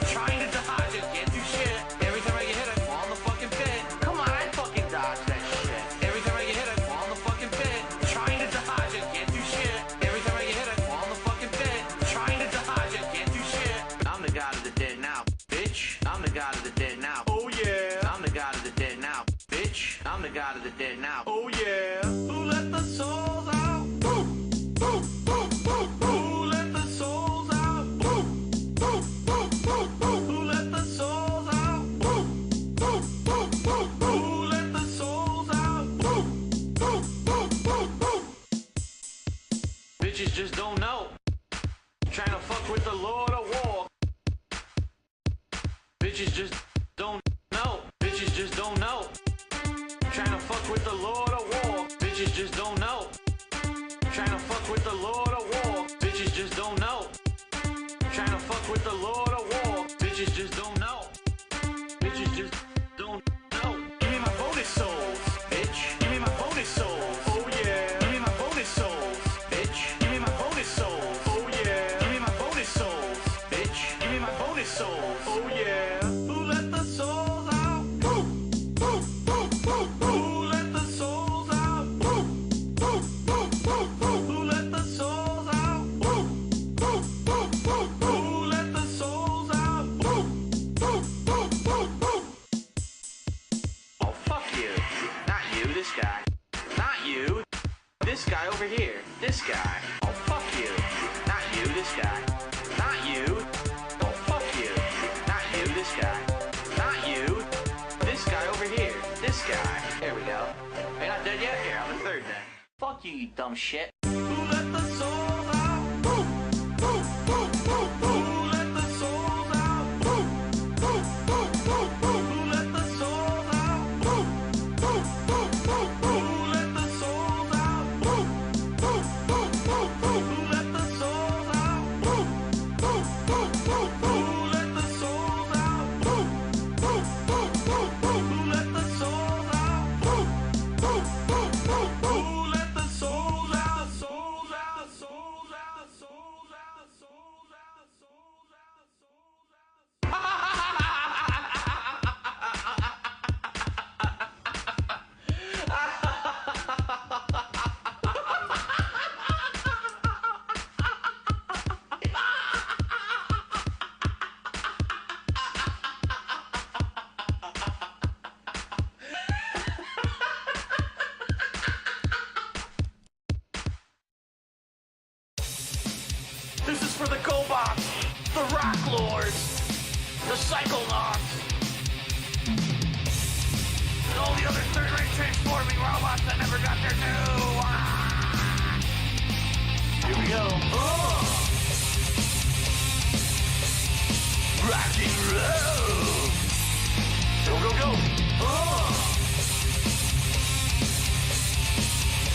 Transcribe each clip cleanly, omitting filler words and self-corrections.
Trying to dodge it, can't do shit. Every time I get hit, I fall in the fucking pit. Come on, I fucking dodge that shit. Every time I get hit, I fall in the fucking pit. Trying to dodge it, can't do shit. Every time I get hit, I fall in the fucking pit. Trying to dodge it, can't do shit. I'm the god of the dead now, bitch. I'm the god of the dead now. Oh yeah. I'm the god of the dead now, bitch. I'm the god of the dead now. Oh yeah. Who let the souls out? Who let the souls out? Who let the souls out? Who let the souls out? Bitches just don't know. Trying to fuck with the Lord of War. Bitches just don't know. Bitches just don't know. Trying to fuck with the Lord of War. Bitches just don't know. Trying to fuck with the Lord of War. Bitches just don't know. Trying to fuck with the Lord of War. Bitches just don't know. Bitches just don't know. Give me my bonus souls, bitch. Give me my bonus souls. Oh yeah. Give me my bonus souls, bitch. Give me my bonus souls. Oh yeah. Give me my bonus souls, bitch. Give me my bonus souls. Oh yeah. Who let the souls out? Who let the souls out? Who let the souls out? Who let the souls out? Oh, fuck you. Not you, this guy. Not you. This guy over here. This guy. Oh, fuck you. Not you, this guy. Not you. Oh, fuck you. Not you, this guy. Not you. This guy over here. This guy. There we go. Are you not dead yet? Here, I'm the third then. Fuck you, you dumb shit. Who let the souls out? Who let the souls out? Who let the souls out? Who let the souls out? Who let the souls out? Who let the souls out? Who let the souls out? Who let the souls out? Souls out, souls out, souls out, souls out, souls out, souls This is for the Cobots, the Rock Lords, the Psychonauts, and all the other third-rate transforming robots that never got their due. Ah! Here we go. Rock and roll. Go, go, go.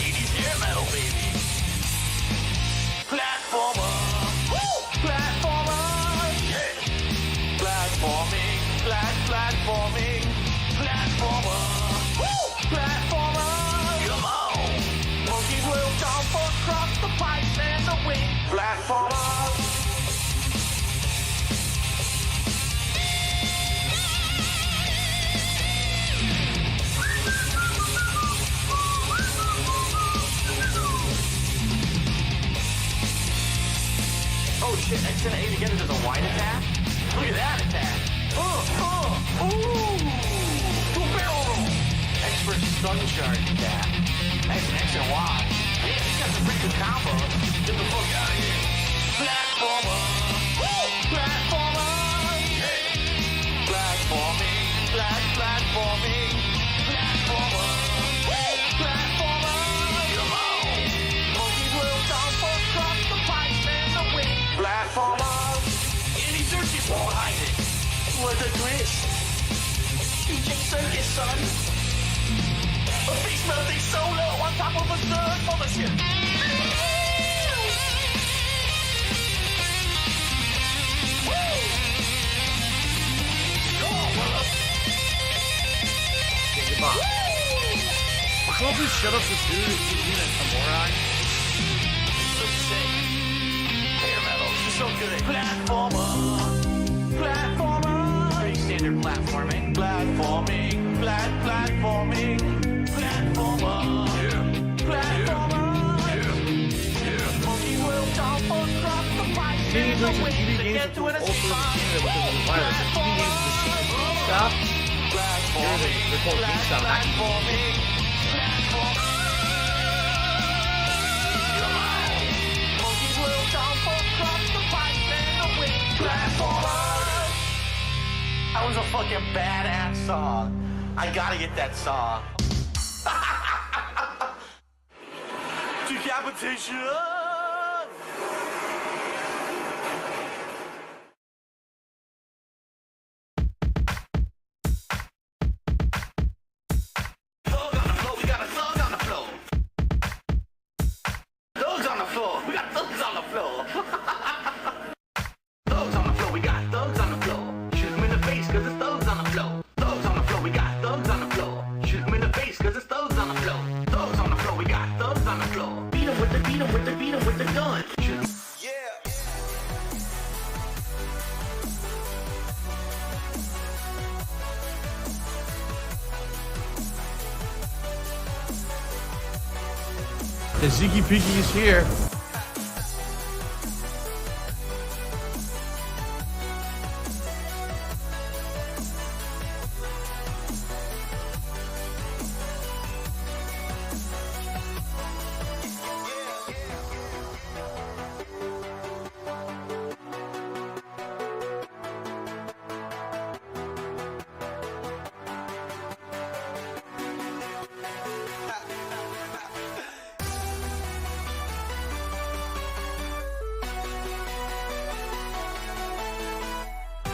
80s hair metal, baby. Platformer. Platformers! Yeah! Platforming, platforming, platformer! Woo! Platformers! Come on! Monkeys will jump across the pipes and the wing. Platformers! Oh shit, X and A together does a wide attack? Look at that attack! Ooh! Two barrel roll! X versus stun charge attack. X and X and Y. Yeah, he's got some pretty good combos. Get the fuck out of here. Platformer! Woo! Platformer! Yeah! Platforming, platforming, platformer! Woo! Platformer! Come on! Monkeys will jump across the pipes and the wing. Platformers! Andy Serkis won't hide it. What a twist! DJ Serkis, son! A face melting solo on top of a third mothership! Woo! Go on, Willow! Get your box. Don't just shut up this dude if he's being a moron. So sick. Hair metal, she's so good at platformer. Platformer. platforming, platforming, platforming, platformer, platformer. Monkey will jump across the pipe and the wind to get to an spot. Stop. They're called GameStop, not Platforming, platformer. Monkey will jump across the pipe and the wind. Platformer. That was a fucking badass song. I gotta get that song. Decapitation! Thugs on the floor, we got a thug on the floor. Thugs on the floor, we got thugs on the floor. Thugs on the floor, we got thugs on the floor. Shoot them in the face, cause it's thugs on the floor. Thugs on the floor, we got thugs on the floor. Shoot them in the face, cause it's thugs on the floor. Thugs on the floor, we got thugs on the floor. Beat 'em with the gun. Shoot 'em. The Ziggy Piggy is here.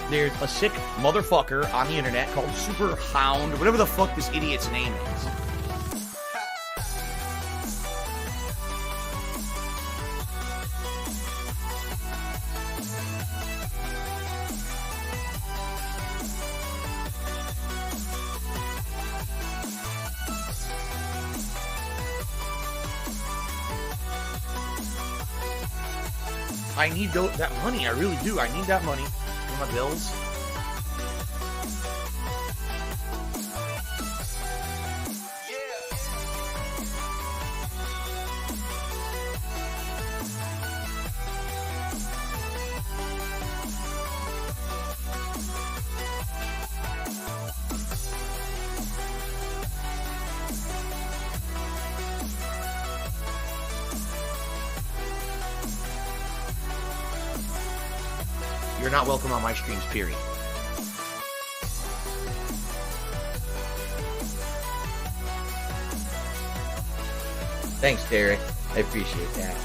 There's a sick motherfucker on the internet called Super Hound, whatever the fuck this idiot's name is. I need that money, I really do. I need that money. My bills. You're not welcome on my streams, period. Thanks, Derek. I appreciate that.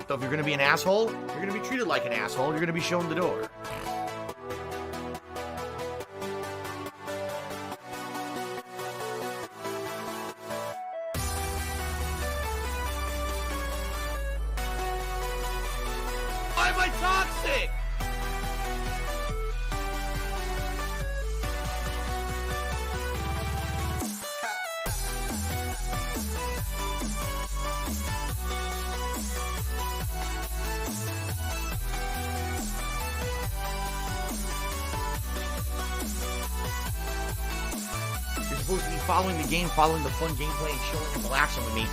So if you're gonna be an asshole, you're gonna be treated like an asshole. You're gonna be shown the door. Why am I toxic? You're supposed to be following the game, following the fun gameplay, and chilling and relaxing with me.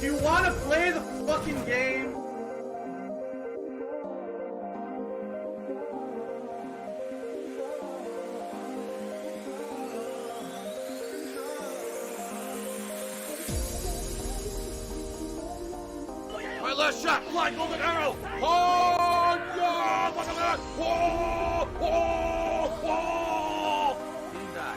Do you want to play the fucking game? last shot. Flying golden arrow. Oh, no. Whoa, whoa, whoa. Didn't die.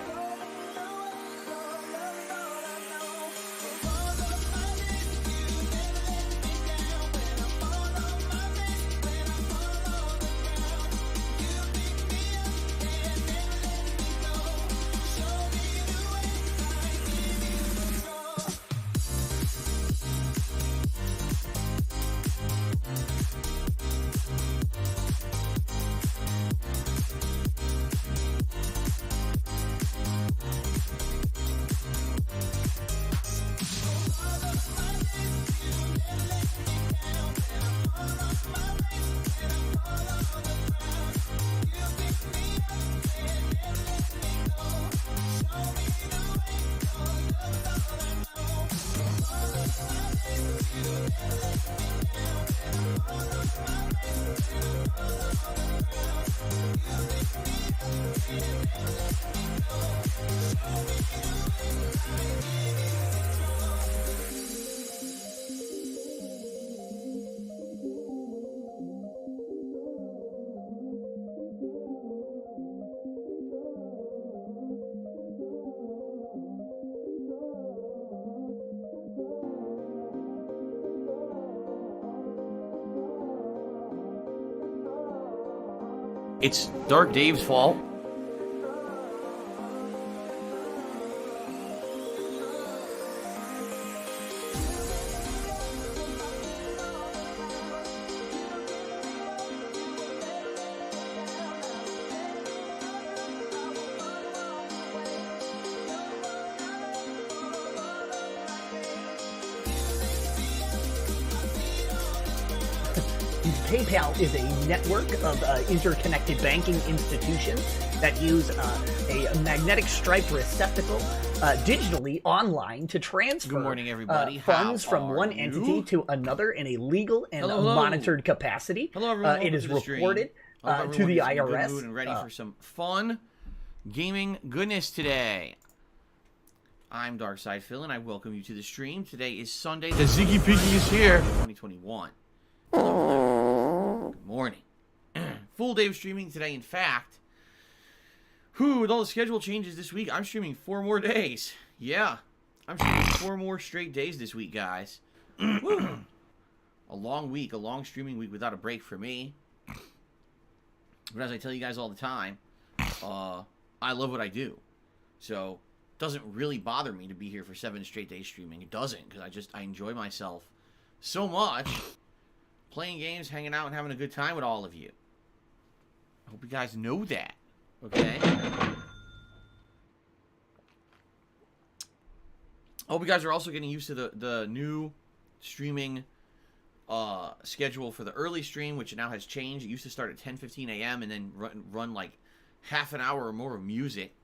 It's Dark Dave's fault. PayPal is a network of interconnected banking institutions that use a magnetic striped receptacle digitally online to transfer Good morning, everybody. funds How from are one you? entity to another in a legal and Hello. monitored capacity. Hello, everyone. It is Welcome to the reported stream. Hope to everyone the is in a good IRS. mood and ready for some fun gaming goodness today. I'm Darkside Phil, and I welcome you to the stream. Today is Sunday. The Ziggy Piggy is here. 2021. Good morning. Full day of streaming today. In fact, with all the schedule changes this week, I'm streaming 4 more days. Yeah, I'm streaming 4 more straight days this week, guys. A long week, a long streaming week without a break for me. But as I tell you guys all the time, I love what I do. So it doesn't really bother me to be here for 7 straight days streaming. It doesn't, because I enjoy myself so much playing games, hanging out, and having a good time with all of you. I hope you guys know that, okay? I hope you guys are also getting used to the new streaming schedule for the early stream, which now has changed. It used to start at 10:15 a.m. and then run like half an hour or more of music.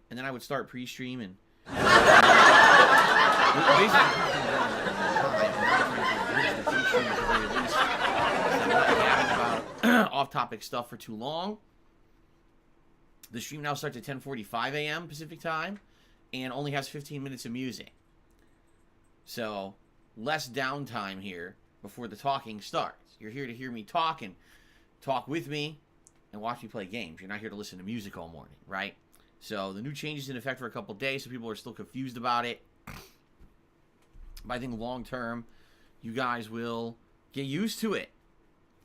And then I would start pre-stream and off-topic stuff for too long. The stream now starts at 10:45 a.m. Pacific time and only has 15 minutes of music. So, less downtime here before the talking starts. You're here to hear me talk and talk with me and watch me play games. You're not here to listen to music all morning, right? So, the new change is in effect for a couple days, so people are still confused about it. But I think long term, you guys will get used to it.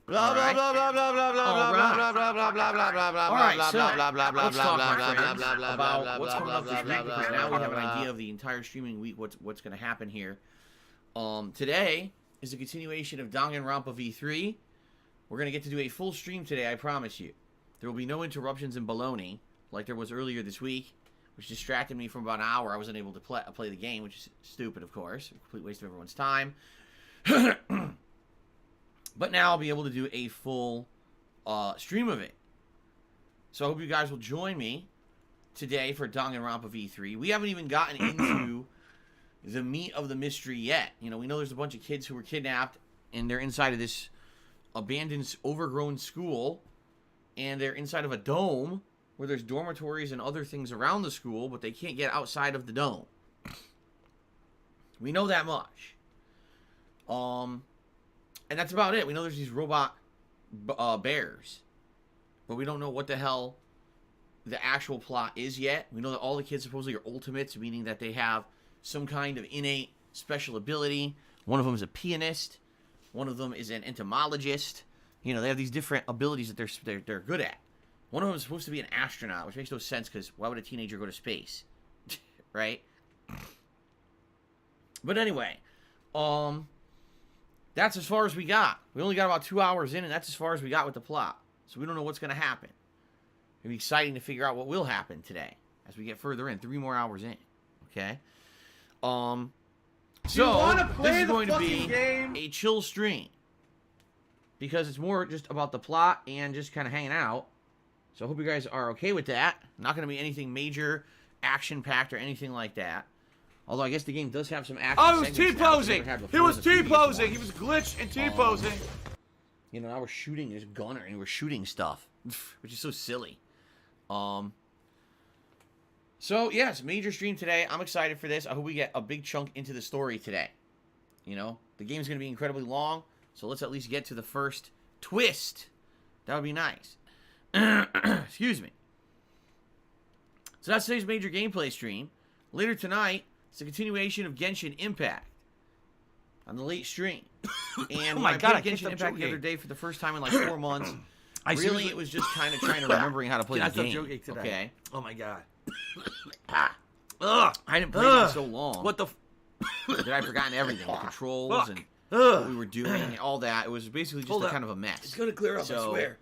Blah blah blah blah blah blah blah blah blah blah blah blah blah blah. All right, so let's talk, my friends, about what's coming up this week, because now we have an idea of the entire streaming week. What's going to happen here? Today is a continuation of Danganronpa V3. We're going to get to do a full stream today, I promise you. There will be no interruptions in baloney like there was earlier this week, which distracted me from about an hour. I wasn't able to play the game, which is stupid, of course. A complete waste of everyone's time. But now I'll be able to do a full stream of it. So I hope you guys will join me today for Danganronpa V3. We haven't even gotten into the meat of the mystery yet. You know, we know there's a bunch of kids who were kidnapped, and they're inside of this abandoned, overgrown school, and they're inside of a dome where there's dormitories and other things around the school, but they can't get outside of the dome. We know that much. And that's about it. We know there's these robot bears. But we don't know what the hell the actual plot is yet. We know that all the kids supposedly are ultimates, meaning that they have some kind of innate special ability. One of them is a pianist. One of them is an entomologist. You know, they have these different abilities that they're good at. One of them is supposed to be an astronaut, which makes no sense because why would a teenager go to space? Right? But anyway, that's as far as we got. We only got about 2 hours in, and that's as far as we got with the plot. So we don't know what's going to happen. It'll be exciting to figure out what will happen today as we get further in. 3 more hours in. Okay? So, this is going to be a chill stream. Because it's more just about the plot and just kind of hanging out. So I hope you guys are okay with that. Not going to be anything major, action-packed, or anything like that. Although I guess the game does have some action. Oh, he was T-posing! He was T-posing! He was glitched and T-posing! You know, now we're shooting this gunner and we're shooting stuff. Which is so silly. So, yes, major stream today. I'm excited for this. I hope we get a big chunk into the story today. You know, the game's going to be incredibly long. So let's at least get to the first twist. That would be nice. Excuse me. So that's today's major gameplay stream. Later tonight, it's a continuation of Genshin Impact on the late stream. And when I played Genshin Impact the other day for the first time in like 4 months, really it was just kind of trying to remembering how to play the game. Okay. Oh my god. I didn't play it in so long. What the that I'd forgotten everything. The controls and what we were doing and all that. It was basically just kind of a mess. It's gonna clear up, I swear.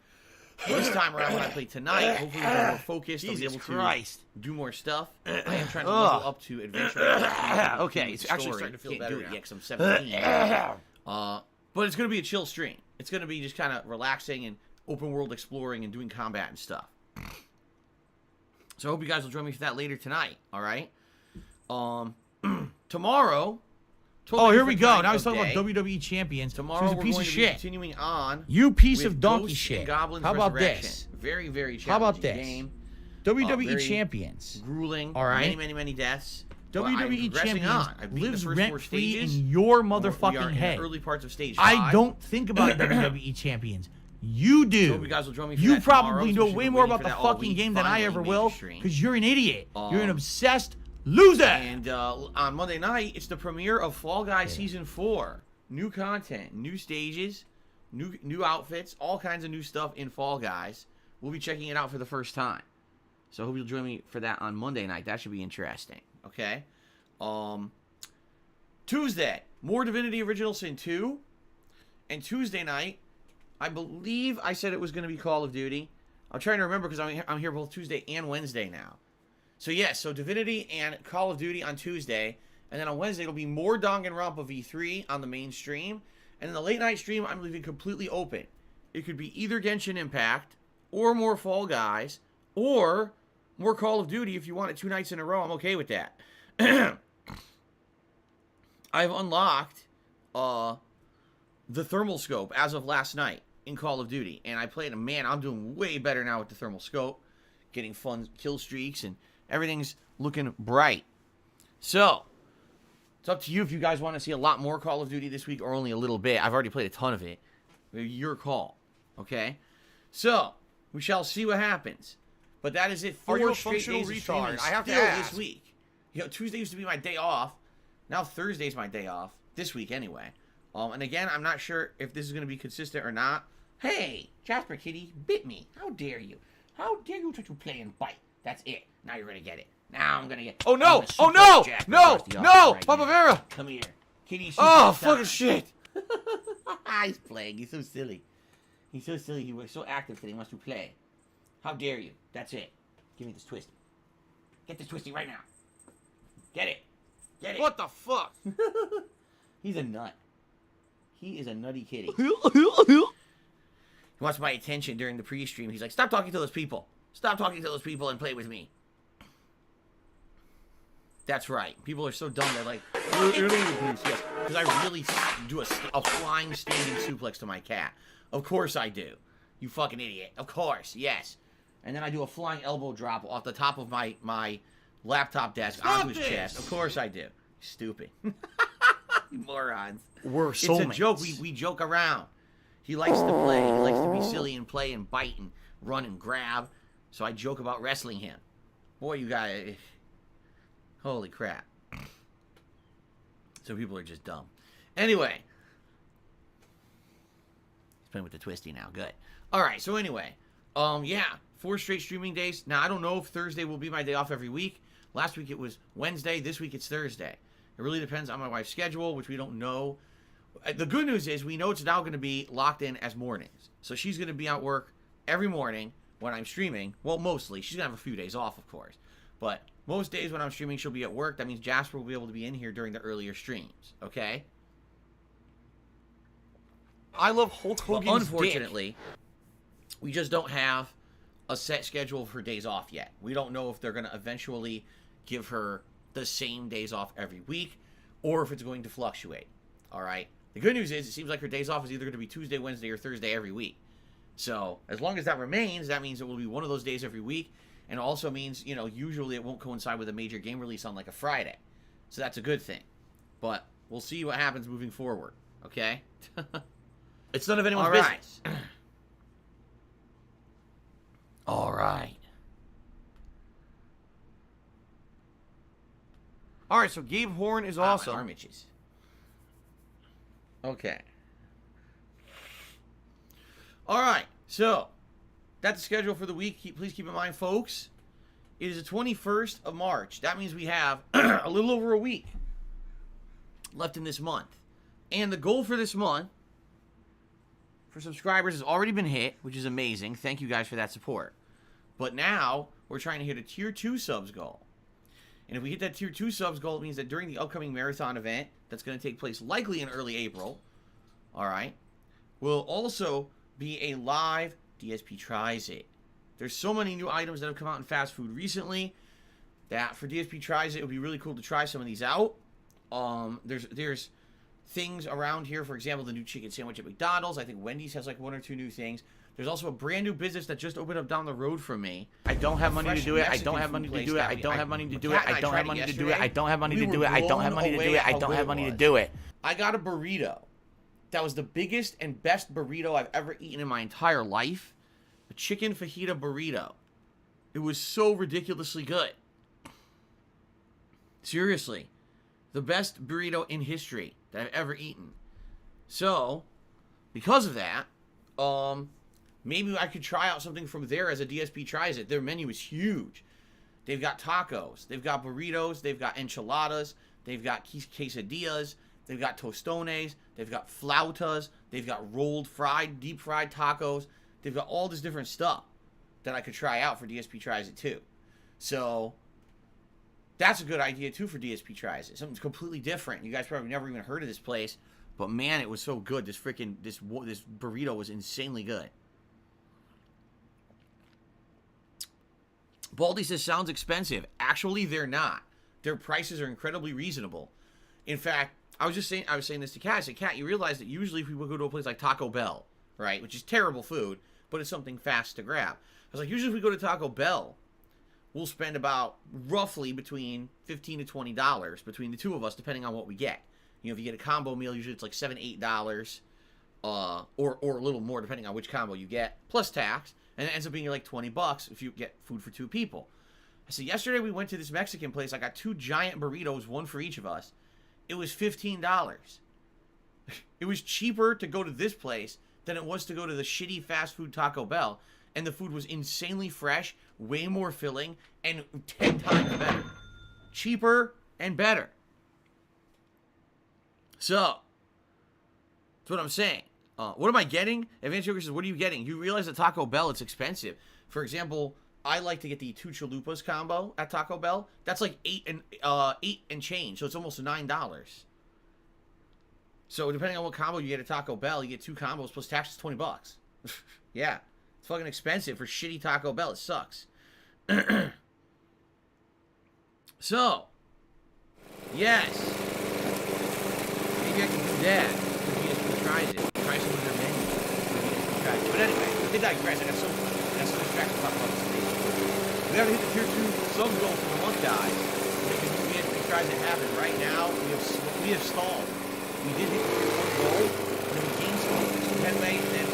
This time around when I play tonight, hopefully we'll be more focused. I'll be able to do more stuff. I am trying to level up to adventure. Okay, it's actually starting to feel better now. Can't do it yet because I'm 17. But it's going to be a chill stream. It's going to be just kind of relaxing and open world exploring and doing combat and stuff. So I hope you guys will join me for that later tonight. All right. Tomorrow. Oh, here we go. Now he's talking about WWE champions. Tomorrow he's a we're piece going of to shit. be continuing on. You piece of with donkey Ghosts shit. and Goblins How about Resurrection. this? Very, very challenging How about this? game. WWE very champions. Grueling. All right. Many, many, many deaths. But I'm WWE progressing champions on. I've beaten lives the first 4 rent-free stages. in your We are motherfucking in head. the early parts of stage 5. I don't think about WWE champions. You do. So hope you guys will join me for You that tomorrow, probably so know we should way be more waiting about for the that all fucking week. game than I Finally, ever major will, stream. because you're an idiot. You're an obsessed loser. And on Monday night, it's the premiere of Fall Guys Season 4. New content, new stages, new outfits, all kinds of new stuff in Fall Guys. We'll be checking it out for the first time. So I hope you'll join me for that on Monday night. That should be interesting. Okay? Tuesday, more Divinity Original Sin 2. And Tuesday night, I believe I said it was going to be Call of Duty. I'm trying to remember because I'm here both Tuesday and Wednesday now. So yes, so Divinity and Call of Duty on Tuesday. And then on Wednesday, it'll be more Danganronpa V3 on the main stream. And in the late night stream, I'm leaving completely open. It could be either Genshin Impact, or more Fall Guys, or more Call of Duty. If you want it 2 nights in a row, I'm okay with that. I've unlocked the thermal scope as of last night in Call of Duty. And I played, and man, I'm doing way better now with the thermal scope. Getting fun kill streaks, and everything's looking bright. So, it's up to you if you guys want to see a lot more Call of Duty this week or only a little bit. I've already played a ton of it. Your call. Okay? So, we shall see what happens. But that is it. 4 straight days of streaming. I have to ask this week. You know, Tuesday used to be my day off. Now Thursday's my day off. This week, anyway. And again, I'm not sure if this is going to be consistent or not. Hey, Jasper Kitty bit me. How dare you? How dare you try to play and bite? That's it. Now you're going to get it. Now I'm going to get... Oh, no! Oh, no! No! Papa Vera! Come here. Kitty, oh, fucking shit! He's playing. He's so silly. He's so silly. He was so active today. He wants to play. How dare you? That's it. Give me this twisty. Get this twisty right now. Get it. Get it. What the fuck? He's a nut. He is a nutty kitty. He wants my attention during the pre-stream. He's like, stop talking to those people. Stop talking to those people and play with me. That's right. People are so dumb. They're like, yes. Because I really do a flying standing suplex to my cat. Of course I do. You fucking idiot. Of course. Yes. And then I do a flying elbow drop off the top of my laptop desk onto his chest. Of course I do. Stupid. You morons. We're soulmates. It's a joke. We joke around. He likes to play. He likes to be silly and play and bite and run and grab. So I joke about wrestling him. Boy, you guys. Holy crap. So people are just dumb. Anyway. He's playing with the twisty now. Good. All right. So anyway. Yeah. 4 straight streaming days. Now, I don't know if Thursday will be my day off every week. Last week it was Wednesday. This week it's Thursday. It really depends on my wife's schedule, which we don't know. The good news is we know it's now going to be locked in as mornings. So she's going to be at work every morning when I'm streaming. Well, mostly. She's going to have a few days off, of course. But most days when I'm streaming, she'll be at work. That means Jasper will be able to be in here during the earlier streams. Okay? I love Hulk Hogan's But unfortunately, we just don't have a set schedule for days off yet. We don't know if they're going to eventually give her the same days off every week or if it's going to fluctuate. All right? The good news is it seems like her days off is either going to be Tuesday, Wednesday, or Thursday every week. So as long as that remains, that means it will be one of those days every week. And it also means, you know, usually it won't coincide with a major game release on like a Friday. So that's a good thing. But we'll see what happens moving forward. Okay? It's none of anyone's All right. business. All right. All right, so Gabe Horn is awesome. My arm itches. Okay. All right. So, that's the schedule for the week. Please keep in mind, folks, it is the 21st of March. That means we have a little over a week left in this month. And the goal for this month for subscribers has already been hit, which is amazing. Thank you guys for that support. But now, we're trying to hit a Tier 2 subs goal. And if we hit that Tier 2 subs goal, it means that during the upcoming marathon event, that's going to take place likely in early April, all right, will also be a live DSP Tries It. There's so many new items that have come out in fast food recently that for DSP Tries It, it would be really cool to try some of these out. There's things around here, for example, the new chicken sandwich at McDonald's. I think Wendy's has like 1 or 2 new things. There's also a brand new business that just opened up down the road from me. I don't have money to do it. I don't have money to do it. I don't have money to do it. I don't have money to do it. I don't have money to do it. I don't have money to do it. I don't have money to do it. I got a burrito. That was the biggest and best burrito I've ever eaten in my entire life. A chicken fajita burrito. It was so ridiculously good. Seriously. The best burrito in history that I've ever eaten. So, because of that, maybe I could try out something from there as a DSP Tries It. Their menu is huge. They've got tacos. They've got burritos. They've got enchiladas. They've got quesadillas. They've got tostones. They've got flautas. They've got rolled, fried, deep fried tacos. They've got all this different stuff that I could try out for DSP Tries It too. So, that's a good idea too for DSP Tries It. Something completely different. You guys probably never even heard of this place. But man, it was so good. This burrito was insanely good. Baldy says, sounds expensive. Actually, they're not. Their prices are incredibly reasonable. In fact, I was saying this to Kat. I said, Kat, you realize that usually if we would go to a place like Taco Bell, right, which is terrible food, but it's something fast to grab. I was like, usually if we go to Taco Bell, we'll spend about roughly between $15 to $20 between the two of us, depending on what we get. You know, if you get a combo meal, usually it's like $7, $8, or a little more, depending on which combo you get, plus tax. And it ends up being like $20 if you get food for 2 people. I said, yesterday we went to this Mexican place. I got 2 giant burritos, 1 for each of us. It was $15. It was cheaper to go to this place than it was to go to the shitty fast food Taco Bell. And the food was insanely fresh, way more filling, and 10 times better. Cheaper and better. So, that's what I'm saying. What am I getting? Advanced Joker says, what are you getting? You realize at Taco Bell, it's expensive. For example, I like to get the 2 chalupas combo at Taco Bell. That's like $8 and change, so it's almost $9. So depending on what combo you get at Taco Bell, you get 2 combos plus tax is $20. Yeah, it's fucking expensive for shitty Taco Bell. It sucks. So, yes, maybe I can do that. DSP Tries It. Try some of their menu. But anyway, I digress. I got so distracted talking about this today. We haven't hit the Tier 2 sub goal for the month, guys. Making DSP Tries It happen. Right now, we have stalled. We did hit the tier 1 goal, and then we gained some headway, and then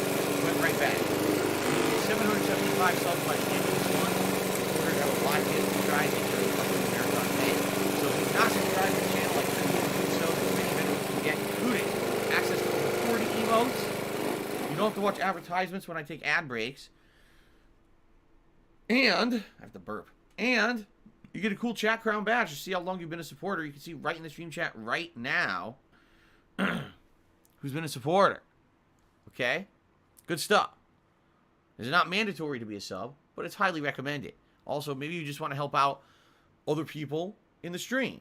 went right back. We did 775 subs by the end of this month. We're going to have a live hit to try and get to the marathon day. So if you're not subscribed to the channel, like do so, there's many benefits you can get, including access to over 40 emotes. You don't have to watch advertisements when I take ad breaks. And, I have to burp. And, you get a cool chat crown badge to see how long you've been a supporter. You can see right in the stream chat right now who's been a supporter. Okay? Good stuff. It's not mandatory to be a sub, but it's highly recommended. Also, maybe you just want to help out other people in the stream.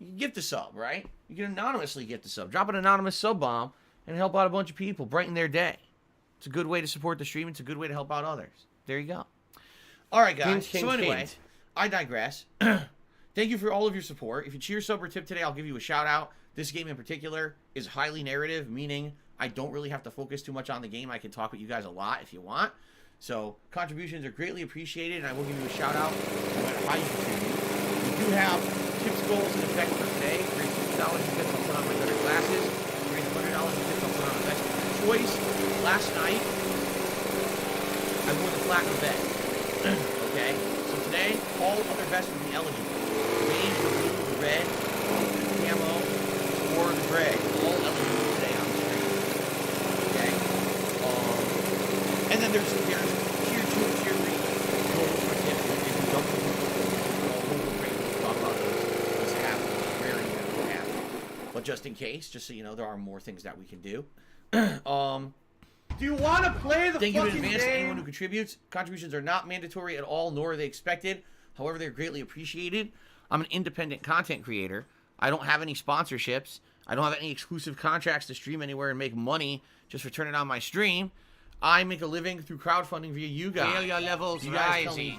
You can gift a sub, right? You can anonymously gift a sub. Drop an anonymous sub bomb and help out a bunch of people. Brighten their day. It's a good way to support the stream. It's a good way to help out others. There you go. All right, guys. So anyway, I digress. Thank you for all of your support. If you cheer, sub, or tip today, I'll give you a shout out. This game in particular is highly narrative, meaning I don't really have to focus too much on the game. I can talk with you guys a lot if you want. So contributions are greatly appreciated, and I will give you a shout out no matter how you contribute. We do have tips goals in effect for today. Raise $50 in tips, I'll put on my better glasses. Raise $100 in tips, I'll put on a vest of your choice. Last night, I wore the platinum vest. Okay, so today, all other vests would be eligible. Beige, the blue, the red, the camo, or the gray. All eligible today on the stream. Okay? And then there's tier 2 and tier 3 goals for tips. If you don't we'll talk about those happen. Very will happen. But just in case, just so you know, there are more things that we can do. Do you want to play the Thank you in fucking advance to game? anyone who contributes. Contributions are not mandatory at all, nor are they expected. However, they're greatly appreciated. I'm an independent content creator. I don't have any sponsorships. I don't have any exclusive contracts to stream anywhere and make money just for turning on my stream. I make a living through crowdfunding via you guys. Failure levels You guys tell rising. me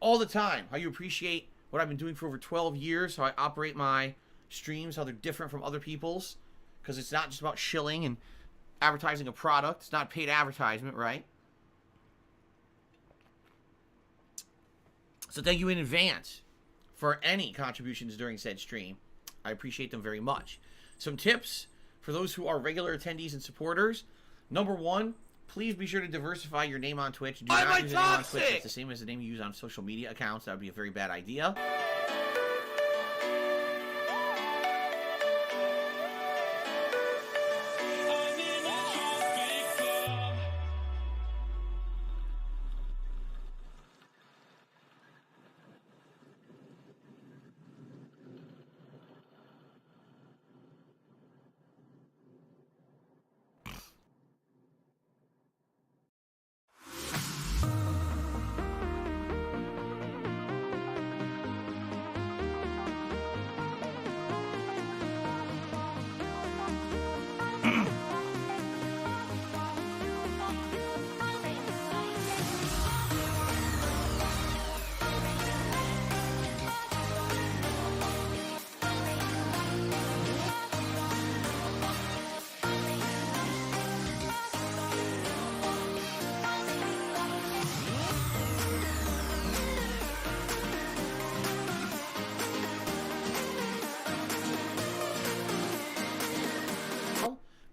all the time how you appreciate what I've been doing for over 12 years, how I operate my streams, how they're different from other people's. Because it's not just about shilling and advertising a product. It's not paid advertisement, right? So thank you in advance for any contributions during said stream. I appreciate them very much. Some tips for those who are regular attendees and supporters. Number 1, please be sure to diversify your name on Twitch. Do not use a name on Twitch. It's the same as the name you use on social media accounts. That would be a very bad idea.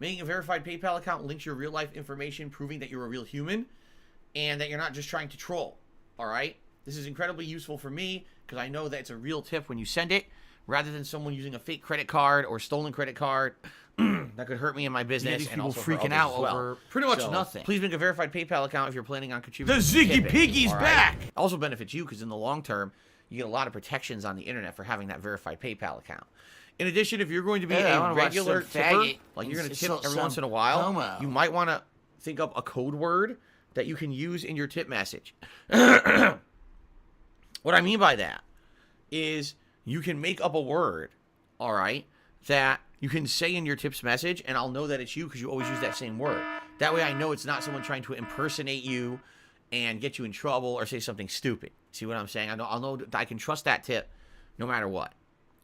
Making a verified PayPal account links your real life information, proving that you're a real human and that you're not just trying to troll. All right? This is incredibly useful for me because I know that it's a real tip when you send it rather than someone using a fake credit card or stolen credit card that could hurt me in my business. these And people also for freaking others out as well. over pretty much nothing. Please make a verified PayPal account if you're planning on contributing. The to Ziggy tipping, Piggy's all right? back! Also benefits you because in the long term, you get a lot of protections on the internet for having that verified PayPal account. In addition, if you're going to be Yeah, I a wanna watch regular some tipper, faggot like you're going to and tip every some once in a while, homo. you might want to think up a code word that you can use in your tip message. What I mean by that is you can make up a word, all right, that you can say in your tips message, and I'll know that it's you because you always use that same word. That way I know it's not someone trying to impersonate you and get you in trouble or say something stupid. See what I'm saying? I'll know that I can trust that tip no matter what.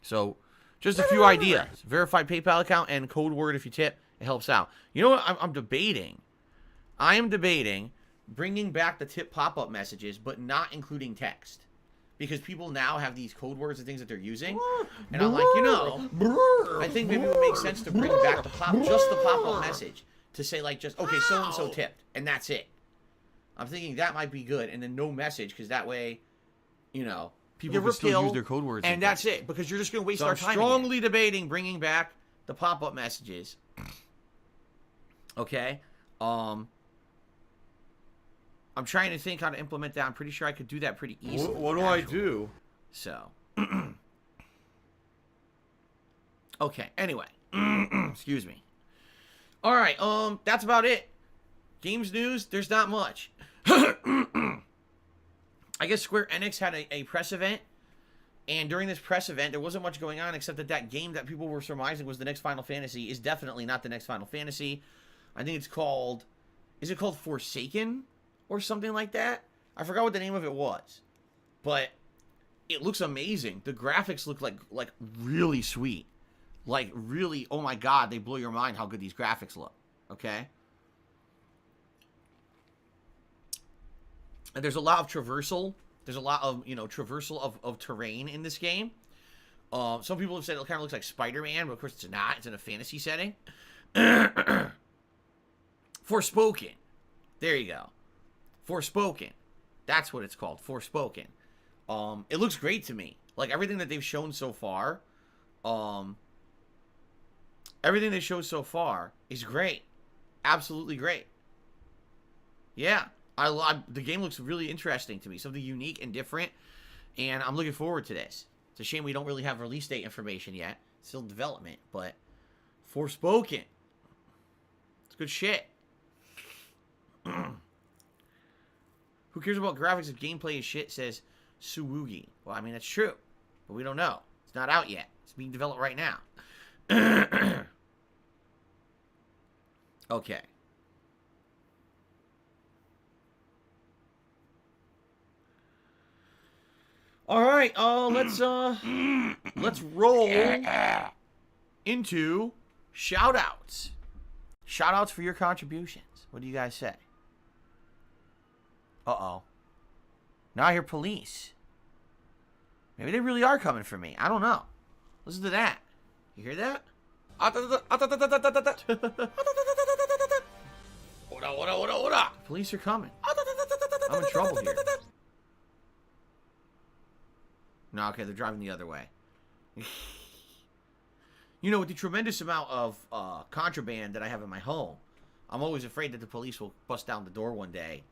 So just a few ideas. Verified PayPal account and code word if you tip. It helps out. You know what I'm debating? I am debating bringing back the tip pop-up messages, but not including text. because people now have these code words and things that they're using. And I'm like, I think maybe it would make sense to bring back just the pop-up message to say like just, okay, so-and-so tipped, and that's it. I'm thinking that might be good, and then no message, because that way, people can still use their code words. And that's it, because you're just going to waste our time. I'm strongly debating bringing back the pop-up messages. Okay? I'm trying to think how to implement that. I'm pretty sure I could do that pretty easily. What do I do? So. Okay, anyway. Excuse me. Alright, that's about it. Games news, there's not much. I guess Square Enix had a press event. And during this press event, there wasn't much going on except that game that people were surmising was the next Final Fantasy is definitely not the next Final Fantasy. I think it's called... Is it called Forsaken? Or something like that? I forgot what the name of it was. But it looks amazing. The graphics look like really sweet. Like really, oh my god, they blow your mind how good these graphics look. Okay? And there's a lot of traversal. There's a lot of, traversal of terrain in this game. Some people have said it kind of looks like Spider-Man, but of course it's not. It's in a fantasy setting. Forspoken. There you go. Forspoken. That's what it's called. Forspoken. It looks great to me. Like, everything that they've shown so far, everything they showed so far is great. Absolutely great. Yeah. The game looks really interesting to me. Something unique and different. And I'm looking forward to this. It's a shame we don't really have release date information yet. It's still in development. But Forspoken. It's good shit. Who cares about graphics if gameplay is shit, says Suwugi. Well, I mean, that's true. But we don't know. It's not out yet. It's being developed right now. Okay. All right, let's roll into shout-outs. Shout-outs for your contributions. What do you guys say? Uh-oh. Now I hear police. Maybe they really are coming for me. I don't know. Listen to that. You hear that? Police are coming. I'm in trouble here. No, okay, they're driving the other way. With the tremendous amount of contraband that I have in my home, I'm always afraid that the police will bust down the door one day.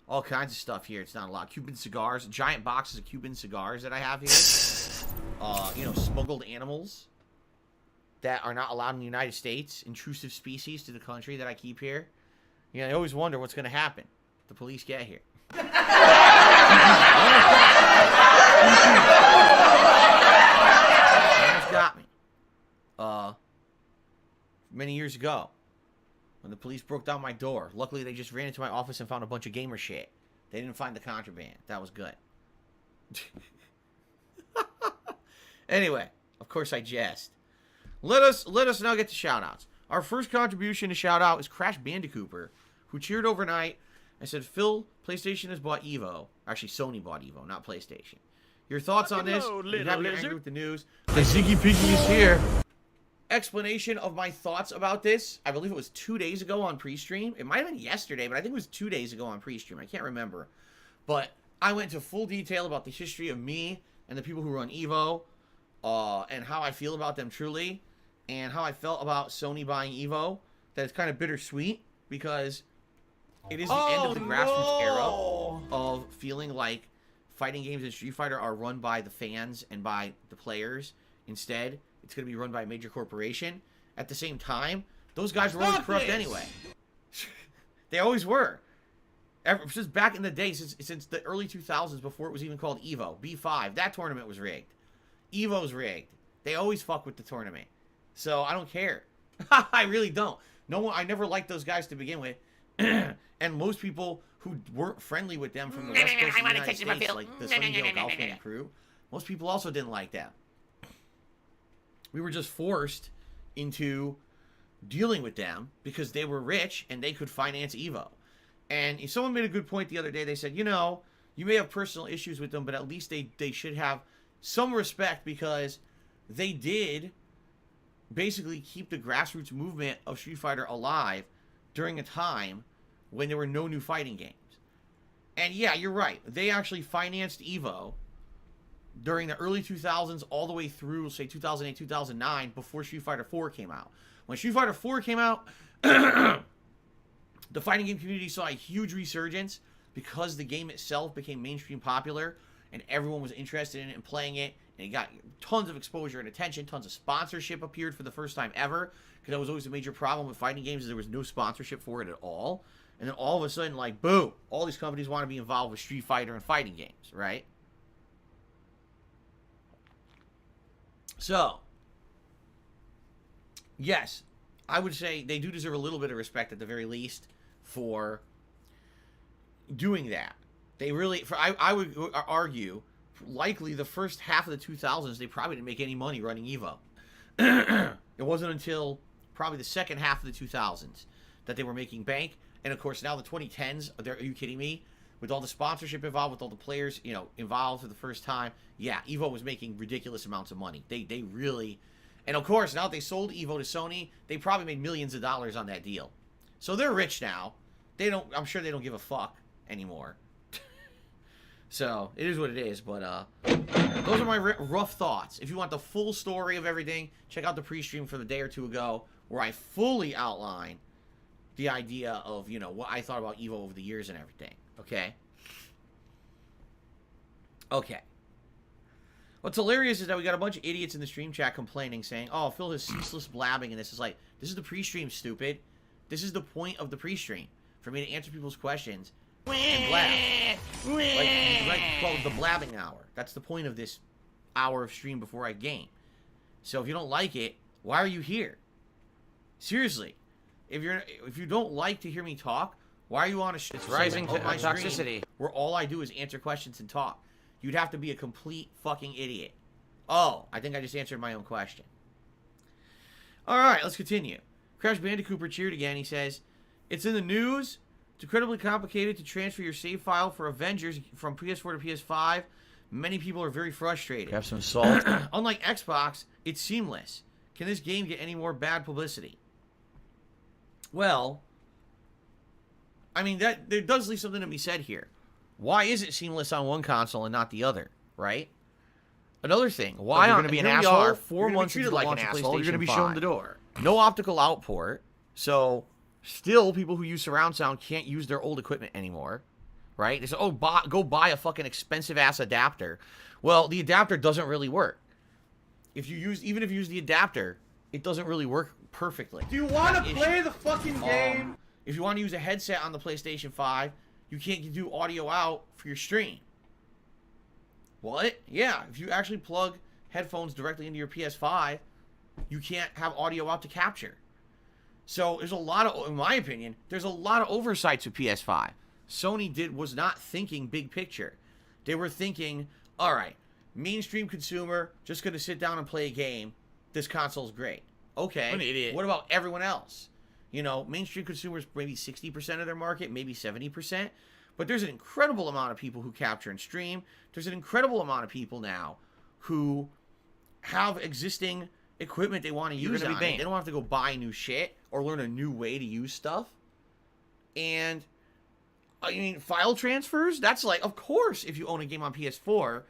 All kinds of stuff here. It's not a lot. Cuban cigars, giant boxes of Cuban cigars that I have here. Smuggled animals that are not allowed in the United States. Intrusive species to the country that I keep here. I always wonder what's going to happen if the police get here. Almost got me. Many years ago, when the police broke down my door, luckily they just ran into my office and found a bunch of gamer shit. They didn't find the contraband. That was good. Anyway, of course I jest. Let us now get to shoutouts. Our first contribution to shout out is Crash Bandicooper, who cheered overnight and said, Phil, PlayStation has bought Evo. Actually, Sony bought Evo, not PlayStation. Your thoughts on this? You have to agree with the news. The Ziggy Piggy is here. Explanation of my thoughts about this. I believe it was 2 days ago on pre-stream. It might have been yesterday, but I think it was 2 days ago on pre-stream. I can't remember. But I went into full detail about the history of me and the people who run Evo, and how I feel about them truly, and how I felt about Sony buying Evo. That it's kind of bittersweet, because it is the end of the grassroots era of feeling like fighting games in Street Fighter are run by the fans and by the players. Instead, it's going to be run by a major corporation. At the same time, those guys were always corrupt anyway. They always were. Since back in the day, since the early 2000s, before it was even called Evo, B5, that tournament was rigged. Evo's rigged. They always fuck with the tournament. So I don't care. I really don't. I never liked those guys to begin with. And most people who weren't friendly with them from the West Coast of the United States, like the Sunnydale Golf Game crew, most people also didn't like them. We were just forced into dealing with them because they were rich and they could finance Evo. And someone made a good point the other day. They said, You may have personal issues with them, but at least they should have some respect because they did basically keep the grassroots movement of Street Fighter alive during a time when there were no new fighting games. And yeah, you're right. They actually financed EVO during the early 2000s all the way through, say, 2008, 2009, before Street Fighter 4 came out. When Street Fighter 4 came out, the fighting game community saw a huge resurgence because the game itself became mainstream popular and everyone was interested in it and playing it. And it got tons of exposure and attention. Tons of sponsorship appeared for the first time ever. Because that was always a major problem with fighting games, is there was no sponsorship for it at all. And then all of a sudden, like, boom, all these companies want to be involved with Street Fighter and fighting games, right? So, yes, I would say they do deserve a little bit of respect at the very least for doing that. They really, I would argue, likely the first half of the 2000s, they probably didn't make any money running EVO. It wasn't until probably the second half of the 2000s that they were making bank. And of course, now the 2010s, are you kidding me? With all the sponsorship involved, with all the players, you know, involved for the first time, yeah, EVO was making ridiculous amounts of money. They really, and of course, now that they sold EVO to Sony, they probably made millions of dollars on that deal. So they're rich now. I'm sure they don't give a fuck anymore. So it is what it is. But those are my rough thoughts. If you want the full story of everything, check out the pre-stream from the day or two ago, where I fully outline the idea of, you know, what I thought about EVO over the years and everything. Okay? Okay. What's hilarious is that we got a bunch of idiots in the stream chat complaining, saying, oh, Phil is ceaseless blabbing, and this is like, this is the pre-stream, stupid. This is the point of the pre-stream, for me to answer people's questions and blab. Like the blabbing hour. That's the point of this hour of stream before I game. So if you don't like it, why are you here? Seriously. If you don't like to hear me talk, why are you on a It's rising to my toxicity. stream where all I do is answer questions and talk? You'd have to be a complete fucking idiot. Oh, I think I just answered my own question. Alright, let's continue. Crash Bandicoot cheered again. He says, it's in the news. It's incredibly complicated to transfer your save file for Avengers from PS4 to PS5. Many people are very frustrated. Have some salt. Unlike Xbox, it's seamless. Can this game get any more bad publicity? Well, I mean, there does leave something to be said here. Why is it seamless on one console and not the other, right? Another thing, why you're on going to be an here we asshole? are, 4 You're gonna be months into treated the like launch an of asshole. You're going to be PlayStation shown 5. the door. No optical out port, so still people who use surround sound can't use their old equipment anymore, right? They say, oh, go buy a fucking expensive-ass adapter. Well, the adapter doesn't really work. Even if you use the adapter, it doesn't really work perfectly. Do you want to play the fucking game? If you want to use a headset on the PlayStation 5, you can't do audio out for your stream. What? Yeah, if you actually plug headphones directly into your PS5, you can't have audio out to capture. So there's a lot of, in my opinion, there's a lot of oversights with PS5. Sony was not thinking big picture. They were thinking, all right, mainstream consumer, just going to sit down and play a game. This console's great. Okay. What an idiot. What about everyone else? You know, mainstream consumers, maybe 60% of their market, maybe 70%. But there's an incredible amount of people who capture and stream. There's an incredible amount of people now who have existing equipment they want to use on it. They don't have to go buy new shit or learn a new way to use stuff. And, I mean, file transfers, that's like, of course, if you own a game on PS4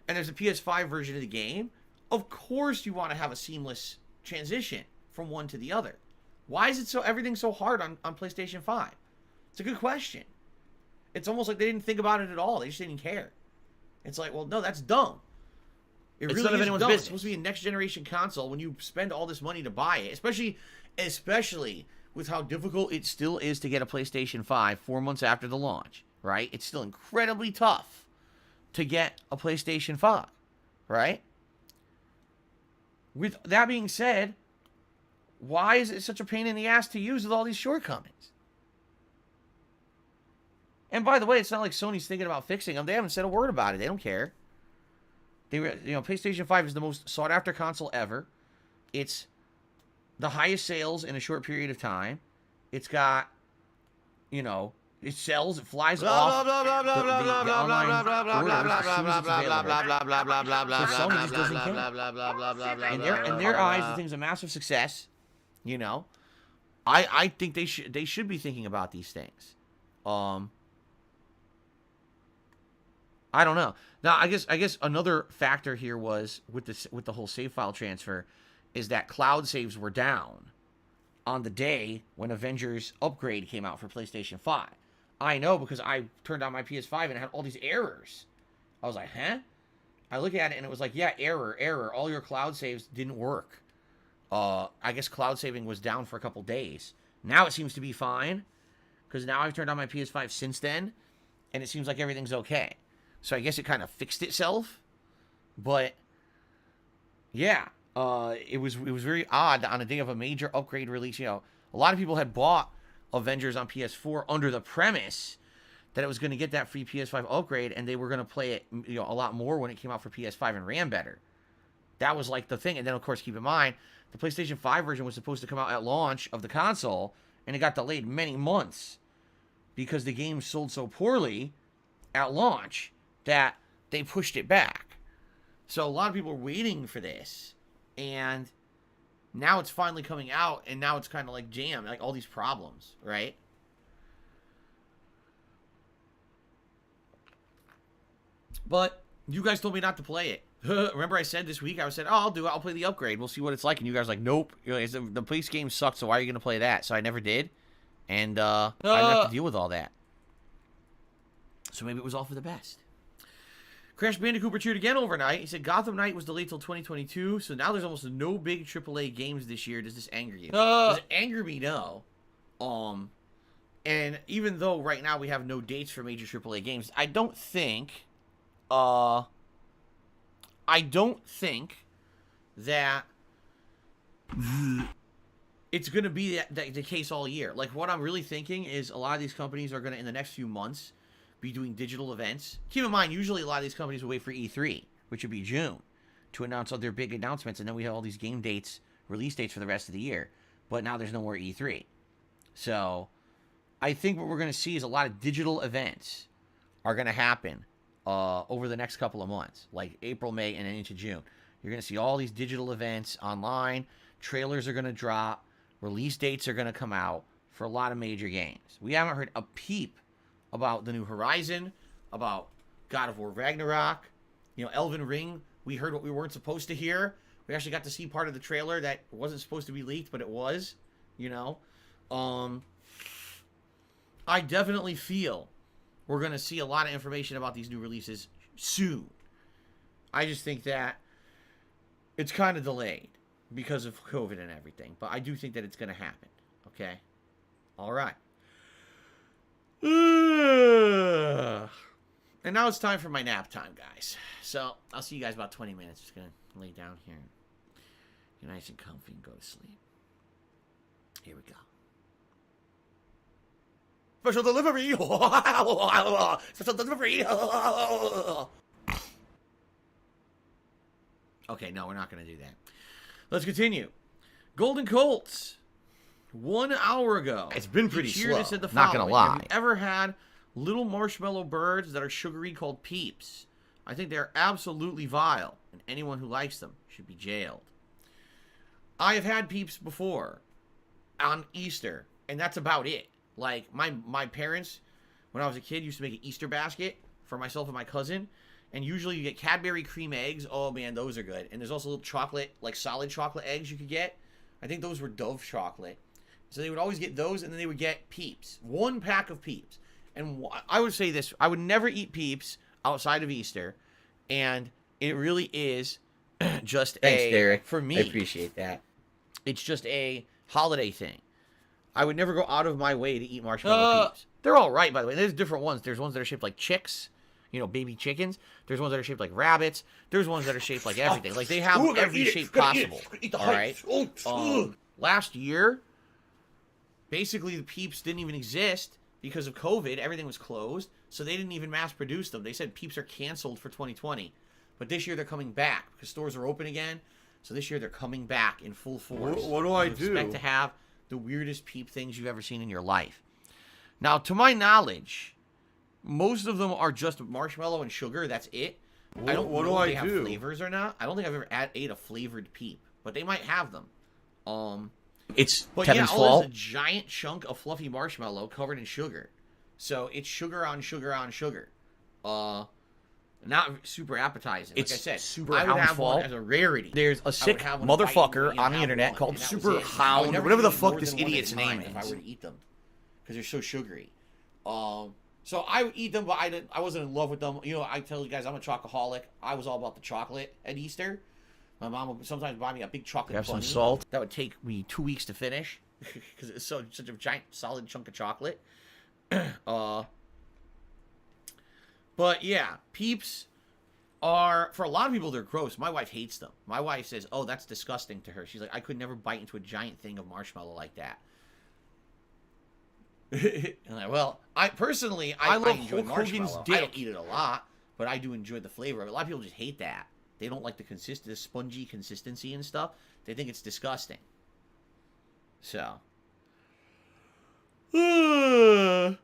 and there's a PS5 version of the game, of course you want to have a seamless transition from one to the other. Why is it everything so hard on PlayStation 5? It's a good question. It's almost like they didn't think about it at all. They just didn't care. It's like, well, no, that's dumb. It's really none of anyone's business. It's supposed to be a next generation console when you spend all this money to buy it, especially with how difficult it still is to get a PlayStation 5 4 months after the launch, right? It's still incredibly tough to get a PlayStation 5, right? With that being said, why is it such a pain in the ass to use with all these shortcomings? And by the way, it's not like Sony's thinking about fixing them. They haven't said a word about it. They don't care. PlayStation 5 is the most sought-after console ever. It's the highest sales in a short period of time. It's got, It sells. It flies Blah off. blah blah blah blah blah the blah blah online blah blah blah orders as soon as blah it's blah blah available. blah blah blah blah blah So Sony just doesn't care. blah blah blah blah blah blah. In their eyes, the thing's a massive success. You know, I think they should be thinking about these things. I don't know. Now, I guess another factor here was with the whole save file transfer is that cloud saves were down on the day when Avengers Upgrade came out for PlayStation 5. I know because I turned on my PS5 and it had all these errors. I was like, huh? I look at it and it was like, yeah, error. All your cloud saves didn't work. I guess cloud saving was down for a couple days. Now it seems to be fine because now I've turned on my PS5 since then and it seems like everything's okay. So I guess it kind of fixed itself. But yeah, it was very odd on a day of a major upgrade release. You know, a lot of people had bought Avengers on PS4 under the premise that it was going to get that free PS5 upgrade and they were going to play it, you know, a lot more when it came out for PS5 and ran better. That was like the thing. And then of course, keep in mind, the PlayStation 5 version was supposed to come out at launch of the console and it got delayed many months because the game sold so poorly at launch that they pushed it back. So a lot of people were waiting for this and now it's finally coming out and now it's kind of like jammed, like all these problems, right? But you guys told me not to play it. Remember I said this week, I said, oh, I'll play the upgrade. We'll see what it's like. And you guys were like, nope. You're like, the police game sucked, so why are you going to play that? So I never did. And I didn't have to deal with all that. So maybe it was all for the best. Crash Bandicoot cheered again overnight. He said Gotham Knight was delayed till 2022, so now there's almost no big AAA games this year. Does this anger you? Does it anger me? No. And even though right now we have no dates for major AAA games, I don't think that it's going to be the case all year. Like, what I'm really thinking is a lot of these companies are going to, in the next few months, be doing digital events. Keep in mind, usually a lot of these companies will wait for E3, which would be June, to announce all their big announcements, and then we have all these game dates, release dates for the rest of the year. But now there's no more E3. So, I think what we're going to see is a lot of digital events are going to happen over the next couple of months, like April, May, and then into June. You're going to see all these digital events online. Trailers are going to drop. Release dates are going to come out for a lot of major games. We haven't heard a peep about the new Horizon, about God of War Ragnarok, you know, Elden Ring. We heard what we weren't supposed to hear. We actually got to see part of the trailer that wasn't supposed to be leaked, but it was, you know. I definitely feel we're going to see a lot of information about these new releases soon. I just think that it's kind of delayed because of COVID and everything, but I do think that it's going to happen, okay? All right. And now it's time for my nap time, guys. So, I'll see you guys about 20 minutes. Just going to lay down here. Get nice and comfy and go to sleep. Here we go. Special delivery! Special delivery! Okay, no, we're not going to do that. Let's continue. Golden Colts. 1 hour ago. It's been pretty slow. Said the Not gonna following. lie. Have you ever had little marshmallow birds that are sugary called Peeps? I think they're absolutely vile, and anyone who likes them should be jailed. I have had Peeps before on Easter, and that's about it. Like, my parents, when I was a kid, used to make an Easter basket for myself and my cousin, and usually you get Cadbury cream eggs. Oh, man, those are good. And there's also little chocolate, like solid chocolate eggs you could get. I think those were Dove chocolate. So they would always get those, and then they would get Peeps. 1 pack of Peeps. And I would say this. I would never eat Peeps outside of Easter. And it really is just Thanks, Derek. for me. I appreciate that. It's just a holiday thing. I would never go out of my way to eat marshmallow Peeps. They're all right, by the way. There's different ones. There's ones that are shaped like chicks, you know, baby chickens. There's ones that are shaped like rabbits. There's ones that are shaped like everything. Like, they have every shape possible. All right? Last year, basically, the Peeps didn't even exist because of COVID. Everything was closed, so they didn't even mass produce them. They said Peeps are canceled for 2020. But this year, they're coming back because stores are open again. So this year, they're coming back in full force. What do I do? Expect to have the weirdest Peep things you've ever seen in your life. Now, to my knowledge, most of them are just marshmallow and sugar. That's it. I don't What know do if they I have do? flavors or not. I don't think I've ever ate a flavored Peep, but they might have them. It's But Kevin's yeah, all fault. is a giant chunk of fluffy marshmallow covered in sugar. So it's sugar on sugar on sugar. Not super appetizing. Like It's I said, super I would have harmful. one as a rarity. There's a sick have one, bite into motherfucker it, on the have internet one, called and that Super was it. I would Hound, never whatever the eat fuck more this than one at idiot's a name time if I is. were to eat them, because they're so sugary. So I would eat them, but I wasn't in love with them. You know, I tell you guys, I'm a chocoholic. I was all about the chocolate at Easter. My mom would sometimes buy me a big chocolate Have some bunny. salt. That would take me 2 weeks to finish because it's such a giant, solid chunk of chocolate. But yeah, Peeps are, for a lot of people, they're gross. My wife hates them. My wife says, "Oh, that's disgusting" to her. She's like, "I could never bite into a giant thing of marshmallow like that." And well, I personally, I love enjoy Hulk Hogan's marshmallow. I dick. don't eat it a lot, but I do enjoy the flavor. A lot of people just hate that. They don't like the spongy consistency and stuff. They think it's disgusting. So. Someone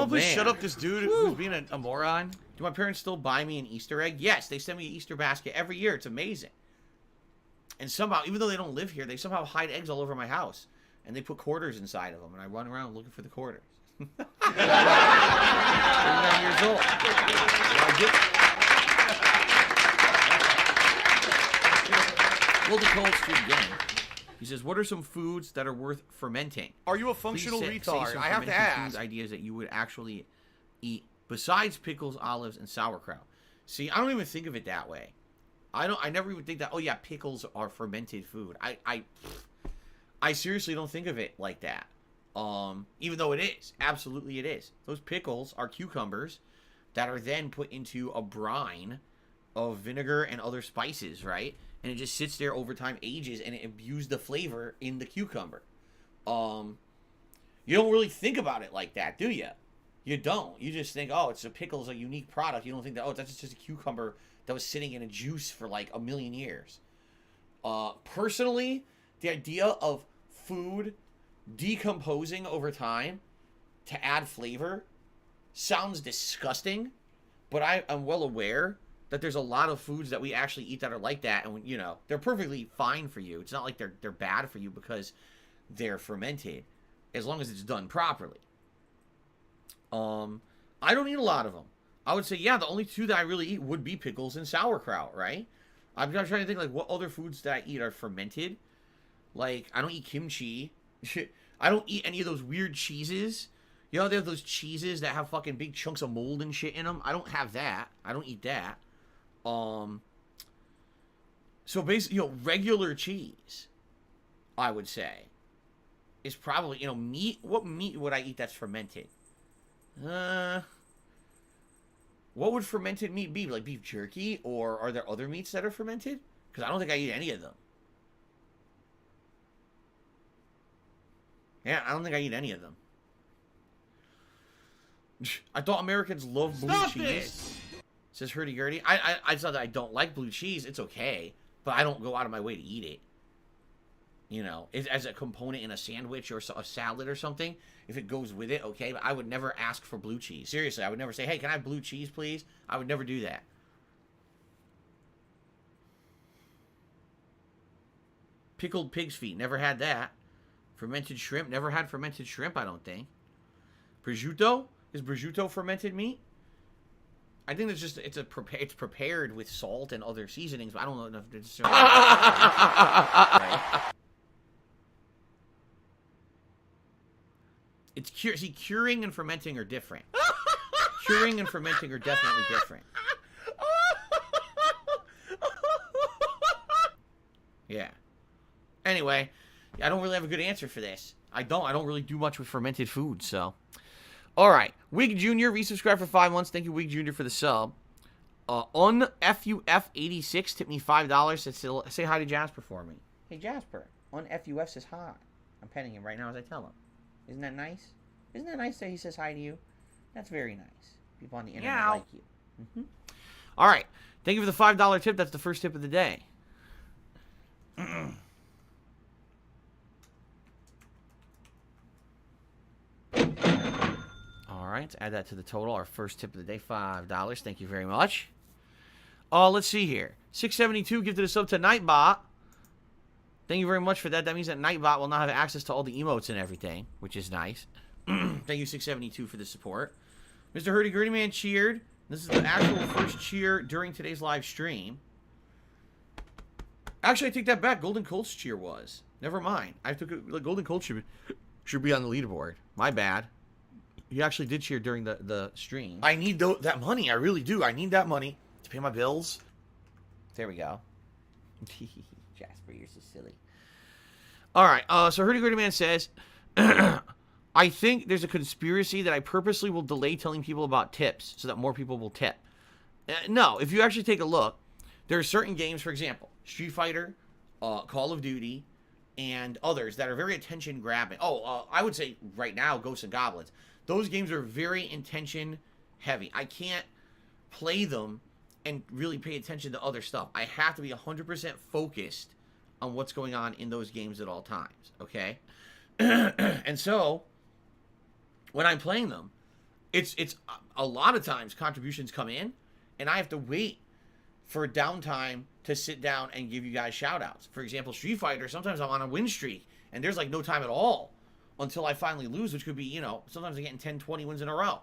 please man. shut up this dude who's being a moron. Do my parents still buy me an Easter egg? Yes, they send me an Easter basket every year. It's amazing. And somehow, even though they don't live here, they somehow hide eggs all over my house. And they put quarters inside of them, and I run around looking for the quarters. 39 years old. Will Nicole Street again. He says, "What are some foods that are worth fermenting? Are you a Please functional say retard? some I have to fermented ask. food ideas that you would actually eat besides pickles, olives, and sauerkraut." See, I don't even think of it that way. I never even think that. Oh yeah, pickles are fermented food. I seriously don't think of it like that. Even though it is, absolutely it is. Those pickles are cucumbers that are then put into a brine of vinegar and other spices, right? And it just sits there over time, ages, and it imbues the flavor in the cucumber. You don't really think about it like that, do you? You don't. You just think, oh, it's a pickle's a unique product. You don't think that, oh, that's just a cucumber that was sitting in a juice for like a million years. Personally, the idea of food decomposing over time to add flavor sounds disgusting, but I'm well aware that there's a lot of foods that we actually eat that are like that, and you know, they're perfectly fine for you. It's not like they're bad for you because they're fermented, as long as it's done properly. I don't eat a lot of them. I would say, yeah, the only two that I really eat would be pickles and sauerkraut, right? I'm trying to think, like, what other foods that I eat are fermented? Like, I don't eat kimchi. I don't eat any of those weird cheeses. You know, they have those cheeses that have fucking big chunks of mold and shit in them. I don't have that. I don't eat that. So basically, you know, regular cheese, I would say, is probably, you know, meat. What meat would I eat that's fermented? What would fermented meat be? Like beef jerky? Or are there other meats that are fermented? Because I don't think I eat any of them. Yeah, I don't think I eat any of them. I thought Americans love blue Stop cheese. Says Hurdy Gurdy. It's not that I don't like blue cheese. It's okay. But I don't go out of my way to eat it. You know, as a component in a sandwich or a salad or something. If it goes with it, okay. But I would never ask for blue cheese. Seriously, I would never say, hey, can I have blue cheese, please? I would never do that. Pickled pig's feet. Never had that. Fermented shrimp. Never had fermented shrimp, I don't think. Prosciutto? Is prosciutto fermented meat? I think it's just it's prepared with salt and other seasonings, but I don't know if it's right. It's see, curing and fermenting are different. Curing and fermenting are definitely different. Yeah. Anyway, I don't really have a good answer for this. I don't really do much with fermented food, so. All right. Wig Jr. resubscribed for 5 months. Thank you, Wig Jr. for the sub. On FUF86 tipped me $5. Said, say hi to Jasper for me. Hey, Jasper. On FUF says hi. I'm petting him right now as I tell him. Isn't that nice? Isn't that nice that he says hi to you? That's very nice. People on the internet like you. Mm-hmm. All right. Thank you for the $5 tip. That's the first tip of the day. right, let's add that to the total. Our first tip of the day, $5. Thank you very much. Let's see here. 672 gifted a sub to Nightbot. Thank you very much for that. That means that Nightbot will now have access to all the emotes and everything, which is nice. Thank you, 672, for the support. Mr. Hurdy Gritty Man cheered. This is the actual first cheer during today's live stream. Actually, I take that back. Golden Colts cheer was. Never mind. I took it. Golden Colts should be on the leaderboard. My bad. He actually did cheer during the stream. I need that money. I really do. I need that money to pay my bills. There we go. Jasper, you're so silly. All right. So Hurdy Gritty Man says, I think there's a conspiracy that I purposely will delay telling people about tips so that more people will tip. No, if you actually take a look, there are certain games, for example, Street Fighter, Call of Duty, and others that are very attention grabbing. I would say right now, Ghosts and Goblins. Those games are very intention heavy. I can't play them and really pay attention to other stuff. I have to be 100% focused on what's going on in those games at all times, okay? And so, when I'm playing them, it's a lot of times contributions come in, and I have to wait for downtime to sit down and give you guys shout-outs. For example, Street Fighter, sometimes I'm on a win streak, and there's like no time at all until I finally lose, which could be, sometimes I'm getting 10, 20 wins in a row.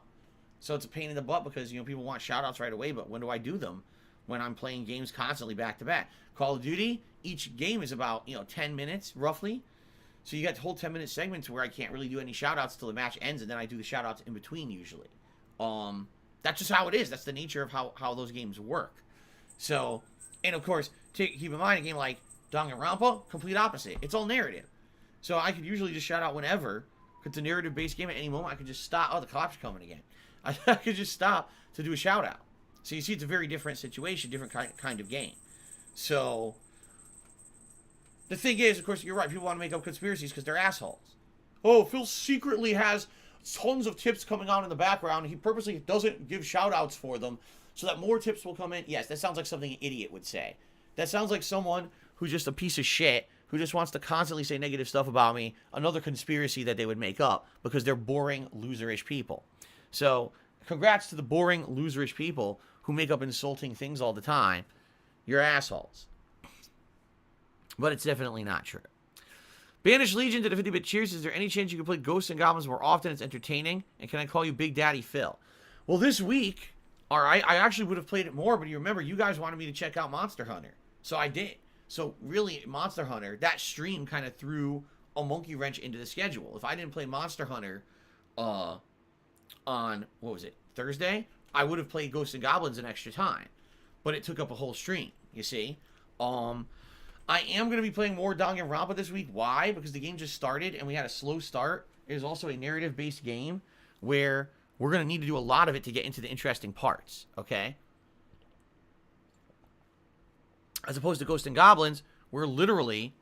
So it's a pain in the butt because, people want shout-outs right away, but when do I do them? When I'm playing games constantly back-to-back. Call of Duty, each game is about, 10 minutes, roughly. So you got whole 10-minute segments where I can't really do any shout-outs till the match ends, and then I do the shout-outs in between, usually. That's just how it is. That's the nature of how those games work. So, and of course, keep in mind, a game like Danganronpa, complete opposite. It's all narrative. So I could usually just shout out whenever. If it's a narrative-based game, at any moment, I could just stop. Oh, the cops are coming again. I could just stop to do a shout-out. So you see, it's a very different situation, different kind of game. So, the thing is, of course, you're right. People want to make up conspiracies because they're assholes. Oh, Phil secretly has tons of tips coming on in the background. He purposely doesn't give shout-outs for them so that more tips will come in. Yes, that sounds like something an idiot would say. That sounds like someone who's just a piece of shit who just wants to constantly say negative stuff about me. Another conspiracy that they would make up because they're boring, loserish people. So, congrats to the boring, loserish people who make up insulting things all the time. You're assholes. But it's definitely not true. Banished Legion did a 50-bit cheers. Is there any chance you can play Ghosts and Goblins more often? It's entertaining. And can I call you Big Daddy Phil? Well, this week, all right, I actually would have played it more, but you remember, you guys wanted me to check out Monster Hunter. So I did. So really, Monster Hunter, that stream kind of threw a monkey wrench into the schedule. If I didn't play Monster Hunter on, what was it, Thursday, I would have played Ghosts and Goblins an extra time. But it took up a whole stream, you see. I am going to be playing more Danganronpa this week. Why? Because the game just started and we had a slow start. It is also a narrative-based game where we're going to need to do a lot of it to get into the interesting parts, okay? As opposed to Ghosts and Goblins, where literally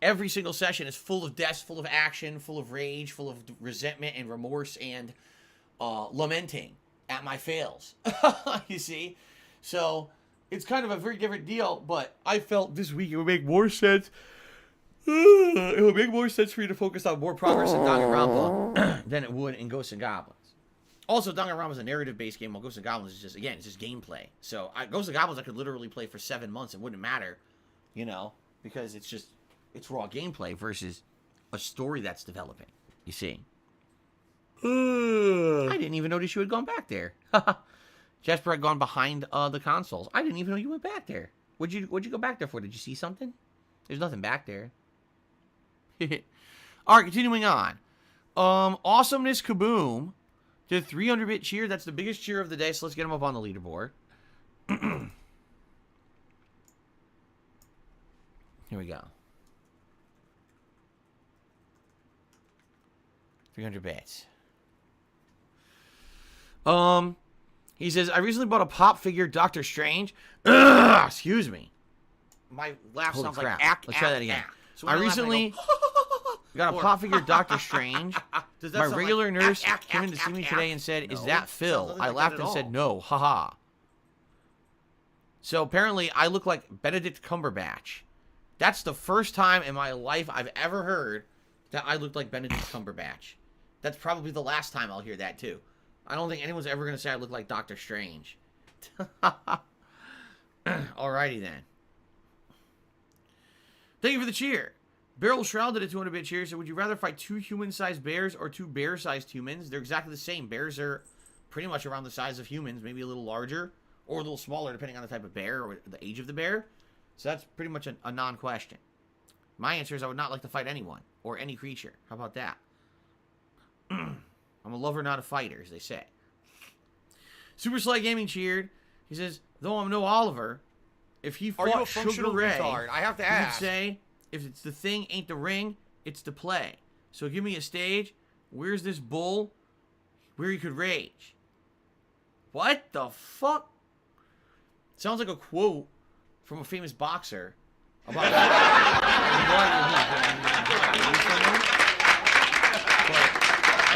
every single session is full of deaths, full of action, full of rage, full of resentment and remorse and lamenting at my fails. You see? So, it's kind of a very different deal, but I felt this week it would make more sense. It would make more sense for you to focus on more progress in Danganronpa than it would in Ghosts and Goblins. Also, Danganronpa is a narrative-based game, while Ghosts and Goblins is just, again, it's just gameplay. So, Ghosts and Goblins I could literally play for 7 months. It wouldn't matter, because it's raw gameplay versus a story that's developing, you see. I didn't even notice you had gone back there. Jasper had gone behind the consoles. I didn't even know you went back there. What'd you go back there for? Did you see something? There's nothing back there. All right, continuing on. Awesomeness Kaboom did 300-bit cheer. That's the biggest cheer of the day, so let's get him up on the leaderboard. Here we go. 300 bits. He says, I recently bought a pop figure Doctor Strange. Excuse me. My laugh sounds like ack. Let's try that again. So I recently got a pop figure Doctor Strange. My regular nurse came in to see me today and said, is that Phil? I laughed and said, no. Haha. So apparently I look like Benedict Cumberbatch. That's the first time in my life I've ever heard that I looked like Benedict Cumberbatch. That's probably the last time I'll hear that, too. I don't think anyone's ever going to say I look like Doctor Strange. Alrighty, then. Thank you for the cheer. Beryl Shroud did a 200-bit cheer. So, would you rather fight 2 human-sized bears or 2 bear-sized humans? They're exactly the same. Bears are pretty much around the size of humans, maybe a little larger or a little smaller, depending on the type of bear or the age of the bear. So, that's pretty much a non-question. My answer is I would not like to fight anyone or any creature. How about that? I'm a lover, not a fighter, as they say. Super Sly Gaming cheered. He says, though I'm no Oliver, if he Are you a fought Sugar functional Ray, retard? I have to he would ask. say, if it's the thing, ain't the ring, it's the play. So give me a stage. Where's this bull? Where he could rage. What the fuck? Sounds like a quote from a famous boxer about but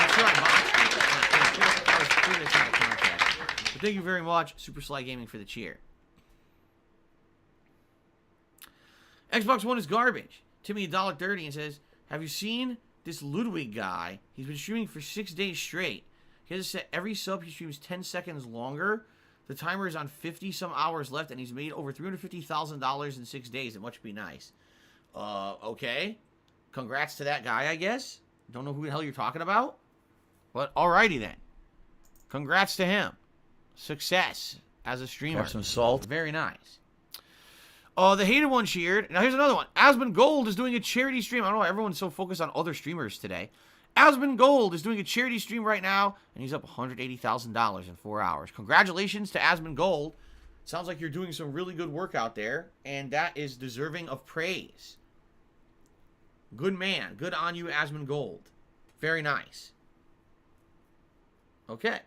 I'm sure I boxed it. I was clear it's not a contest. But thank you very much, Super Sly Gaming, for the cheer. Xbox One is garbage. Timmy $1.30 and says, have you seen this Ludwig guy? He's been streaming for 6 days straight. He has set every sub he streams 10 seconds longer. The timer is on 50 some hours left, and he's made over $350,000 in 6 days. It must be nice. Okay. Congrats to that guy, I guess. Don't know who the hell you're talking about. But alrighty then. Congrats to him. Success as a streamer. Have some salt. Very nice. The hated one cheered. Now here's another one. Asmund Gold is doing a charity stream. I don't know why everyone's so focused on other streamers today. Asmund Gold is doing a charity stream right now, and he's up $180,000 in 4 hours. Congratulations to Asmund Gold. Sounds like you're doing some really good work out there, and that is deserving of praise. Good man. Good on you, Asmund Gold. Very nice. Okay.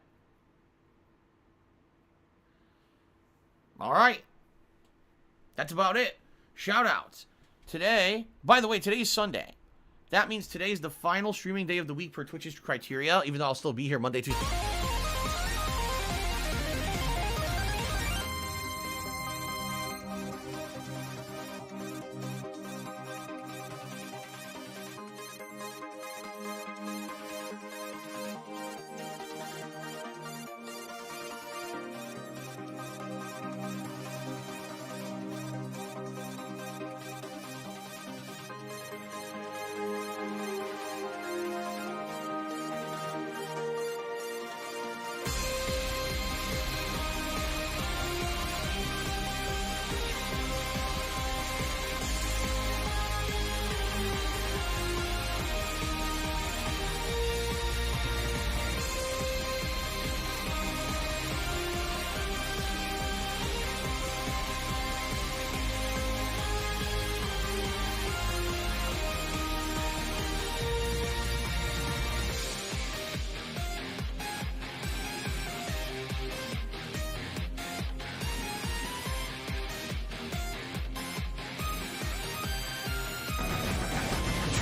All right. That's about it. Shout-outs. Today, by the way, today's Sunday. That means today's the final streaming day of the week per Twitch's criteria, even though I'll still be here Monday, Tuesday.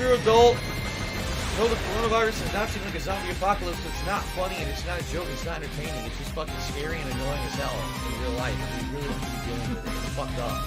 True adult. No, the coronavirus does not seem like a zombie apocalypse. It's not funny and it's not a joke. It's not entertaining. It's just fucking scary and annoying as hell in real life. We really don't be dealing with it. It's fucked up.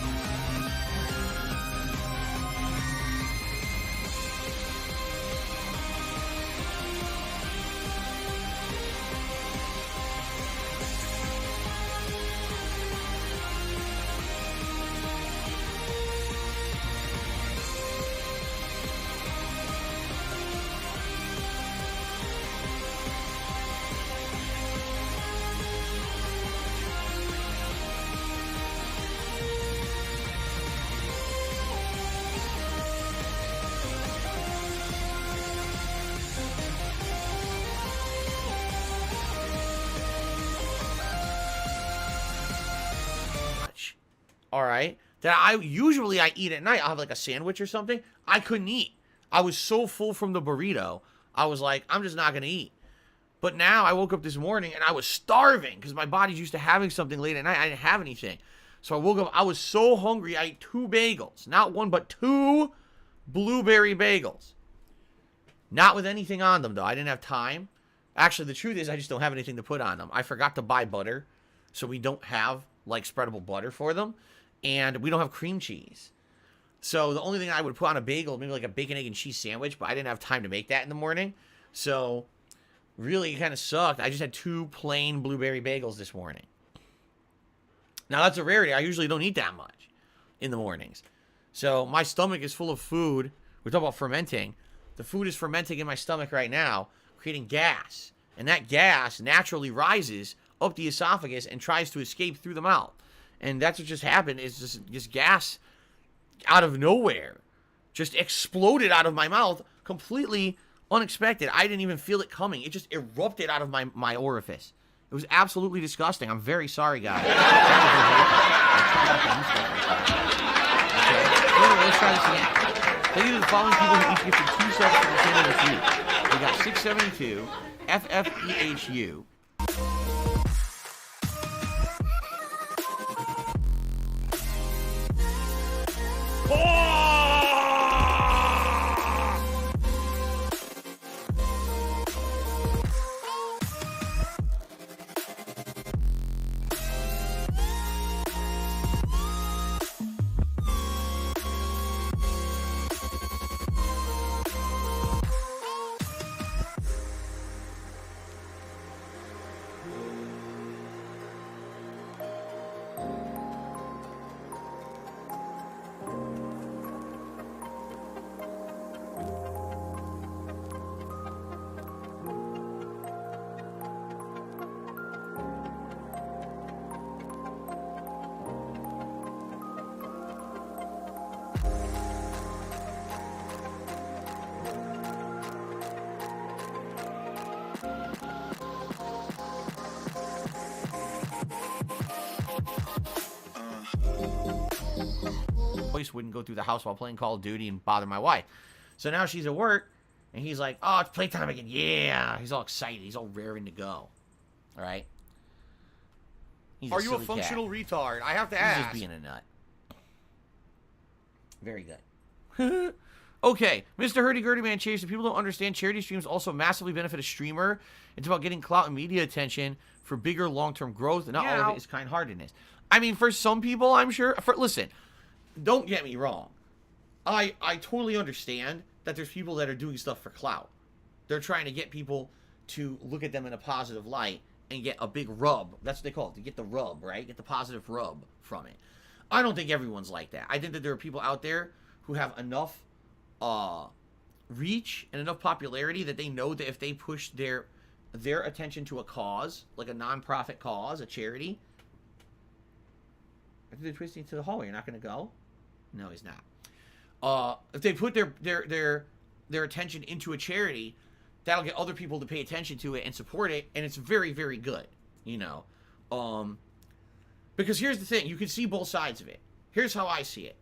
All right, that I usually eat at night. I'll have like a sandwich or something. I couldn't eat. I was so full from the burrito. I was like, I'm just not gonna eat. But now I woke up this morning and I was starving because my body's used to having something late at night. I didn't have anything, so I woke up. I was so hungry. I ate 2 bagels, not one but 2 blueberry bagels. Not with anything on them though. I didn't have time. Actually, the truth is I just don't have anything to put on them. I forgot to buy butter, so we don't have like spreadable butter for them. And we don't have cream cheese. So the only thing I would put on a bagel, maybe like a bacon, egg, and cheese sandwich, but I didn't have time to make that in the morning. So really, it kind of sucked. I just had 2 plain blueberry bagels this morning. Now, that's a rarity. I usually don't eat that much in the mornings. So my stomach is full of food. We're talking about fermenting. The food is fermenting in my stomach right now, creating gas. And that gas naturally rises up the esophagus and tries to escape through the mouth. And that's what just happened, is just gas out of nowhere just exploded out of my mouth, completely unexpected. I didn't even feel it coming. It just erupted out of my orifice. It was absolutely disgusting. I'm very sorry, guys. Okay, let's try this again. Thank you to the following people who each gifted 2 subs for the channel this week. We got 672, FFEHU, voice wouldn't go through the house while playing Call of Duty and bother my wife. So now she's at work, and he's like, oh, it's playtime again. Yeah. He's all excited. He's all raring to go. All right? Are you a functional retard? I have to He's ask. just being a nut. Very good. Okay, Mr. Hurdy-Gurdy Man Chase, if people don't understand, charity streams also massively benefit a streamer. It's about getting clout and media attention for bigger long-term growth, and not all of it is kind-heartedness. I mean, for some people, I'm sure. Listen, don't get me wrong. I totally understand that there's people that are doing stuff for clout. They're trying to get people to look at them in a positive light and get a big rub. That's what they call it, to get the rub, right? Get the positive rub from it. I don't think everyone's like that. I think that there are people out there who have enough reach and enough popularity that they know that if they push their attention to a cause, like a non-profit cause, a charity. I think they're twisting to the hallway. You're not going to go? No, he's not. If they put their attention into a charity, that'll get other people to pay attention to it and support it, and it's very, very good, you know. Because here's the thing. You can see both sides of it. Here's how I see it.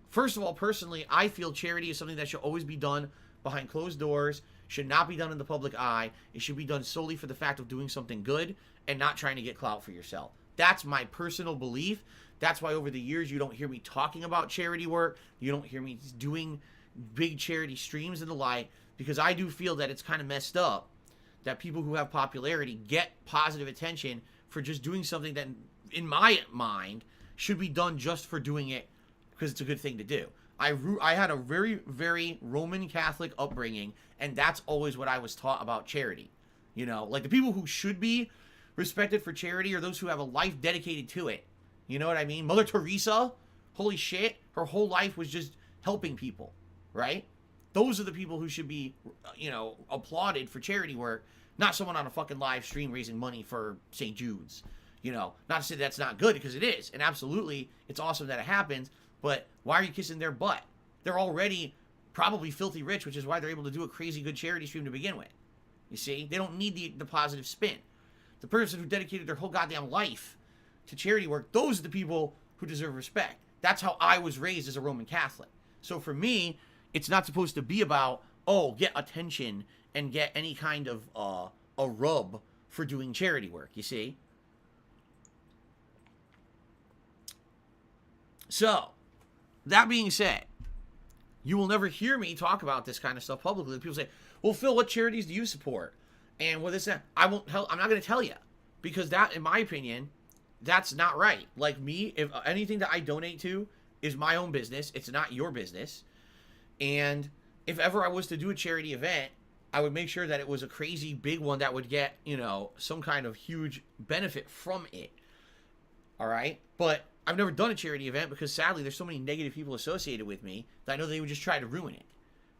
First of all, personally, I feel charity is something that should always be done behind closed doors, should not be done in the public eye. It should be done solely for the fact of doing something good and not trying to get clout for yourself. That's my personal belief. That's why over the years you don't hear me talking about charity work. You don't hear me doing big charity streams and the like, because I do feel that it's kind of messed up that people who have popularity get positive attention for just doing something that, in my mind, should be done just for doing it because it's a good thing to do. I had a very, very Roman Catholic upbringing, and that's always what I was taught about charity. You know, like the people who should be respected for charity are those who have a life dedicated to it. You know what I mean? Mother Teresa, holy shit, her whole life was just helping people, right? Those are the people who should be, you know, applauded for charity work, not someone on a fucking live stream raising money for St. Jude's. You know, not to say that's not good, because it is, and absolutely, it's awesome that it happens, but why are you kissing their butt? They're already probably filthy rich, which is why they're able to do a crazy good charity stream to begin with. You see? They don't need the positive spin. The person who dedicated their whole goddamn life to charity work, those are the people who deserve respect. That's how I was raised as a Roman Catholic. So for me, it's not supposed to be about, oh, get attention and get any kind of a rub for doing charity work, you see? So, that being said, you will never hear me talk about this kind of stuff publicly. People say, well, Phil, what charities do you support? And what is that? I'm not going to tell you, because that, in my opinion, that's not right. Like me, if anything that I donate to is my own business. It's not your business. And if ever I was to do a charity event, I would make sure that it was a crazy big one that would get, you know, some kind of huge benefit from it. All right? But I've never done a charity event because sadly there's so many negative people associated with me that I know they would just try to ruin it.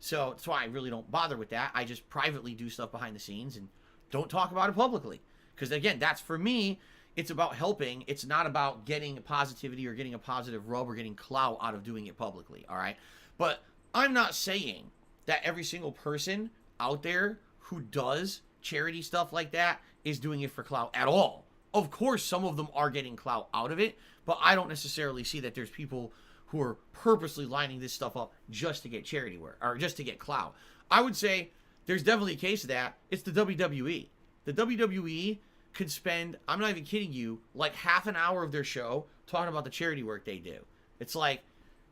So that's why I really don't bother with that. I just privately do stuff behind the scenes and don't talk about it publicly. Because again, that's for me, it's about helping. It's not about getting positivity or getting a positive rub or getting clout out of doing it publicly. All right? But I'm not saying that every single person out there who does charity stuff like that is doing it for clout at all. Of course, some of them are getting clout out of it, but I don't necessarily see that there's people who are purposely lining this stuff up just to get charity work or just to get clout. I would say there's definitely a case of that. It's the WWE. The WWE could spend, I'm not even kidding you, like half an hour of their show talking about the charity work they do. It's like,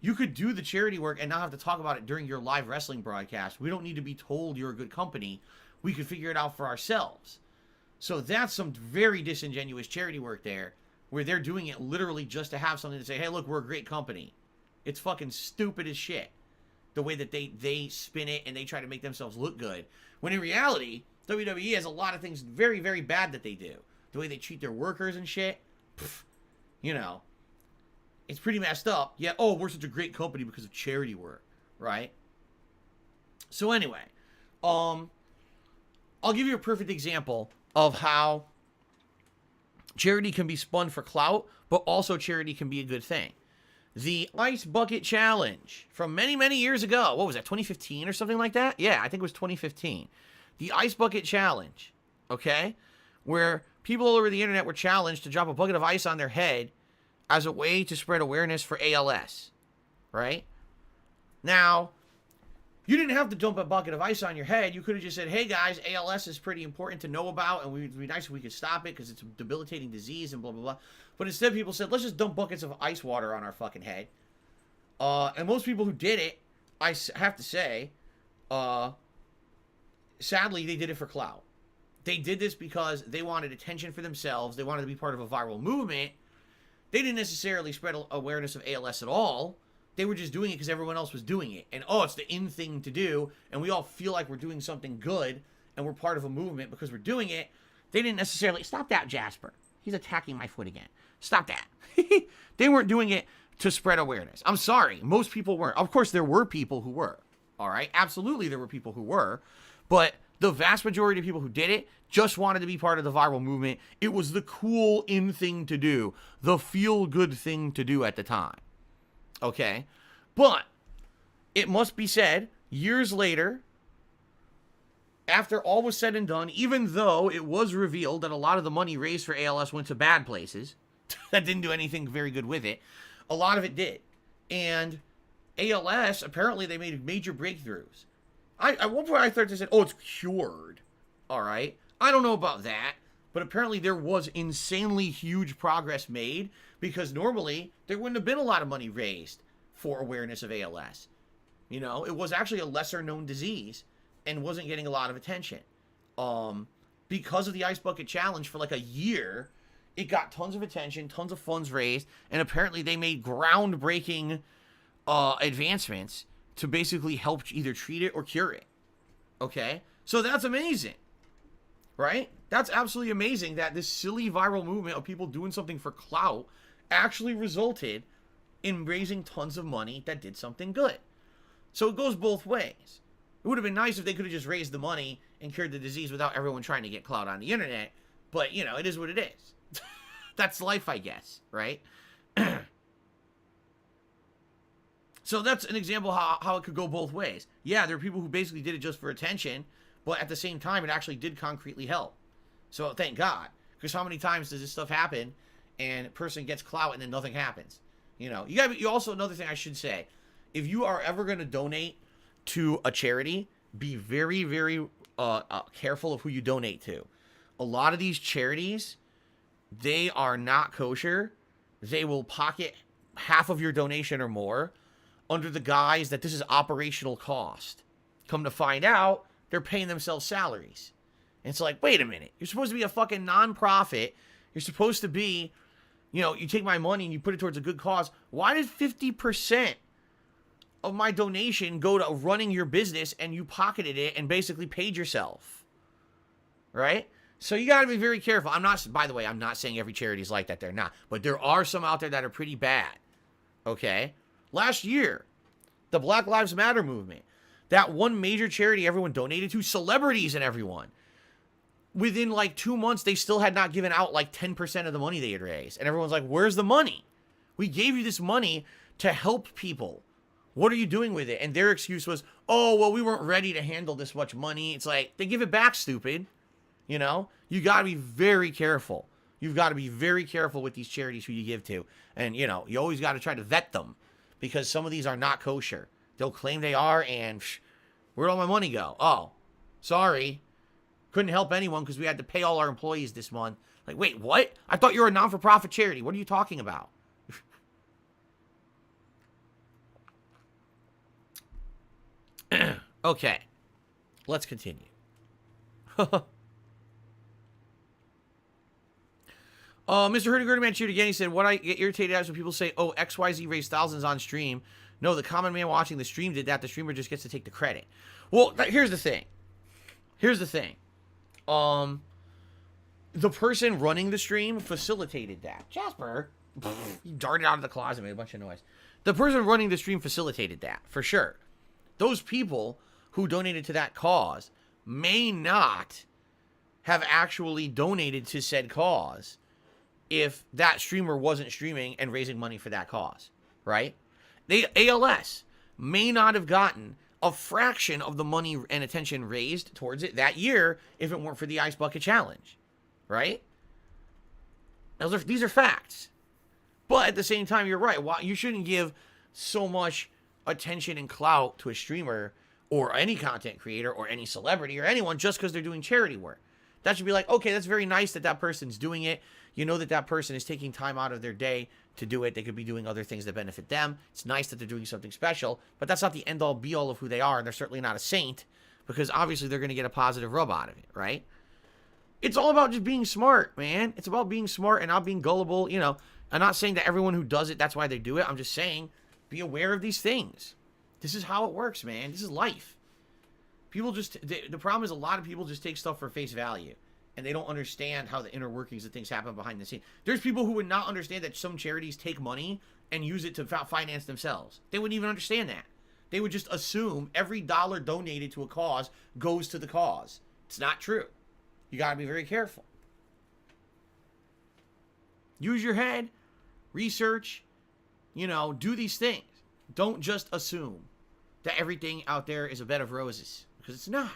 you could do the charity work and not have to talk about it during your live wrestling broadcast. We don't need to be told you're a good company. We could figure it out for ourselves. So that's some very disingenuous charity work there, where they're doing it literally just to have something to say, hey, look, we're a great company. It's fucking stupid as shit, the way that they spin it and they try to make themselves look good. When in reality, WWE has a lot of things very, very bad that they do. The way they treat their workers and shit. You know. It's pretty messed up. Yeah, oh, we're such a great company because of charity work, right? So anyway, I'll give you a perfect example of how charity can be spun for clout, but also charity can be a good thing. The Ice Bucket Challenge from many, many years ago. What was that, 2015 or something like that? Yeah, I think it was 2015. The Ice Bucket Challenge, okay? Where people all over the internet were challenged to drop a bucket of ice on their head as a way to spread awareness for ALS, right? Now, you didn't have to dump a bucket of ice on your head. You could have just said, hey guys, ALS is pretty important to know about, and it would be nice if we could stop it because it's a debilitating disease and blah, blah, blah. But instead, people said, let's just dump buckets of ice water on our fucking head. And most people who did it, I have to say, sadly, they did it for clout. They did this because they wanted attention for themselves. They wanted to be part of a viral movement. They didn't necessarily spread awareness of ALS at all. They were just doing it because everyone else was doing it. And, oh, it's the in thing to do. And we all feel like we're doing something good. And we're part of a movement because we're doing it. They didn't necessarily... Stop that, Jasper. He's attacking my foot again. Stop that. They weren't doing it to spread awareness. I'm sorry. Most people weren't. Of course, there were people who were. All right? Absolutely, there were people who were. But the vast majority of people who did it just wanted to be part of the viral movement. It was the cool in thing to do. The feel-good thing to do at the time. Okay? But it must be said, years later, after all was said and done, even though it was revealed that a lot of the money raised for ALS went to bad places, that didn't do anything very good with it, a lot of it did. And ALS, apparently they made major breakthroughs. At one point I thought they said, oh, it's cured. All right? I don't know about that, but apparently there was insanely huge progress made because normally there wouldn't have been a lot of money raised for awareness of ALS. You know, it was actually a lesser known disease and wasn't getting a lot of attention. Because of the Ice Bucket Challenge for like a year, it got tons of attention, tons of funds raised, and apparently they made groundbreaking advancements to basically help either treat it or cure it. Okay? So that's amazing. Right? That's absolutely amazing that this silly viral movement of people doing something for clout actually resulted in raising tons of money that did something good. So it goes both ways. It would have been nice if they could have just raised the money and cured the disease without everyone trying to get clout on the internet. But, you know, it is what it is. That's life, I guess. Right? So that's an example how it could go both ways. Yeah, there are people who basically did it just for attention, but at the same time, it actually did concretely help. So thank God. Because how many times does this stuff happen and a person gets clout and then nothing happens? You know, you also, another thing I should say, if you are ever going to donate to a charity, be very, very careful of who you donate to. A lot of these charities, they are not kosher. They will pocket half of your donation or more under the guise that this is operational cost. Come to find out, they're paying themselves salaries. And it's like, wait a minute. You're supposed to be a fucking nonprofit. You're supposed to be, you know, you take my money and you put it towards a good cause. Why did 50% of my donation go to running your business and you pocketed it and basically paid yourself? Right? So you got to be very careful. By the way, I'm not saying every charity is like that. They're not. But there are some out there that are pretty bad. Okay? Last year, the Black Lives Matter movement, that one major charity everyone donated to, celebrities and everyone, within like 2 months, they still had not given out like 10% of the money they had raised. And everyone's like, where's the money? We gave you this money to help people. What are you doing with it? And their excuse was, oh, well, we weren't ready to handle this much money. It's like, they give it back, stupid. You know? You got to be very careful. You've got to be very careful with these charities who you give to. And, you know, you always got to try to vet them because some of these are not kosher. They'll claim they are, and where'd all my money go? Oh, sorry. Couldn't help anyone because we had to pay all our employees this month. Like, wait, what? I thought you were a non-for-profit charity. What are you talking about? Okay. Let's continue. Mr. Hurdy-Gurdy Man chewed again. He said, what I get irritated at is when people say, oh, XYZ raised thousands on stream. No, the common man watching the stream did that. The streamer just gets to take the credit. Well, here's the thing. The person running the stream facilitated that. Jasper, he darted out of the closet, made a bunch of noise. The person running the stream facilitated that, for sure. Those people who donated to that cause may not have actually donated to said cause if that streamer wasn't streaming and raising money for that cause, right? ALS may not have gotten a fraction of the money and attention raised towards it that year if it weren't for the Ice Bucket Challenge, right? These are facts. But at the same time, you're right. You shouldn't give so much attention and clout to a streamer or any content creator or any celebrity or anyone just because they're doing charity work. That should be like, okay, that's very nice that that person's doing it. You know that that person is taking time out of their day to do it. They could be doing other things that benefit them. It's nice that they're doing something special, but that's not the end-all, be-all of who they are, and they're certainly not a saint because obviously they're going to get a positive rub out of it, right? It's all about just being smart, man. It's about being smart and not being gullible. You know, I'm not saying that everyone who does it, that's why they do it. I'm just saying be aware of these things. This is how it works, man. This is life. People just, the problem is a lot of people just take stuff for face value. And they don't understand how the inner workings of things happen behind the scenes. There's people who would not understand that some charities take money and use it to finance themselves. They wouldn't even understand that. They would just assume every dollar donated to a cause goes to the cause. It's not true. You got to be very careful. Use your head, research, you know, do these things. Don't just assume that everything out there is a bed of roses, because it's not.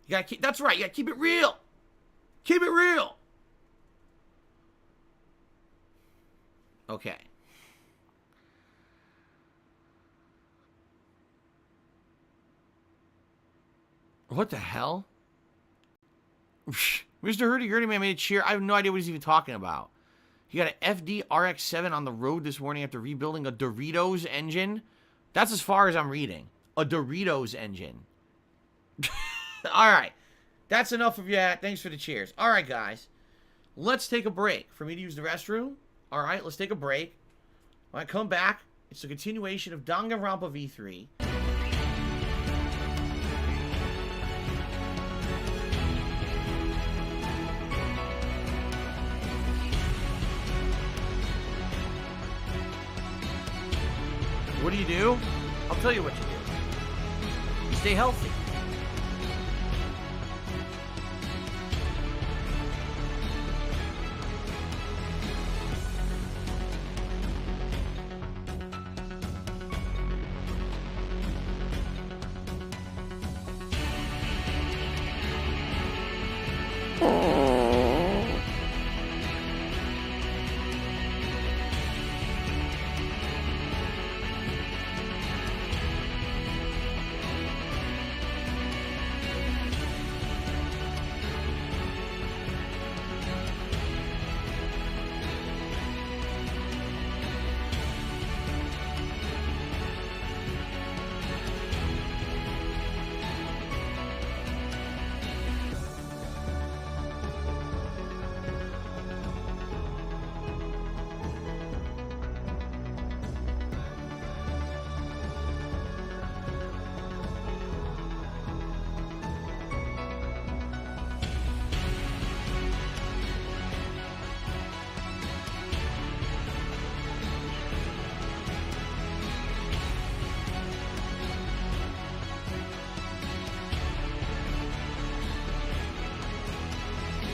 You got to keep, that's right, you got to keep it real. Keep it real. Okay. What the hell? Mr. Hurdy-Gurdy Man made a cheer. I have no idea what he's even talking about. He got an FD RX-7 on the road this morning after rebuilding a Doritos engine. That's as far as I'm reading. A Doritos engine. All right. That's enough of that. Thanks for the cheers. All right, guys. Let's take a break for me to use the restroom. All right, let's take a break. When I come back, it's a continuation of Danganronpa V3. What do? I'll tell you what you do. You stay healthy.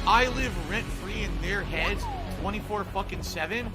I live rent-free in their heads 24/7.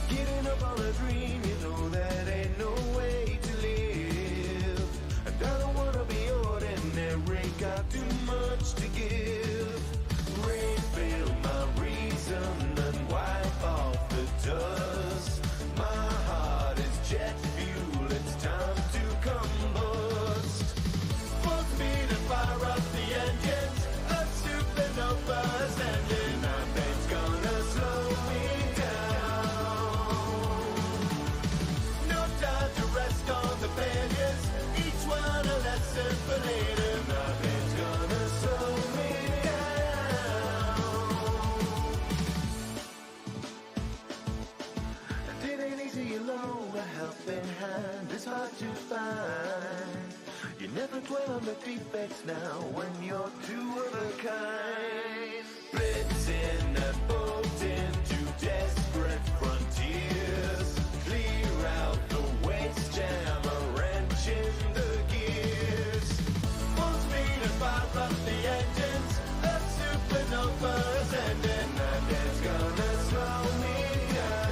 Getting up on a dream, you know that ain't no way to live. And I don't wanna be ordinary, got too much to give. Refill my reason and wipe off the dust. My heart is jet fuel, it's time to combust. Full speed and fire up the engines, a supernova ascending. Nothing's gonna slow me down. No time to rest on the pages, each one a lesson for later. Nothing's gonna slow me down. It ain't easy alone, a helping hand is hard to find. You never dwell on the defects now when you're two of a kind. Blitzing and bolting to desperate frontiers. Clear out the waste, jam a wrench in the gears. Full speed and fire up the engines, a supernova ascending. Nothing's gonna slow me down.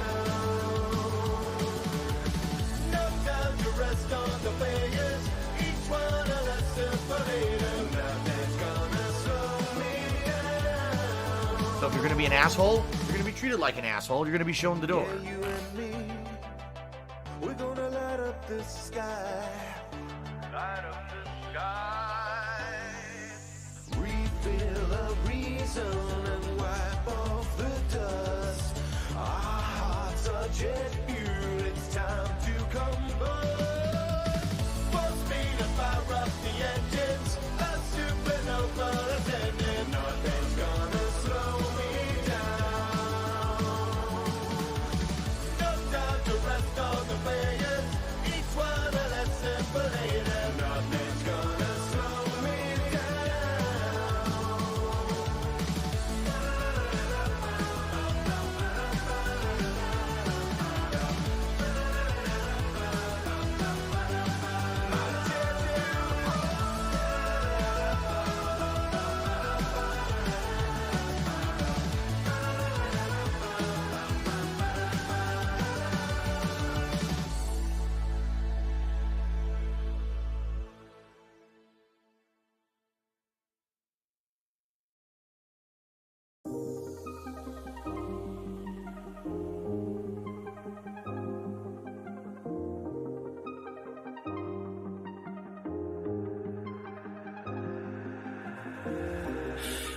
No time to rest on the players, each one a lesson for later. Nothing's gonna slow me down. So if you're gonna be an asshole, you're gonna be treated like an asshole. You're gonna be shown the door. Yeah, you and me, we're gonna light up the sky. Light up the sky. Refill a reason and wipe off the dust. Our hearts are jet fuel, it's time to combust. Full speed and fire up the engines, a supernova ascending. Nothing's gonna slow me down. No time to rest on the players, each one a lesson for later. Nothing's gonna slow me down.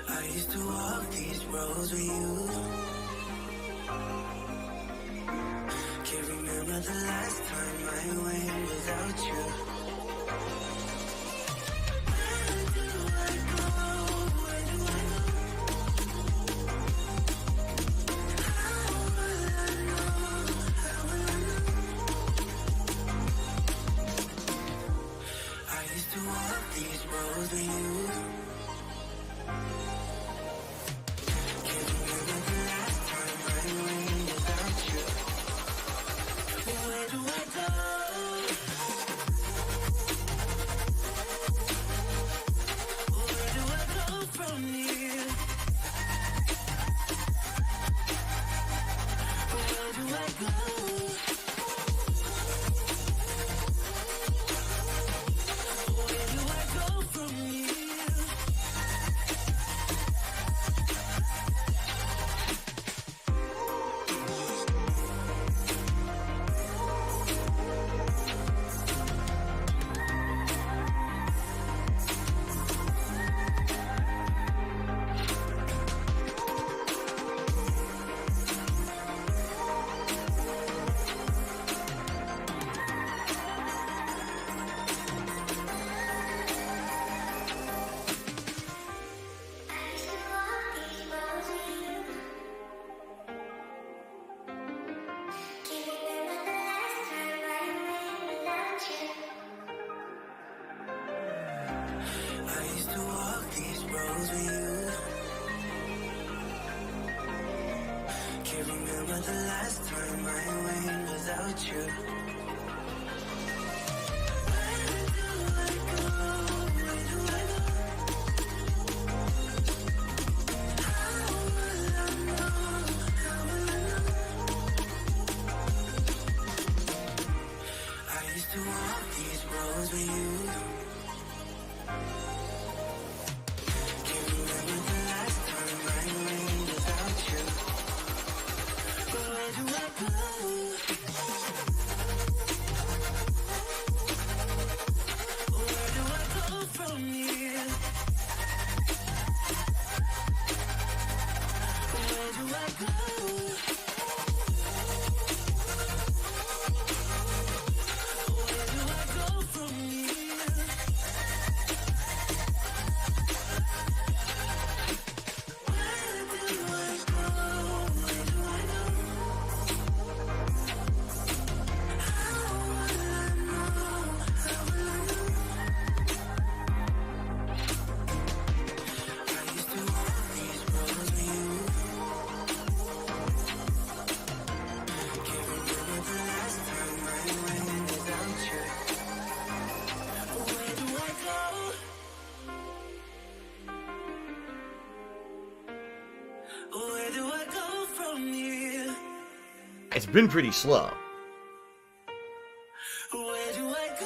I used to walk these roads with you. Can't remember the last time I went without you. Where do I go? Where do I go? How will I know? How will I know? I used to walk these roads with you. Where do I go? Where do I go from here? Where do I go? Where do I go from here? I used to walk these roads with you. Can't remember the last time I went without you. To walk these roads with you. Can't remember the last time I went without you. But where do I go? Where do I go from here? Where do I go? Where do I go from here? It's been pretty slow. Where do I go?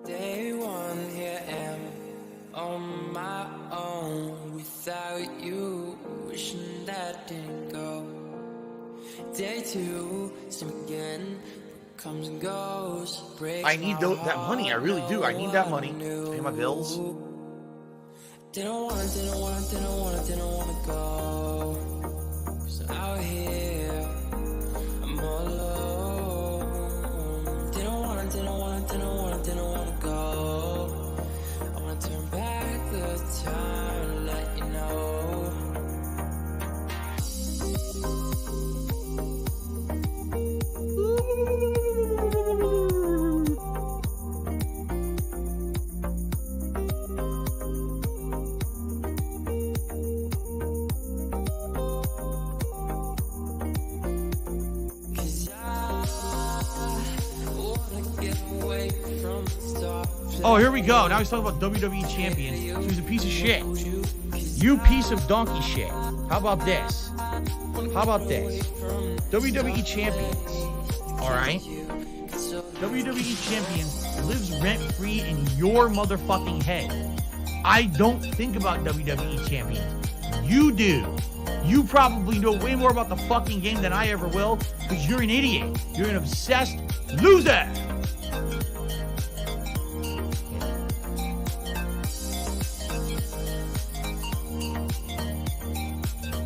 Day one, here am on my own without you, wishing that didn't go. Day two, same again, comes and goes. I need that money. I really do. I need that money to pay my bills. Didn't wanna go. So out here, I'm all alone. Didn't wanna go. I wanna turn back the time and let you know. Oh, here we go. Now he's talking about WWE champions. So he's a piece of shit. You piece of donkey shit. How about this? How about this? WWE champions. Alright? WWE champion lives rent-free in your motherfucking head. I don't think about WWE champions. You do. You probably know way more about the fucking game than I ever will, because you're an idiot. You're an obsessed loser.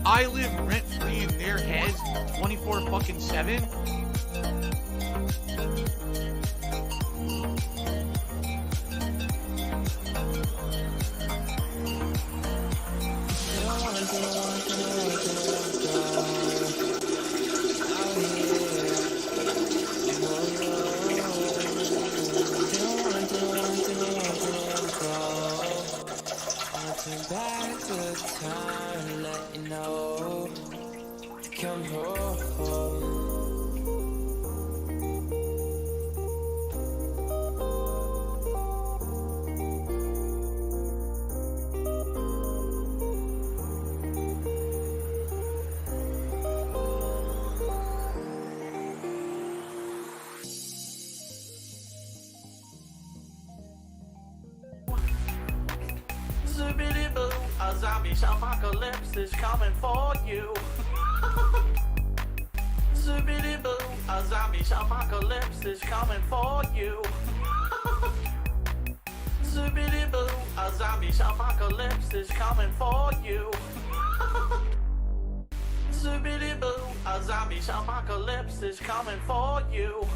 I live rent-free in their heads 24/7. Back the time and let you know to come home. Zippity-boo, a zombie apocalypse is coming for you. Zippity-boo, a zombie apocalypse is coming for you. Zippity-boo, a zombie apocalypse is coming for you. Zippity-boo, a Zombies apocalypse is coming for you.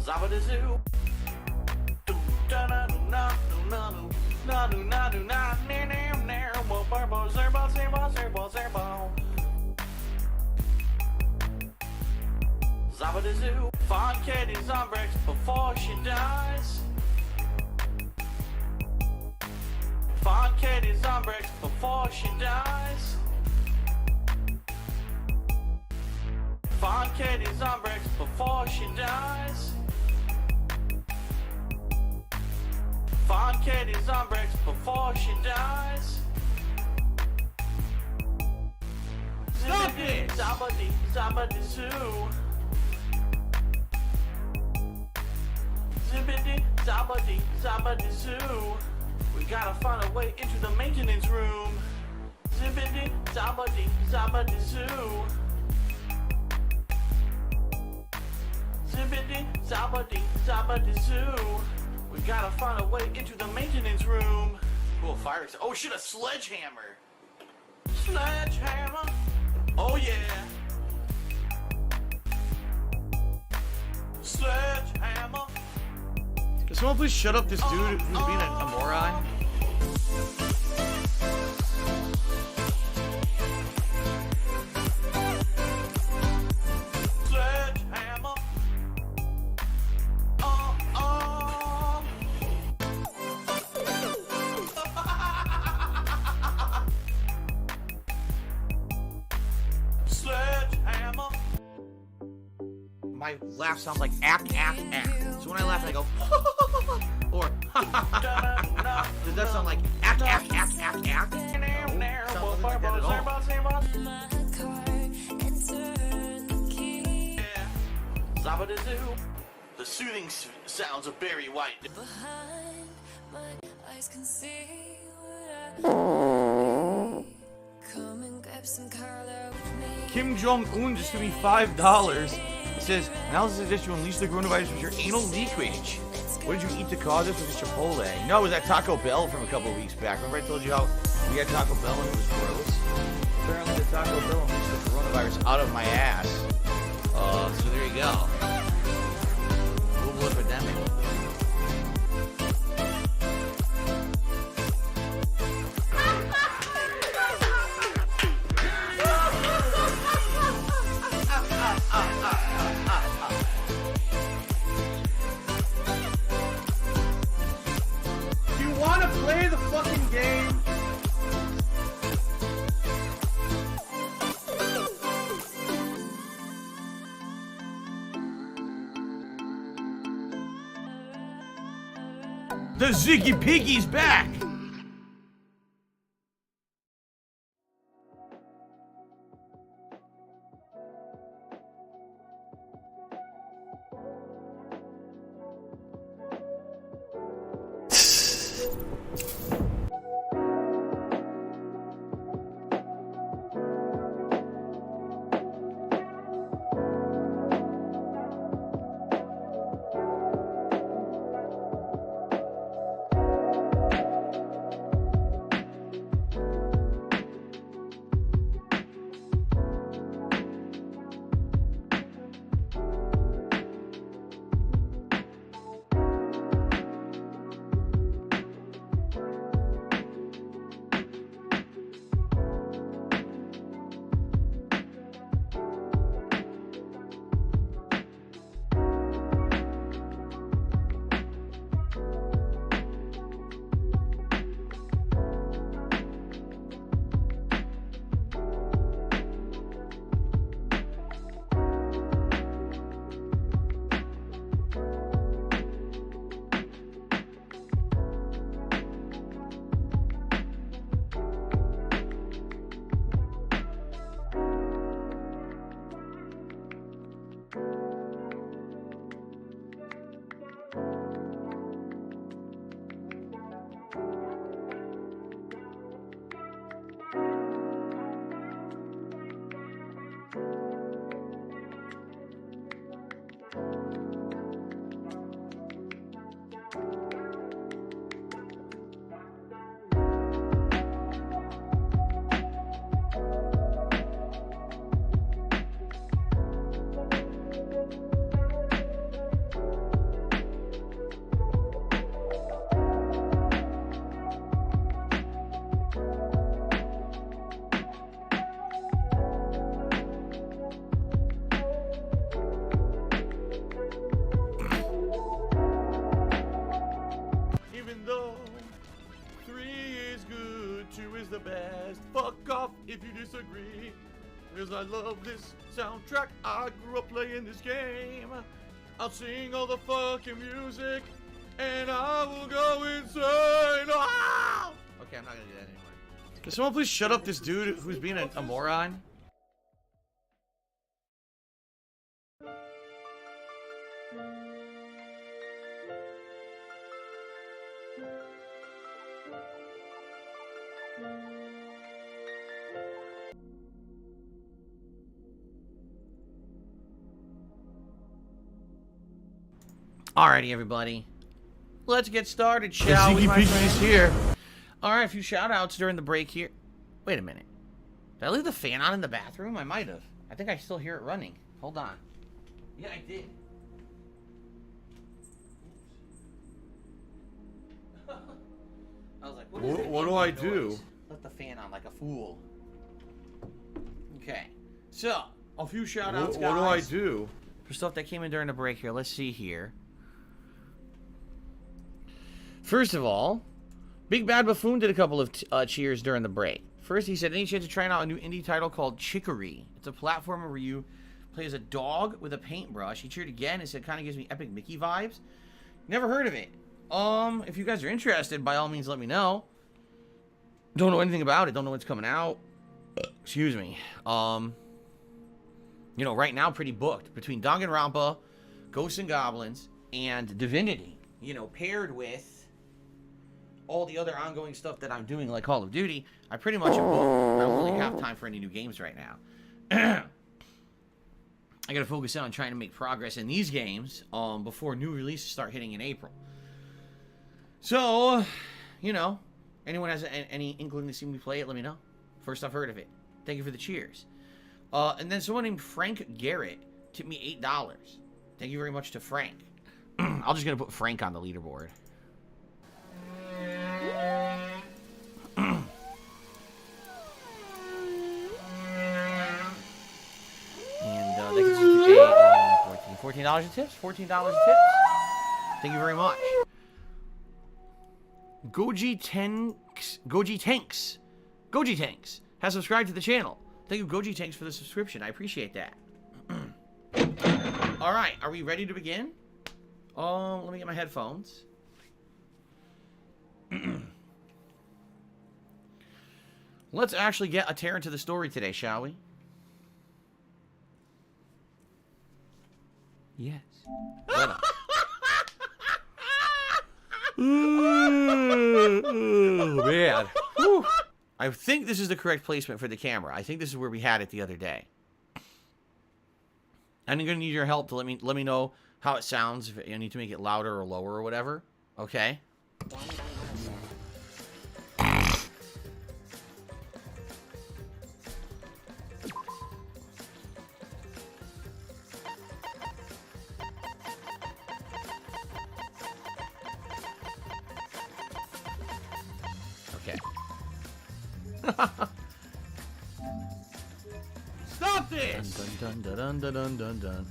Zabadazoo. Zabadazoo. Find Katie's on bricks before she dies. Find Katie's on bricks before she dies. Find Katie's on bricks before she dies. Find Katie's on bricks before she dies. Stop it! Zabadi, zabadi zoo. Zibbidi, zabadi, zabadi zoo. We gotta find a way into the maintenance room. Zibbidi, zabadi, zabadi zoo. Zibbidi, zabadi, zabadi zoo. We gotta find a way into the maintenance room. Cool, fire. Oh shit, a sledgehammer. Sledgehammer. Oh yeah. Sledgehammer. Can someone please shut up this dude who's being a moron? Sledgehammer. Sledgehammer. My laugh sounds like ack, ack, ack. So when I laugh, I go, or does that sound like ack, ack, ack, ack, ack? No, sounds like that at all. My car and turn the key. Zabadazoo. The soothing sounds of Barry White. Behind my eyes can see what I come and grab some color with me. Kim Jong-un just gave me $5. It says, analysis suggests you unleash the coronavirus with your anal leakage. What did you eat to cause this? Was it Chipotle? No, it was at Taco Bell from a couple of weeks back. Remember I told you how we had Taco Bell and it was gross? Apparently the Taco Bell unleashed the coronavirus out of my ass. So there you go. Global epidemic. Do you want to play the fucking game? The Ziggy Piggy's back! Because I love this soundtrack. I grew up playing this game. I'll sing all the fucking music. And I will go insane. Ah! Okay, I'm not gonna do that anymore. Can someone please shut up this dude who's being a moron? Alrighty, everybody. Let's get started, shall we? My friends here. Alright, a few shout-outs during the break here. Wait a minute. Did I leave the fan on in the bathroom? I might have. I think I still hear it running. Hold on. Yeah, I did. I was like, what do I do? Let the fan on like a fool. Okay. So, a few shout-outs, guys. What do I do? For stuff that came in during the break here. Let's see here. First of all, Big Bad Buffoon did a couple of cheers during the break. First, he said, any chance of trying out a new indie title called Chicory? It's a platformer where you play as a dog with a paintbrush. He cheered again and said, kind of gives me Epic Mickey vibes. Never heard of it. If you guys are interested, by all means, let me know. Don't know anything about it. Don't know what's coming out. Excuse me. You know, right now, pretty booked. Between Danganronpa, Ghosts and Goblins, and Divinity. You know, paired with all the other ongoing stuff that I'm doing, like Call of Duty, I pretty much am booked. I don't really have time for any new games right now. I gotta focus on trying to make progress in these games before new releases start hitting in April. So, you know, anyone has any inkling to see me play it, let me know. First I've heard of it. Thank you for the cheers. And then someone named Frank Garrett tipped me $8. Thank you very much to Frank. I'm just gonna put Frank on the leaderboard. And that gets you to $14 in tips. $14 in tips. Thank you very much. Goji Tanks has subscribed to the channel. Thank you, Goji Tanks, for the subscription. I appreciate that. All right, are we ready to begin? Let me get my headphones. Let's actually get a tear into the story today, shall we? Yes. Oh, man. Whew. I think this is the correct placement for the camera. I think this is where we had it the other day. I'm going to need your help to let me know how it sounds, if you need to make it louder or lower or whatever. Okay? Okay. Stop this! Dun dun dun dun dun dun dun.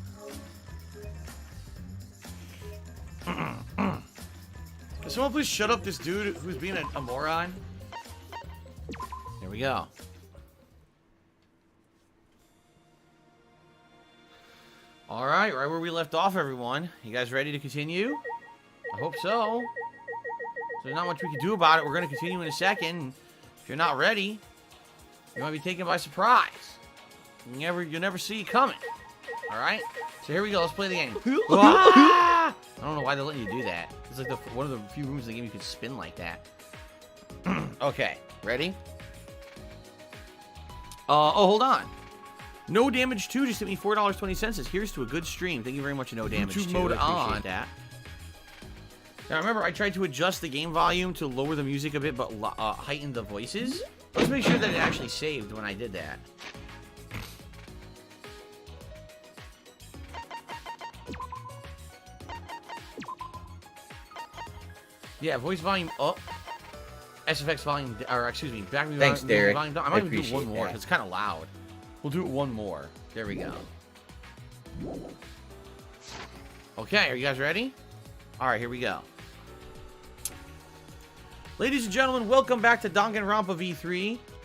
Can someone please shut up this dude who's being a moron? There we go. Alright, right where we left off, everyone. You guys ready to continue? I hope so. There's not much we can do about it. We're going to continue in a second. If you're not ready, you might be taken by surprise. You'll never see it coming. Alright? So here we go. Let's play the game. Ah! I don't know why they're letting you do that. It's like one of the few rooms in the game you can spin like that. Okay. Ready? Oh, hold on. No Damage 2 just hit me $4.20. Here's to a good stream. Thank you very much, No Damage 2. Mode on. That. Now, remember, I tried to adjust the game volume to lower the music a bit, but heighten the voices. Let's make sure that it actually saved when I did that. Yeah, voice volume up. SFX volume, or excuse me, back Thanks, Derek. Volume down. I might even do one more, because it's kind of loud. We'll do it one more. There we go. Okay, are you guys ready? Alright, here we go. Ladies and gentlemen, welcome back to Danganronpa V3.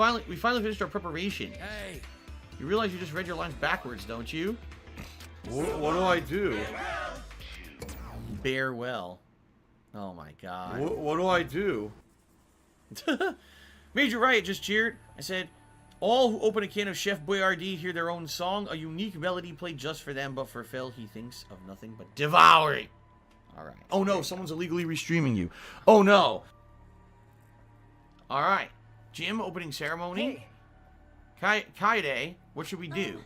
finally finished our preparation. Hey. You realize you just read your lines backwards, don't you? What do I do? Bear well. Oh my god. What do I do? Major Riot just cheered. I said, all who open a can of Chef Boyardee hear their own song, a unique melody played just for them, but for Phil, he thinks of nothing but devouring. Alright. Oh no, someone's illegally restreaming you. Oh no. Alright. Jim, opening ceremony. Kaide, what should we do?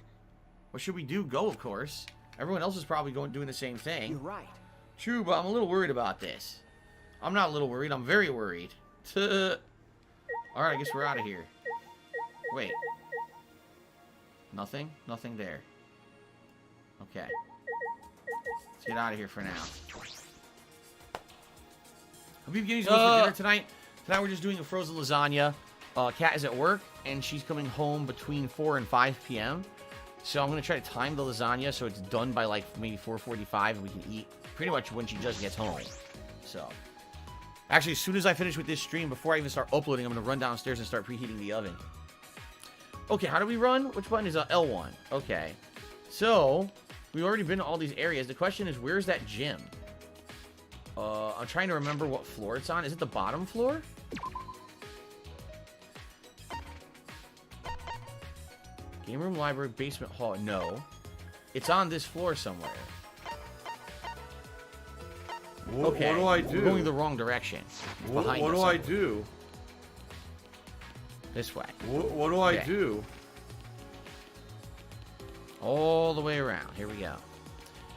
What should we do? Go, of course. Everyone else is probably doing the same thing. You're right. True, but I'm a little worried about this. I'm not a little worried, I'm very worried. Alright, I guess we're out of here. Wait. Nothing? Nothing there. Okay. Let's get out of here for now. Hope you getting something for dinner tonight. Tonight we're just doing a frozen lasagna. Kat is at work, and she's coming home between 4 and 5 p.m. So I'm going to try to time the lasagna so it's done by like maybe 4:45 and we can eat pretty much when she just gets home. So, actually, as soon as I finish with this stream, before I even start uploading, I'm going to run downstairs and start preheating the oven. Okay, how do we run? Which button is L1? Okay. So, we've already been to all these areas. The question is, where's that gym? I'm trying to remember what floor it's on. Is it the bottom floor? Game room, library, basement, hall. No. It's on this floor somewhere. Okay. What do I do? We're going the wrong direction. What do I do? This way. What do I do? All the way around. Here we go.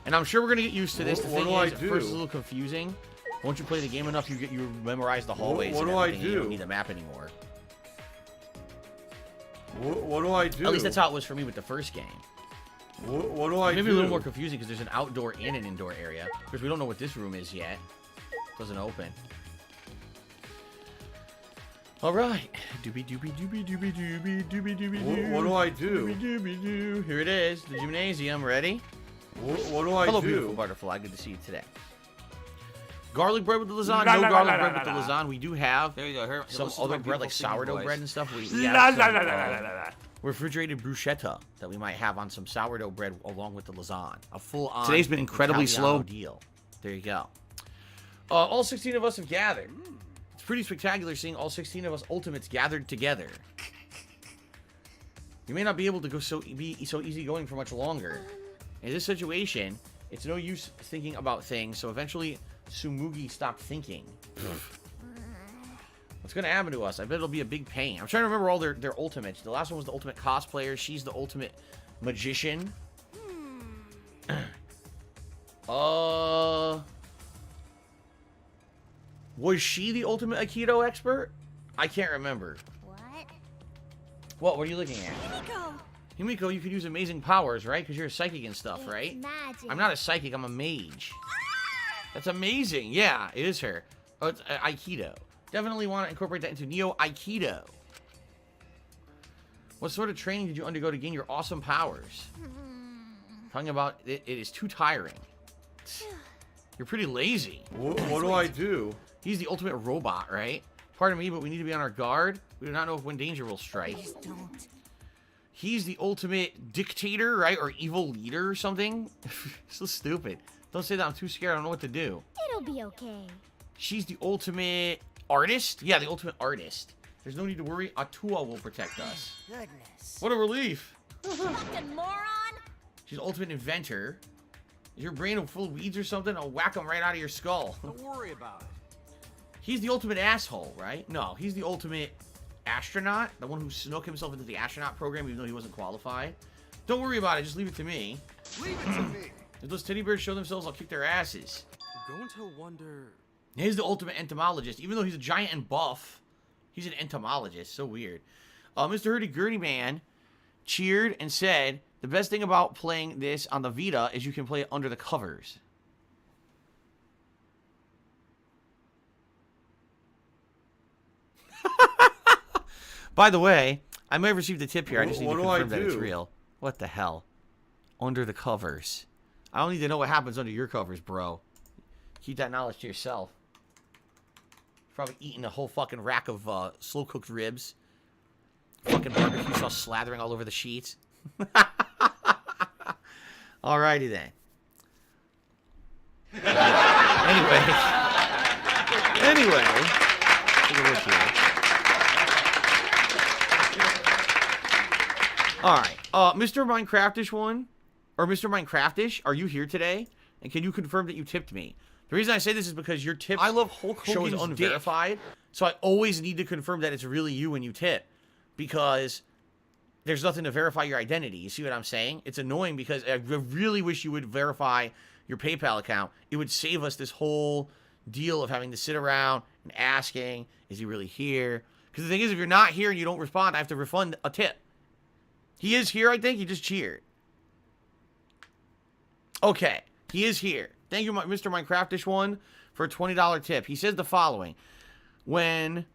And I'm sure we're going to get used to this. The thing is, at first it's a little confusing. Once you play the game enough, you memorize the hallways and everything. You don't need the map anymore. What do I do? At least that's how it was for me with the first game. What do I do? Maybe a little more confusing because there's an outdoor and an indoor area. Because we don't know what this room is yet. It doesn't open. Alright. Doobie doobie doobie doobie doobie doobie doobie doo. What do I do? Doobie doobie doo. Here it is. The gymnasium. Ready? What do I do? Hello, beautiful butterfly. Good to see you today. Garlic bread with the lasagna. No garlic bread with the lasagna. We do have some other bread like sourdough bread and stuff. We have some refrigerated bruschetta that we might have on some sourdough bread along with the lasagna. A full-on Today's been incredibly Italiano slow. deal. There you go. All 16 of us have gathered. It's pretty spectacular seeing all 16 of us ultimates gathered together. You may not be able to be so easygoing for much longer. In this situation, it's no use thinking about things, so eventually Sumugi stopped thinking. What's going to happen to us? I bet it'll be a big pain. I'm trying to remember all their ultimates. The last one was the ultimate cosplayer. She's the ultimate magician. Was she the ultimate Aikido expert? I can't remember. What are you looking at? Himiko, you could use amazing powers, right? Because you're a psychic and stuff, right? Magic. I'm not a psychic, I'm a mage. That's amazing. Yeah, it is her. Oh, it's Aikido. Definitely want to incorporate that into Neo Aikido. What sort of training did you undergo to gain your awesome powers? Talking about it is too tiring. You're pretty lazy. What do I do? He's the ultimate robot, right? Pardon me, but we need to be on our guard. We do not know when danger will strike. Please don't. He's the ultimate dictator, right? Or evil leader or something. So stupid. Don't say that. I'm too scared. I don't know what to do. It'll be okay. She's the ultimate artist? Yeah, the ultimate artist. There's no need to worry. Atua will protect us. Goodness. What a relief. Fucking moron. She's the ultimate inventor. Is your brain full of weeds or something? I'll whack them right out of your skull. Don't worry about it. He's the ultimate asshole, right? No, he's the ultimate astronaut. The one who snuck himself into the astronaut program even though he wasn't qualified. Don't worry about it. Just leave it to me. Leave it to me. If those teddy bears show themselves, I'll kick their asses. I'm going to wonder. He's the ultimate entomologist. Even though he's a giant and buff, he's an entomologist. So weird. Mr. Hurdy-Gurdy Man cheered and said, the best thing about playing this on the Vita is you can play it under the covers. By the way, I may have received a tip here. I just need to confirm that it's real. What the hell? Under the covers. I don't need to know what happens under your covers, bro. Keep that knowledge to yourself. Probably eating a whole fucking rack of slow-cooked ribs. Fucking barbecue sauce slathering all over the sheets. Alrighty then. Anyway. Take a look here. Alright. Mr. Minecraftish one, or Mr. Minecraftish, are you here today? And can you confirm that you tipped me? The reason I say this is because your tip I love Hulk shows Hogan's unverified. So I always need to confirm that it's really you when you tip. Because there's nothing to verify your identity. You see what I'm saying? It's annoying because I really wish you would verify your PayPal account. It would save us this whole deal of having to sit around and asking, is he really here? Because the thing is, if you're not here and you don't respond, I have to refund a tip. He is here, I think. He just cheered. Okay. He is here. Thank you, Mr. Minecraftish one, for a $20 tip. He says the following. When...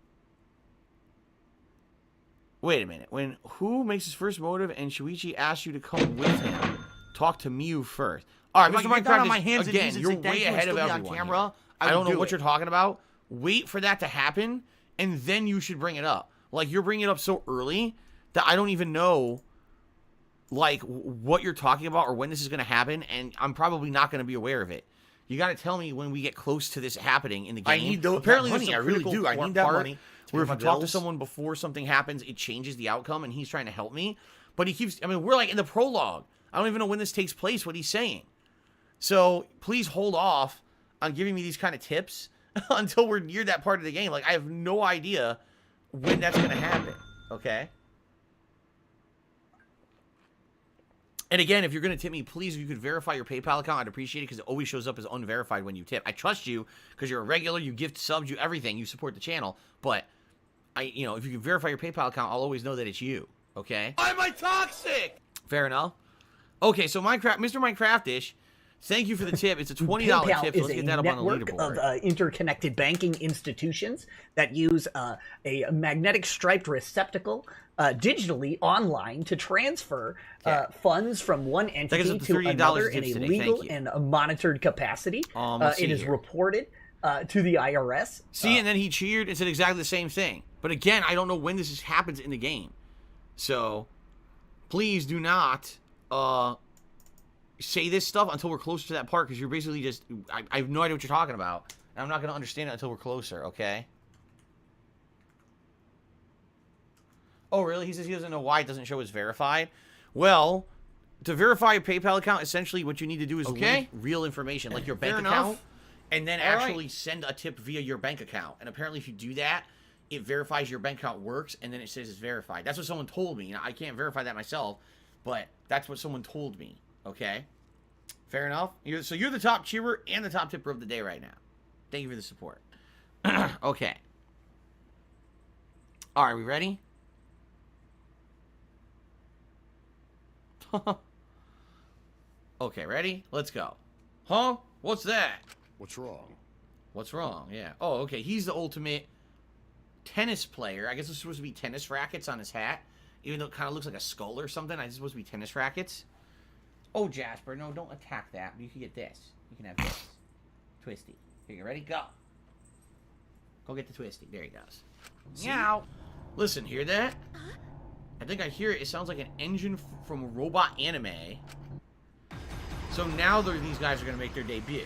Wait a minute. When who makes his first motive and Shuichi asks you to come with him, talk to Miu first. All right, Mr. Minecraft, again, you're way ahead of everyone on camera. I don't know what you're talking about. Wait for that to happen, and then you should bring it up. Like, you're bringing it up so early that I don't even know, like, what you're talking about or when this is going to happen, and I'm probably not going to be aware of it. You got to tell me when we get close to this happening in the game. I need those, apparently that money. I really do. I need that money. Where if you talk to someone before something happens, it changes the outcome, and he's trying to help me. But he keeps... I mean, we're like in the prologue. I don't even know when this takes place, what he's saying. So, please hold off on giving me these kind of tips until we're near that part of the game. Like, I have no idea when that's going to happen. Okay? And again, if you're going to tip me, please, if you could verify your PayPal account, I'd appreciate it because it always shows up as unverified when you tip. I trust you because you're a regular, you gift subs, you everything, you support the channel. But, if you can verify your PayPal account, I'll always know that it's you. Okay? Why am I toxic? Fair enough. Okay, so Mr. Minecraftish, thank you for the tip. It's a $20 PayPal tip, so is let's a get that up on the network leaderboard. of interconnected banking institutions that use a magnetic striped receptacle digitally online to transfer funds from one entity to another in a legal and a monitored capacity. It is reported to the IRS. See, and then he cheered and said exactly the same thing. But again, I don't know when this happens in the game. So, please do not say this stuff until we're closer to that part, because you're basically just... I have no idea what you're talking about. And I'm not going to understand it until we're closer, okay? Oh, really? He says he doesn't know why it doesn't show as verified. Well, to verify a PayPal account, essentially what you need to do is link real information, like your bank account, and then actually send a tip via your bank account. And apparently if you do that, it verifies your bank account works, and then it says it's verified. That's what someone told me. I can't verify that myself, but that's what someone told me, okay? Fair enough? So you're the top cheerer and the top tipper of the day right now. Thank you for the support. Okay. All right, we ready? Okay, ready? Let's go. Huh? What's that? What's wrong? What's wrong? Yeah. Oh, okay. He's the ultimate tennis player. I guess it's supposed to be tennis rackets on his hat. Even though it kind of looks like a skull or something. It's supposed to be tennis rackets. Oh, Jasper. No, don't attack that. You can get this. You can have this. Twisty. Here, you ready? Go. Go get the Twisty. There he goes. Meow. Listen, hear that? I think I hear it. It sounds like an engine from a robot anime. So now these guys are going to make their debut.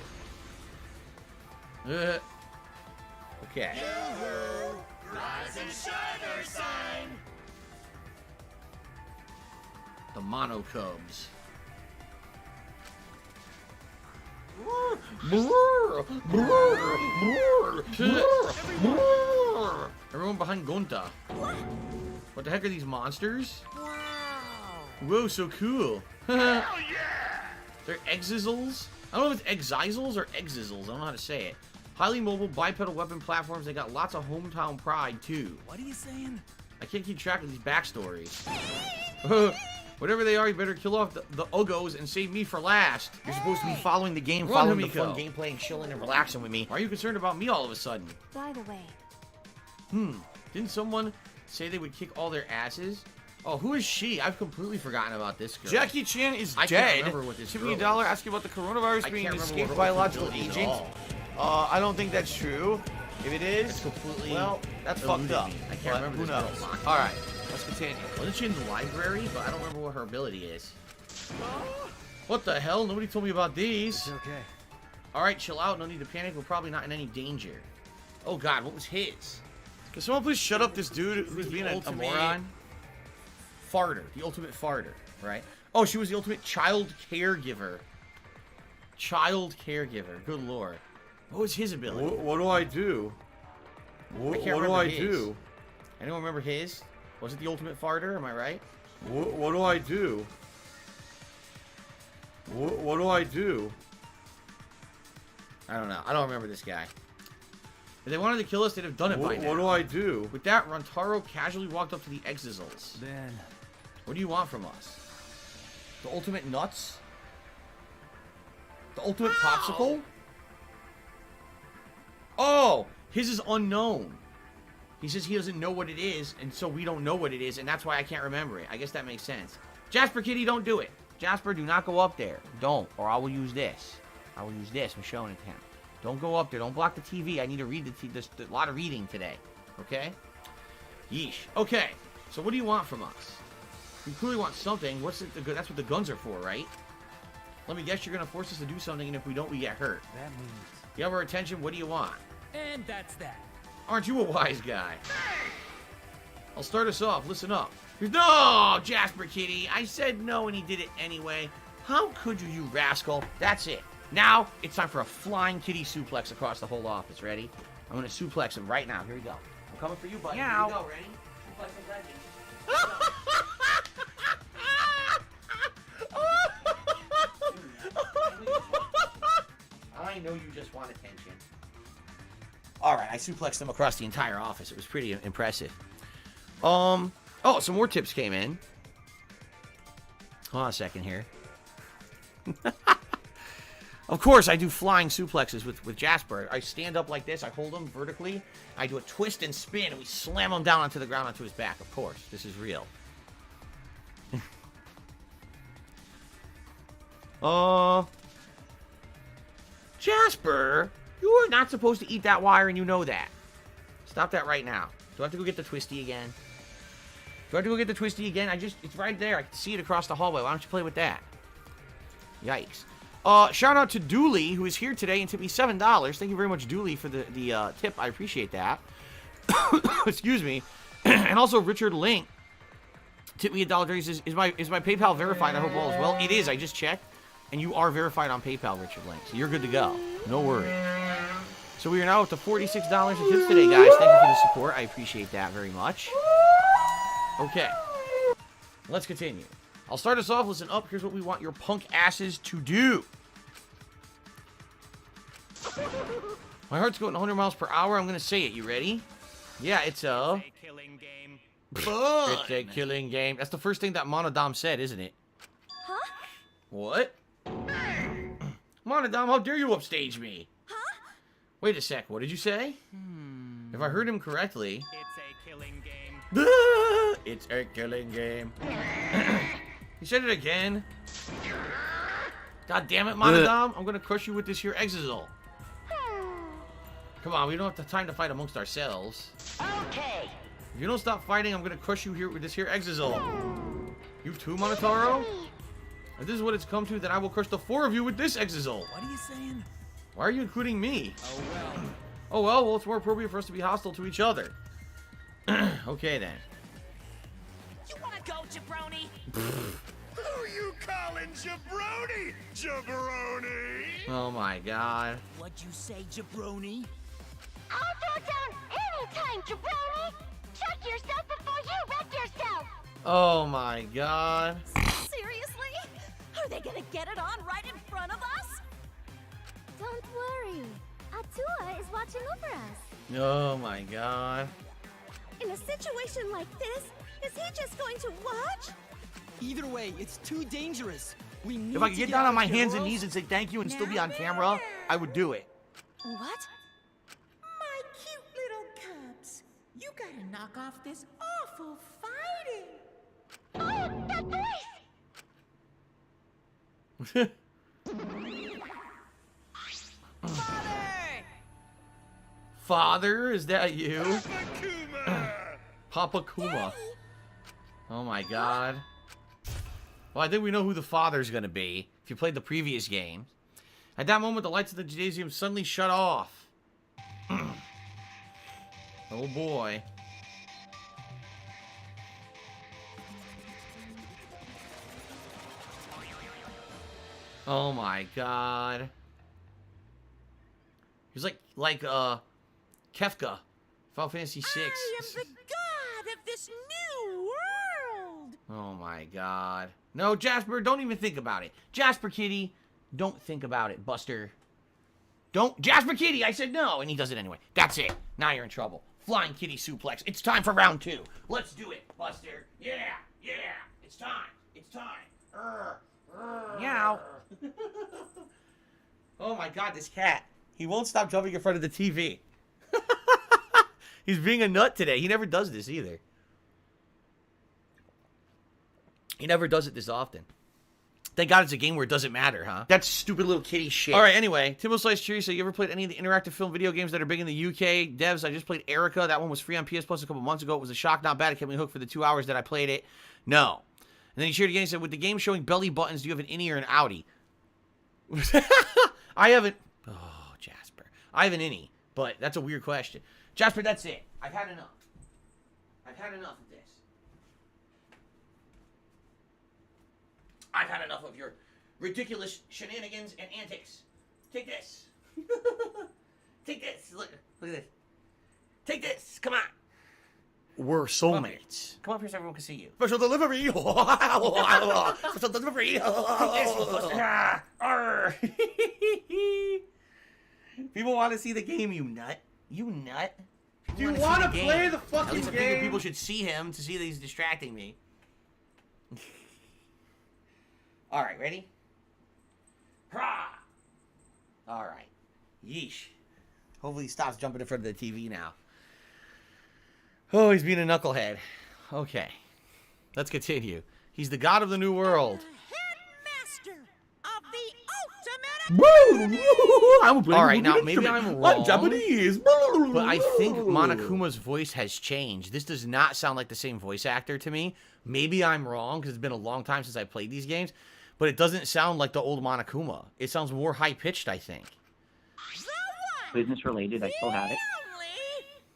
Okay. Rise and shine our sign. The Mono Cubs. Everyone behind Gonta. What the heck are these monsters? Wow. Whoa, so cool. Hell yeah! They're Exizzles? I don't know if it's Exizzles or Exizzles. I don't know how to say it. Highly mobile bipedal weapon platforms. They got lots of hometown pride, too. What are you saying? I can't keep track of these backstories. Whatever they are, you better kill off the Uggos and save me for last. You're supposed to be following the game, following the fun gameplay, and chilling and relaxing with me. Why are you concerned about me all of a sudden? By the way, Didn't someone say they would kick all their asses? Oh, who is she? I've completely forgotten about this girl. Jackie Chan is I dead. can't remember what this Tip me girl $1 is. asking about the coronavirus I being can't an remember escaped what biological ability at agent. all. I don't think that's true. If it is, It's completely well, that's eluded fucked up. me. I can't But remember who this knows? girl's name. All right, let's continue. Wasn't she in the library? But I don't remember what her ability is. What the hell? Nobody told me about these. It's okay. Alright, chill out. No need to panic. We're probably not in any danger. Oh god, what was his? Can someone please shut up this dude who's being a moron? Farter. The ultimate farter, right? Oh, she was the ultimate child caregiver. Child caregiver. Good lord. What was his ability? What do I do? What do I do? Anyone remember his? Was it the ultimate farter? Am I right? What do I do? What do I do? I don't know. I don't remember this guy. If they wanted to kill us, they'd have done it by now. What do I do? With that, Rontaro casually walked up to the Exizals. Then, What do you want from us? The ultimate nuts? The ultimate popsicle? Oh! His is unknown. He says he doesn't know what it is, and so we don't know what it is, and that's why I can't remember it. I guess that makes sense. Jasper Kitty, don't do it. Jasper, do not go up there. Don't, or I will use this. I will use this. I'm showing it to him. Don't go up there. Don't block the TV. I need to read there's a lot of reading today. Okay? Yeesh. Okay. So what do you want from us? You clearly want something. What's it? That's what the guns are for, right? Let me guess you're going to force us to do something, and if we don't, we get hurt. that means. You have our attention. What do you want? And that's that. Aren't you a wise guy? I'll start us off. Listen up. No, Jasper Kitty. I said no, and he did it anyway. How could you, you rascal? That's it. Now, it's time for a flying kitty suplex across the whole office. Ready? I'm going to suplex him right now. Here we go. I'm coming for you, buddy. Here we go. Ready? Suplex him, legend. I know you just want attention. Alright, I suplexed him across the entire office. It was pretty impressive. Oh, some more tips came in. Hold on a second here. Of course, I do flying suplexes with Jasper. I stand up like this, I hold him vertically, I do a twist and spin, and we slam him down onto the ground onto his back. Of course, this is real. Jasper, you are not supposed to eat that wire, and you know that. Stop that right now. Do I have to go get the twisty again? Do I have to go get the twisty again? It's right there. I can see it across the hallway. Why don't you play with that? Yikes. Shout out to Dooley, who is here today and tipped me $7. Thank you very much, Dooley, for the tip. I appreciate that. Excuse me. And also Richard Link tipped me $1. He says, is my PayPal verified? I hope all is well. It is. I just checked. And you are verified on PayPal, Richard Link. So you're good to go. No worries. So we are now up to $46 in tips today, guys. Thank you for the support. I appreciate that very much. Okay. Let's continue. I'll start us off. Listen up. Here's what we want your punk asses to do. My heart's going 100 miles per hour. I'm going to say it. You ready? Yeah, it's a killing game. It's a killing game. That's the first thing that Monodam said, isn't it? Huh? What? Monodam, how dare you upstage me? Huh? Wait a sec. What did you say? If I heard him correctly... It's a killing game. It's a killing game. He said it again. God damn it, Monodam. I'm gonna crush you with this here Exizol. Come on, we don't have the time to fight amongst ourselves. Okay. If you don't stop fighting, I'm gonna crush you here with this here Exizol. You too, Monotaro? If this is what it's come to, then I will crush the 4 of you with this Exizol. What are you saying? Why are you including me? Oh well. Oh well, it's more appropriate for us to be hostile to each other. Okay then. You wanna go, jabroni? Who you calling jabroni? Jabroni? Oh my god. What'd you say, jabroni? I'll throw down anytime, jabroni. Check yourself before you wreck yourself. Oh my god. Seriously? Are they gonna get it on right in front of us? Don't worry. Atua is watching over us. Oh my god. In a situation like this, is he just going to watch? Either way, it's too dangerous. We need If I could to get down out on my of here, hands and girls. knees and say thank you and still be on camera, I would do it. What? My cute little cubs, you gotta knock off this awful fighting. Oh, that voice! Father, is that you? Papa Kuma. Oh my god. Well, I think we know who the father's gonna be, if you played the previous game. At that moment, the lights of the gymnasium suddenly shut off. Oh boy. Oh my god. He's like Kefka, Final Fantasy VI. I am the god of this new world. Oh my god. No, Jasper, don't even think about it. Jasper Kitty, don't think about it, Buster. Don't. Jasper Kitty, I said no, and he does it anyway. That's it. Now you're in trouble. Flying Kitty suplex. It's time for round 2. Let's do it, Buster. Yeah, yeah. It's time. It's time. Meow. Oh my god, this cat. He won't stop jumping in front of the TV. He's being a nut today. He never does this either. He never does it this often. Thank God it's a game where it doesn't matter, huh? That stupid little kitty shit. All right, anyway. Timbo Slice Cherry, you ever played any of the interactive film video games that are big in the UK? Devs, I just played Erica. That one was free on PS Plus a couple months ago. It was a shock, not bad. It kept me hooked for the 2 hours that I played it. No. And then he shared again. He said, with the game showing belly buttons, do you have an innie or an outie? I haven't. Oh, Jasper. I have an innie, but that's a weird question. Jasper, that's it. I've had enough. I've had enough of this. I've had enough of your ridiculous shenanigans and antics. Take this. Take this. Look at this. Take this. Come on. We're soulmates. Come up here so everyone can see you. Special delivery. Special delivery. People want to see the game, you nut. You nut. Do you want to play the fucking At least I game? think people should see him to see that he's distracting me. All right, ready? All right. Yeesh. Hopefully he stops jumping in front of the TV now. Oh, he's being a knucklehead. Okay. Let's continue. He's the god of the new world. Headmaster of the ultimate. All right, now maybe I'm wrong. I'm Japanese. But I think Monokuma's voice has changed. This does not sound like the same voice actor to me. Maybe I'm wrong because it's been a long time since I played these games. But it doesn't sound like the old Monokuma. It sounds more high-pitched, I think. Business related, I still have it.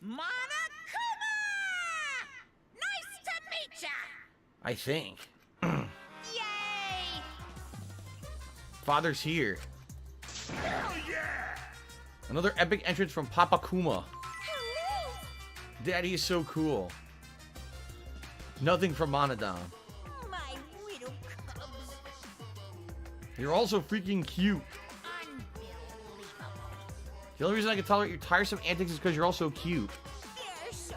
Monokuma! Nice to meet ya! I think. Yay! Father's here. Hell yeah! Another epic entrance from Papa Kuma. Hello! Daddy is so cool. Nothing from Monodon. My little cubs. You're also freaking cute. The only reason I can tolerate your tiresome antics is because you're also cute. They're so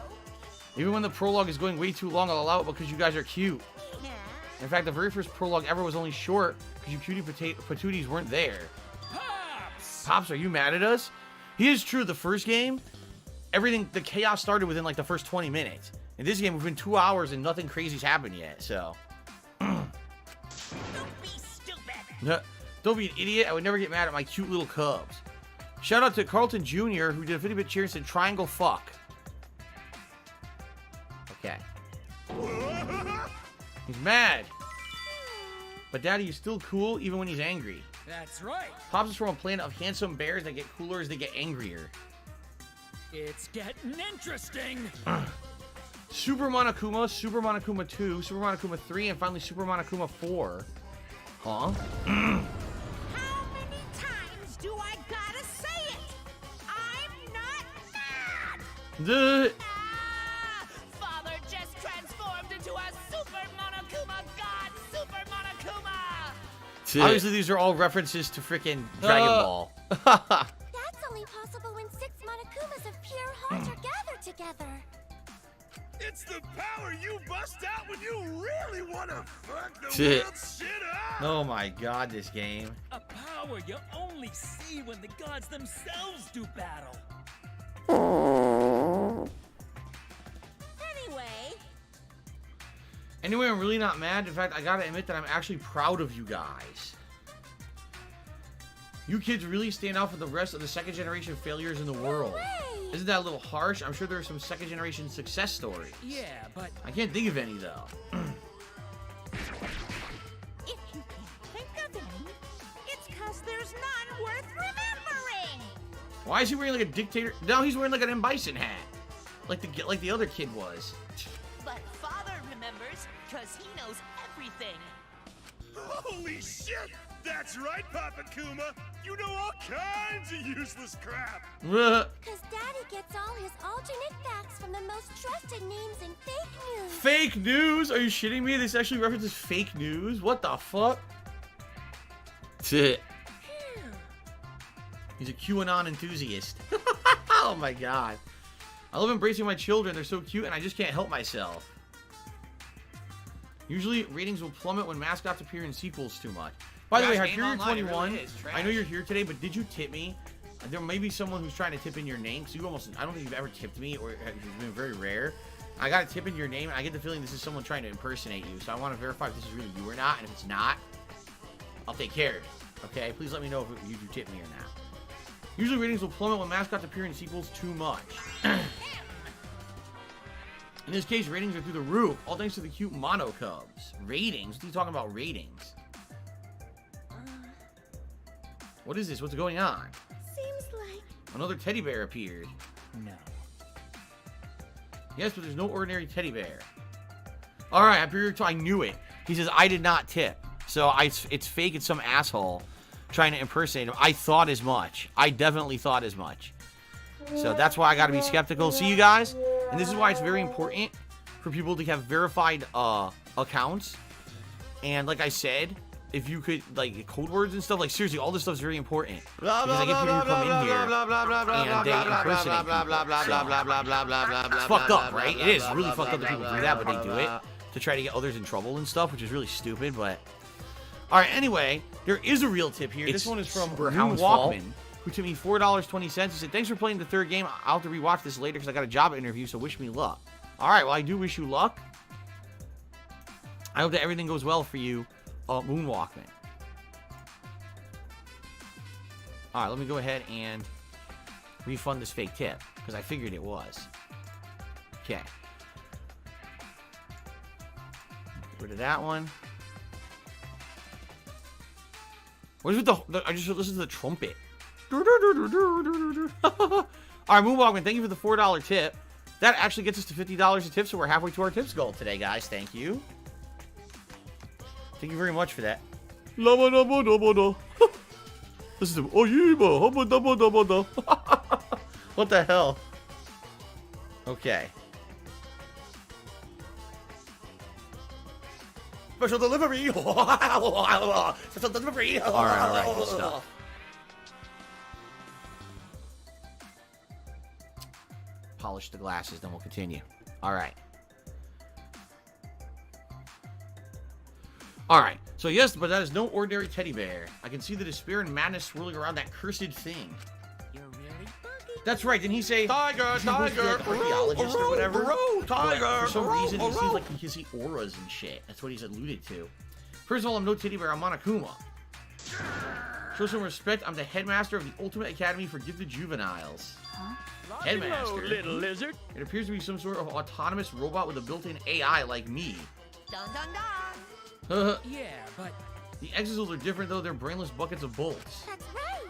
Even when the prologue is going way too long, I'll allow it because you guys are cute. cute. In fact, the very first prologue ever was only short because you cutie patooties weren't there. Pops, are you mad at us? He is true. The first game, the chaos started within like the first 20 minutes. In this game, we've been 2 hours and nothing crazy's happened yet, so. Don't be stupid. No, don't be an idiot. I would never get mad at my cute little cubs. Shout out to Carlton Jr., who did a 50-bit cheer and said triangle fuck. Okay. He's mad. But Daddy is still cool even when he's angry. That's right. Pops is from a planet of handsome bears that get cooler as they get angrier. It's getting interesting. Super Monokuma, Super Monokuma 2, Super Monokuma 3, and finally Super Monokuma 4. Huh? How many times do I gotta say it? I'm not mad! Father just transformed into a Super Monokuma god! Super Monokuma! Obviously, these are all references to freaking Dragon Ball. That's only possible when 6 Monokumas of pure heart are gathered together. It's the power you bust out when you really want to fuck the Shit. world shit up! Oh my god, this game. A power you only see when the gods themselves do battle. Anyway, I'm really not mad. In fact, I gotta admit that I'm actually proud of you guys. You kids really stand out from the rest of the second generation failures in the world. Isn't that a little harsh? I'm sure there are some second generation success stories. Yeah, but I can't think of any though. If you can't think of any, it's cause there's none worth remembering. Why is he wearing like a dictator? No, he's wearing like an M. Bison hat. Like the other kid was. But Father remembers, cause he knows everything. Holy shit! That's right, Papa Kuma! You know all kinds of useless crap! Cause Daddy gets all his alternate facts from the most trusted names in fake news. Fake news? Are you shitting me? This actually references fake news? What the fuck? He's a QAnon enthusiast. Oh my god. I love embracing my children. They're so cute and I just can't help myself. Usually, ratings will plummet when mascots appear in sequels too much. By the way, Hyperion 21, I know you're here today, but did you tip me? There may be someone who's trying to tip in your name, because you almost, I don't think you've ever tipped me, or it's been very rare. I got a tip in your name, and I get the feeling this is someone trying to impersonate you, so I want to verify if this is really you or not, and if it's not, I'll take care of it, okay? Please let me know if you do tip me or not. Usually ratings will plummet when mascots appear in sequels too much. In this case, ratings are through the roof, all thanks to the cute mono cubs. Ratings? What are you talking about, ratings? What is this? What's going on? Seems like Another teddy bear appeared. no. Yes, but there's no ordinary teddy bear. Alright, I knew it. He says, I did not tip. So it's fake, it's some asshole trying to impersonate him. I thought as much. I definitely thought as much. So that's why I gotta be skeptical. See, you guys? And this is why it's very important for people to have verified accounts. And like I said, if you could, like, code words and stuff, like, seriously, all this stuff is very important. Because I get people who come in here and they impersonate people. It's fucked up, right? It is really fucked up that people do that, but they do it to try to get others in trouble and stuff, which is really stupid, but... Alright, anyway, there is a real tip here. This one is from Moon Walkman, who tipped me $4.20. He said, thanks for playing the third game. I'll have to rewatch this later because I got a job interview, so wish me luck. Alright, well, I do wish you luck. I hope that everything goes well for you, Moon Walkman. Alright, let me go ahead and refund this fake tip, because I figured it was. Okay. Get rid of that one. What is with the I just listened to the trumpet. Alright, Moon Walkman, thank you for the $4 tip. That actually gets us to $50 a tip, so we're halfway to our tips goal today, guys. Thank you. Thank you very much for that. This is the what the hell? Okay. Special delivery. Special delivery. All right, good stuff. Polish the glasses, then we'll continue. All right. Alright, so yes, but that is no ordinary teddy bear. I can see the despair and madness swirling around that cursed thing. You're really bugging. That's right, didn't he say... Tiger, tiger, like archaeologist or whatever? tiger. For some reason, he seems like he can see auras and shit. That's what he's alluded to. First of all, I'm no teddy bear, I'm Monokuma. Show some respect, I'm the headmaster of the Ultimate Academy for Gifted Juveniles. Huh? Headmaster? Hello, little lizard. It appears to be some sort of autonomous robot with a built-in AI like me. Dun dun dun. Yeah, but The Exos are different though, they're brainless buckets of bolts. That's right.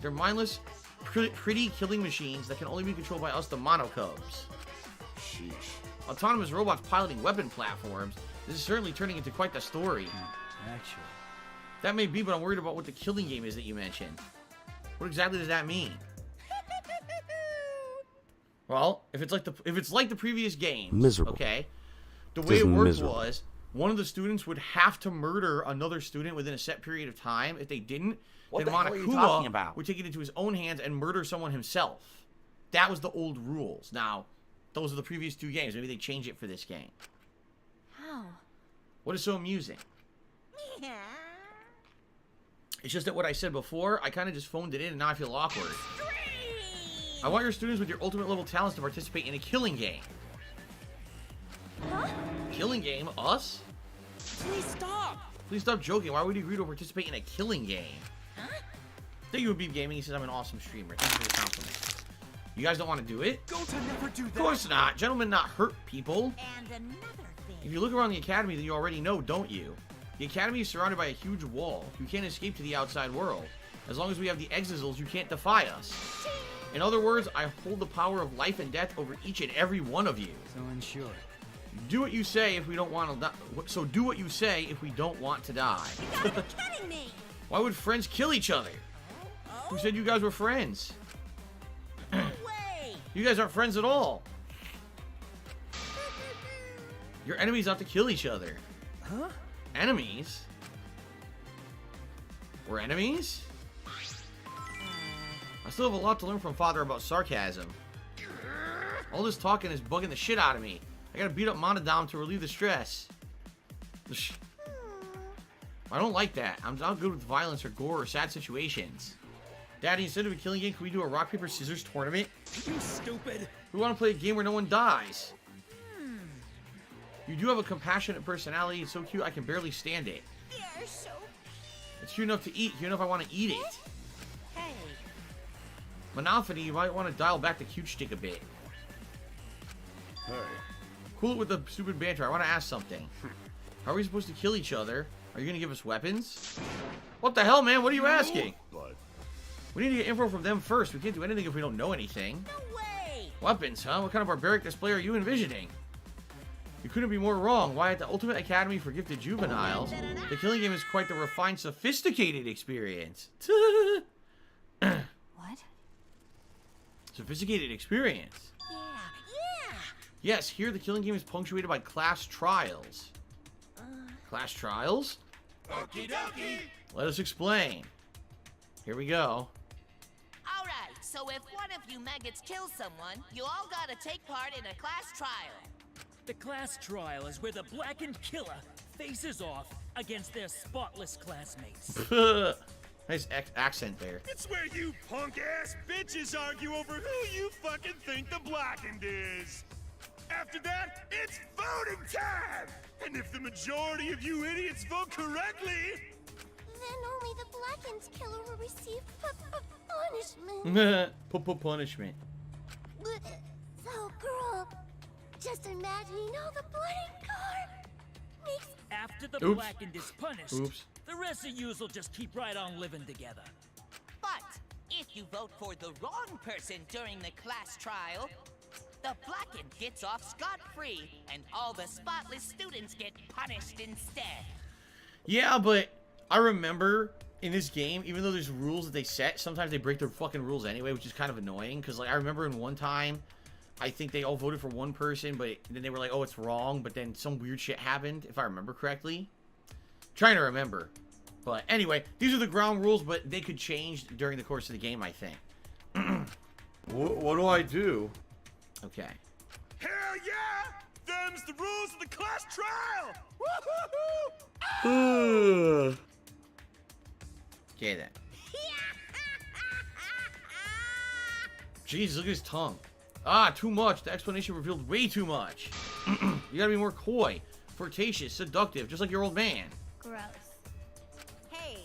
They're mindless, pretty killing machines that can only be controlled by us, the Monocubs. Sheesh. Autonomous robots piloting weapon platforms. This is certainly turning into quite the story. actually, That may be, but I'm worried about what the killing game is that you mentioned. What exactly does that mean? Well, if it's like the previous games, miserable. Okay. The way it worked was one of the students would have to murder another student within a set period of time. If they didn't, What then the hell are you talking Monokuma about? would take it into his own hands and murder someone himself. That was the old rules. Now, those are the previous two games. Maybe they change it for this game. How? What is so amusing? It's just that what I said before, I kind of just phoned it in and now I feel awkward. I want your students with your ultimate level talents to participate in a killing game. Huh? Killing game? Us? Please stop. Please stop joking. Why would you agree to participate in a killing game? Huh? Thank you, Beef Gaming. He says I'm an awesome streamer. Thank you for the compliment. You guys don't want to do it? Don't I never do that? Of course not. Gentlemen not hurt people. And another thing. If you look around the academy, then you already know, don't you? The academy is surrounded by a huge wall. You can't escape to the outside world. As long as we have the Exisals, you can't defy us. In other words, I hold the power of life and death over each and every one of you. So in short, do what you say if we don't want to die. So do what you say if we don't want to die. You gotta be kidding me! Why would friends kill each other? Who said you guys were friends? No way! You guys aren't friends at all. Your enemies have to kill each other. huh? Enemies? We're enemies? I still have a lot to learn from Father about sarcasm. All this talking is bugging the shit out of me. I gotta beat up Monodam to relieve the stress. I don't like that. I'm not good with violence or gore or sad situations. Daddy, instead of a killing game, can we do a rock, paper, scissors tournament? You stupid. We want to play a game where no one dies. You do have a compassionate personality. It's so cute, I can barely stand it. You're so... It's cute enough to eat. Cute enough I want to eat it. Hey. Monophony, you might want to dial back the cute stick a bit. Hey. Cool it with the stupid banter. I want to ask something. How are we supposed to kill each other? Are you going to give us weapons? What the hell, man? What are you asking? But We need to get info from them first. We can't do anything if we don't know anything. No way! Weapons, huh? What kind of barbaric display are you envisioning? You couldn't be more wrong. Why, at the Ultimate Academy for Gifted Juveniles, the killing game is quite the refined, sophisticated experience. What? Sophisticated experience. Yeah! Yes, here the killing game is punctuated by class trials. Class trials? okie dokie. Let us explain. Here we go. Alright, so if one of you maggots kills someone, you all gotta take part in a class trial. The class trial is where the blackened killer faces off against their spotless classmates. Nice accent there. It's where you punk-ass bitches argue over who you fucking think the blackened is. After that, it's voting time! And if the majority of you idiots vote correctly... Then only the Blackened killer will receive punishment. Punishment. So, girl, just imagining all the blood and gore makes... After the Oops. blackened is punished, Oops. the rest of yous will just keep right on living together. But if you vote for the wrong person during the class trial, the blackened gets off scot-free, and all the spotless students get punished instead. Yeah, but I remember in this game, even though there's rules that they set, sometimes they break their fucking rules anyway, which is kind of annoying. Because, like, I remember in one time, I think they all voted for one person, but then they were like, oh, it's wrong. But then some weird shit happened, if I remember correctly. Trying to remember. But anyway, these are the ground rules, but they could change during the course of the game, I think. What do I do? Okay. Hell yeah! Them's the rules of the class trial! Woo-hoo-hoo! Okay, then. Jeez, look at his tongue. Ah, too much. The explanation revealed way too much. You gotta be more coy, flirtatious, seductive, just like your old man. Gross. Hey,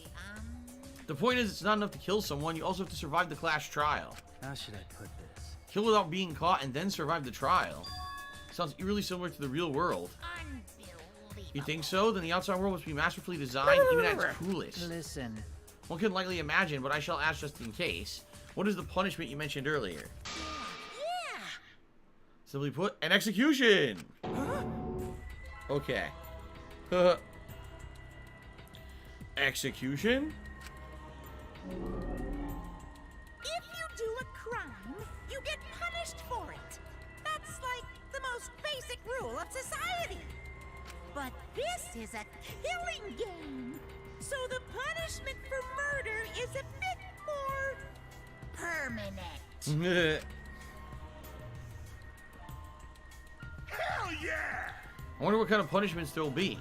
The point is, it's not enough to kill someone. You also have to survive the class trial. How should I put this? Kill without being caught and then survive the trial. Sounds eerily similar to the real world. You think so? Then the outside world must be masterfully designed, even at its coolest. Listen. One can likely imagine, but I shall ask just in case. What is the punishment you mentioned earlier? yeah! Simply put, an execution! Okay. Execution? If you do a crime, you get punished for it. That's like the most basic rule of society. But this is a killing game. So the punishment for murder is a bit more permanent. Hell yeah! I wonder what kind of punishments there will be.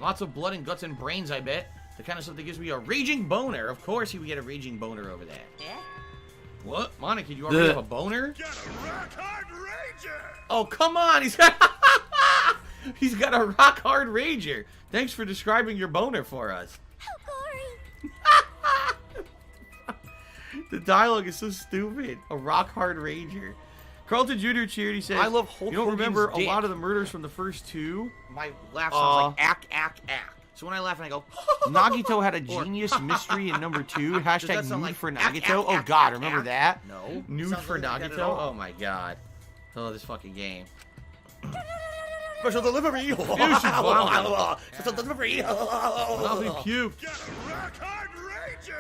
Lots of blood and guts and brains, I bet. The kind of stuff that gives me a raging boner. Of course he would get a raging boner over that. Yeah? What? Monica, you already have a boner? Got a rock-hard rager! Oh, come on! He's got he's got a rock hard rager. Thanks for describing your boner for us. How gory! The dialogue is so stupid. A rock hard rager. Carlton Jr. cheered. He said, I love Hulk You don't Hogan's remember dick. a lot of the murders from the first two? My laugh sounds like ack, ack, ack. So when I laugh and I go, Nagito had a genius mystery in number 2. that Hashtag sound nude like for ack, Nagito. ack, Oh ack, god, ack, remember ack? that? No. Nude Sounds for like that at Nagito? all. Oh my god. Oh, this fucking game. Special delivery. Special delivery. I'll be puke.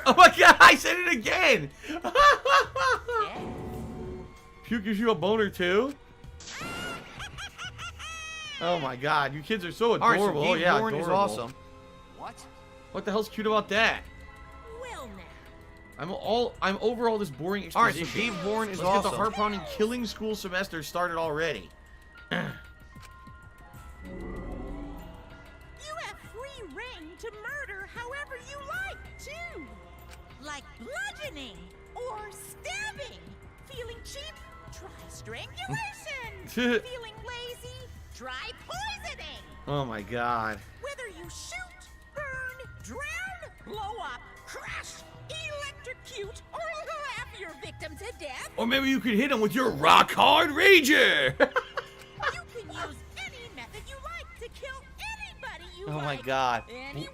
Oh my god, I said it again. Puke gives you a boner too? Oh my god, you kids are so adorable. Alright, so Gabe yeah, Warren is adorable. awesome. What? What the hell's cute about that? Well now. I'm over all this boring Alright, exposition. so Gabe Warren is Let's get the awesome. heart-pounding killing school semester started already. You have free reign to murder however you like, too. Like bludgeoning or stabbing. Feeling cheap? Try strangulation. Feeling lazy? Try poisoning. Oh my god. Whether you shoot, burn, drown, blow up, crush, electrocute, or laugh your victim to death, Or maybe you could hit him with your rock hard rager. you can use any method you like to kill anybody you Oh like. my god. Any way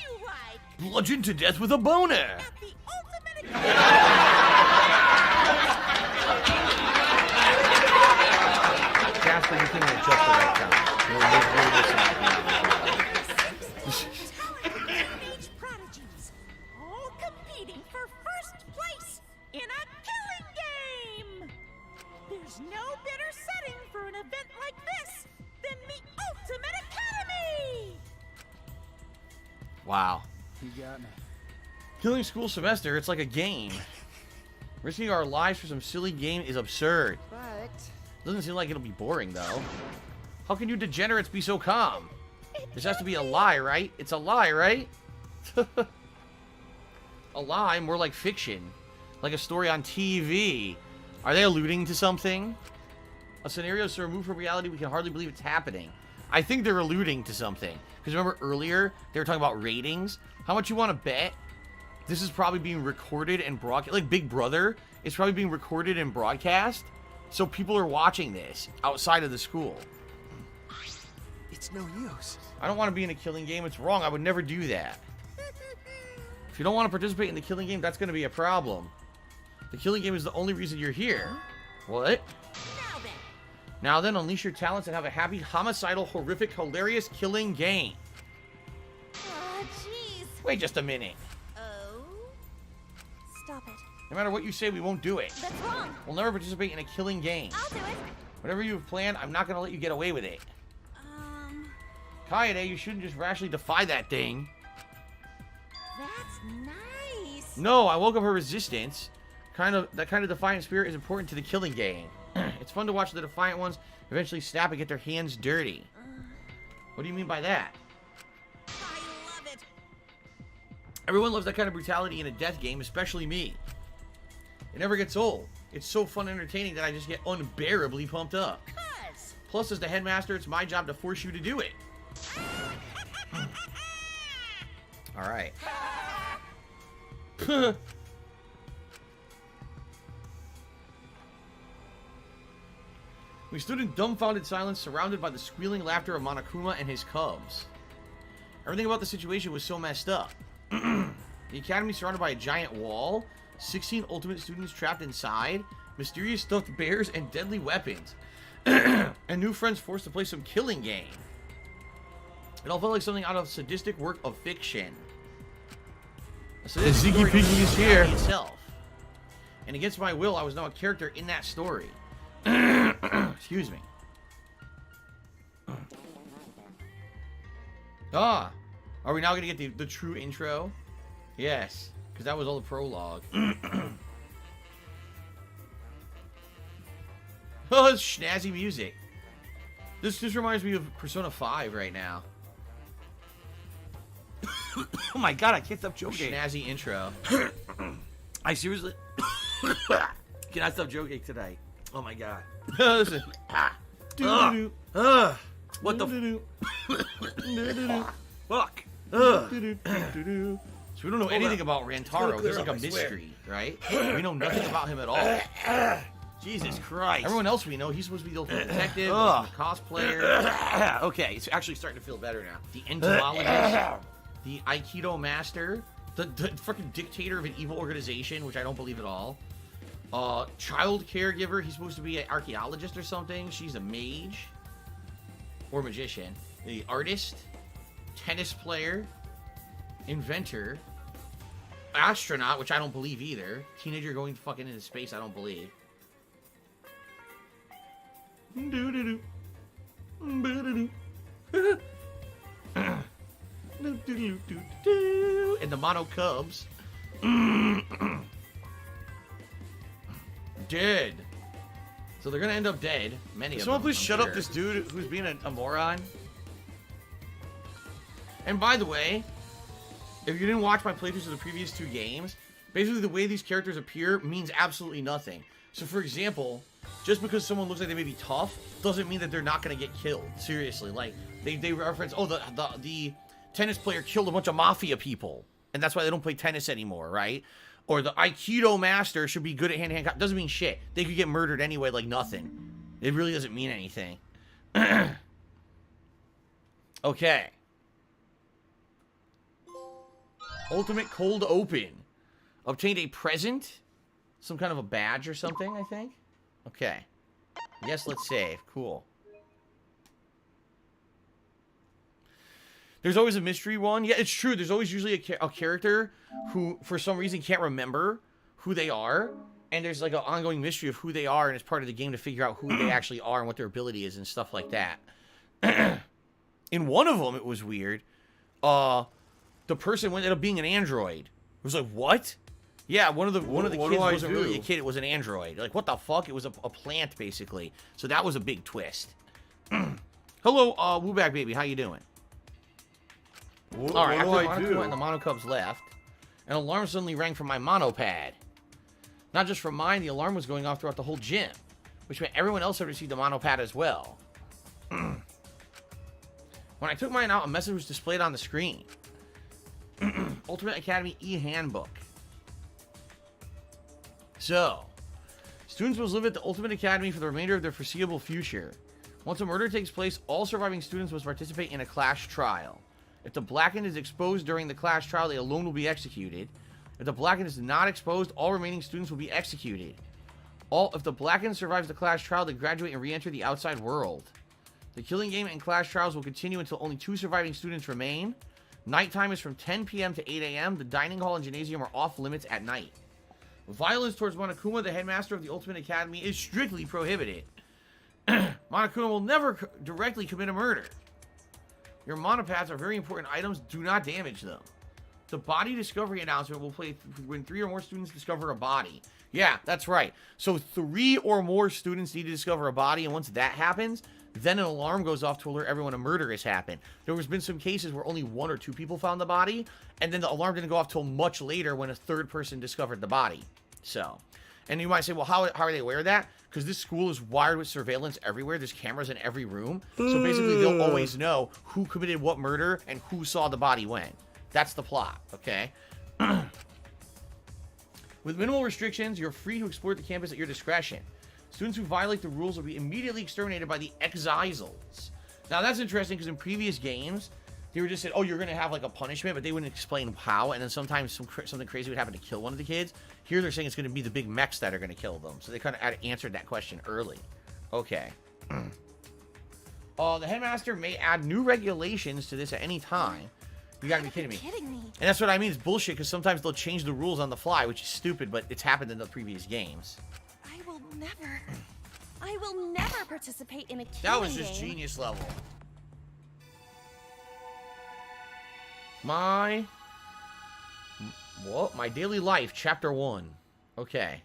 you like. Bludgeoned to death with a boner. At the ultimate Casper, you couldn't adjust the right time. teenage prodigies, all competing for first place in a killing game. There's no better setting for an event like this than the Ultimate Academy. Wow. You got me. Killing school semester, it's like a game. Risking our lives for some silly game is absurd. But Doesn't seem like it'll be boring, though. How can you degenerates be so calm? This has to be a lie, right? It's a lie, right? A lie, more like fiction. Like a story on TV. Are they alluding to something? A scenario so removed from reality we can hardly believe it's happening. I think they're alluding to something. Because remember earlier, they were talking about ratings? How much you want to bet? This is probably being recorded and broadcast. Like Big Brother, it's probably being recorded and broadcast. So people are watching this outside of the school. It's no use. I don't want to be in a killing game. It's wrong. I would never do that. If you don't want to participate in the killing game, that's going to be a problem. The killing game is the only reason you're here. What? Now then, unleash your talents and have a happy, homicidal, horrific, hilarious killing game. Oh, jeez. Wait just a minute. Oh? Stop it. No matter what you say, we won't do it. That's wrong. We'll never participate in a killing game. I'll do it. Whatever you've planned, I'm not going to let you get away with it. Kaede, you shouldn't just rashly defy that thing. That's nice. No, I woke up her resistance. That kind of defiant spirit is important to the killing game. It's fun to watch the defiant ones eventually snap and get their hands dirty. What do you mean by that? I love it. Everyone loves that kind of brutality in a death game, especially me. It never gets old. It's so fun and entertaining that I just get unbearably pumped up. Plus, as the headmaster, it's my job to force you to do it. Alright. We stood in dumbfounded silence, surrounded by the squealing laughter of Monokuma and his cubs. Everything about the situation was so messed up. The academy surrounded by a giant wall, 16 ultimate students trapped inside, mysterious stuffed bears, and deadly weapons. And new friends forced to play some killing game. It all felt like something out of sadistic work of fiction. The Ziggy Piggy is here. Itself. And against my will, I was now a character in that story. Excuse me. Ah, are we now going to get the true intro? Yes, because that was all the prologue. Oh, it's snazzy music. This just reminds me of Persona 5 right now. Oh my god, I can't stop joking. Snazzy intro. I seriously cannot stop joking tonight. Oh my god. Listen. What the fuck? It's So we don't know anything about Rantaro. He's like a mystery, right? We know nothing about him at all. Jesus Christ. Everyone else we know, he's supposed to be the ultimate detective, the ultimate cosplayer. Okay, it's actually starting to feel better now. The entomologist, the Aikido master, the freaking dictator of an evil organization, which I don't believe at all. Child caregiver, he's supposed to be an archaeologist or something. She's a mage. Or magician. The artist, tennis player, inventor, astronaut, which I don't believe either. Teenager going fucking into space, I don't believe. And the Mono Cubs. Dead. So they're gonna end up dead. Many of them. Someone please I'm shut sure. up this dude who's being a moron. And by the way, if you didn't watch my playthroughs of the previous 2 games, basically the way these characters appear means absolutely nothing. So for example, just because someone looks like they may be tough, doesn't mean that they're not gonna get killed. Seriously, like they reference, oh, the tennis player killed a bunch of mafia people, and that's why they don't play tennis anymore, right? Or the Aikido master should be good at hand-to-hand combat. Doesn't mean shit. They could get murdered anyway, like nothing. It really doesn't mean anything. Okay. Ultimate Cold Open. Obtained a present. Some kind of a badge or something, I think. Okay. Yes, let's save. Cool. There's always a mystery one. Yeah, it's true. There's always usually a character who, for some reason, can't remember who they are. And there's like an ongoing mystery of who they are, and it's part of the game to figure out who they actually are and what their ability is and stuff like that. In one of them, it was weird. The person ended up being an android. It was like, what? Yeah, one of the kids wasn't really a kid. It was an android. Like, what the fuck? It was a plant, basically. So that was a big twist. Hello, Wooback Baby. How you doing? All right, after Monokuma and the Mono Cubs left, an alarm suddenly rang from my monopad. Not just from mine, the alarm was going off throughout the whole gym, which meant everyone else had received a monopad as well. When I took mine out, a message was displayed on the screen. Ultimate Academy e-handbook. So, students must live at the Ultimate Academy for the remainder of their foreseeable future. Once a murder takes place, all surviving students must participate in a class trial. If the Blackened is exposed during the class trial, they alone will be executed. If the Blackened is not exposed, all remaining students will be executed. If the Blackened survives the class trial, they graduate and re-enter the outside world. The killing game and class trials will continue until only 2 surviving students remain. Nighttime is from 10 p.m. to 8 a.m. The dining hall and gymnasium are off limits at night. Violence towards Monokuma, the headmaster of the Ultimate Academy, is strictly prohibited. Monokuma will never directly commit a murder. Your monopads are very important items. Do not damage them. The body discovery announcement will play when 3 or more students discover a body. Yeah, that's right. So 3 or more students need to discover a body, and once that happens, then an alarm goes off to alert everyone a murder has happened. There has been some cases where only 1 or 2 people found the body, and then the alarm didn't go off till much later when a 3rd person discovered the body. So, and you might say, well, how are they aware of that? Because this school is wired with surveillance everywhere. There's cameras in every room. So basically, they'll always know who committed what murder and who saw the body when. That's the plot, okay? With minimal restrictions, you're free to explore the campus at your discretion. Students who violate the rules will be immediately exterminated by the Exizals. Now, that's interesting because in previous games, they were just said, oh, you're going to have like a punishment, but they wouldn't explain how, and then sometimes something crazy would happen to kill one of the kids. Here they're saying it's going to be the big mechs that are going to kill them. So they kind of answered that question early. Okay. The headmaster may add new regulations to this at any time. You gotta be kidding me. And that's what I mean, it's bullshit, because sometimes they'll change the rules on the fly, which is stupid, but it's happened in the previous games. I will never participate in a killing That was just game. genius level. My daily life, chapter 1. Okay.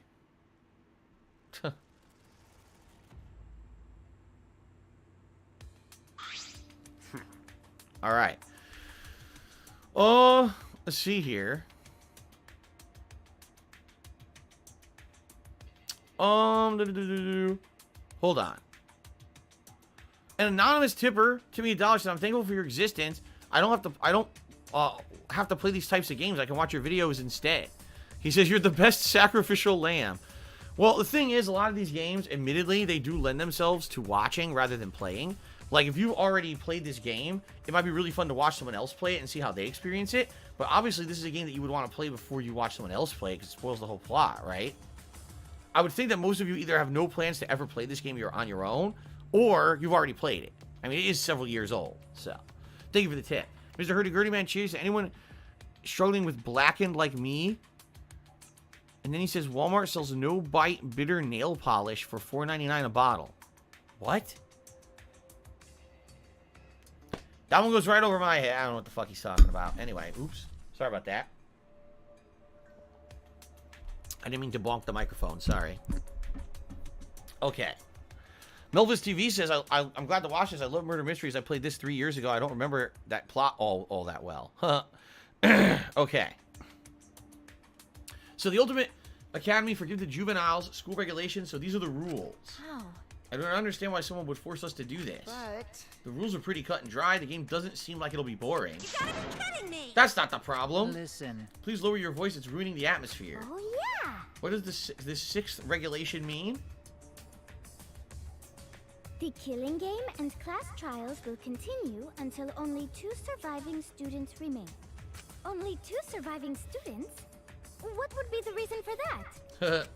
All right. Let's see here. Hold on. An anonymous tipper to me $1 said, I'm thankful for your existence. I don't have to play these types of games. I can watch your videos instead. He says, you're the best sacrificial lamb. Well, the thing is, a lot of these games, admittedly, they do lend themselves to watching rather than playing. Like, if you've already played this game, it might be really fun to watch someone else play it and see how they experience it. But obviously, this is a game that you would want to play before you watch someone else play it, because it spoils the whole plot, right? I would think that most of you either have no plans to ever play this game on your own, or you've already played it. I mean, it is several years old, so. Thank you for the tip. Mr. Hurdy-Gurdy Man, cheers to anyone struggling with blackened like me. And then he says, Walmart sells no-bite bitter nail polish for $4.99 a bottle. What? That one goes right over my head. I don't know what the fuck he's talking about. Anyway, oops. Sorry about that. I didn't mean to bonk the microphone. Sorry. Okay. Melvis TV says, I'm glad to watch this. I love murder mysteries. I played this 3 years ago. I don't remember that plot all that well. Okay. So the Ultimate Academy forgive the juveniles, school regulations. So these are the rules. How? I don't understand why someone would force us to do this. But The rules are pretty cut and dry. The game doesn't seem like it'll be boring. you gotta be kidding me! That's not the problem. Listen. Please lower your voice. It's ruining the atmosphere. Oh, yeah. What does this sixth regulation mean? The killing game and class trials will continue until only 2 surviving students remain. Only 2 surviving students? What would be the reason for that?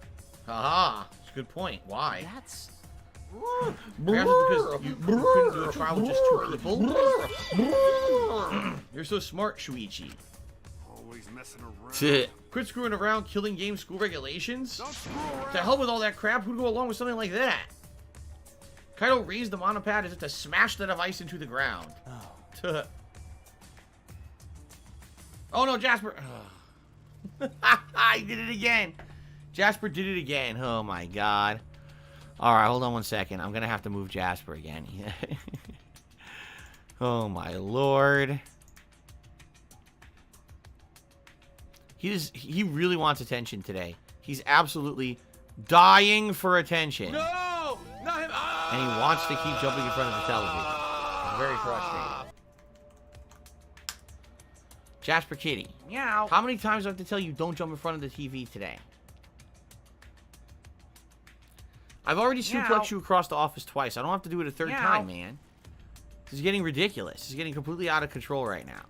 Haha. It's a good point. Why? That's... Perhaps it's because you couldn't do a trial with just 2 people? You're so smart, Shuichi. Always messing around. Quit screwing around, killing game school regulations? Don't screw around. To hell with all that crap, who'd go along with something like that? Kaido raised the monopad as if to smash the device into the ground. Oh, oh no, Jasper. He did it again. Jasper did it again. Oh my god. Alright, hold on one second. I'm gonna have to move Jasper again. Oh my lord. He really wants attention today. He's absolutely dying for attention. No! Not him! And he wants to keep jumping in front of the television. It's very frustrating. Jasper Kitty. Meow. How many times do I have to tell you don't jump in front of the TV today? I've already suplexed you across the office twice. I don't have to do it a third time, man. This is getting ridiculous. This is getting completely out of control right now.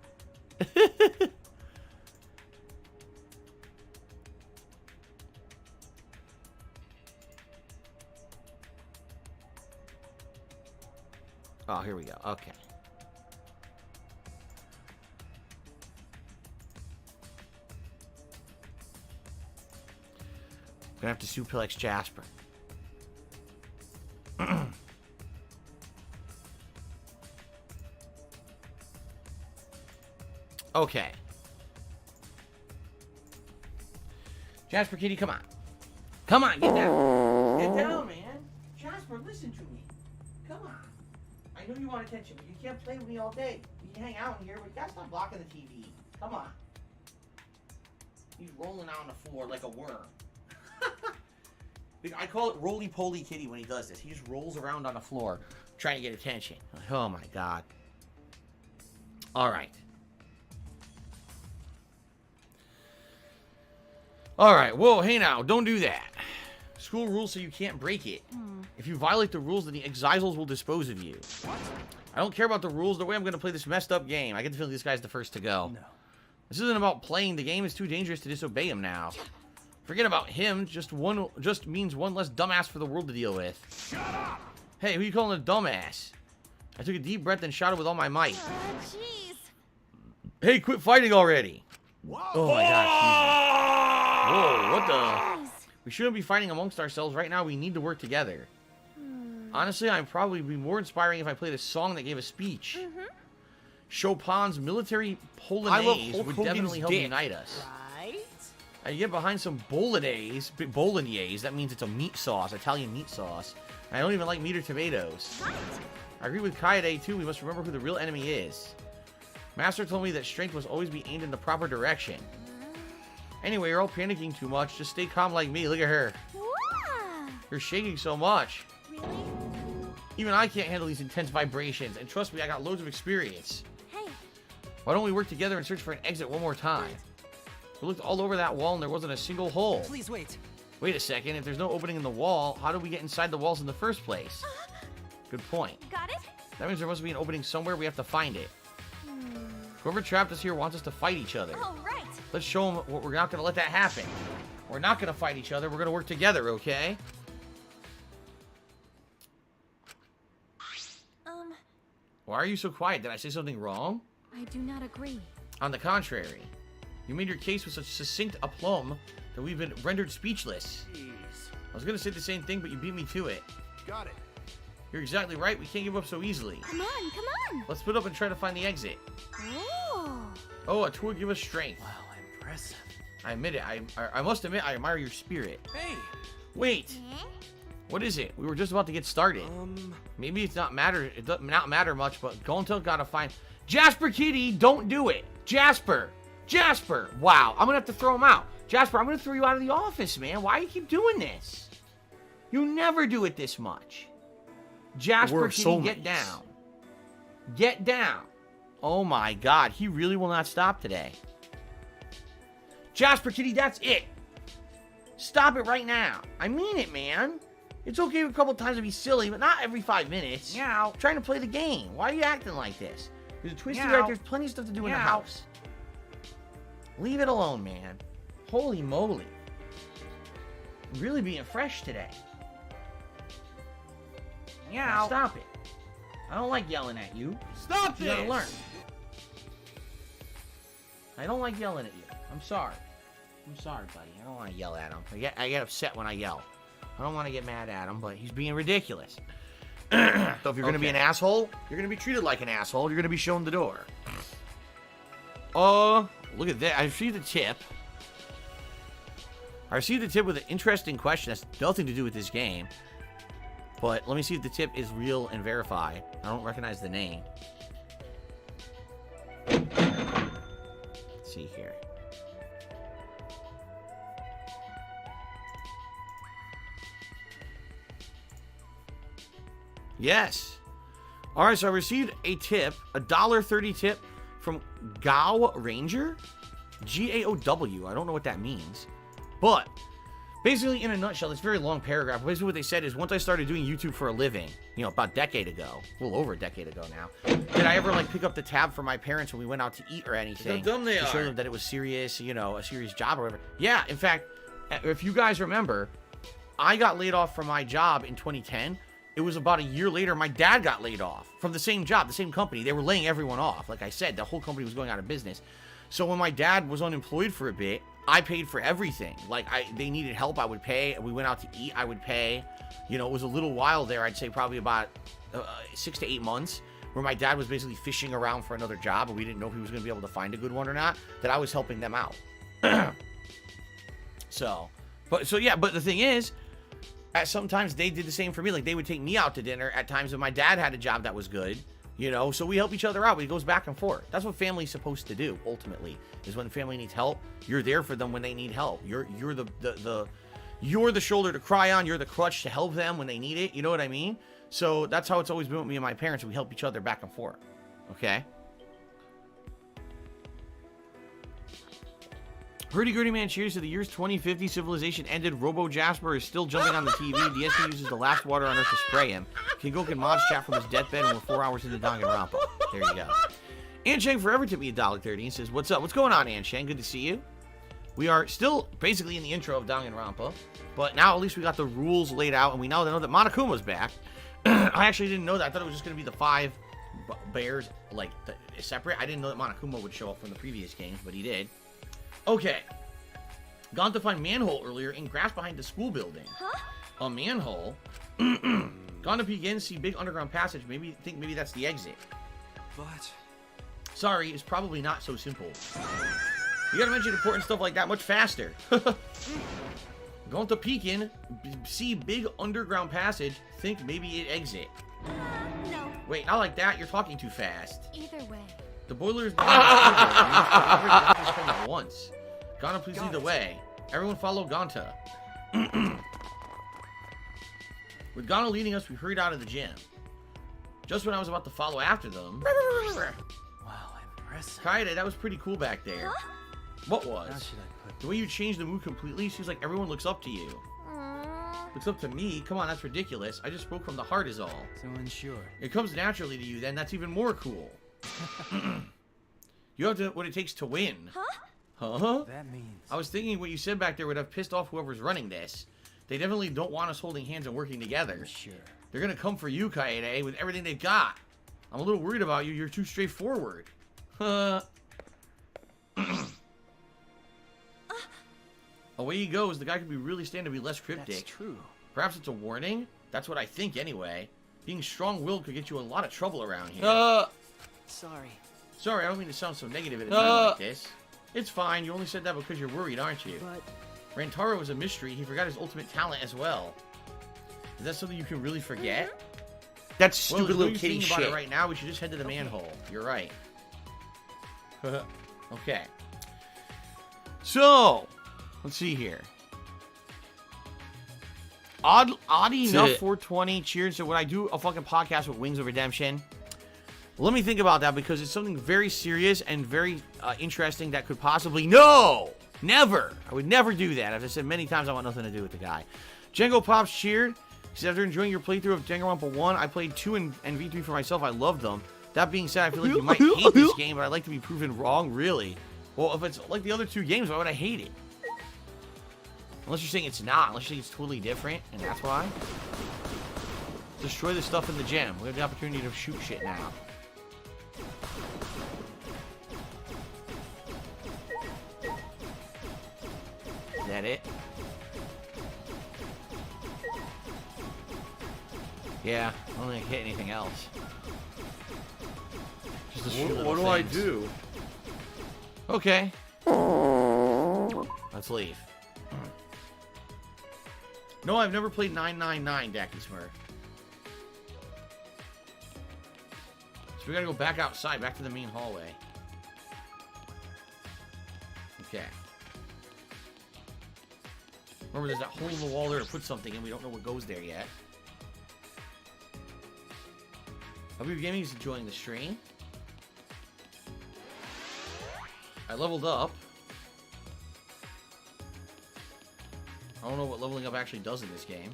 Oh, here we go. Okay. Gonna have to suplex Jasper. Okay. Jasper Kitty, come on. Come on, get down. Get down, man. Jasper, listen to me. Come on. I know you want attention, but you can't play with me all day. We can hang out in here, but you gotta stop blocking the TV. Come on. He's rolling out on the floor like a worm. I call it roly-poly kitty when he does this. He just rolls around on the floor trying to get attention. Oh my god. Alright. Alright, whoa, hey now, don't do that. School rules so you can't break it. If you violate the rules, then the Exizals will dispose of you. I don't care about the rules, the way I'm going to play this messed up game. I get the feeling this guy's the first to go. No. This isn't about playing. The game is too dangerous to disobey him now. Forget about him. Just means one less dumbass for the world to deal with. Shut up! Hey, who you calling a dumbass? I took a deep breath and shot it with all my might. Jeez. Hey, quit fighting already. Whoa. Oh my gosh. Whoa, what the? We shouldn't be fighting amongst ourselves right now. We need to work together. Honestly, I'd probably be more inspiring if I played a song that gave a speech. Chopin's military polonaise would definitely help unite us. Right? I get behind some bolognese. That means it's a meat sauce, Italian meat sauce. I don't even like meat or tomatoes. Right. I agree with Kaede too. We must remember who the real enemy is. Master told me that strength must always be aimed in the proper direction. Anyway, you're all panicking too much. Just stay calm like me. Look at her. Wow. You're shaking so much. Really? Even I can't handle these intense vibrations. And trust me, I got loads of experience. Hey, Why don't we work together and search for an exit one more time? We looked all over that wall and there wasn't a single hole. Please wait. Wait a second, if there's no opening in the wall, how do we get inside the walls in the first place? Good point. Got it? That means there must be an opening somewhere, we have to find it. Whoever trapped us here wants us to fight each other. All right. Let's show them we're not going to let that happen. We're not going to fight each other, we're going to work together, okay? Why are you so quiet? Did I say something wrong? I do not agree. On the contrary, you made your case with such succinct aplomb that we've been rendered speechless. Jeez. I was going to say the same thing, but you beat me to it. Got it. You're exactly right. We can't give up so easily. Come on, come on. Let's split up and try to find the exit. Oh. Oh, a tour give us strength. Wow, impressive. I admit it. I must admit, I admire your spirit. Hey. Wait. What is it? We were just about to get started. Maybe it's not matter. It doesn't not matter much, but Gonta gotta find Jasper Kitty. Don't do it, Jasper. Jasper. Wow, I'm gonna have to throw him out. Jasper, I'm gonna throw you out of the office, man. Why do you keep doing this? You never do it this much. Jasper Kitty, get down. Get down. Oh my God, he really will not stop today. Jasper Kitty, that's it. Stop it right now. I mean it, man. It's okay a couple times to be silly, but not every 5 minutes. Meow. I'm trying to play the game. Why are you acting like this? There's a twisty Meow. right. There's plenty of stuff to do in the house. Leave it alone, man. Holy moly. Really being fresh today. Now stop it. I don't like yelling at you. Stop You this! gotta learn. I don't like yelling at you. I'm sorry. I'm sorry, buddy. I don't want to yell at him. I get upset when I yell. I don't want to get mad at him, but he's being ridiculous. So if you're going to be an asshole, you're going to be treated like an asshole. You're going to be shown the door. Oh, look at that. I received a tip. I received a tip with an interesting question that's nothing to do with this game. But let me see if the tip is real and verified. I don't recognize the name. Let's see here. Yes. All right, so I received a tip, a $1.30 tip from Gao Ranger, G-A-O-W. I don't know what that means, but basically, in a nutshell, it's a very long paragraph. Basically, what they said is, once I started doing YouTube for a living, you know, about a decade ago, a little over a decade ago now, did I ever like pick up the tab for my parents when we went out to eat or anything? How dumb they to show are. them that it was serious, you know, a serious job or whatever. Yeah, in fact, if you guys remember, I got laid off from my job in 2010. It was about a year later, my dad got laid off from the same job, the same company. They were laying everyone off. Like I said, the whole company was going out of business. So when my dad was unemployed for a bit, I paid for everything. Like, they needed help, I would pay. We went out to eat, I would pay. You know, it was a little while there, I'd say probably about 6 to 8 months, where my dad was basically fishing around for another job, and we didn't know if he was going to be able to find a good one or not, that I was helping them out. But the thing is, sometimes they did the same for me. Like, they would take me out to dinner at times when my dad had a job that was good, you know, so we help each other out. It goes back and forth. That's what family's supposed to do, ultimately, is when family needs help, you're there for them when they need help. You're the shoulder to cry on. You're the crutch to help them when they need it. You know what I mean? So that's how it's always been with me and my parents. We help each other back and forth. Okay? Hurdy-gurdy man cheers to the years 2050. Civilization ended. Robo Jasper is still jumping on the TV. DSP uses the last water on Earth to spray him. Kingo can mods chat from his deathbed, and we're 4 hours into Danganronpa. There you go. Anshang forever tipped me $1.30 and says, "What's up? What's going on, Anshang? Good to see you." We are still basically in the intro of Danganronpa, but now at least we got the rules laid out, and we now know that Monokuma's back. I actually didn't know that. I thought it was just going to be the 5 bears, like, separate. I didn't know that Monokuma would show up from the previous games, but he did. Okay. Gone to find manhole earlier in grass behind the school building. Huh? A manhole? Gone to peek in, see big underground passage. Maybe that's the exit. But Sorry, it's probably not so simple. You gotta mention important stuff like that much faster. Going to peek in, see big underground passage, think maybe it exit. No. Wait, not like that. You're talking too fast. Either way. The boiler is not once. Gonta, please lead the way. Everyone follow Gonta. With Gonta leading us, we hurried out of the gym. Just when I was about to follow after them. wow, impressive. Kaede, that was pretty cool back there. Huh? What How was? should I put The way you changed the mood completely seems like everyone looks up to you. Looks up to me? Come on, that's ridiculous. I just spoke from the heart is all. so unsure? It comes naturally to you then, that's even more cool. You have to what it takes to win. Huh? That means I was thinking what you said back there would have pissed off whoever's running this. They definitely don't want us holding hands and working together. sure. They're gonna come for you, Kaede, with everything they've got. I'm a little worried about you. You're too straightforward. Away he goes. The guy could be really stand to be less cryptic. That's true. Perhaps it's a warning? That's what I think anyway. Being strong-willed could get you a lot of trouble around here. Sorry. Sorry, I don't mean to sound so negative at a time like this. It's fine. You only said that because you're worried, aren't you? But Rantaro was a mystery. He forgot his ultimate talent as well. Is that something you can really forget? That stupid well, little kitty about shit. it right now, we should just head to the manhole. You're right. Okay. So, let's see here. Oddly enough, 420. Cheers to when I do a fucking podcast with Wings of Redemption. Let me think about that because it's something very serious and very interesting that could possibly... No! Never! I would never do that. As I said many times, I want nothing to do with the guy. Django Pops cheered. He said, after enjoying your playthrough of Danganronpa 1, I played 2 and V3 for myself. I loved them. That being said, I feel like you might hate this game, but I'd like to be proven wrong, really. Well, if it's like the other 2 games, why would I hate it? Unless you're saying it's not. Unless you think it's totally different, and that's why. Destroy the stuff in the gym. We have the opportunity to shoot shit now. Is that it? Yeah, I don't think I hit anything else. Just a few What little do I things. do? Okay. Let's leave. No, I've never played 999, Dacky Smurf. So we gotta go back outside, back to the main hallway. Okay. Remember, there's that hole in the wall there to put something in. We don't know what goes there yet. Habibi Gaming is enjoying the stream. I leveled up. I don't know what leveling up actually does in this game.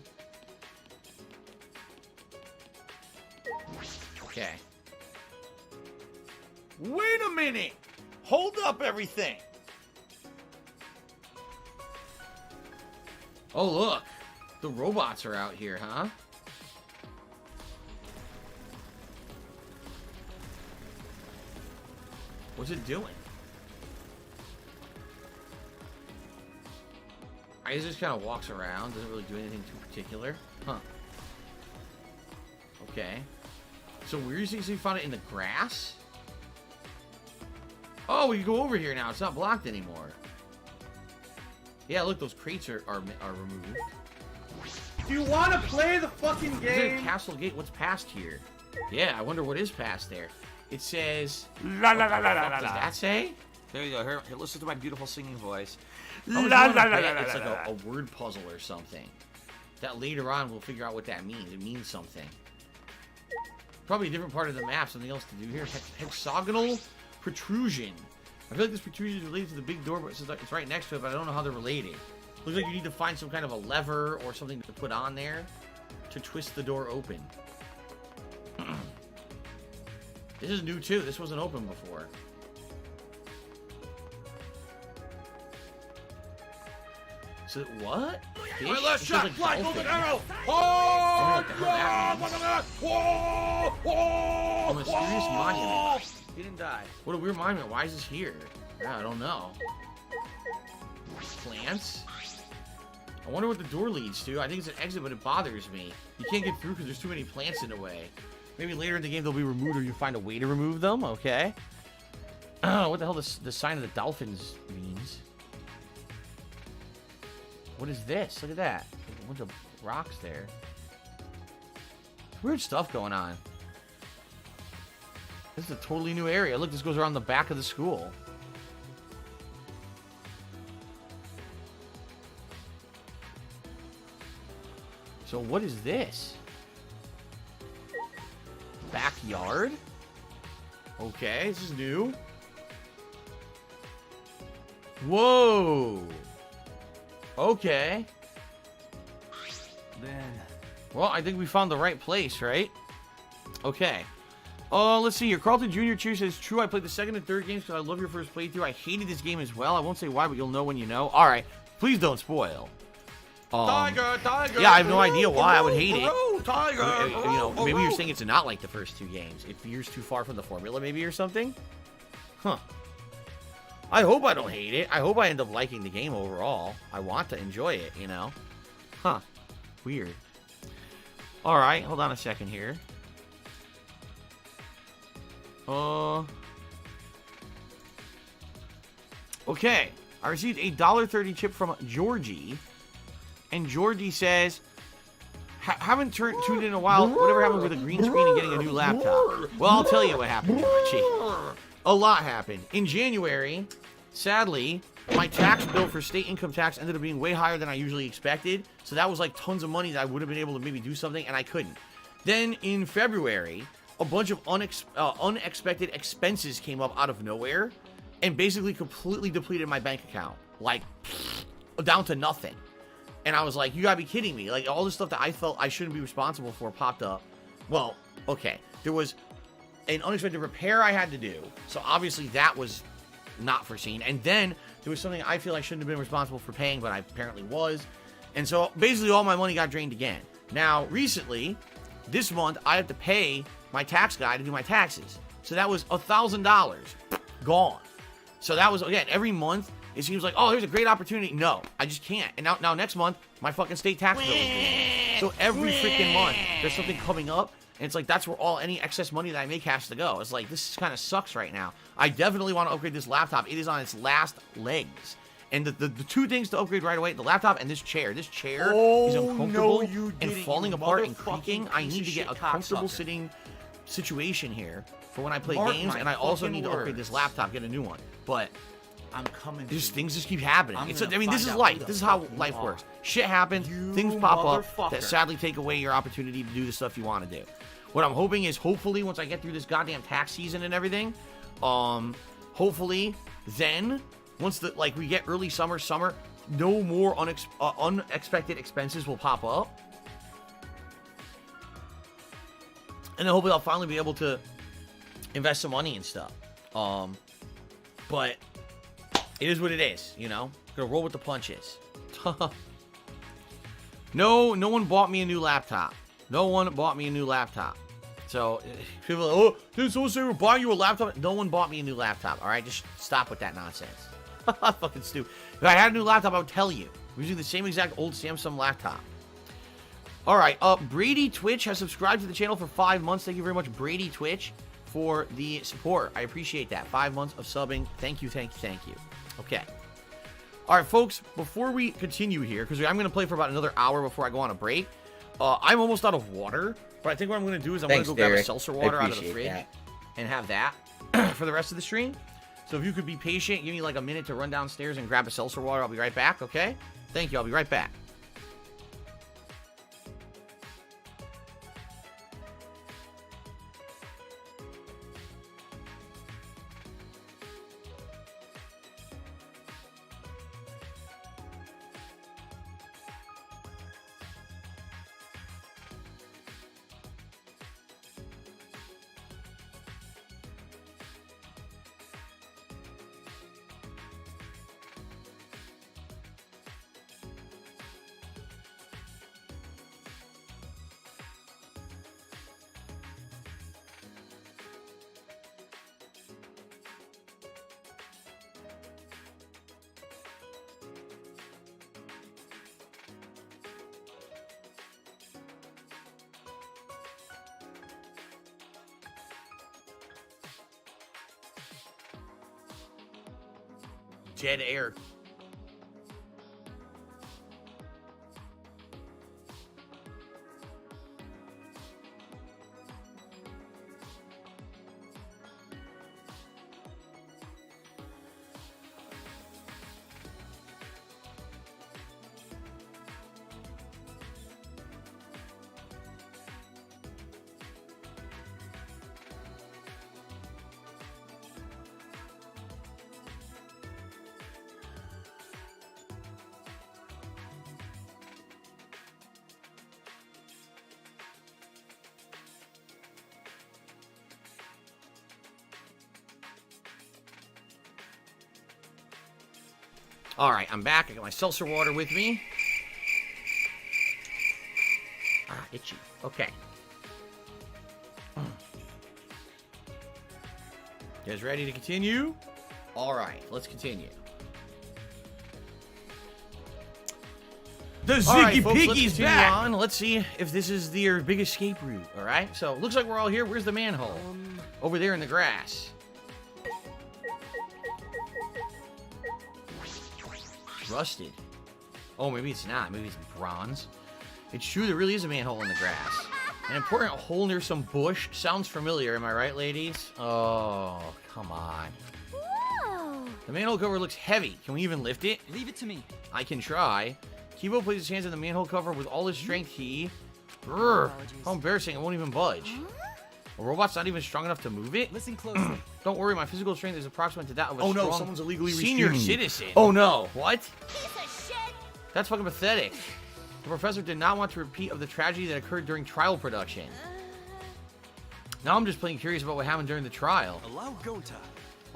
Okay. Wait a minute! Hold up everything! Oh, look. The robots are out here, huh? What's it doing? It just kind of walks around. Doesn't really do anything too particular. Huh. Okay. So where is he? So you found it in the grass? Oh, we can go over here now. It's not blocked anymore. Yeah, look, those crates are removed. Do you want to play the fucking Is there a game? castle gate? What's past here? Yeah, I wonder what is past there. It says... La la la la la What la does la. that say? There you go. Here, listen to my beautiful singing voice. I was La gonna la la bet la it's la like la. a word puzzle or something. That later on we'll figure out what that means. It means something. Probably a different part of the map. Something else to do here. Hexagonal protrusion. I feel like this protrusion is related to the big door, but it's right next to it, but I don't know how they're related. Looks like you need to find some kind of a lever or something to put on there to twist the door open. This is new too. This wasn't open before. So what? Fish? My last This shot, feels fly, like golden dolphin. arrow! I Oh, don't know what the hell that means. whoa, whoa, A mysterious monument. He didn't die. What a weird monument. Why is this here? Yeah, I don't know. Plants? I wonder what the door leads to. I think it's an exit, but it bothers me. You can't get through because there's too many plants in the way. Maybe later in the game they'll be removed or you find a way to remove them. Okay. What the hell does the sign of the dolphins means? What is this? Look at that. There's a bunch of rocks there. Weird stuff going on. This is a totally new area. Look, this goes around the back of the school. So what is this? Backyard? Okay, this is new. Whoa. Okay. Man. Well, I think we found the right place, right? Okay. Let's see here. Carlton Jr. Cheer says, true, I played the second and third games because I love your first playthrough. I hated this game as well. I won't say why, but you'll know when you know. All right. Please don't spoil. Tiger. Yeah, I have no idea why I would hate it. Tiger. You know, maybe you're saying it's not like the first two games. It veers too far from the formula, maybe, or something? Huh. I hope I don't hate it. I hope I end up liking the game overall. I want to enjoy it, you know? Huh. Weird. All right, hold on a second here. Okay. I received a $1.30 chip from Georgie. And Georgie says, haven't tuned in in a while. Whatever happened with a green screen and getting a new laptop? Well, I'll tell you what happened, Georgie. A lot happened. In January, sadly, my tax bill for state income tax ended up being way higher than I usually expected. So that was like tons of money that I would have been able to maybe do something, and I couldn't. Then in February, a bunch of unexpected expenses came up out of nowhere and basically completely depleted my bank account. Like, down to nothing. And I was like, you gotta be kidding me. Like, all this stuff that I felt I shouldn't be responsible for popped up. Well, okay. There was an unexpected repair I had to do. So obviously that was not foreseen. And then there was something I feel I shouldn't have been responsible for paying, but I apparently was. And so basically all my money got drained again. Now, recently, this month, I have to pay my tax guy to do my taxes. So that was $1,000 gone. So that was, again, every month, it seems like, oh, here's a great opportunity. No, I just can't. And now next month, my fucking state tax bill is due. So every freaking month, there's something coming up. And it's like, that's where all any excess money that I make has to go. It's like, this kind of sucks right now. I definitely want to upgrade this laptop. It is on its last legs. And the two things to upgrade right away, the laptop and this chair. This chair is uncomfortable and falling apart and creaking. I need to get a comfortable sitting situation here for when I play games. And I also need to upgrade this laptop, get a new one. But I'm coming. Things just keep happening. I mean, this is life. This is how life works. Shit happens. Things pop up that sadly take away your opportunity to do the stuff you want to do. What I'm hoping is, hopefully, once I get through this goddamn tax season and everything, hopefully, then, once we get early summer, no more unexpected expenses will pop up. And then hopefully I'll finally be able to invest some money and stuff. But it is what it is, you know? Gonna roll with the punches. No one bought me a new laptop. No one bought me a new laptop. So, people are like, oh, didn't someone say we're buying you a laptop? No one bought me a new laptop, all right? Just stop with that nonsense. Fucking stupid. If I had a new laptop, I would tell you. I'm using the same exact old Samsung laptop. All right, Brady Twitch has subscribed to the channel for 5 months. Thank you very much, Brady Twitch, for the support. I appreciate that. 5 months of subbing. Thank you. Okay. All right, folks, before we continue here, because I'm going to play for about another hour before I go on a break, I'm almost out of water, but I think what I'm going to do is I'm going to go grab a seltzer water out of the fridge and have that for the rest of the stream. So if you could be patient, give me like a minute to run downstairs and grab a seltzer water. I'll be right back, okay? Thank you. I'll be right back. Dead air. Alright, I'm back. I got my seltzer water with me. Ah, itchy. Okay. You guys ready to continue? Alright, let's continue. The All Ziggy right, folks, let's Piggy's continue back. on. Let's see if this is their big escape route. All right, so looks like we're all here. Where's the manhole? Over there in the grass. Rusted. Oh, maybe it's not. Maybe it's bronze. It's true, there really is a manhole in the grass. An important hole near some bush. Sounds familiar, am I right, ladies? Oh, come on. Whoa! The manhole cover looks heavy. Can we even lift it? Leave it to me. I can try. Kibo places his hands on the manhole cover with all his strength. Grr, how embarrassing, it won't even budge. A robot's not even strong enough to move it? Listen closely. Don't worry, my physical strength is approximate to that of a Oh no, strong someone's illegally senior restraining me. citizen. Oh no. What? Piece of shit! That's fucking pathetic. The professor did not want to repeat of the tragedy that occurred during trial production. Now I'm just plain curious about what happened during the trial. Allow Gonta.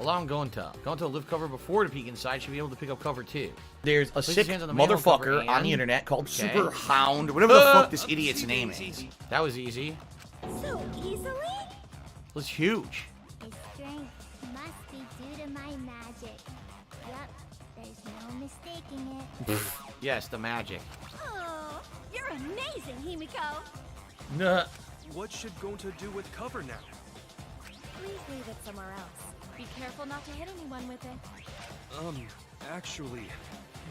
Allow Gonta. Gonta will lift cover before to peek inside. Should be able to pick up cover too. There's a Place his sick hands on the manhole cover motherfucker on and- the internet called Okay. Super Hound, whatever the fuck this Easy, idiot's name easy, is. easy. That was easy. So easily? It was huge. His strength must be due to my magic. Yup, there's no mistaking it. Yes, the magic. Oh, you're amazing, Himiko. Nuh. What should Gonta do with cover now? Please leave it somewhere else. Be careful not to hit anyone with it. Actually,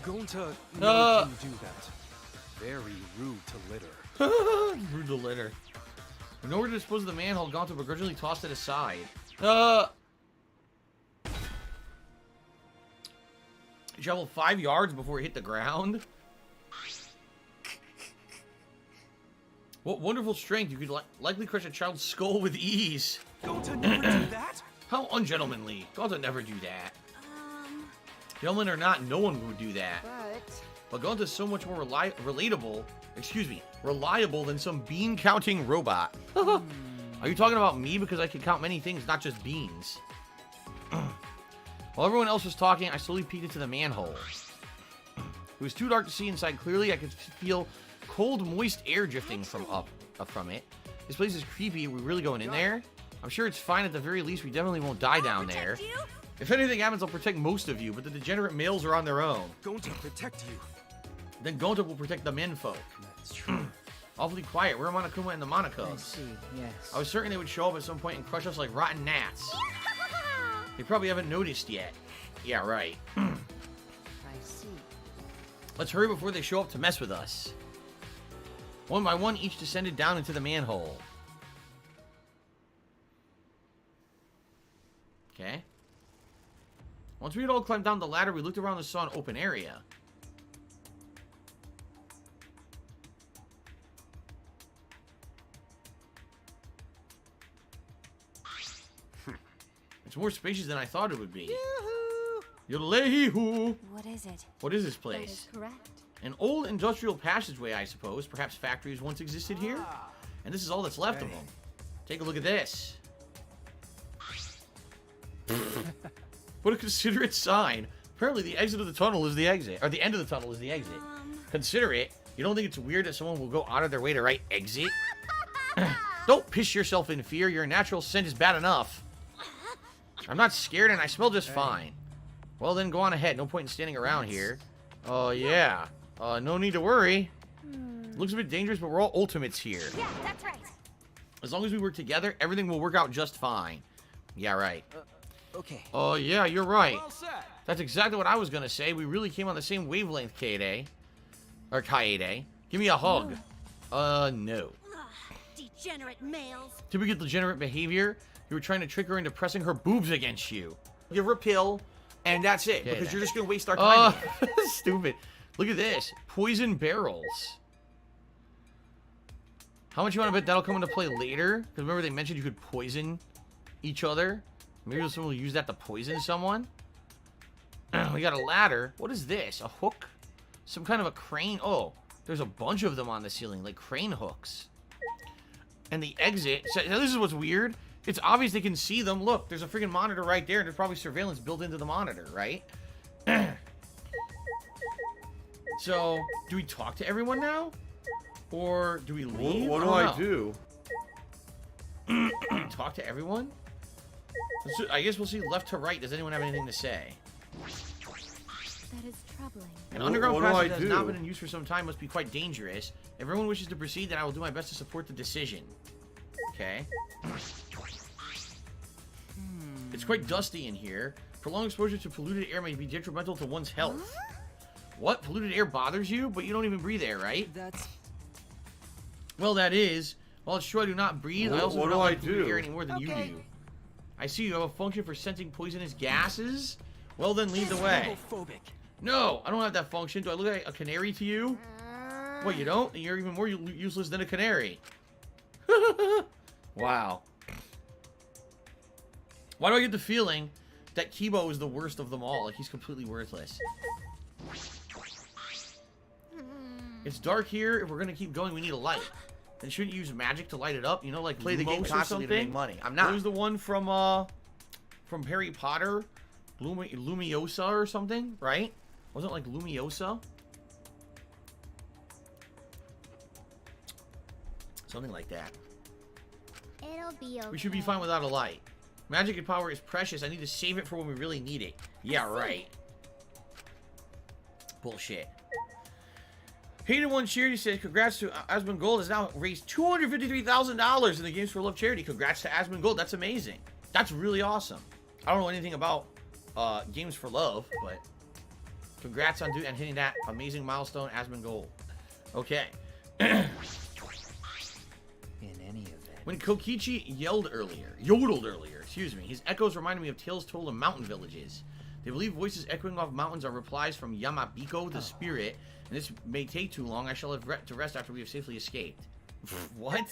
Gonta Uh. can do that. Very rude to litter. Rude to litter. In order to dispose of the manhole, Gonta begrudgingly tossed it aside. He traveled 5 yards before it hit the ground. What wonderful strength. You could likely crush a child's skull with ease. Gonta never do that? How ungentlemanly. Gonta never do that. Gentlemen or not, no one would do that. But Gonta's so much more reliable than some bean-counting robot. Are you talking about me? Because I can count many things, not just beans. While everyone else was talking, I slowly peeked into the manhole. It was too dark to see inside clearly. I could feel cold, moist air drifting from up from it. This place is creepy. Are we really going in there? I'm sure it's fine. At the very least, we definitely won't die down there. If anything happens, I'll protect most of you, but the degenerate males are on their own. Gonta protect you. Then Gonta will protect the menfolk. That's true. Awfully quiet. Where are Monokuma and the I Monokos? see, yes. I was certain they would show up at some point and crush us like rotten gnats. They probably haven't noticed yet. Yeah, right. I see. Let's hurry before they show up to mess with us. One by one, each descended down into the manhole. Okay. Once we had all climbed down the ladder, we looked around and saw an open area. It's more spacious than I thought it would be. Yodelay-hoo! What is it? What is this That place? is correct. An old industrial passageway, I suppose. Perhaps factories once existed here? And this is all that's left of them. Take a look at this. What a considerate sign. Apparently the exit of the tunnel is the exit. Or the end of the tunnel is the exit. Consider it. You don't think it's weird that someone will go out of their way to write exit? Don't piss yourself in fear. Your natural scent is bad enough. I'm not scared and I smell just fine. Well then, go on ahead. No point in standing around here. Oh, yeah. No need to worry. Looks a bit dangerous, but we're all ultimates here. Yeah, that's right. As long as we work together, everything will work out just fine. Yeah, right. Okay. Oh, yeah, you're right. Well said. That's exactly what I was gonna say. We really came on the same wavelength, Kaede. Or Kaede. Give me a hug. No. Degenerate males. Typical degenerate behavior. You were trying to trick her into pressing her boobs against you. Give her a pill, and that's it. Okay, because then. you're just gonna waste our time. Stupid. Look at this. Poison barrels. How much you want to bet that'll come into play later? Because remember they mentioned you could poison each other. Maybe someone will use that to poison someone. We got a ladder. What is this? A hook? Some kind of a crane? Oh, there's a bunch of them on the ceiling, like crane hooks. And the exit. So now this is what's weird. It's obvious they can see them. Look, there's a freaking monitor right there, and there's probably surveillance built into the monitor, right? So, do we talk to everyone now? Or do we leave? What do I do? Talk to everyone? I guess we'll see left to right. Does anyone have anything to say? That is troubling. An underground What do passage I that has do? not been in use for some time must be quite dangerous. If everyone wishes to proceed, then I will do my best to support the decision. Okay. It's quite dusty in here. Prolonged exposure to polluted air may be detrimental to one's health. What? Polluted air bothers you? But you don't even breathe air, right? That's... Well, that is. Well, it's true I do not breathe. I also What do do not I like polluted do? air any more than you do. I see you have a function for sensing poisonous gases. Well, then lead the way. No, I don't have that function. Do I look like a canary to you? What, you don't? You're even more useless than a canary. Wow. Why do I get the feeling that Kibo is the worst of them all? Like, he's completely worthless. It's dark here. If we're going to keep going, we need a light. Then shouldn't you use magic to light it up? You know, like Play the game Lumos or constantly to something? make money. I'm not. Who's the one from Harry Potter? Lumiosa or something, right? Wasn't it like Lumiosa? Something like that. It'll be okay. We should be fine without a light. Magic and power is precious. I need to save it for when we really need it. Yeah, right. Bullshit. Hayden One Charity says, congrats to Asmongold has now raised $253,000 in the Games for Love charity. Congrats to Asmongold. That's amazing. That's really awesome. I don't know anything about Games for Love, but congrats on hitting that amazing milestone, Asmongold. Okay. In any event. When Kokichi yodeled earlier, excuse me, his echoes reminded me of tales told of mountain villages. They believe voices echoing off mountains are replies from Yamabiko, the spirit, and this may take too long. I shall have to rest after we have safely escaped. What?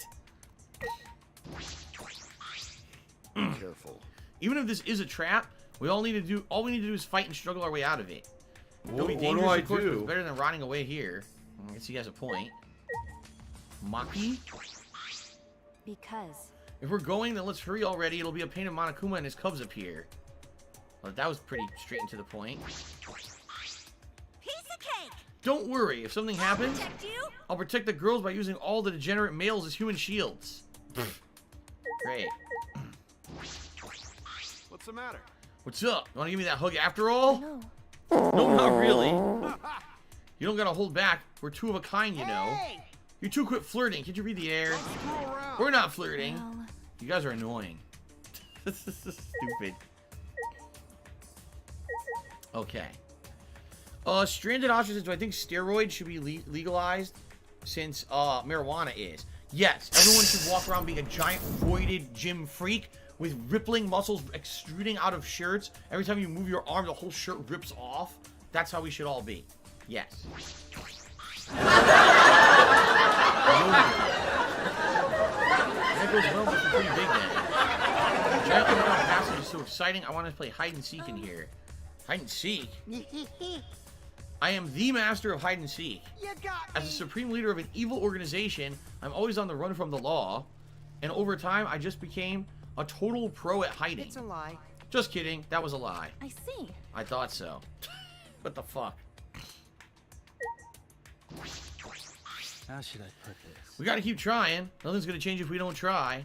Careful. Even if this is a trap, all we need to do is fight and struggle our way out of it. It'll be What dangerous, do I of course, but do? it's better than rotting away here. I guess he has a point. Maki? Because. If we're going, then let's hurry already. It'll be a pain if Monokuma and his cubs appear. Well, that was pretty straight and to the point. Piece of cake. Don't worry. If something happens, Protect you. I'll protect the girls by using all the degenerate males as human shields. Great. What's the matter? What's up? You want to give me that hug after all? No, not really. You don't gotta hold back. We're two of a kind, you know. You two quit flirting. Can't you read the air? We're not flirting. You guys are annoying. This is stupid. Okay. Stranded ostriches. Do I think steroids should be legalized since marijuana is? Yes. Everyone should walk around being a giant voided gym freak with rippling muscles extruding out of shirts. Every time you move your arm, the whole shirt rips off. That's how we should all be. Yes. That goes well, but it's pretty big then. Giant underground passage is so exciting. I want to play hide and seek in here. Hide and seek? I am the master of hide and seek. As a supreme leader of an evil organization, I'm always on the run from the law. And over time, I just became a total pro at hiding. It's a lie. Just kidding. That was a lie. I see. I thought so. What the fuck? How should I put this? We gotta keep trying. Nothing's gonna change if we don't try.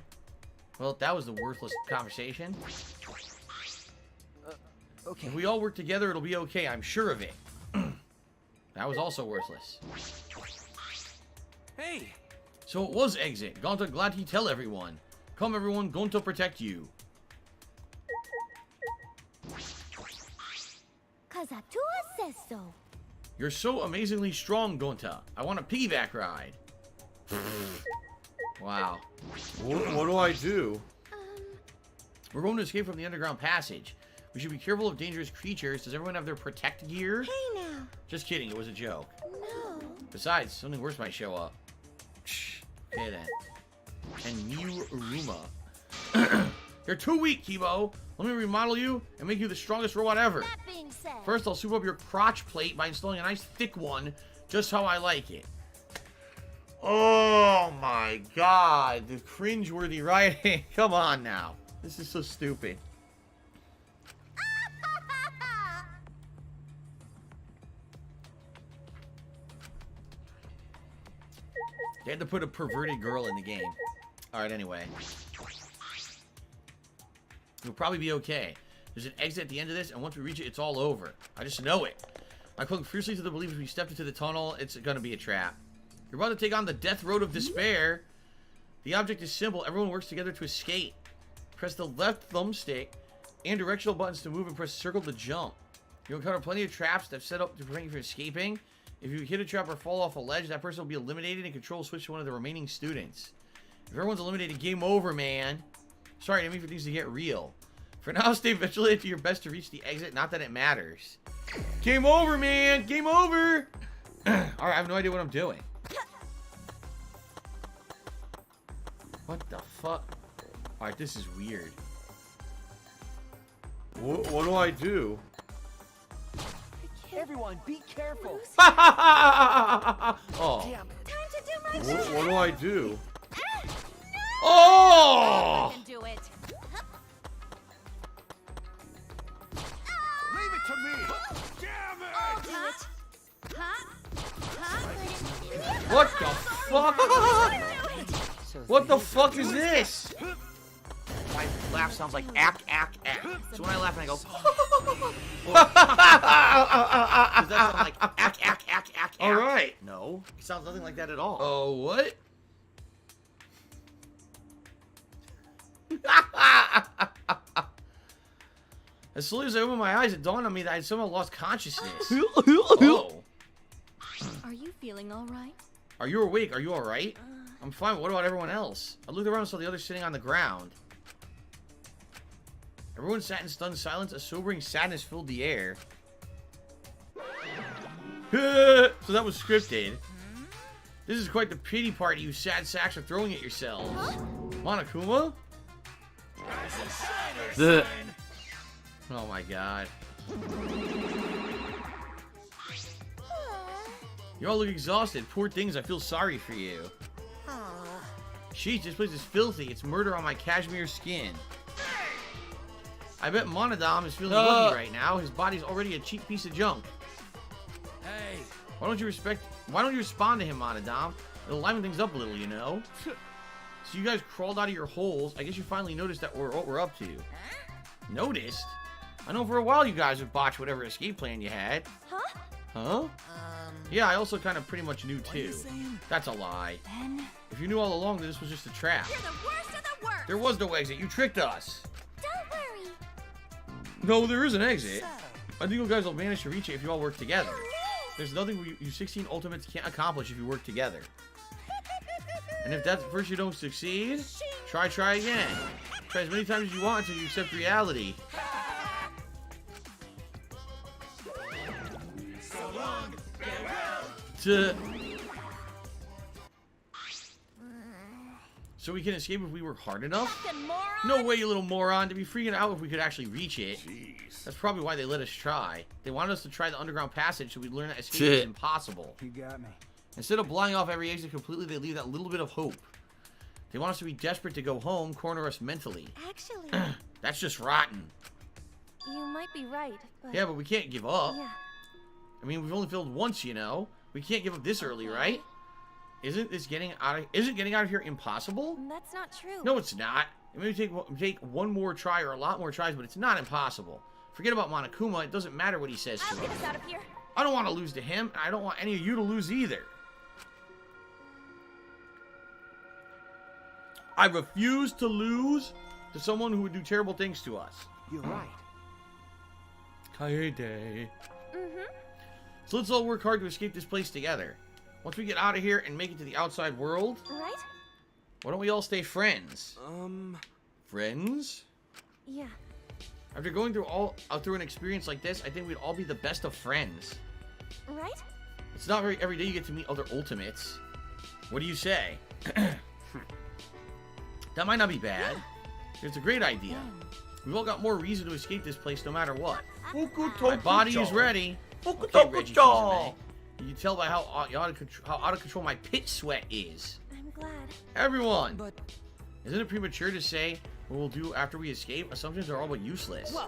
Well, that was the worthless conversation. Okay. If we all work together, it'll be okay. I'm sure of it. That was also worthless. Hey! So it was exit. Gonta, glad he tell everyone. Come everyone, Gonta protect you. Kazatua says so. You're so amazingly strong, Gonta. I want a piggyback ride. Wow. What do I do? We're going to escape from the underground passage. We should be careful of dangerous creatures. Does everyone have their protect gear? Hey now. Just kidding, it was a joke. No. Besides, something worse might show up. Okay then. And Miuruma. You're too weak, Kibo. Let me remodel you and make you the strongest robot ever. That being said. First, I'll soup up your crotch plate by installing a nice thick one, just how I like it. Oh my god, the cringeworthy writing. Come on now. This is so stupid. They had to put a perverted girl in the game. Alright, anyway. We'll probably be okay. There's an exit at the end of this, and once we reach it, it's all over. I just know it. I clung fiercely to the belief if we stepped into the tunnel, it's gonna be a trap. You're about to take on the death road of despair. The object is simple. Everyone works together to escape. Press the left thumbstick and directional buttons to move and press circle to jump. You'll encounter plenty of traps that set up to prevent you from escaping. If you hit a trap or fall off a ledge, that person will be eliminated and control will switch to one of the remaining students. If everyone's eliminated, game over, man. Sorry, I didn't mean for things to get real. For now, stay vigilant, do your best to reach the exit, not that it matters. Game over, man! Game over! Alright, I have no idea what I'm doing. What the fuck? Alright, this is weird. What do I do? Everyone, be careful. Oh. Time to do my What do I do? Oh! I can do it. Leave it to me! Damn it! What the fuck? What the fuck is this? My laugh sounds like ack, ack, ack. So when I laugh and I go, does that sound like ack, ack, ack, ack, ack? Alright. No, it sounds nothing like that at all. Oh, what? As soon as I opened my eyes, it dawned on me that I had somehow lost consciousness. Oh. Are you feeling all right? Are you awake? Are you alright? I'm fine. What about everyone else? I looked around and saw the others sitting on the ground. Everyone sat in stunned silence. A sobering sadness filled the air. So that was scripted. This is quite the pity party you sad sacks are throwing at yourselves. Monokuma? Oh my god. You all look exhausted. Poor things, I feel sorry for you. Sheesh, this place is filthy. It's murder on my cashmere skin. I bet Monodam is feeling lucky right now. His body's already a cheap piece of junk. Hey. Why don't you respond to him, Monodam? It'll liven things up a little, you know? So you guys crawled out of your holes. I guess you finally noticed that what we're up to. Noticed? I know for a while you guys would botch whatever escape plan you had. Huh? Huh? Yeah, I also kind of pretty much knew too. That's a lie. If you knew all along that this was just a trap. You're the worst of the worst. There was no exit. You tricked us. Don't worry. No, there is an exit. I think you guys will manage to reach it if you all work together. There's nothing you 16 Ultimates can't accomplish if you work together. And if that's first you don't succeed, try again. Try as many times as you want until you accept reality. So we can escape if we work hard enough? No way, you little moron. To be freaking out if we could actually reach it. Jeez. That's probably why they let us try. They wanted us to try the underground passage so we'd learn that escape is impossible. You got me. Instead of blowing off every exit completely, they leave that little bit of hope. They want us to be desperate to go home, corner us mentally. Actually, That's just rotten. you might be right, but... Yeah, but we can't give up. Yeah. I mean, we've only failed once, you know. We can't give up this early, right? Isn't getting out of here impossible? That's not true. No, it's not. It may take one more try or a lot more tries, but it's not impossible. Forget about Monokuma. It doesn't matter what he says to I'll get us. us out of here. I don't want to lose to him, and I don't want any of you to lose either. I refuse to lose to someone who would do terrible things to us. You're right. Kaede. So let's all work hard to escape this place together. Once we get out of here and make it to the outside world, Right? why don't we all stay friends? Friends? Yeah. After going through an experience like this, I think we'd all be the best of friends. Right? It's not every day you get to meet other Ultimates. What do you say? That might not be bad. It's a great idea. We've all got more reason to escape this place no matter what. My body is ready. Okay, Reggie Fils-Aimé. You can tell by how out of control my pit sweat is. I'm glad. Everyone! Isn't it premature to say what we'll do after we escape? Assumptions are all but useless. Whoa.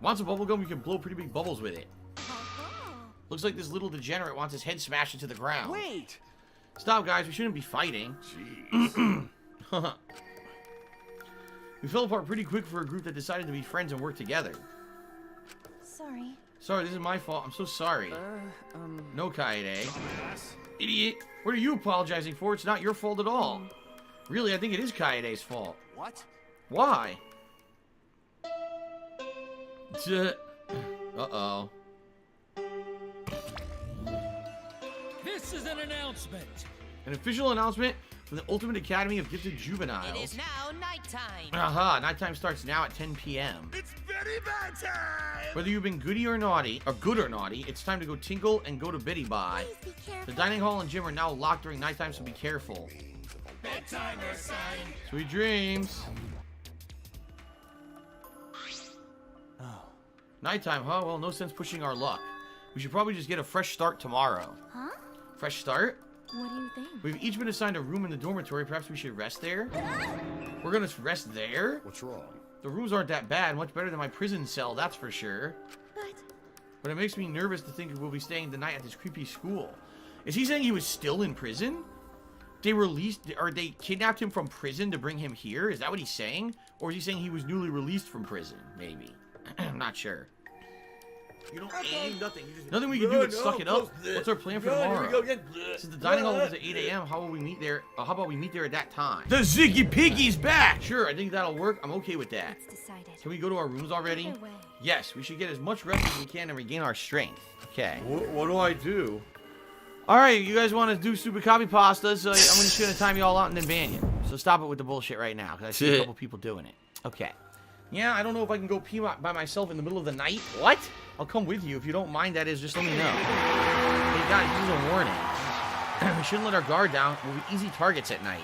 Wants a bubble gum? You can blow pretty big bubbles with it. Looks like this little degenerate wants his head smashed into the ground. Wait! Stop, guys. We shouldn't be fighting. Jeez. We fell apart pretty quick for a group that decided to be friends and work together. Sorry. Sorry, this is my fault. I'm so sorry. No, Kaede. Idiot. What are you apologizing for? It's not your fault at all. Really, I think it is Kaede's fault. What? Why? Uh-oh. This is an announcement. An official announcement from the Ultimate Academy of Gifted Juveniles. It is now nighttime. Aha, nighttime starts now at 10 p.m. It's Betty Bye time! Whether you've been goody or naughty, or good or naughty, it's time to go tinkle and go to Betty Bye. The dining hall and gym are now locked during nighttime, so be careful. Bedtime or sign. Sweet dreams. Oh. Nighttime, huh? Well, no sense pushing our luck. We should probably just get a fresh start tomorrow. Huh? Fresh start? What do you think? We've each been assigned a room in the dormitory. Perhaps we should rest there? We're gonna rest there? What's wrong? The rooms aren't that bad. Much better than my prison cell, that's for sure. But it makes me nervous to think we'll be staying the night at this creepy school. Is he saying he was still in prison? They released, or they kidnapped him from prison to bring him here? Is that what he's saying? Or is he saying he was newly released from prison? Maybe. I'm not sure. You don't aim nothing. You just Nothing we can do but suck it up. What's our plan for tomorrow? Since the dining hall opens at 8 a.m., how will we meet there? How about we meet there at that time? The Ziggy Piggy's back! Sure, I think that'll work. I'm okay with that. It's decided. Can we go to our rooms already? Either way. Yes, we should get as much rest as we can and regain our strength. Okay. What do I do? Alright, you guys want to do super copy pastas? I'm just going to time you all out and then ban you. So stop it with the bullshit right now, because I see a couple people doing it. Okay. Yeah, I don't know if I can go pee by myself in the middle of the night. What? I'll come with you. If you don't mind, that is, just let me know. Hey, guys, this is a warning. We shouldn't let our guard down. We'll be easy targets at night.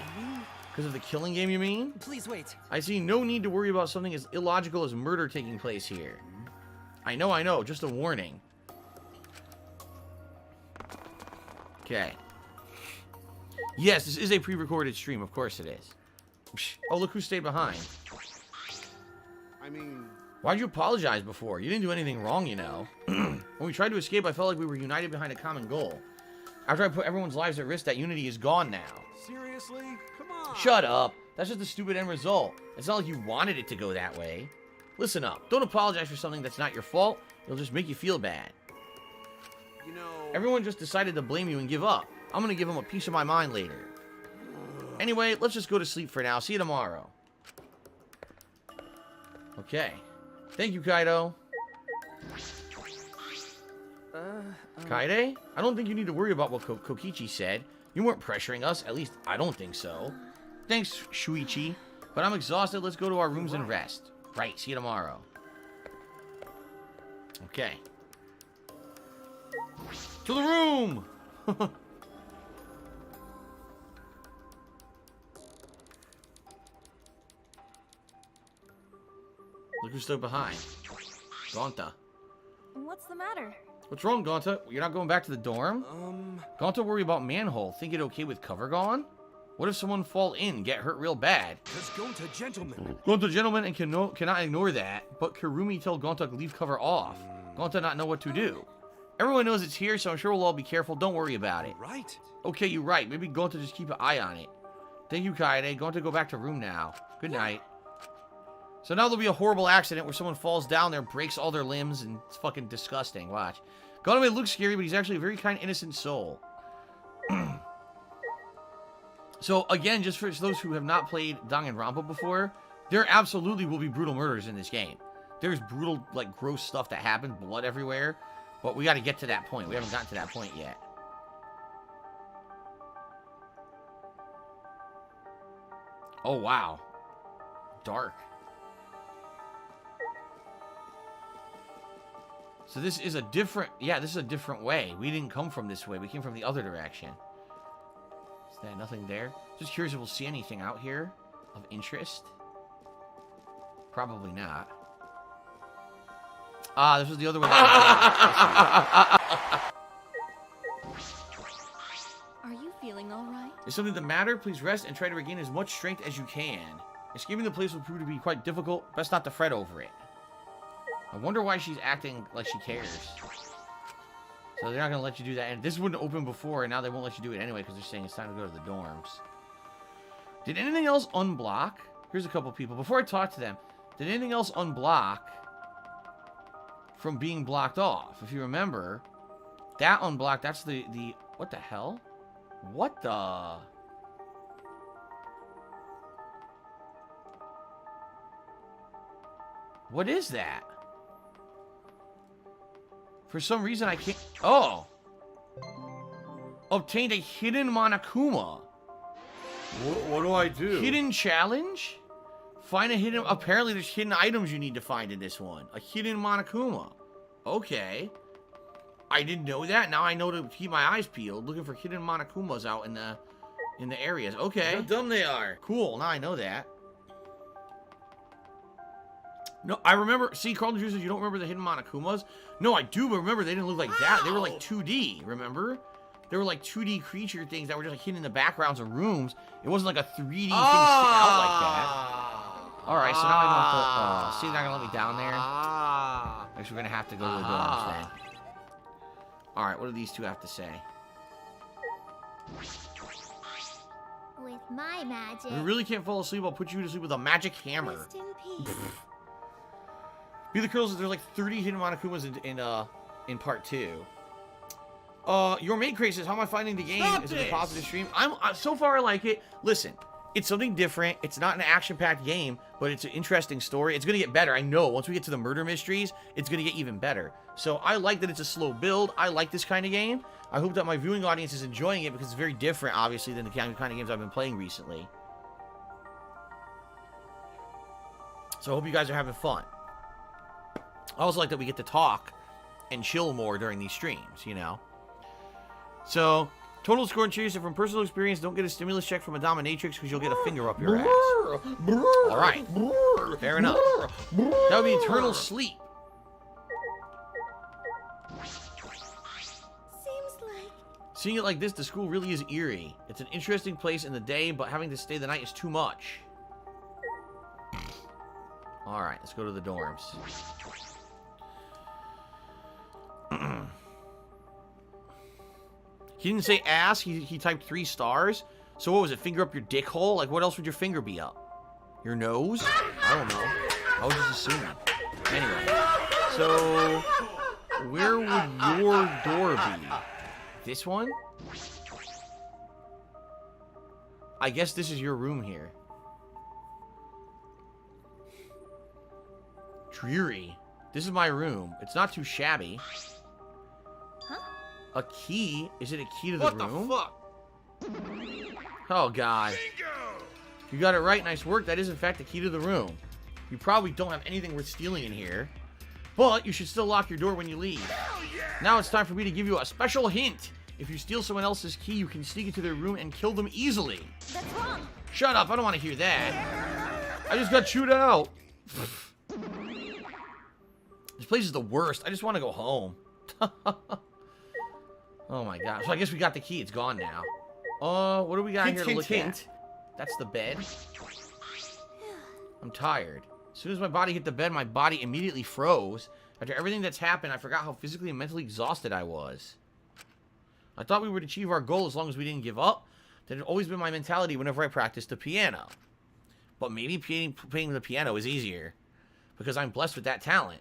Because of the killing game, you mean? Please wait. I see no need to worry about something as illogical as murder taking place here. I know. Just a warning. Okay. Yes, this is a pre-recorded stream. Of course it is. Oh, look who stayed behind. I mean... Why'd you apologize before? You didn't do anything wrong, you know. When we tried to escape, I felt like we were united behind a common goal. After I put everyone's lives at risk, that unity is gone now. Seriously? Come on! Shut up. That's just a stupid end result. It's not like you wanted it to go that way. Listen up. Don't apologize for something that's not your fault. It'll just make you feel bad. You know... Everyone just decided to blame you and give up. I'm gonna give them a piece of my mind later. Anyway, let's just go to sleep for now. See you tomorrow. Okay. Thank you, Kaido. Kaede? I don't think you need to worry about what Kokichi said. You weren't pressuring us. At least, I don't think so. Thanks, Shuichi. But I'm exhausted. Let's go to our rooms and rest. Right, see you tomorrow. Okay. To the room! Look who's still behind. Gonta. What's the matter? What's wrong, Gonta? You're not going back to the dorm? Gonta worry about manhole. Think it okay with cover gone? What if someone fall in, get hurt real bad? Just Gonta, gentlemen. Gonta, gentlemen, and cannot ignore that. But Kurumi tell Gonta to leave cover off. Gonta not know what to do. Everyone knows it's here, so I'm sure we'll all be careful. Don't worry about it. Right. Okay, you're right. Maybe Gonta just keep an eye on it. Thank you, Kaede. Gonta go back to room now. Good night. So now there'll be a horrible accident where someone falls down there, breaks all their limbs, and it's fucking disgusting. Watch. Gonta may look scary, but he's actually a very kind, innocent soul. So, again, just for those who have not played Danganronpa before, there absolutely will be brutal murders in this game. There's brutal, like, gross stuff that happens, blood everywhere. But we got to get to that point. We haven't gotten to that point yet. Oh, wow. Dark. So this is a different... Yeah, this is a different way. We didn't come from this way. We came from the other direction. Is there nothing there? Just curious if we'll see anything out here of interest. Probably not. Ah, this was the other way. Are you feeling all right? Is something the matter? Please rest and try to regain as much strength as you can. Escaping the place will prove to be quite difficult. Best not to fret over it. I wonder why she's acting like she cares. So they're not going to let you do that. And this wouldn't open before, and now they won't let you do it anyway because they're saying it's time to go to the dorms. Did anything else unblock? Here's a couple people. Before I talk to them, did anything else unblock from being blocked off? If you remember, that unblocked, that's the what the hell? What the... What is that? For some reason I can't... Oh! Obtained a hidden Monokuma. What do I do? Hidden challenge? Find a hidden... Apparently there's hidden items you need to find in this one. A hidden Monokuma. Okay. I didn't know that. Now I know to keep my eyes peeled. Looking for hidden Monokumas out in the areas. Okay. How dumb they are. Cool. Now I know that. No, I remember... See, Carlton Drew says you don't remember the hidden Monokumas? No, I do, but remember, they didn't look like that. They were like 2D, remember? They were like 2D creature things that were just like hidden in the backgrounds of rooms. It wasn't like a 3D thing stick out like that. Alright, so now I don't have to... see, they're not going to let me down there? I guess we're going to have to go to the dorms then. Alright, what do these two have to say? With my magic. If you really can't fall asleep, I'll put you to sleep with a magic hammer. Rest in peace. Be the Curls, there's like 30 hidden Monokumas in part 2. Your maid Craze says, how am I finding the game? Stop Is it a this! positive stream? So far I like it. Listen, it's something different. It's not an action-packed game, but it's an interesting story. It's gonna get better. I know. Once we get to the murder mysteries, it's gonna get even better. So I like that it's a slow build. I like this kind of game. I hope that my viewing audience is enjoying it because it's very different, obviously, than the kind of games I've been playing recently. So I hope you guys are having fun. I also like that we get to talk and chill more during these streams, you know? So, total score and cheers. So from personal experience, don't get a stimulus check from a dominatrix because you'll get a finger up your ass. Alright. Fair enough. That would be eternal sleep. Seems like... Seeing it like this, the school really is eerie. It's an interesting place in the day, but having to stay the night is too much. Alright, let's go to the dorms. He didn't say ass, he typed 3 stars. So what was it, finger up your dick hole? Like, what else would your finger be up? Your nose? I don't know. I was just assuming. Anyway, so where would your door be? This one? I guess this is your room here. Dreary. This is my room. It's not too shabby. Huh? A key? Is it a key to the What room? the fuck? Oh, God. You got it right. Nice work. That is, in fact, the key to the room. You probably don't have anything worth stealing in here. But you should still lock your door when you leave. Now it's time for me to give you a special hint. If you steal someone else's key, you can sneak into their room and kill them easily. That's wrong. Shut up. I don't want to hear that. I just got chewed out. This place is the worst. I just want to go home. Oh my god. So I guess we got the key. It's gone now. What do we got here to look at? That's the bed. I'm tired. As soon as my body hit the bed, my body immediately froze. After everything that's happened, I forgot how physically and mentally exhausted I was. I thought we would achieve our goal as long as we didn't give up. That had always been my mentality whenever I practiced the piano. But maybe playing the piano is easier. Because I'm blessed with that talent.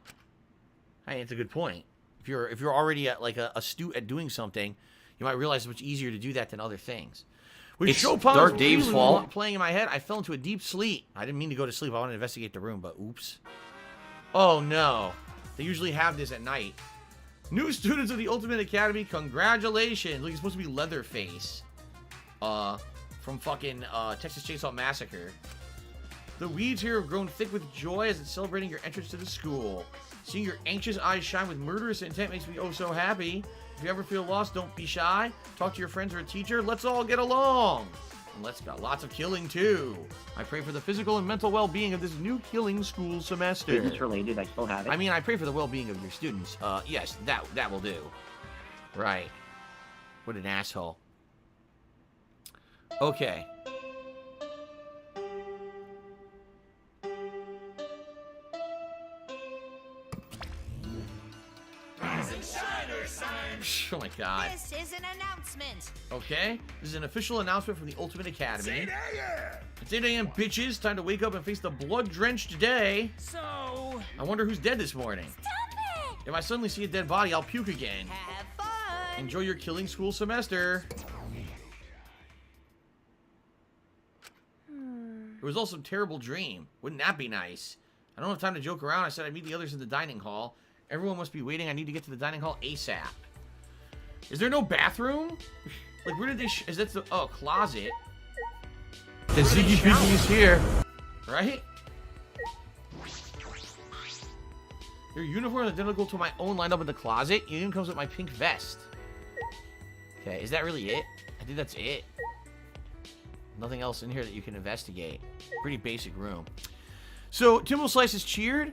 Hey, it's a good point. If you're already like a astute at doing something, you might realize it's much easier to do that than other things. With Dark Dave's fault. Playing in my head, I fell into a deep sleep. I didn't mean to go to sleep. I wanted to investigate the room, but oops. Oh no. They usually have this at night. New students of the Ultimate Academy, congratulations. Look, it's supposed to be Leatherface. From fucking Texas Chainsaw Massacre. The weeds here have grown thick with joy as it's celebrating your entrance to the school. Seeing your anxious eyes shine with murderous intent makes me oh so happy. If you ever feel lost, don't be shy. Talk to your friends or a teacher. Let's all get along. And let's got lots of killing too. I pray for the physical and mental well-being of this new killing school semester. Business related, I still have it. I mean, I pray for the well-being of your students. Yes, that will do. Right. What an asshole. Okay. Oh my god. This is an announcement. Okay, this is an official announcement from the Ultimate Academy. It's 8 a.m. bitches. Time to wake up and face the blood-drenched day. So... I wonder who's dead this morning. Stop it! If I suddenly see a dead body, I'll puke again. Have fun. Enjoy your killing school semester. It was also a terrible dream. Wouldn't that be nice? I don't have time to joke around. I said I'd meet the others in the dining hall. Everyone must be waiting. I need to get to the dining hall ASAP. Is there no bathroom? Like, where did they... is that the... oh, closet. The Ziggy Piggy is here. Right? Your uniform is identical to my own lined up in the closet. It even comes with my pink vest. Okay, is that really it? I think that's it. Nothing else in here that you can investigate. Pretty basic room. So, Timbo Slice is cheered,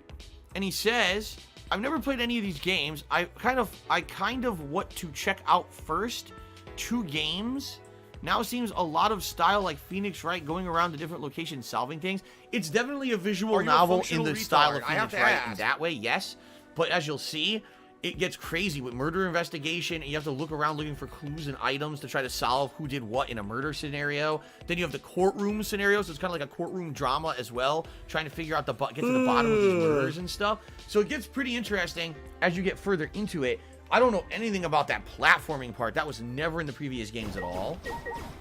and he says, I've never played any of these games. I kind of what to check out first. 2 games. Now seems a lot of style like Phoenix Wright going around to different locations solving things. It's definitely a visual novel in the style of Phoenix Wright in that way, yes. But as you'll see, it gets crazy with murder investigation, and you have to look around looking for clues and items to try to solve who did what in a murder scenario. Then you have the courtroom scenario, so it's kind of like a courtroom drama as well, trying to figure out get to the bottom of these murders and stuff. So it gets pretty interesting as you get further into it. I don't know anything about that platforming part. That was never in the previous games at all.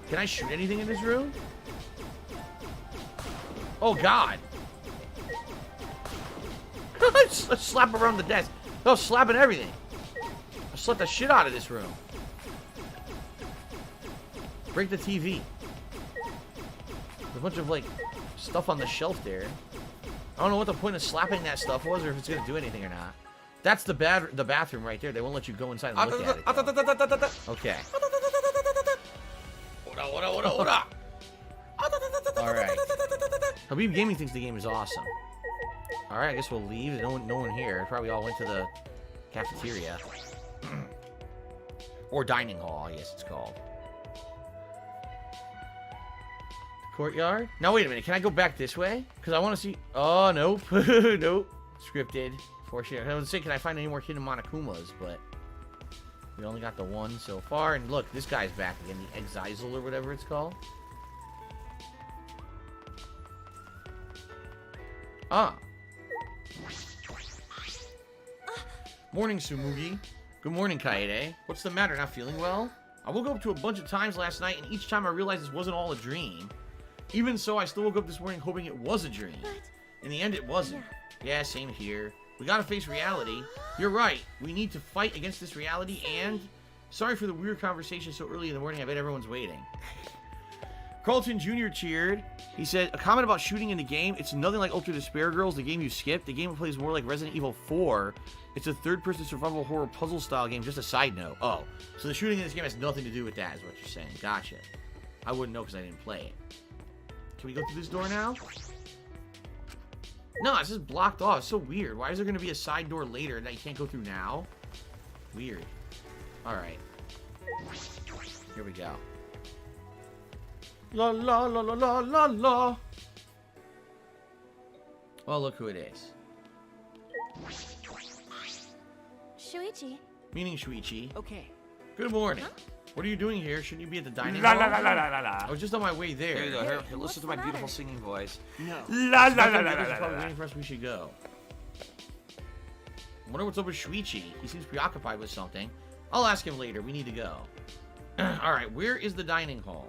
Can I shoot anything in this room? Oh, God. Let's slap around the desk. Oh, slapping everything. I slapped the shit out of this room. Break the TV. There's a bunch of, like, stuff on the shelf there. I don't know what the point of slapping that stuff was or if it's going to do anything or not. That's the bathroom right there. They won't let you go inside and look at it. Okay. Alright. Habib Gaming thinks the game is awesome. Alright, I guess we'll leave. No one here. Probably all went to the cafeteria. Or dining hall, I guess it's called. Courtyard? Now, wait a minute. Can I go back this way? Because I want to see... oh, nope. Nope. Scripted. For sure. I was saying, can I find any more hidden Monokumas? But we only got the one so far. And look, this guy's back again. The Exizel or whatever it's called. Ah. Morning, Sumugi. Good morning, Kaede. What's the matter? Not feeling well? I woke up to a bunch of times last night, and each time I realized this wasn't all a dream. Even so, I still woke up this morning hoping it was a dream. In the end, it wasn't. Yeah, same here. We gotta face reality. You're right. We need to fight against this reality, and... sorry for the weird conversation so early in the morning. I bet everyone's waiting. Carlton Jr. cheered. He said, a comment about shooting in the game. It's nothing like Ultra Despair Girls, the game you skipped. The game plays more like Resident Evil 4. It's a third-person survival horror puzzle-style game. Just a side note. Oh, so the shooting in this game has nothing to do with that, is what you're saying. Gotcha. I wouldn't know because I didn't play it. Can we go through this door now? No, it's just blocked off. It's so weird. Why is there going to be a side door later that you can't go through now? Weird. Alright. Here we go. La la la la la la la. Well, look who it is. Shuichi. Meaning Shuichi. Okay. Good morning. Huh? What are you doing here? Shouldn't you be at the dining La hall? la la la la la. I was just on my way there. There you go. Here, listen to my beautiful singing voice. No. La la la la la Probably la. waiting for us. We should go. I wonder what's up with Shuichi. He seems preoccupied with something. I'll ask him later. We need to go. All right. Where is the dining hall?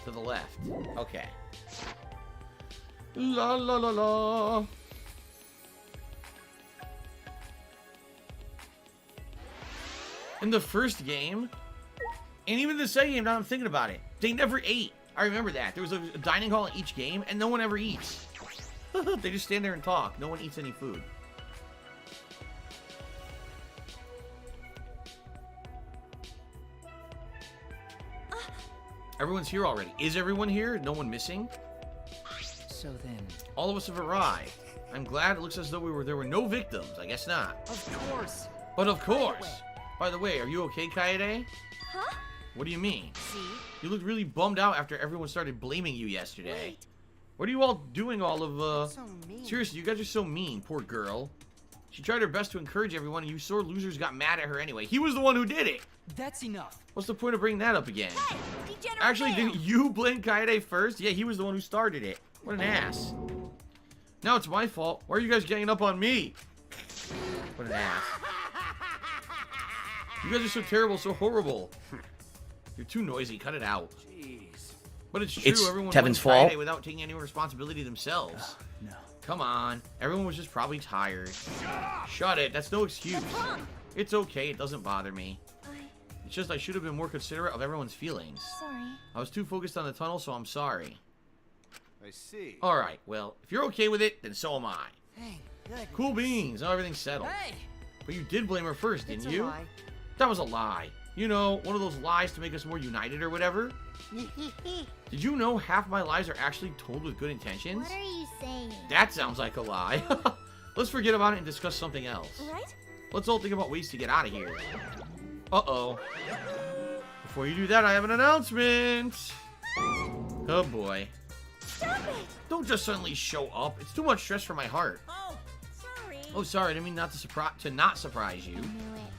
To the left. Okay. La la la la. In the first game, and even the second game, now I'm thinking about it, they never ate. I remember that. There was a dining hall in each game, and no one ever eats. They just stand there and talk. No one eats any food. Everyone's here already. Is everyone here? No one missing? So then... all of us have arrived. I'm glad. It looks as though there were no victims. I guess not. Of course. But of course. By the way, are you okay, Kaede? Huh? What do you mean? See? You looked really bummed out after everyone started blaming you yesterday. Wait. What are you all doing all of, Seriously, you guys are so mean, poor girl. She tried her best to encourage everyone, and you sore losers got mad at her anyway. He was the one who did it! That's enough. What's the point of bringing that up again? Hey, degenerate Actually, male. didn't you blame Kaede first? Yeah, he was the one who started it. What an ass. Now it's my fault. Why are you guys ganging up on me? What an ass. You guys are so terrible, so horrible. You're too noisy. Cut it out. Jeez. But it's true. It's Everyone Tevin's won Kaede fault. without taking any responsibility themselves. No. Come on. Everyone was just probably tired. Shut it. That's no excuse. It's okay. It doesn't bother me. It's just I should have been more considerate of everyone's feelings. Sorry. I was too focused on the tunnel, so I'm sorry. I see. Alright, well, if you're okay with it, then so am I. Hey, good. Cool beans. Now everything's settled. Hey! But you did blame her first, didn't It's a you? lie. That was a lie. You know, one of those lies to make us more united or whatever. Did you know half my lies are actually told with good intentions? What are you saying? That sounds like a lie. Let's forget about it and discuss something else. Right? Let's all think about ways to get out of here. Uh-oh. Before you do that, I have an announcement. Oh, boy. Stop it! Don't just suddenly show up. It's too much stress for my heart. Oh, sorry. Oh, sorry. I didn't mean not to not surprise you. I knew it.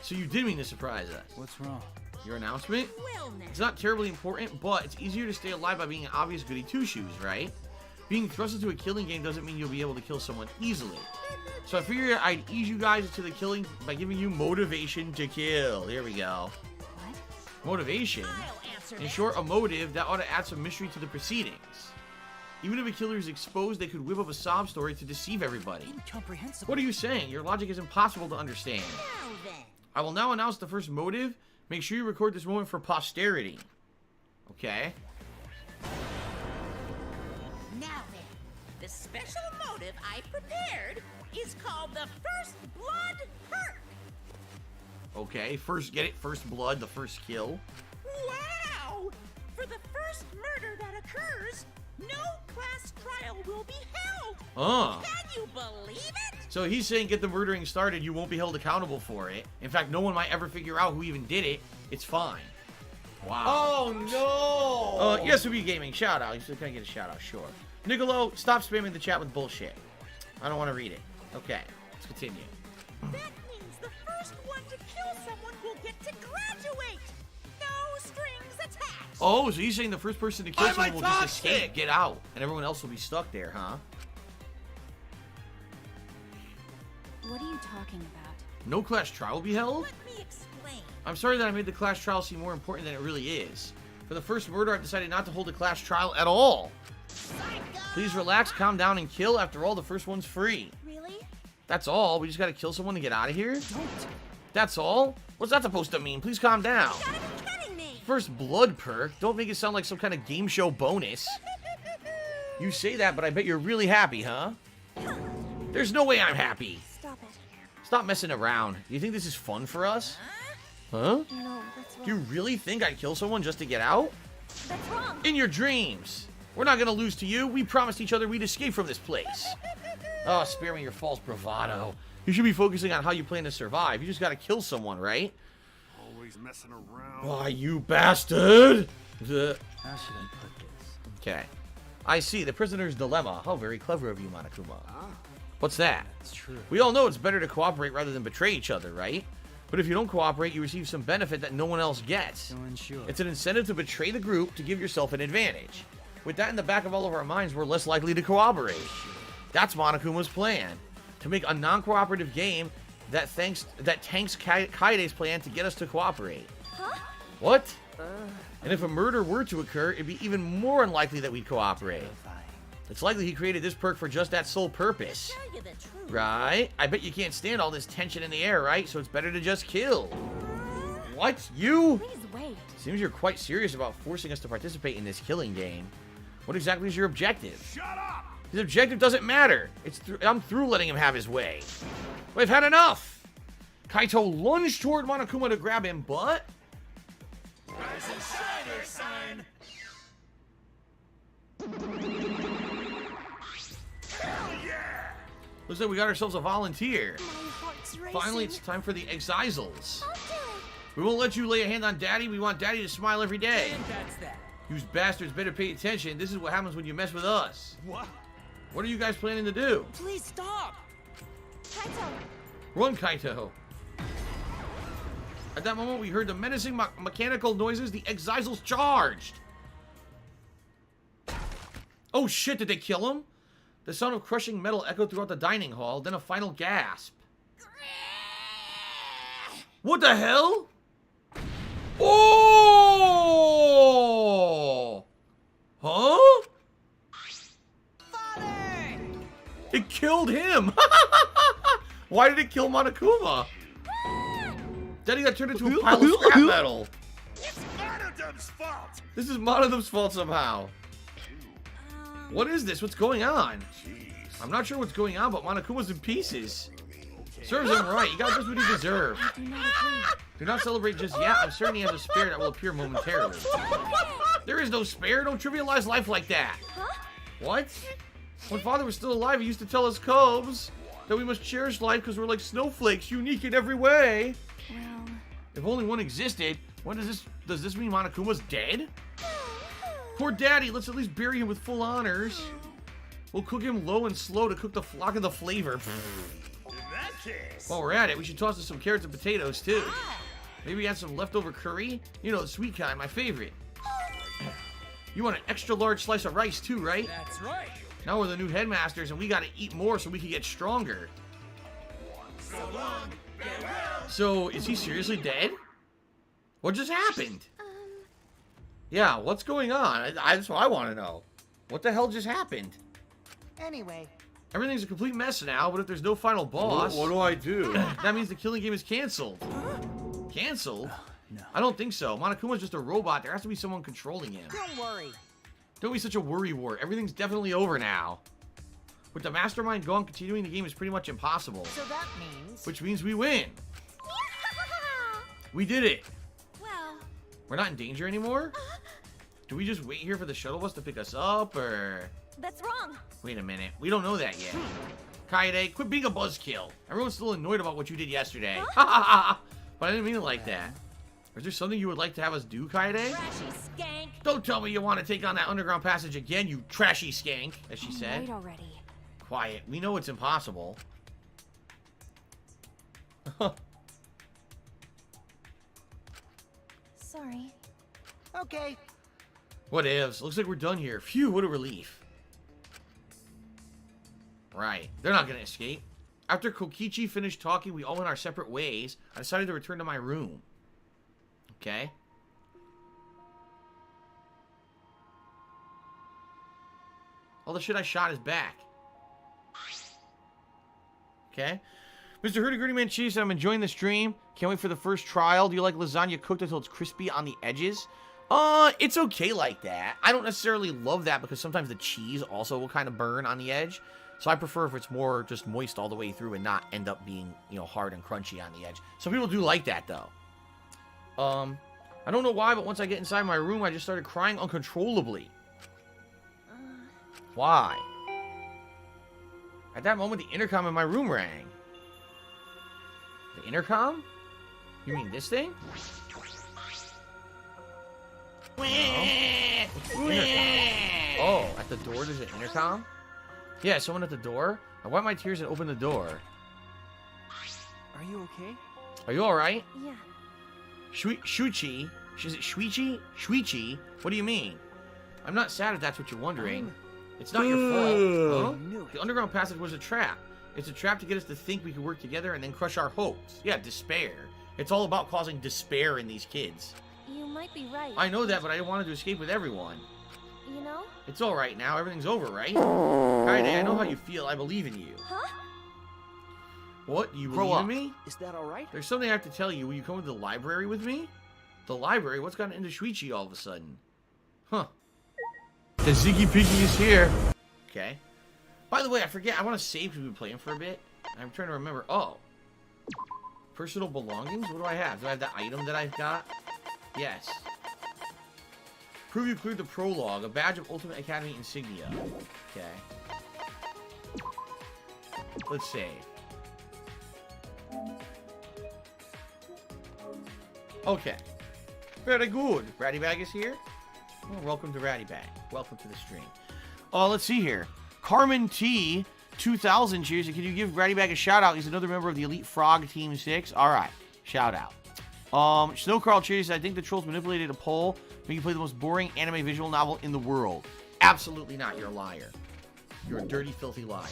So you did mean to surprise us. What's wrong? Your announcement? Well, now. It's not terribly important, but it's easier to stay alive by being an obvious goody two-shoes, right? Being thrust into a killing game doesn't mean you'll be able to kill someone easily. So I figured I'd ease you guys into the killing by giving you motivation to kill. Here we go. What? Motivation? I'll answer In that. short, a motive that ought to add some mystery to the proceedings. Even if a killer is exposed, they could whip up a sob story to deceive everybody. Incomprehensible. What are you saying? Your logic is impossible to understand. Now then. I will now announce the first motive. Make sure you record this moment for posterity. Okay. Now then. The special motive I prepared is called the First Blood Perk. Okay, first get it, first blood, the first kill. Wow! For the first murder that occurs, no class trial will be held. Can you believe it? So he's saying get the murdering started, you won't be held accountable for it. In fact, no one might ever figure out who even did it. It's fine. Wow. Oh no! Yes, we gaming. Shout out. Can I get a shout out? Sure. Nicolo, stop spamming the chat with bullshit. I don't want to read it. Okay, let's continue. That means the first one to kill someone will get to graduate. No strings attached. Oh, so he's saying the first person to kill Why am I someone will just toxic? escape, get out, and everyone else will be stuck there, huh? What are you talking about? No class trial will be held? Let me explain. I'm sorry that I made the class trial seem more important than it really is. For the first murder, I've decided not to hold a class trial at all. Please relax, calm down, and kill. After all, the first one's free. Really? That's all. We just gotta kill someone to get out of here? Don't. That's all? What's that supposed to mean? Please calm down. You gotta be kidding me. First blood perk? Don't make it sound like some kind of game show bonus. You say that, but I bet you're really happy, huh? There's no way I'm happy. Stop it. Stop messing around. You think this is fun for us? Huh? No, that's wrong. You really think I'd kill someone just to get out? That's wrong. In your dreams. We're not gonna lose to you. We promised each other we'd escape from this place. Oh, spare me your false bravado. You should be focusing on how you plan to survive. You just gotta kill someone, right? Always messing around. Why, you bastard! How should I put this? Okay. I see. The prisoner's dilemma. How very clever of you, Monokuma. What's that? It's true. We all know it's better to cooperate rather than betray each other, right? But if you don't cooperate, you receive some benefit that no one else gets. So unsure. It's an incentive to betray the group to give yourself an advantage. With that in the back of all of our minds, we're less likely to cooperate. That's Monokuma's plan. To make a non-cooperative game that tanks Kaede's plan to get us to cooperate. Huh? What? And if a murder were to occur, it'd be even more unlikely that we'd cooperate. It's likely he created this perk for just that sole purpose. Tell you the truth. Right? I bet you can't stand all this tension in the air, right? So it's better to just kill. What? You? Please wait. Seems you're quite serious about forcing us to participate in this killing game. What exactly is your objective? Shut up! His objective doesn't matter. I'm through letting him have his way. We've had enough. Kaito lunged toward Monokuma to grab him, but... Rise and shine, Earth sign! Hell yeah! Looks like we got ourselves a volunteer. My heart's racing. Finally, it's time for the Exisals. I'll do it. We won't let you lay a hand on Daddy. We want Daddy to smile every day. And that's that. You bastards better pay attention. This is what happens when you mess with us. What? What are you guys planning to do? Please stop! Kaito! Run, Kaito. At that moment, we heard the menacing mechanical noises. The Exizals charged. Oh shit, did they kill him? The sound of crushing metal echoed throughout the dining hall, then a final gasp. What the hell? Oh! Huh? Father! It killed him! Why did it kill Monokuma? Then he got turned into a pile of scrap metal. It's Monodum's fault! This is Monodum's fault somehow. What is this? What's going on? I'm not sure what's going on, but Monokuma's in pieces. Serves him right. You got just what he deserves. Do not celebrate just yet. I'm certain he has a spare that will appear momentarily. There is no spare. Don't trivialize life like that. What? When Father was still alive, he used to tell us cubs that we must cherish life because we're like snowflakes, unique in every way. Well, If only one existed, when does this mean Monokuma's dead? Poor Daddy, let's at least bury him with full honors. We'll cook him low and slow to cook the flock of the flavor. In that case... While we're at it, we should toss in some carrots and potatoes, too. Maybe add some leftover curry? You know, the sweet kind, my favorite. You want an extra large slice of rice, too, right? That's right. Now we're the new headmasters, and we gotta eat more so we can get stronger. So long, farewell! So, is he seriously dead? What just happened? Yeah, what's going on? That's what I want to know. What the hell just happened? Anyway. Everything's a complete mess now, but if there's no final boss... What do I do? That means the killing game is canceled. Canceled? No. I don't think so. Monokuma's just a robot. There has to be someone controlling him. Don't worry. Don't be such a worrywart. Everything's definitely over now. With the mastermind gone, continuing the game is pretty much impossible. So that means... Which means we win. We did it. Well... We're not in danger anymore? Do we just wait here for the shuttle bus to pick us up, or... That's wrong. Wait a minute. We don't know that yet. Kaede, quit being a buzzkill. Everyone's still annoyed about what you did yesterday. But I didn't mean it like that. Is there something you would like to have us do, Kaede? Trashy skank! Don't tell me you want to take on that underground passage again, you trashy skank, as she said. Wait already. Quiet. We know it's impossible. Sorry. Okay. What ifs? Looks like we're done here. Phew, what a relief. Right. They're not going to escape. After Kokichi finished talking, we all went our separate ways. I decided to return to my room. Okay. All the shit I shot is back. Okay. Mr. Hurdy-Gurdy Man Cheese, I'm enjoying the stream. Can't wait for the first trial. Do you like lasagna cooked until it's crispy on the edges? It's okay like that. I don't necessarily love that because sometimes the cheese also will kind of burn on the edge. So I prefer if it's more just moist all the way through and not end up being, you know, hard and crunchy on the edge. Some people do like that, though. I don't know why, but once I get inside my room, I just started crying uncontrollably. Why? At that moment, the intercom in my room rang. The intercom? You mean this thing? No. Oh, at the door there's an intercom? Yeah, someone at the door. I wipe my tears and open the door. Are you okay? Are you alright? Yeah. Shuichi? Is it Shuichi? Shuichi? What do you mean? I'm not sad if that's what you're wondering. It's not your fault. Huh? The underground passage was a trap. It's a trap to get us to think we could work together and then crush our hopes. Yeah, despair. It's all about causing despair in these kids. You might be right. I know that, but I wanted to escape with everyone. You know? It's alright now. Everything's over, right? Kaede, I know how you feel. I believe in you. Huh? What? You Grow believe up. in me? Is that alright? There's something I have to tell you. Will you come to the library with me? The library? What's gotten into Shuichi all of a sudden? Huh. The Ziggy Piggy is here. Okay. By the way, I forget. I want to save because we've been playing for a bit. I'm trying to remember. Oh. Personal belongings? What do I have? Do I have the item that I've got? Yes. Prove you cleared the prologue. A badge of Ultimate Academy insignia. Okay. Let's save. Okay. Very good. Bratty Bag is here. Well, welcome to Ratty Bag. Welcome to the stream. Oh, let's see here. Carmen T 2000 cheers. Can you give Ratty Bag a shout out? He's another member of the Elite Frog Team 6. All right, shout out. Snow Carl cheers. I think the trolls manipulated a poll, making you play the most boring anime visual novel in the world. Absolutely not. You're a liar. You're a dirty, filthy liar.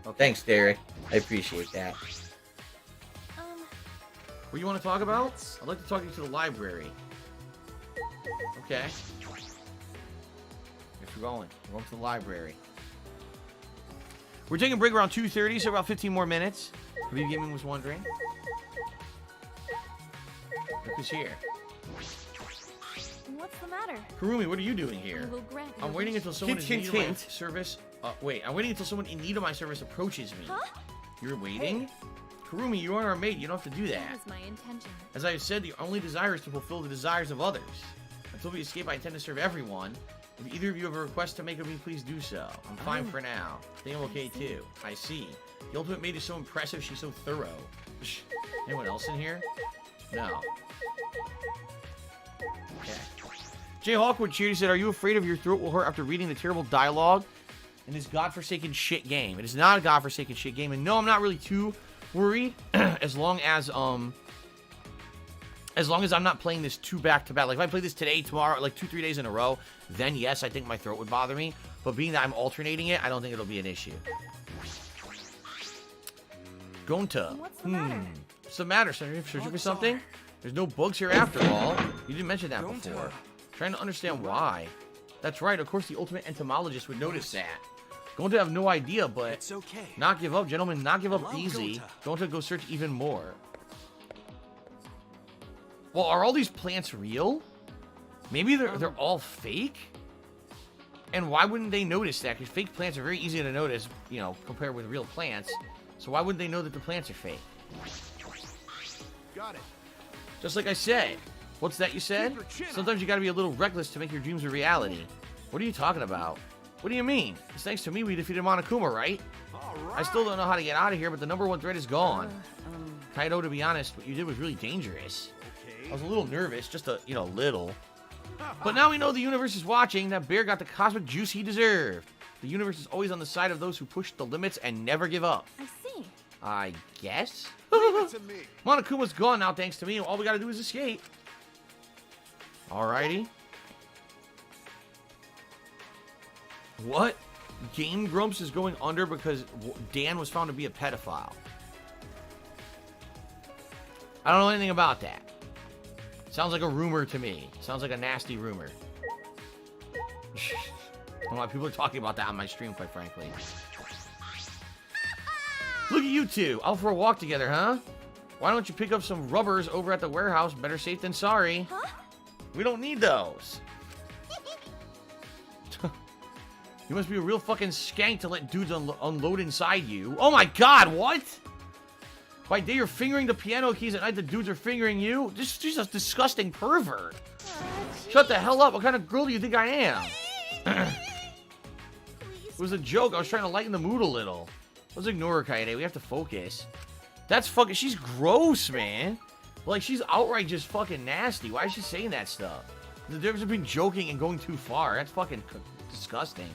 Okay. Thanks, Derek. I appreciate that. What do you want to talk about? I'd like to talk you to the library. Okay. If you're going. We're going to the library. We're taking a break around 2:30, so about 15 more minutes. Review Gaming was wondering. Look who's here. What's the matter? Karumi, what are you doing here? I'm waiting until someone Hint, in need hint, of my service. Wait, I'm waiting until someone in need of my service approaches me. Huh? You're waiting? Karumi, you are our maid. You don't have to do that. That was my intention. As I have said, the only desire is to fulfill the desires of others. Until we escape, I intend to serve everyone. If either of you have a request to make of me, please do so. I'm fine for now. I think I'm okay too. I see. The ultimate maid is so impressive, she's so thorough. Anyone else in here? No. Okay. Jay Hawkwood cheered. He said, are you afraid of your throat will hurt after reading the terrible dialogue in this godforsaken shit game? It is not a godforsaken shit game. And no, I'm not really too worried as long as I'm not playing this two back-to-back. Like, if I play this today, tomorrow, like 2-3 days in a row, then yes, I think my throat would bother me. But being that I'm alternating it, I don't think it'll be an issue. Gonta. What's the matter? What's the matter, son? Are you searching for something? There's no bugs here after all. You didn't mention that before. Trying to understand why. That's right, of course the ultimate entomologist would notice that. Gonta have no idea, but It's okay. not give up, gentlemen. Not give up easy. Gonta go search even more. Well, are all these plants real? Maybe they're all fake? And why wouldn't they notice that? Because fake plants are very easy to notice, you know, compared with real plants. So why wouldn't they know that the plants are fake? Got it. Just like I said. What's that you said? Sometimes you gotta be a little reckless to make your dreams a reality. What are you talking about? What do you mean? It's thanks to me we defeated Monokuma, right? I still don't know how to get out of here, but the #1 threat is gone. Kaido, to be honest, what you did was really dangerous. I was a little nervous, just a, little. But now we know the universe is watching. That bear got the cosmic juice he deserved. The universe is always on the side of those who push the limits and never give up. I see. I guess? Leave it to me. Monokuma's gone now, thanks to me. All we gotta do is escape. Alrighty. What? Game Grumps is going under because Dan was found to be a pedophile. I don't know anything about that. Sounds like a rumor to me. Sounds like a nasty rumor. I don't know why people are talking about that on my stream, quite frankly. Look at you two. Out for a walk together, huh? Why don't you pick up some rubbers over at the warehouse? Better safe than sorry. Huh? We don't need those. You must be a real fucking skank to let dudes unload inside you. Oh my god, what? By day you're fingering the piano keys, at night the dudes are fingering you? She's a disgusting pervert. Shut the hell up. What kind of girl do you think I am? It was a joke. I was trying to lighten the mood a little. Let's ignore her, Kaede. We have to focus. That's fucking... She's gross, man. Like, she's outright just fucking nasty. Why is she saying that stuff? The difference between joking and going too far. That's fucking disgusting.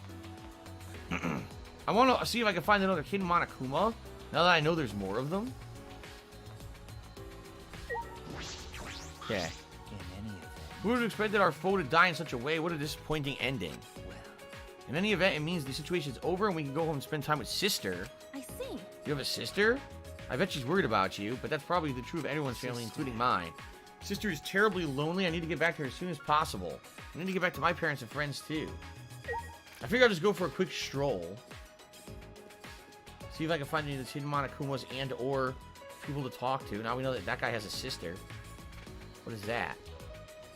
I want to see if I can find another kid in Monokuma. Now that I know there's more of them. Okay. Who would have expected our foe to die in such a way? What a disappointing ending. In any event, it means the situation's over and we can go home and spend time with sister. I see. You have a sister? I bet she's worried about you, but that's probably the truth of everyone's family, including mine. Sister is terribly lonely. I need to get back to her as soon as possible. I need to get back to my parents and friends, too. I figure I'll just go for a quick stroll. See if I can find any of the hidden Monokumas and or people to talk to. Now we know that that guy has a sister. What is that?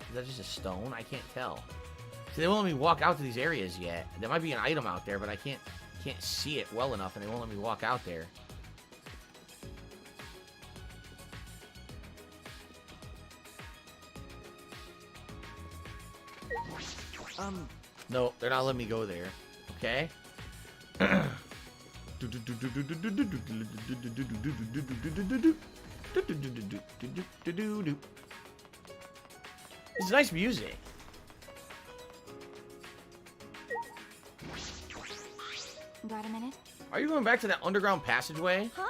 Is that just a stone? I can't tell. See, they won't let me walk out to these areas yet. There might be an item out there, but I can't see it well enough, and they won't let me walk out there. No, they're not letting me go there. Okay? This is nice music. Got a minute? Are you going back to that underground passageway? Huh?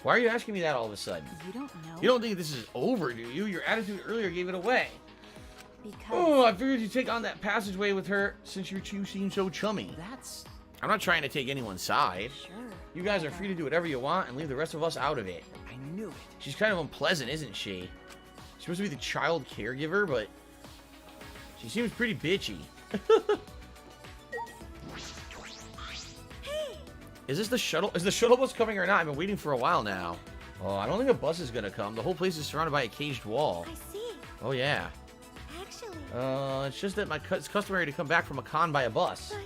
Why are you asking me that all of a sudden? You don't know. You don't think this is over, do you? Your attitude earlier gave it away. Because... Oh, I figured you'd take on that passageway with her since you two seem so chummy. That's... I'm not trying to take anyone's side. Sure. You guys are free to do whatever you want and leave the rest of us out of it. I knew it. She's kind of unpleasant, isn't she? She's supposed to be the child caregiver, but she seems pretty bitchy. Hey! Is this the shuttle? Is the shuttle bus coming or not? I've been waiting for a while now. Oh, I don't think a bus is gonna come. The whole place is surrounded by a caged wall. I see. Oh yeah. Actually... It's just that it's customary to come back from a con by a bus. But...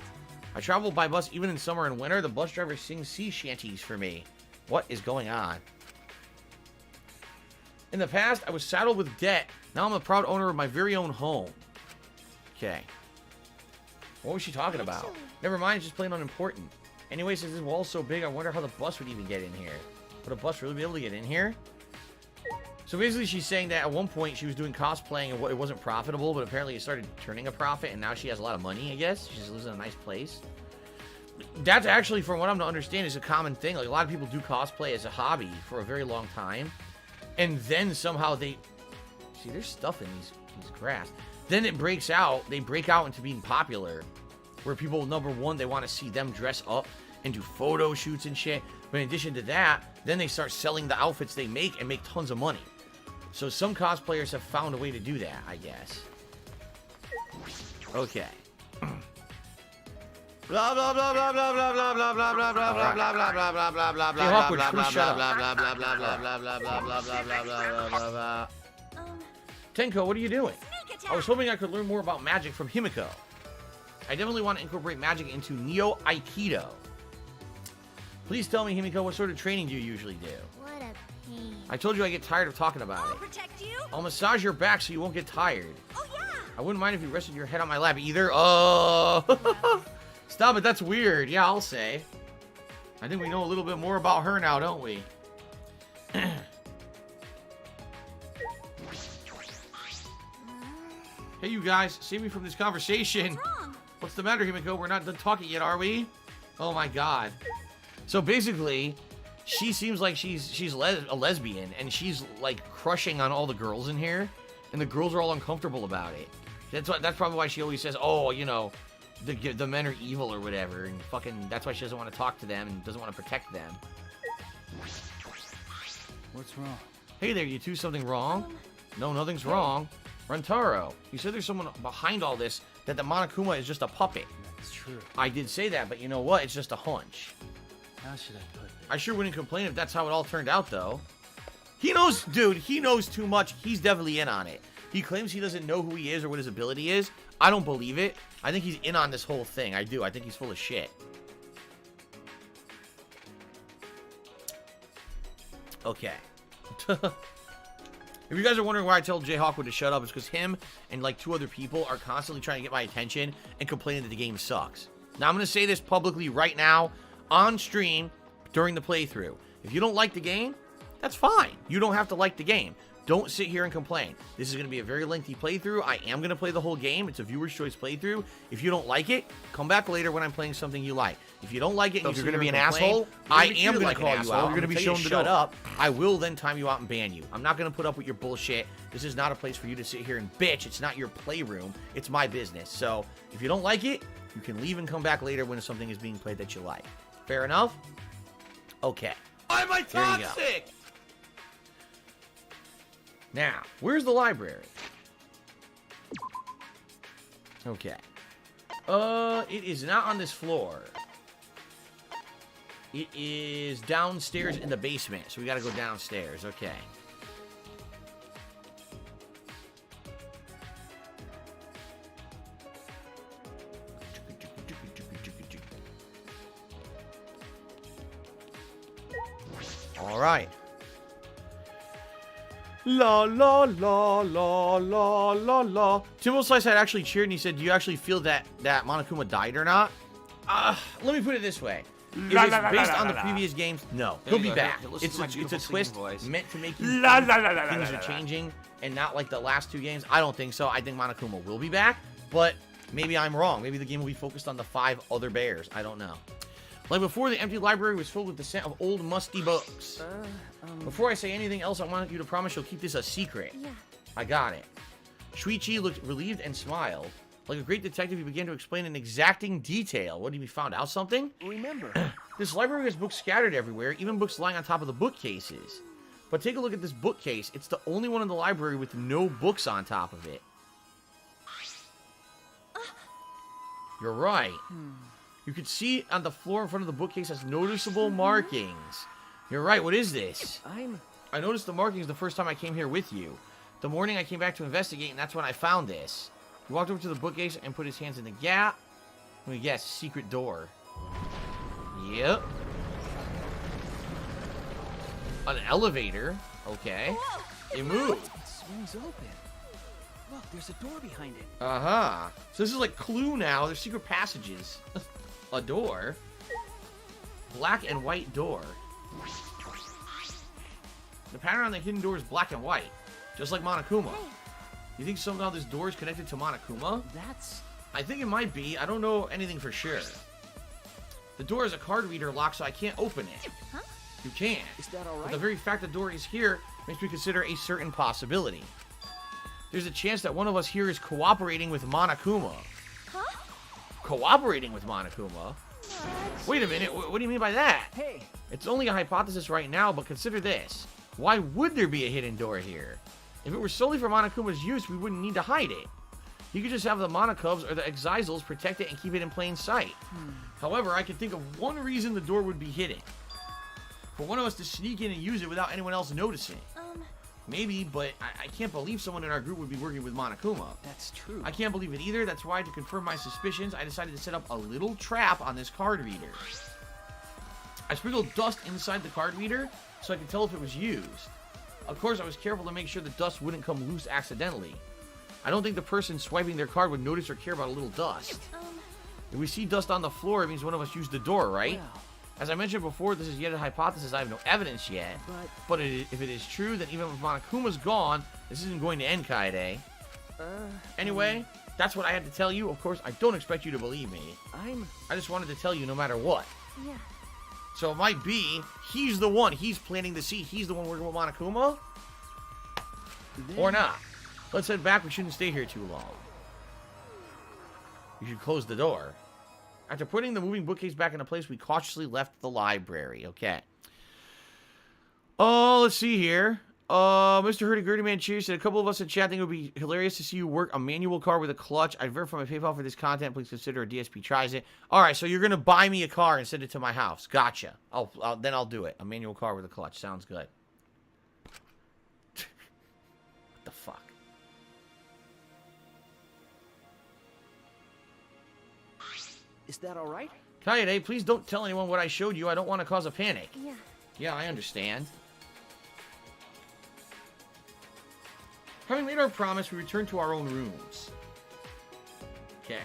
I travel by bus even in summer and winter. The bus driver sings sea shanties for me. What is going on? In the past, I was saddled with debt. Now I'm a proud owner of my very own home. Okay. What was she talking about? Never mind, it's just plain unimportant. Anyway, since this wall's so big, I wonder how the bus would even get in here. Would a bus really be able to get in here? So basically, she's saying that at one point she was doing cosplaying and it wasn't profitable, but apparently it started turning a profit, and now she has a lot of money, I guess. She just lives in a nice place. That's actually, from what I'm to understand, is a common thing. Like, a lot of people do cosplay as a hobby for a very long time, and then somehow they... See, there's stuff in these grass. Then it breaks out. They break out into being popular, where people, number one, they want to see them dress up and do photo shoots and shit. But in addition to that, then they start selling the outfits they make and make tons of money. So some cosplayers have found a way to do that, I guess. Okay. Blah blah blah blah blah blah blah blah blah blah blah blah blah blah blah blah blah blah blah Hawkwood, blah please shut blah up. blah blah blah blah blah blah blah blah blah blah blah blah blah. Tenko, what are you doing? I was hoping I could learn more about magic from Himiko. I definitely want to incorporate magic into Neo Aikido. Please tell me, Himiko, what sort of training do you usually do? What a pain. I told you I get tired of talking about it. Protect you? I'll massage your back so you won't get tired. Oh, yeah. I wouldn't mind if you rested your head on my lap either. Oh, stop it. That's weird. Yeah, I'll say. I think we know a little bit more about her now, don't we? Hey, you guys, save me from this conversation. What's wrong? What's the matter, Himiko? We're not done talking yet, are we? Oh my god. So basically, she seems like she's a lesbian, and she's like crushing on all the girls in here, and the girls are all uncomfortable about it. That's probably why she always says, "Oh, you know, the men are evil or whatever," and fucking that's why she doesn't want to talk to them and doesn't want to protect them. What's wrong? Hey there, you two. Something wrong? No, nothing's wrong. Rentaro, you said there's someone behind all this, that the Monokuma is just a puppet. That's true. I did say that, but you know what? It's just a hunch. How should I put this? I sure wouldn't complain if that's how it all turned out, though. He knows, dude, he knows too much. He's definitely in on it. He claims he doesn't know who he is or what his ability is. I don't believe it. I think he's in on this whole thing. I do. I think he's full of shit. Okay. If you guys are wondering why I tell Jay Hawkwood to shut up, it's because him and like 2 other people are constantly trying to get my attention and complaining that the game sucks. Now, I'm going to say this publicly right now on stream during the playthrough. If you don't like the game, that's fine. You don't have to like the game. Don't sit here and complain. This is going to be a very lengthy playthrough. I am going to play the whole game. It's a viewer's choice playthrough. If you don't like it, come back later when I'm playing something you like. If you don't like it, So and if you're you're going to gonna be be an an asshole, asshole, I you're am going like to an call you asshole. out. You're I'm gonna be tell you shown to the shut door. up. I will then time you out and ban you. I'm not going to put up with your bullshit. This is not a place for you to sit here and bitch. It's not your playroom. It's my business. So if you don't like it, you can leave and come back later when something is being played that you like. Fair enough? Okay. Why am I Here you go. toxic? Now, where's the library? Okay. It is not on this floor. It is downstairs in the basement, so we gotta go downstairs. Okay. All right. La la la la la la la. Timbo Slice had actually cheered and he said, "Do you actually feel that Monokuma died or not?" Let me put it this way: if La, it's la, la, based la, on la, the la. previous games, no, There he'll you be go. back. Here, listen to my It's a beautiful singing twist voice. meant to make you La, think la, la, la, la, things la, are la. changing and not like the last 2 games. I don't think so. I think Monokuma will be back, but maybe I'm wrong. Maybe the game will be focused on the 5 other bears. I don't know. Like before, the empty library was filled with the scent of old, musty books. Before I say anything else, I want you to promise you'll keep this a secret. Yeah. I got it. Shuichi looked relieved and smiled. Like a great detective, he began to explain in exacting detail. What, have you found out something? Remember, This library has books scattered everywhere, even books lying on top of the bookcases. But take a look at this bookcase. It's the only one in the library with no books on top of it. You're right. You could see on the floor in front of the bookcase has noticeable markings. You're right, what is this? I noticed the markings the first time I came here with you. The morning I came back to investigate, and that's when I found this. He walked over to the bookcase and put his hands in the gap. Let me guess, secret door. Yep. An elevator. Okay. It moved. It swings open. Look, there's a door behind it. Uh-huh. So this is like Clue now. There's secret passages. A door. Black and white door. The pattern on the hidden door is black and white. Just like Monokuma. You think somehow this door is connected to Monokuma? I think it might be. I don't know anything for sure. The door is a card reader lock, so I can't open it. Huh? You can. Is that all right? But the very fact the door is here makes me consider a certain possibility. There's a chance that one of us here is cooperating with Monokuma. Huh? Cooperating with Monokuma? Wait a minute, what do you mean by that? Hey. It's only a hypothesis right now, but consider this. Why would there be a hidden door here? If it were solely for Monokuma's use, we wouldn't need to hide it. You could just have the Monokubs or the Exizals protect it and keep it in plain sight. However, I can think of one reason the door would be hidden. For one of us to sneak in and use it without anyone else noticing. Maybe, but I can't believe someone in our group would be working with Monokuma. That's true. I can't believe it either. That's why, to confirm my suspicions, I decided to set up a little trap on this card reader. I sprinkled dust inside the card reader so I could tell if it was used. Of course, I was careful to make sure the dust wouldn't come loose accidentally. I don't think the person swiping their card would notice or care about a little dust. If we see dust on the floor, it means one of us used the door, right? Wow. As I mentioned before, this is yet a hypothesis. I have no evidence yet. But if it is true, then even if Monokuma's gone, this isn't going to end, Kaede. Anyway, that's what I had to tell you. Of course, I don't expect you to believe me. I just wanted to tell you no matter what. Yeah. So it might be he's the one. He's planting the seed. He's the one working with Monokuma. Or not. Let's head back. We shouldn't stay here too long. You should close the door. After putting the moving bookcase back into place, we cautiously left the library. Okay. Oh, let's see here. Mr. Hurdy-Gurdy Man Cheers said, a couple of us in chat think it would be hilarious to see you work a manual car with a clutch. I'd verify my PayPal for this content. Please consider a DSP tries it. All right, so you're going to buy me a car and send it to my house. Gotcha. Then I'll do it. A manual car with a clutch. Sounds good. What the fuck? Is that all right? Kaede, please don't tell anyone what I showed you. I don't want to cause a panic. Yeah. Yeah, I understand. Having made our promise, we return to our own rooms. Okay.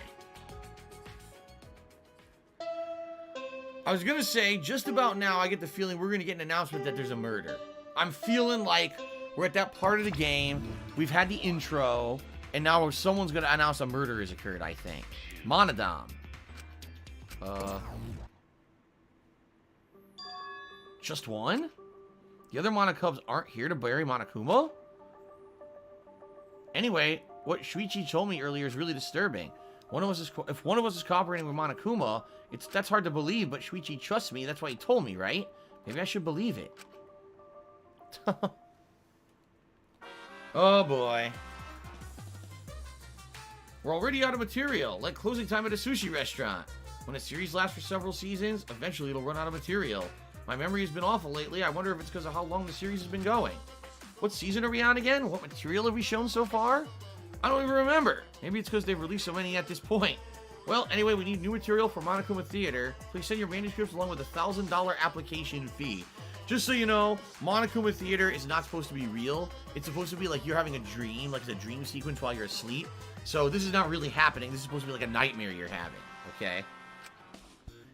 I was gonna say, just about now, I get the feeling we're gonna get an announcement that there's a murder. I'm feeling like we're at that part of the game. We've had the intro, and now someone's gonna announce a murder has occurred, I think. Monodam. Just one? The other Monokubs aren't here to bury Monokuma? Anyway, what Shuichi told me earlier is really disturbing. If one of us is cooperating with Monokuma, that's hard to believe, but Shuichi trusts me. That's why he told me, right? Maybe I should believe it. Oh boy. We're already out of material, like closing time at a sushi restaurant. When a series lasts for several seasons, eventually it'll run out of material. My memory has been awful lately. I wonder if it's because of how long the series has been going. What season are we on again? What material have we shown so far? I don't even remember. Maybe it's because they've released so many at this point. Well, anyway, we need new material for Monokuma Theater. Please send your manuscripts along with a $1,000 application fee. Just so you know, Monokuma Theater is not supposed to be real. It's supposed to be like you're having a dream, like it's a dream sequence while you're asleep. So this is not really happening. This is supposed to be like a nightmare you're having, okay?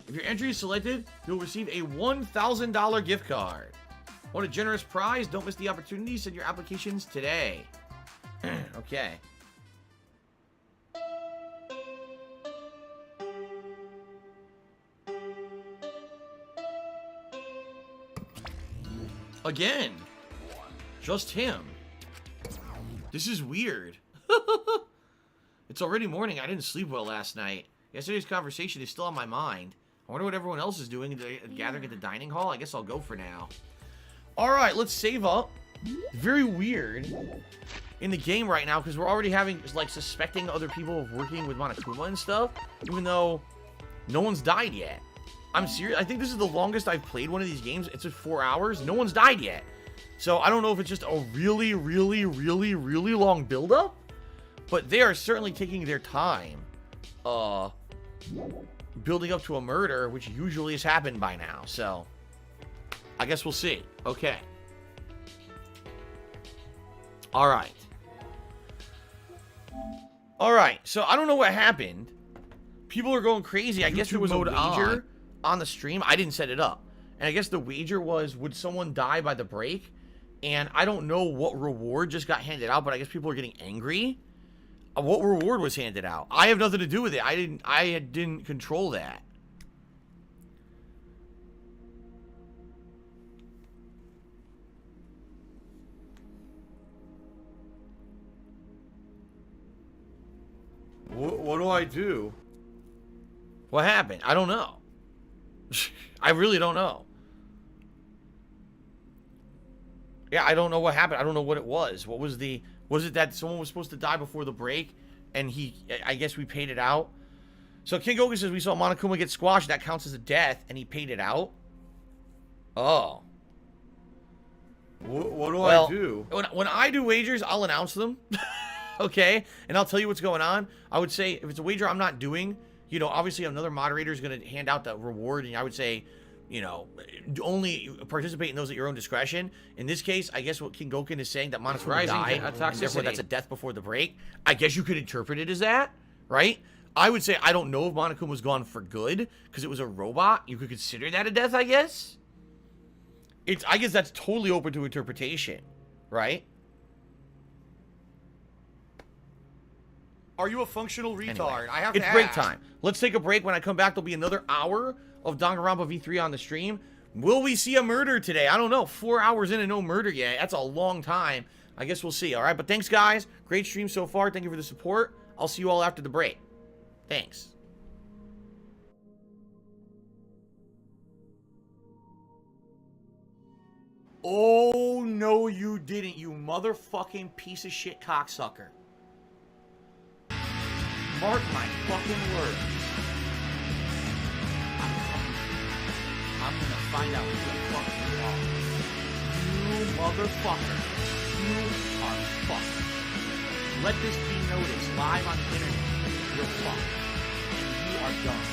If your entry is selected, you'll receive a $1,000 gift card. What a generous prize. Don't miss the opportunity. Send your applications today. Okay. Again. Just him. This is weird. It's already morning. I didn't sleep well last night. Yesterday's conversation is still on my mind. I wonder what everyone else is doing gathering at the dining hall. I guess I'll go for now. Alright, let's save up. Very weird in the game right now because we're already having, like, suspecting other people of working with Monokuma and stuff, even though no one's died yet. I'm serious. I think this is the longest I've played one of these games. It's at 4 hours. No one's died yet. So I don't know if it's just a really, really, really, really long build-up, but they are certainly taking their time building up to a murder, which usually has happened by now. So I guess we'll see. Okay. All right. All right. So I don't know what happened. People are going crazy. I guess there was a wager on the stream. I didn't set it up. And I guess the wager was, would someone die by the break? And I don't know what reward just got handed out, but I guess people are getting angry. What reward was handed out? I have nothing to do with it. I didn't control that. What do I do? What happened? I don't know. I really don't know. Yeah, I don't know what happened. I don't know what it was. What was the... Was it that someone was supposed to die before the break? And I guess we paid it out? So King Goku says we saw Monokuma get squashed. That counts as a death. And he paid it out? Oh. What do I do? When I do wagers, I'll announce them. Okay? And I'll tell you what's going on. I would say, if it's a wager I'm not doing, you know, obviously another moderator is going to hand out the reward. And I would say, you know, only participate in those at your own discretion. In this case, I guess what King Goku is saying, that Monokuma died, therefore that's a death before the break. I guess you could interpret it as that, right? I would say I don't know if Monokuma was gone for good, because it was a robot. You could consider that a death, I guess. I guess that's totally open to interpretation, right? Are you a functional retard? Anyway, I have to it's break ask. time. Let's take a break. When I come back, there'll be another hour of Danganronpa V3 on the stream. Will we see a murder today? I don't know. 4 hours in and no murder yet. That's a long time. I guess we'll see. All right, but thanks, guys. Great stream so far. Thank you for the support. I'll see you all after the break. Thanks. Oh, no, you didn't, you motherfucking piece of shit cocksucker. Mark my fucking words. I'm gonna find out who the fuck you are. You motherfucker. You are fucked. Let this be noticed live on the internet. You're fucked. And you are done.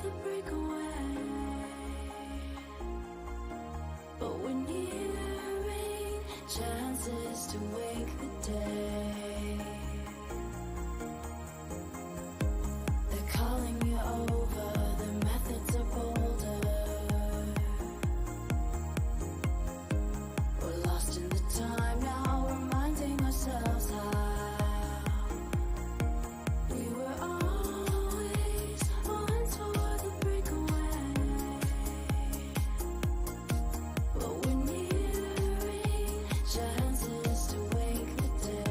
the breakaway. But we're nearing chances to wake the day. They're calling you over, their methods are bolder. We're lost in the time now, reminding ourselves how we were always on for the breakaway. But we're nearing chances to wake the day.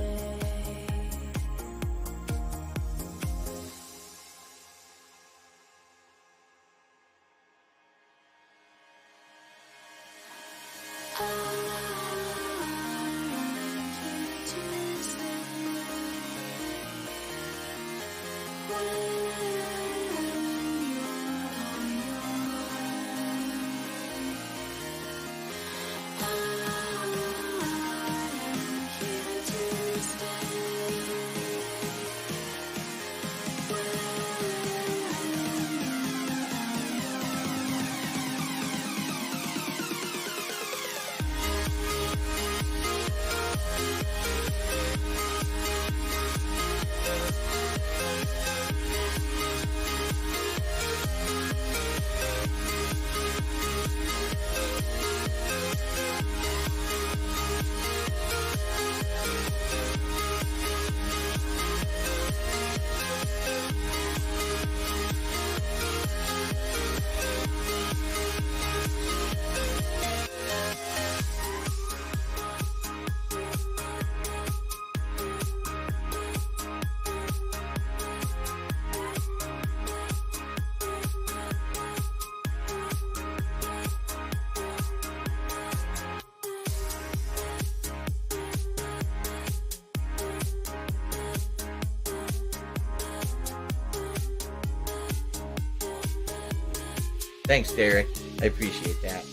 Thanks, Derek. I appreciate that.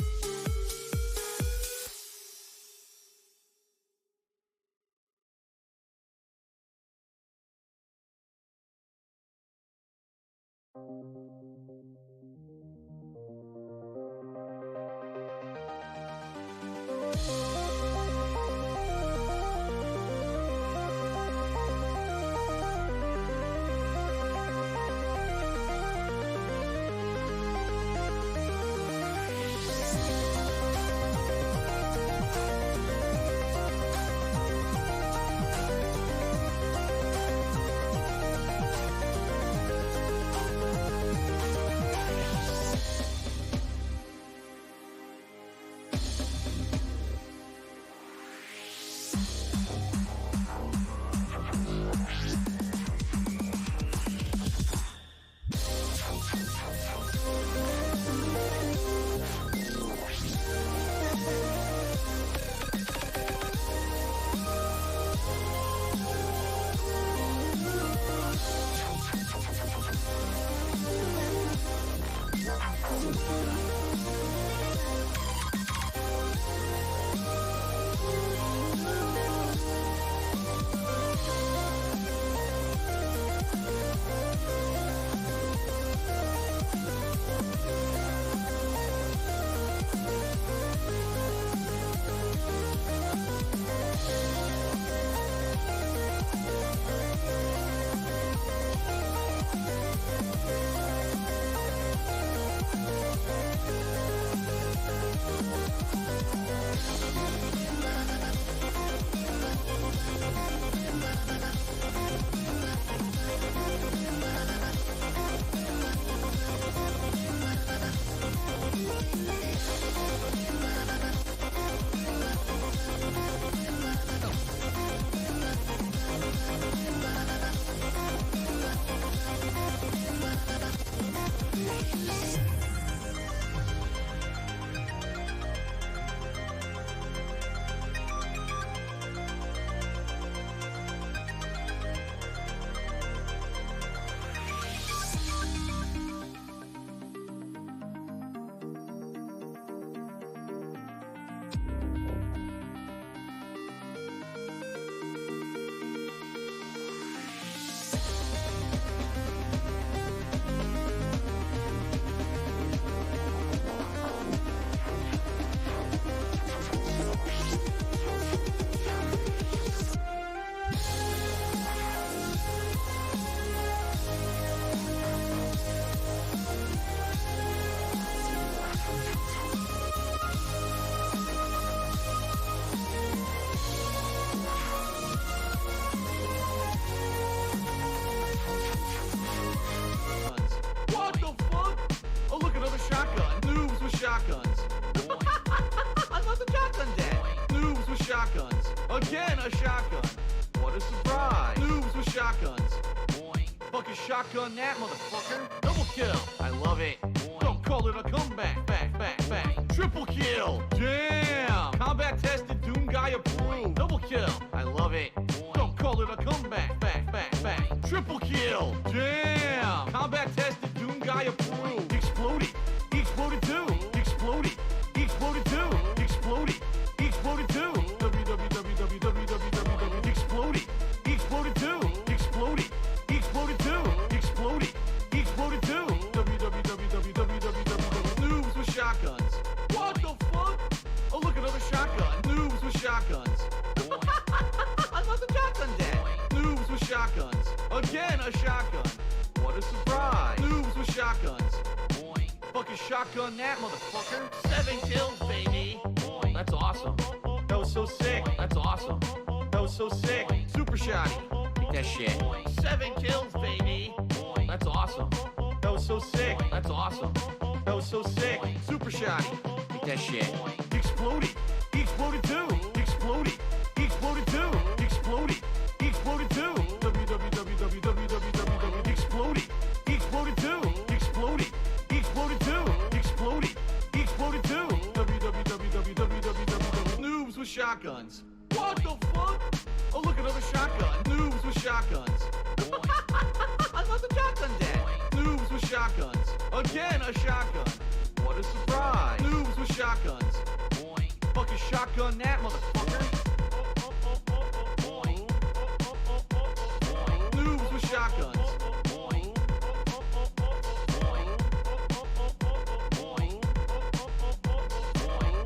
Again, a shotgun. What a surprise. Noobs with shotguns. Boing. Fucking shotgun that, motherfucker. Double kill. I love it. Boing. Don't call it a comeback. Back. Triple kill. Damn. Combat tested, Doom guy approved. Double kill. I love it. Boing. Don't call it a comeback. Back. Triple kill. Damn. Combat tested, Doom guy approved. Exploded. He exploded too. Exploded. He exploded too. Exploded. He exploded too. www. Exploded. He exploded too. Exploded. He exploded too. Exploded. He exploded too. www. Noobs with shotguns. What the fuck? Oh, look, another shotgun. Noobs with shotguns. I love the shotgun dead. Noobs with shotguns. Again, a shotgun. What a surprise. Noobs with shotguns. Boing. Fucking shotgun that, motherfucker. 7 kills, baby. Boing. That's awesome. That was so sick. That's awesome. That was so sick. Super shotty. Take that shit. 7 kills, baby. Boing. That's awesome. That was so sick. That's awesome. That was so sick. Super shotty. Take that shit. Exploded. He exploded too. Exploded. He exploded too. Exploded. He exploded too. www. Exploded. He exploded too. Exploded. He exploded too. Exploded. He exploded too. www. Noobs with shotguns. What the fuck? Oh, look, another shotgun. Noobs with shotguns. I love the shotgun dead. Noobs with shotguns. Again, a shotgun. What a surprise. Noobs with shotguns. Boing. Fucking shotgun that, motherfucker. Noobs with shotguns.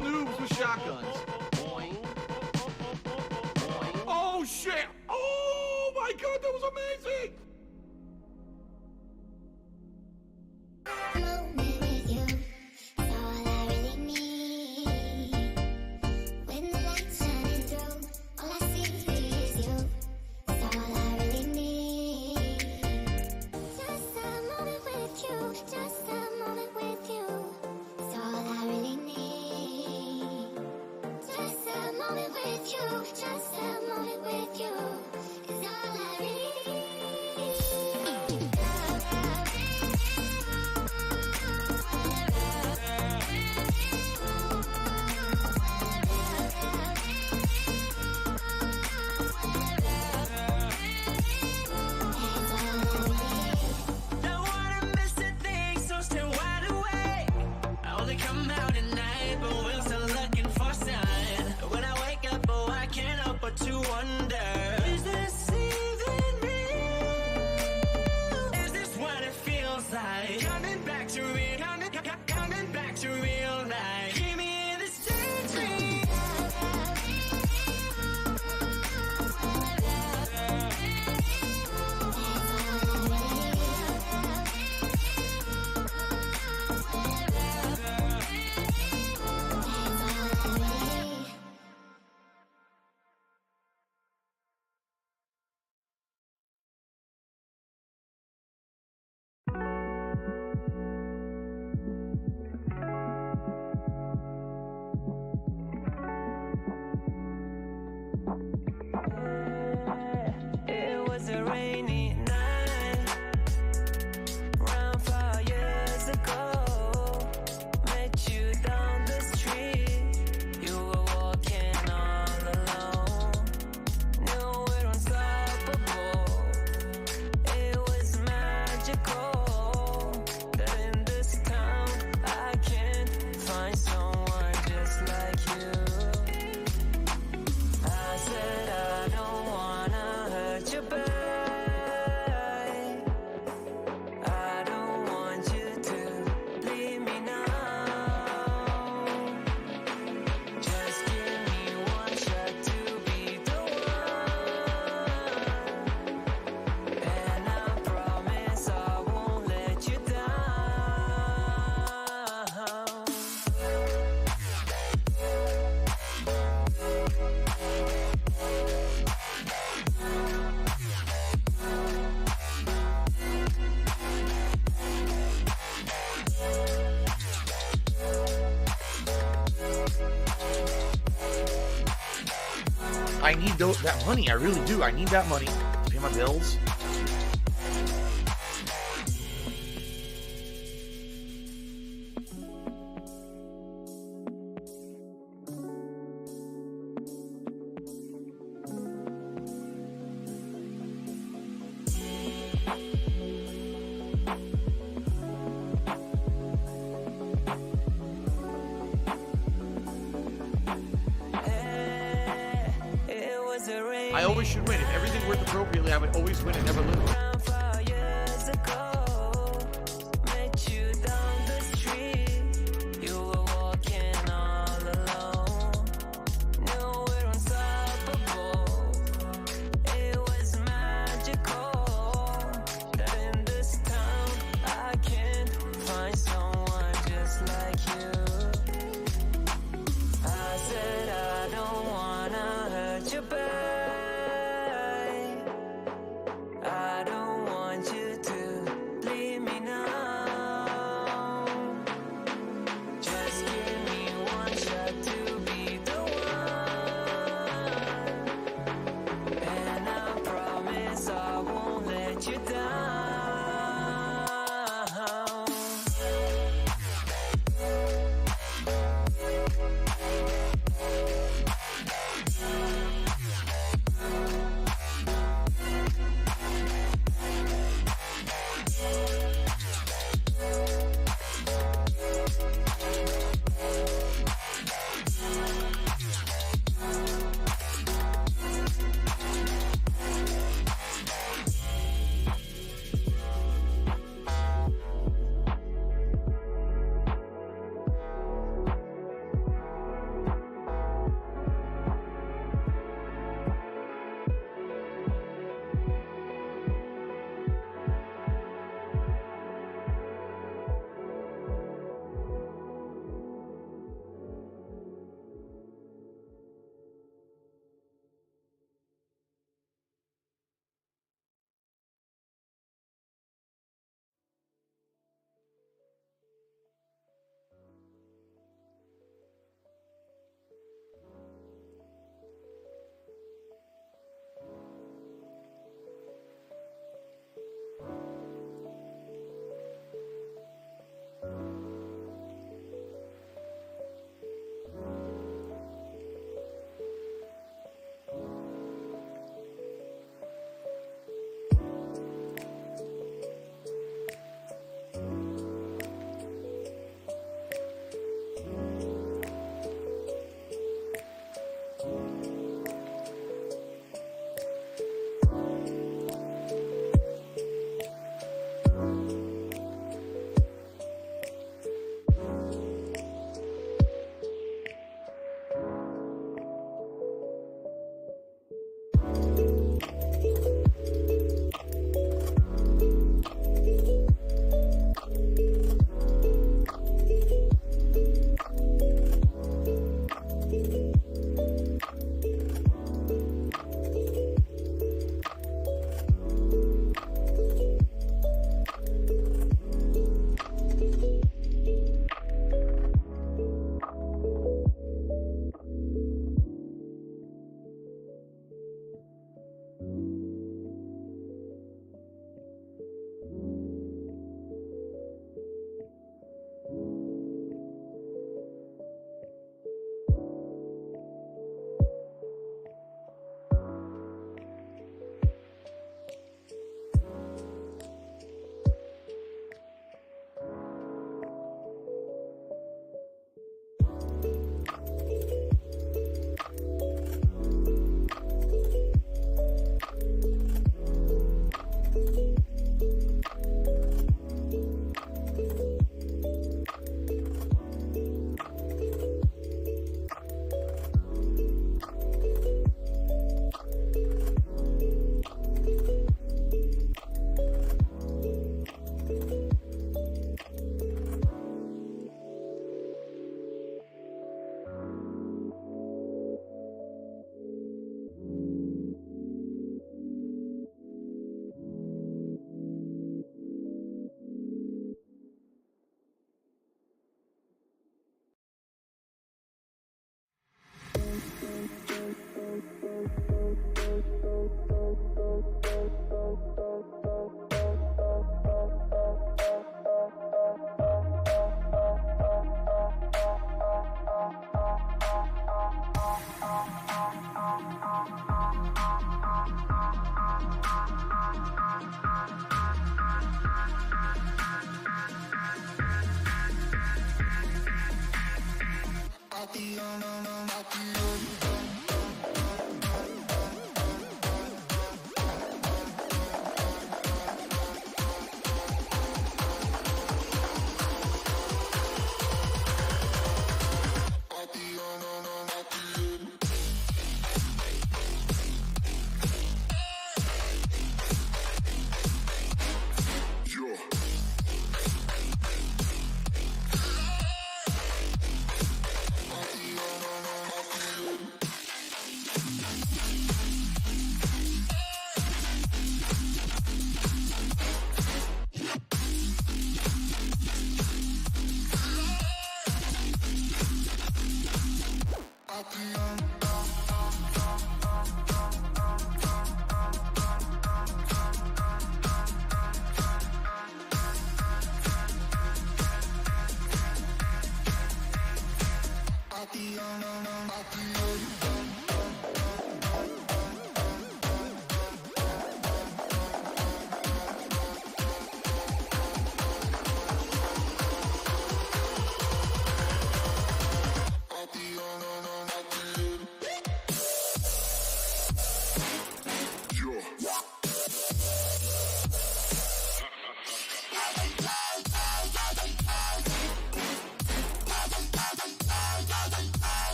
Noobs with shotguns. Oh shit! Oh my god, that was amazing! Moment with you is all I really need. When the lights shine I need that money. I really do. I need that money to pay my bills. I always should win. If everything worked appropriately, I would always win and never lose.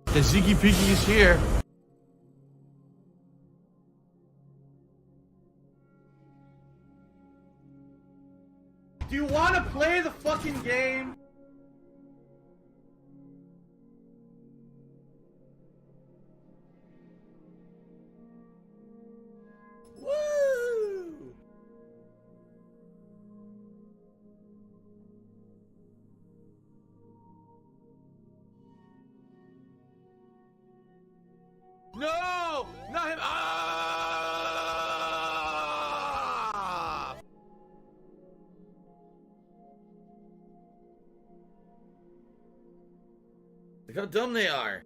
The Ziggy Piggy is here. Do you want to play the fucking game? Woo! No! Not him! Ah! Look how dumb they are.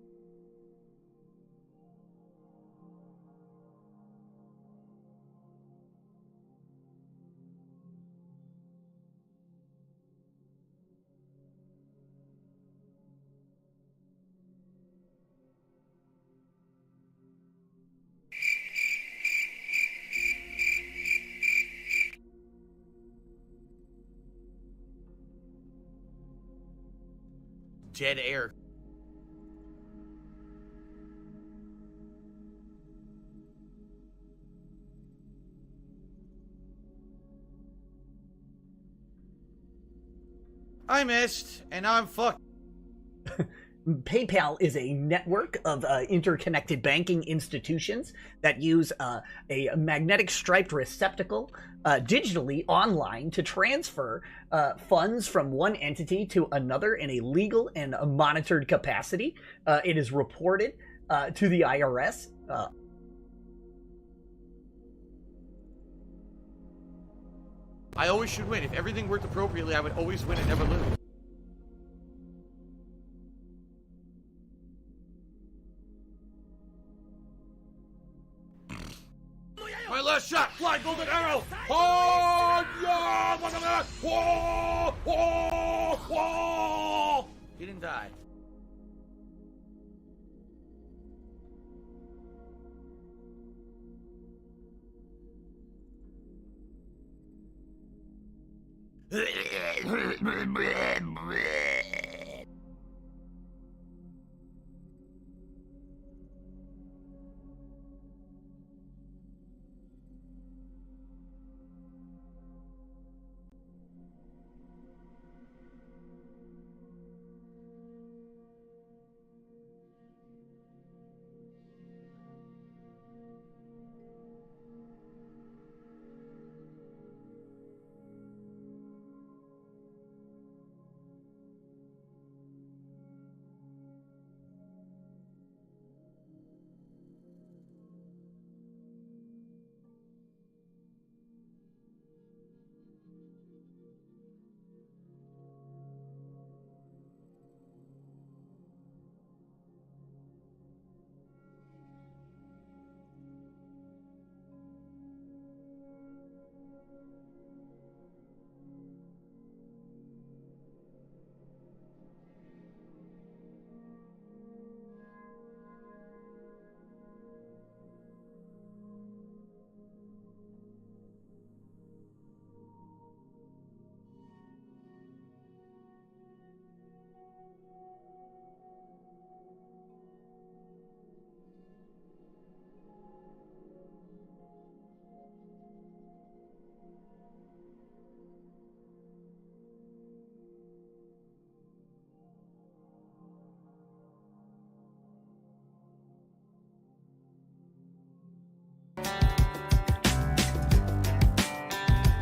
Dead air. I missed, and now I'm fucked. PayPal is a network of interconnected banking institutions that use a magnetic striped receptacle digitally online to transfer funds from one entity to another in a legal and a monitored capacity. It is reported to the IRS. I always should win. If everything worked appropriately, I would always win and never lose. My last shot! Fly golden arrow! Oh, yeah! Whoa! Whoa! Whoa! He didn't die.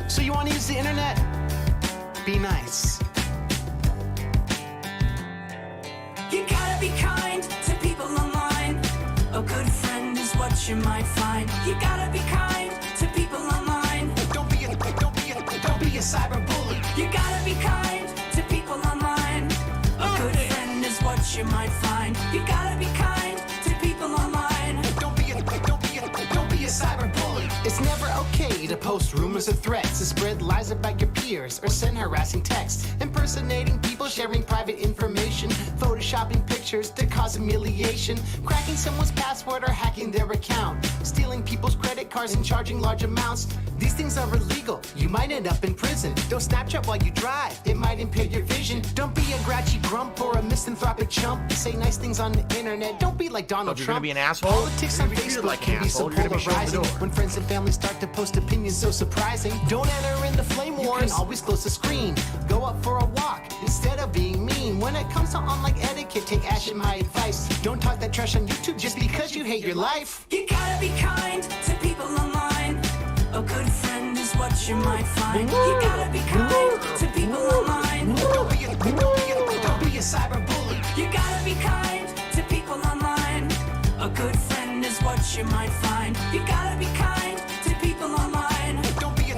So you want to use the internet? Be nice. You gotta be kind to people online. A good friend is what you might find. You gotta be kind to people online. Don't be a cyber bully. You gotta be kind to people online. A good friend is what you might find. You gotta be kind to people online. Don't be a cyber bully. It's never okay to post rumors or threats, to spread lies about your peers, or send harassing texts. And impersonating people, sharing private information, photoshopping pictures to cause humiliation, cracking someone's password or hacking their account, stealing people's credit cards and charging large amounts. These things are illegal. You might end up in prison. Don't Snapchat while you drive. It might impair your vision. Don't be a grouchy grump or a misanthropic chump. Say nice things on the internet. Don't be like Donald You're Trump. gonna be an asshole? Politics on You're treated Facebook like an can be asshole. so You're gonna be shown the polarizing. door. When friends and family start to post opinions so surprising. Don't enter in the flame wars. You can always close the screen. Go up for a walk instead of being mean. When it comes to online etiquette, take action, my advice. Don't talk that trash on YouTube just because you hate your life. You gotta be kind to people online. A good friend is what you might find. You gotta be kind to people online. Don't be a cyber bully. You gotta be kind to people online. A good friend is what you might find. You gotta be kind to people online. Don't be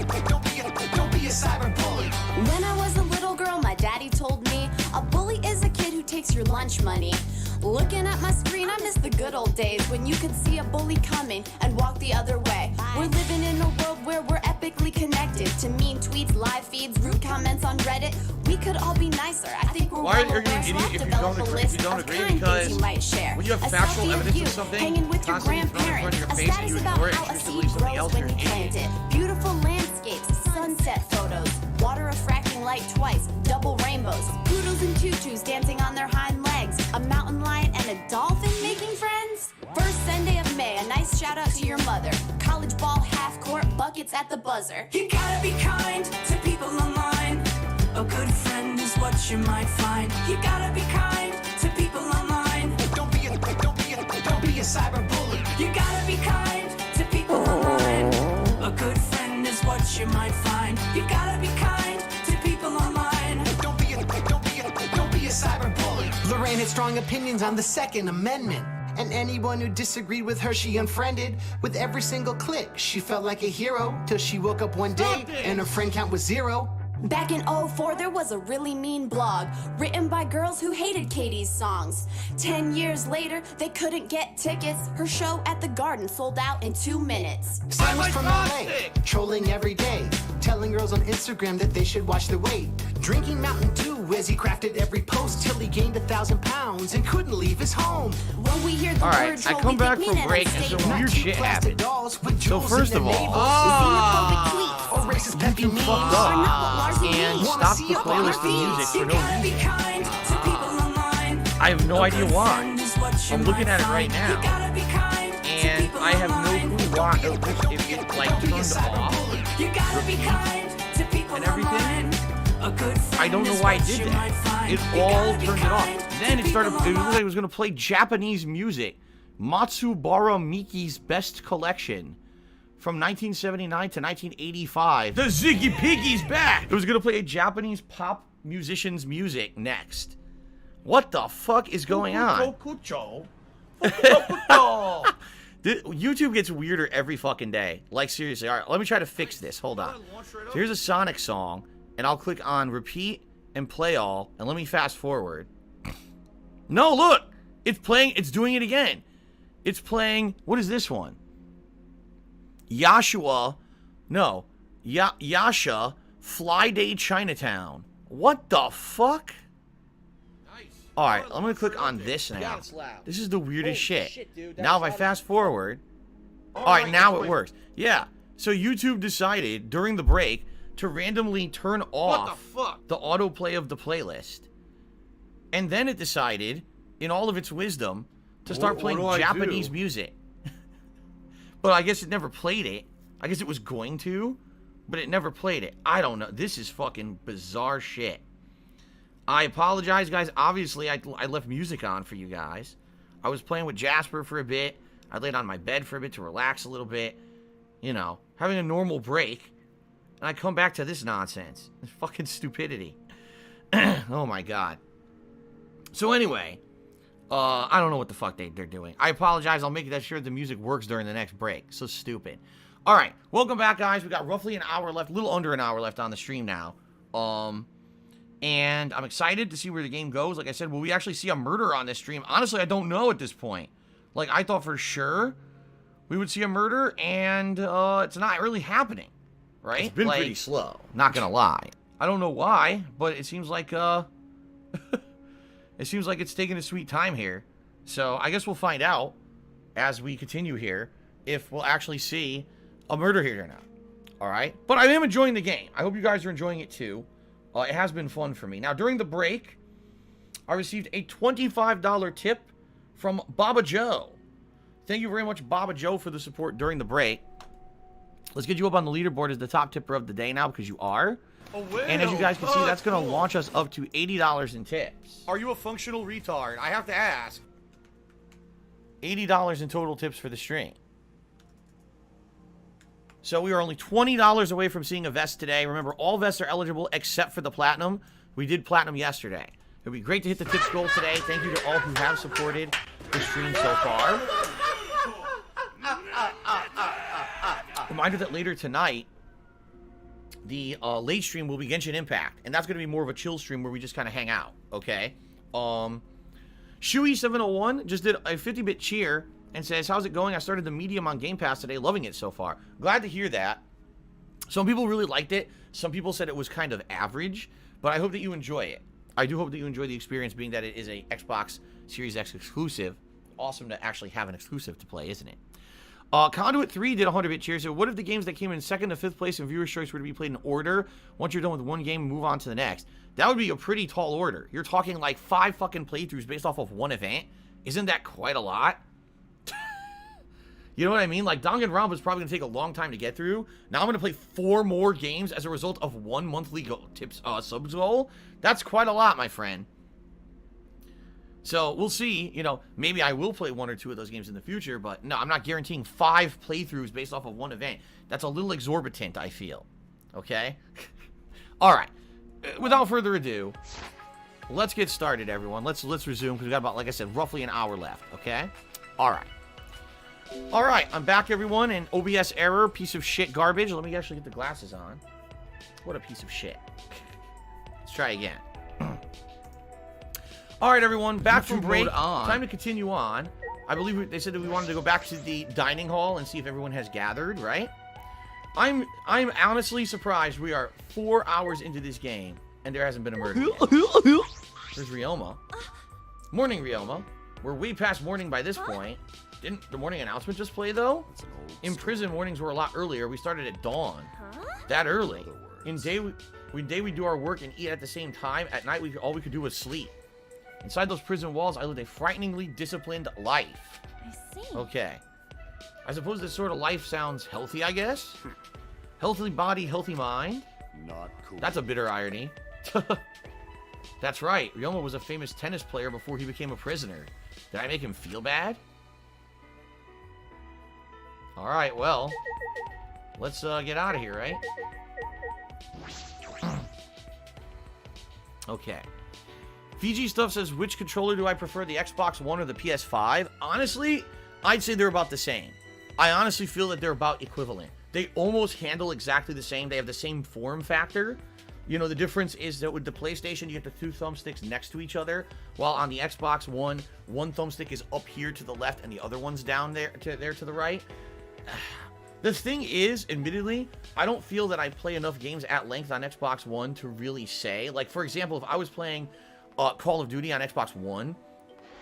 a cyber bully. When I was a little girl, my daddy told me a bully is a kid who takes your lunch money. Looking at my screen, I miss the good old days when you could see a bully coming and walk the other way. We're living in a world where we're epically connected to mean tweets, live feeds, rude comments on Reddit. We could all be nicer. I think we're Why well are you aware, an so idiot I'll if you develop don't a agree? list You don't of agree kind things because you might share. when you have A factual selfie of evidence you of something hanging with your constantly thrown in front grandparents. of your A face and status you about ignore it, how a choose to seed believe something grows else, when you're you an plant idiot. it. Beautiful landscapes, sunset photos, water refracting light twice, double rainbows, poodles and tutus dancing on their hind legs, a mountain lion and a dolphin making friends. First Sunday of May, a nice shout out to your mother. College ball, half court, buckets at the buzzer. You gotta be kind to people online. A good friend is what you might find. You gotta be kind to people online. Don't be a cyber bully. You gotta be kind to people online. A good friend is what you might find. You gotta be kind to people online. Don't be a cyber bully. Lorraine had strong opinions on the Second Amendment. And anyone who disagreed with her, she unfriended. With every single click, she felt like a hero. Till she woke up one day and her friend count was 0. Back in 04, there was a really mean blog written by girls who hated Katie's songs. 10 years later, they couldn't get tickets. Her show at the Garden sold out in 2 minutes. Sam was from LA, trolling every day, telling girls on Instagram that they should watch their weight. Drinking Mountain Dew as he crafted every post till he gained 1,000 pounds and couldn't leave his home. When we hear the All right, word I troll, come we back think from mean break and unstable. some weird shit happened. So first of all, or racist peppy memes. fucked up and stopped the playlist of music for no reason. I have no idea why. I'm looking at it right now, and I have no clue why. If it like turned off, repeat, and everything. I don't know why it did that. It all turned it off. Then it started. It looked like it was gonna play Japanese music. Matsubara Miki's Best Collection from 1979 to 1985. The Ziggy Piggy's back! It was gonna play a Japanese pop musician's music next. What the fuck is going on? YouTube gets weirder every fucking day. Like, seriously. Alright, let me try to fix this. Hold on. So here's a Sonic song, and I'll click on repeat and play all, and let me fast forward. No, look! It's playing, it's doing it again. It's playing, what is this one? Yasha, Fly Day Chinatown. What the fuck? Alright, I'm gonna click on this now. This is the weirdest shit. Now if I fast forward, alright, now it works. Yeah, so YouTube decided during the break to randomly turn off the autoplay of the playlist. And then it decided, in all of its wisdom, to start playing Japanese music. But I guess it never played it. I guess it was going to, but it never played it. I don't know. This is fucking bizarre shit. I apologize, guys. Obviously, I left music on for you guys. I was playing with Jasper for a bit. I laid on my bed for a bit to relax a little bit. You know, having a normal break. And I come back to this nonsense. This fucking stupidity. Oh my god. So anyway, I don't know what the fuck they're doing. I apologize. I'll make that sure the music works during the next break. So stupid. All right, welcome back, guys. We got roughly an hour left, a little under an hour left on the stream now. And I'm excited to see where the game goes. Like I said, will we actually see a murder on this stream? Honestly, I don't know at this point. Like, I thought for sure we would see a murder, and it's not really happening, right? It's been like, pretty slow. Not gonna lie. I don't know why, but it seems like it seems like it's taking a sweet time here. So I guess we'll find out as we continue here if we'll actually see a murder here or not. All right, but I am enjoying the game. I hope you guys are enjoying it too. It has been fun for me. Now during the break, I received a $25 tip from Baba Joe. Thank you very much, Baba Joe, for the support during the break. Let's get you up on the leaderboard as the top tipper of the day now, because you are. Oh, well, and as you guys can see, that's going to cool. launch us up to $80 in tips. Are you a functional retard? I have to ask. $80 in total tips for the stream. So we are only $20 away from seeing a vest today. Remember, all vests are eligible except for the platinum. We did platinum yesterday. It would be great to hit the tips goal today. Thank you to all who have supported the stream so far. Reminder that later tonight, the late stream will be Genshin Impact, and that's going to be more of a chill stream where we just kind of hang out, okay? Shui701 just did a 50-bit cheer and says, how's it going? I started the medium on Game Pass today, loving it so far. Glad to hear that. Some people really liked it. Some people said it was kind of average, but I hope that you enjoy it. I do hope that you enjoy the experience, being that it is a Xbox Series X exclusive. Awesome to actually have an exclusive to play, isn't it? Conduit 3 did 100-bit cheers. So what if the games that came in 2nd to 5th place in Viewer's Choice were to be played in order? Once you're done with one game, move on to the next. That would be a pretty tall order. You're talking like 5 fucking playthroughs based off of one event. Isn't that quite a lot? You know what I mean? Like, Danganronpa is probably going to take a long time to get through. Now I'm going to play 4 more games as a result of one monthly subs goal. That's quite a lot, my friend. So, we'll see. You know, maybe I will play 1 or 2 of those games in the future, but no, I'm not guaranteeing 5 playthroughs based off of one event. That's a little exorbitant, I feel. Okay? All right. Without further ado, let's get started, everyone. Let's resume, because we got about, like I said, roughly an hour left. Okay? All right. All right, I'm back, everyone, and OBS error, piece of shit garbage. Let me actually get the glasses on. What a piece of shit. Let's try again. All right, everyone, back from break. Time to continue on. I believe they said that we wanted to go back to the dining hall and see if everyone has gathered, right? I'm honestly surprised we are 4 hours into this game, and there hasn't been a murder yet. There's Ryoma. Morning, Ryoma. We're way past morning by this point. Didn't the morning announcement just play, though? In prison, mornings were a lot earlier. We started at dawn. That early. In day we do our work and eat at the same time. At night, all we could do was sleep. Inside those prison walls, I lived a frighteningly disciplined life. I see. Okay. I suppose this sort of life sounds healthy, I guess? Healthy body, healthy mind? Not cool. That's a bitter irony. That's right. Ryoma was a famous tennis player before he became a prisoner. Did I make him feel bad? Alright, well, let's get out of here, right? Okay. Fiji Stuff says, which controller do I prefer, the Xbox One or the PS5? Honestly, I'd say they're about the same. I honestly feel that they're about equivalent. They almost handle exactly the same. They have the same form factor. You know, the difference is that with the PlayStation, you get the 2 thumbsticks next to each other, while on the Xbox One, one thumbstick is up here to the left and the other one's down there to the right. The thing is, admittedly, I don't feel that I play enough games at length on Xbox One to really say. Like, for example, if I was playing Call of Duty on Xbox One,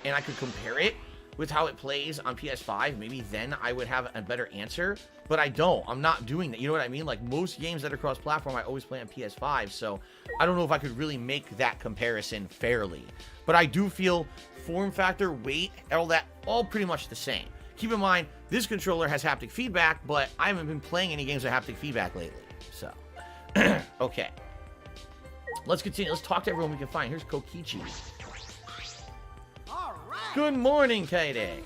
and I could compare it with how it plays on PS5, maybe then I would have a better answer. But I don't. I'm not doing that. You know what I mean? Like, most games that are cross-platform, I always play on PS5, so I don't know if I could really make that comparison fairly. But I do feel form factor, weight, all pretty much the same. Keep in mind, this controller has haptic feedback, but I haven't been playing any games with haptic feedback lately. So, okay. Let's continue. Let's talk to everyone we can find. Here's Kokichi. All right. Good morning, Kaide.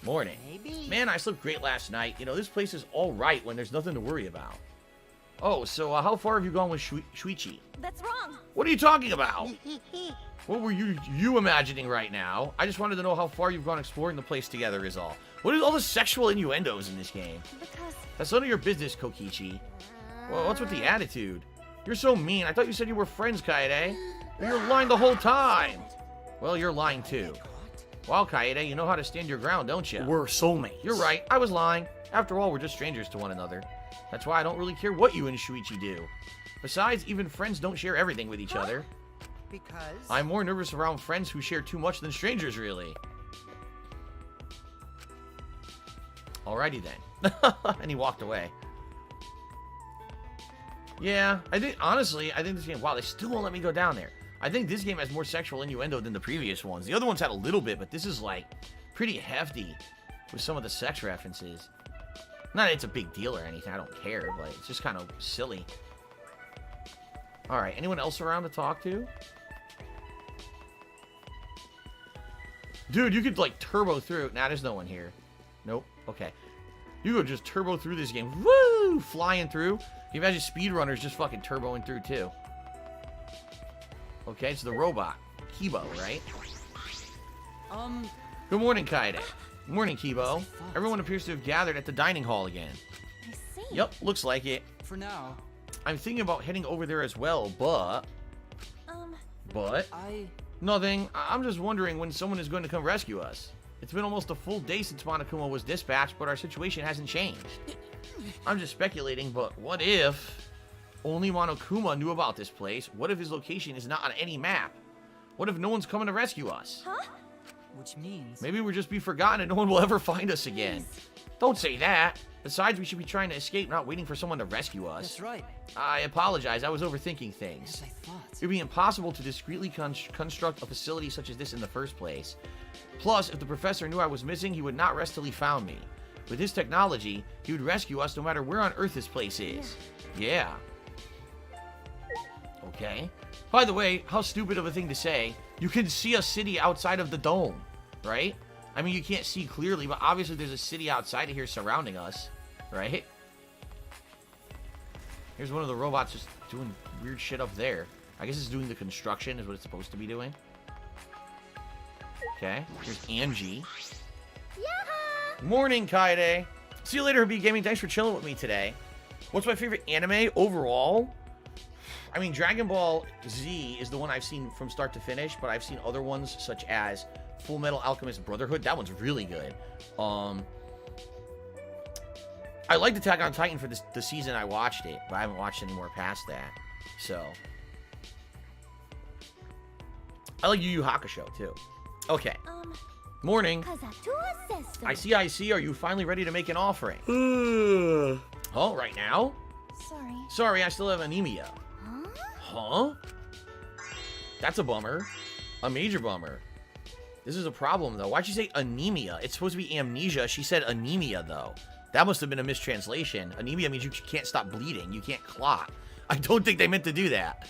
Morning. Man, I slept great last night. You know, this place is all right when there's nothing to worry about. Oh, so how far have you gone with Shuichi? That's wrong. What are you talking about? What were you imagining right now? I just wanted to know how far you've gone exploring the place together is all. What are all the sexual innuendos in this game? Because... That's none of your business, Kokichi. Well, what's with the attitude? You're so mean. I thought you said you were friends, Kaede. You're lying the whole time. Well, you're lying too. Well, Kaede, you know how to stand your ground, don't you? We're soulmates. You're right. I was lying. After all, we're just strangers to one another. That's why I don't really care what you and Shuichi do. Besides, even friends don't share everything with each other. Because... I'm more nervous around friends who share too much than strangers, really. Alrighty then. And he walked away. Yeah, honestly, I think this game, wow, they still won't let me go down there. I think this game has more sexual innuendo than the previous ones. The other ones had a little bit, but this is, like, pretty hefty with some of the sex references. Not that it's a big deal or anything, I don't care, but it's just kind of silly. Alright, anyone else around to talk to? Dude, you could, like, turbo through. Nah, there's no one here. Nope. Okay. You could just turbo through this game. Woo! Flying through. Can you imagine speedrunners just fucking turboing through, too? Okay, it's the robot. Kibo, right? Good morning, Kaede. Good morning, Kibo. Everyone appears to have gathered at the dining hall again. I see. Yep, looks like it. For now. I'm thinking about heading over there as well, but... But? Nothing. I'm just wondering when someone is going to come rescue us. It's been almost a full day since Monokuma was dispatched, but our situation hasn't changed. I'm just speculating, but what if only Monokuma knew about this place? What if his location is not on any map? What if no one's coming to rescue us? Huh? Which means... Maybe we'll just be forgotten and no one will ever find us again. Don't say that. Besides, we should be trying to escape, not waiting for someone to rescue us. That's right. I apologize. I was overthinking things. Yes, I thought. It would be impossible to discreetly construct a facility such as this in the first place. Plus, if the professor knew I was missing, he would not rest till he found me. With his technology, he would rescue us no matter where on Earth this place is. Yeah. Okay. By the way, how stupid of a thing to say. You can see a city outside of the dome, right? I mean, you can't see clearly, but obviously there's a city outside of here surrounding us, right? Here's one of the robots just doing weird shit up there. I guess it's doing the construction is what it's supposed to be doing. Okay, here's Angie. Morning, Kaede. See you later, B Gaming. Thanks for chilling with me today. What's my favorite anime overall? I mean, Dragon Ball Z is the one I've seen from start to finish, but I've seen other ones such as Full Metal Alchemist Brotherhood. That one's really good. I liked Attack on Titan for the season I watched it, but I haven't watched any more past that. So, I like Yu Yu Hakusho too. Okay. Morning. I see. Are you finally ready to make an offering? Oh, right now? Sorry, I still have anemia. Huh? That's a bummer. A major bummer. This is a problem, though. Why'd she say anemia? It's supposed to be amnesia. She said anemia, though. That must have been a mistranslation. Anemia means you can't stop bleeding. You can't clot. I don't think they meant to do that.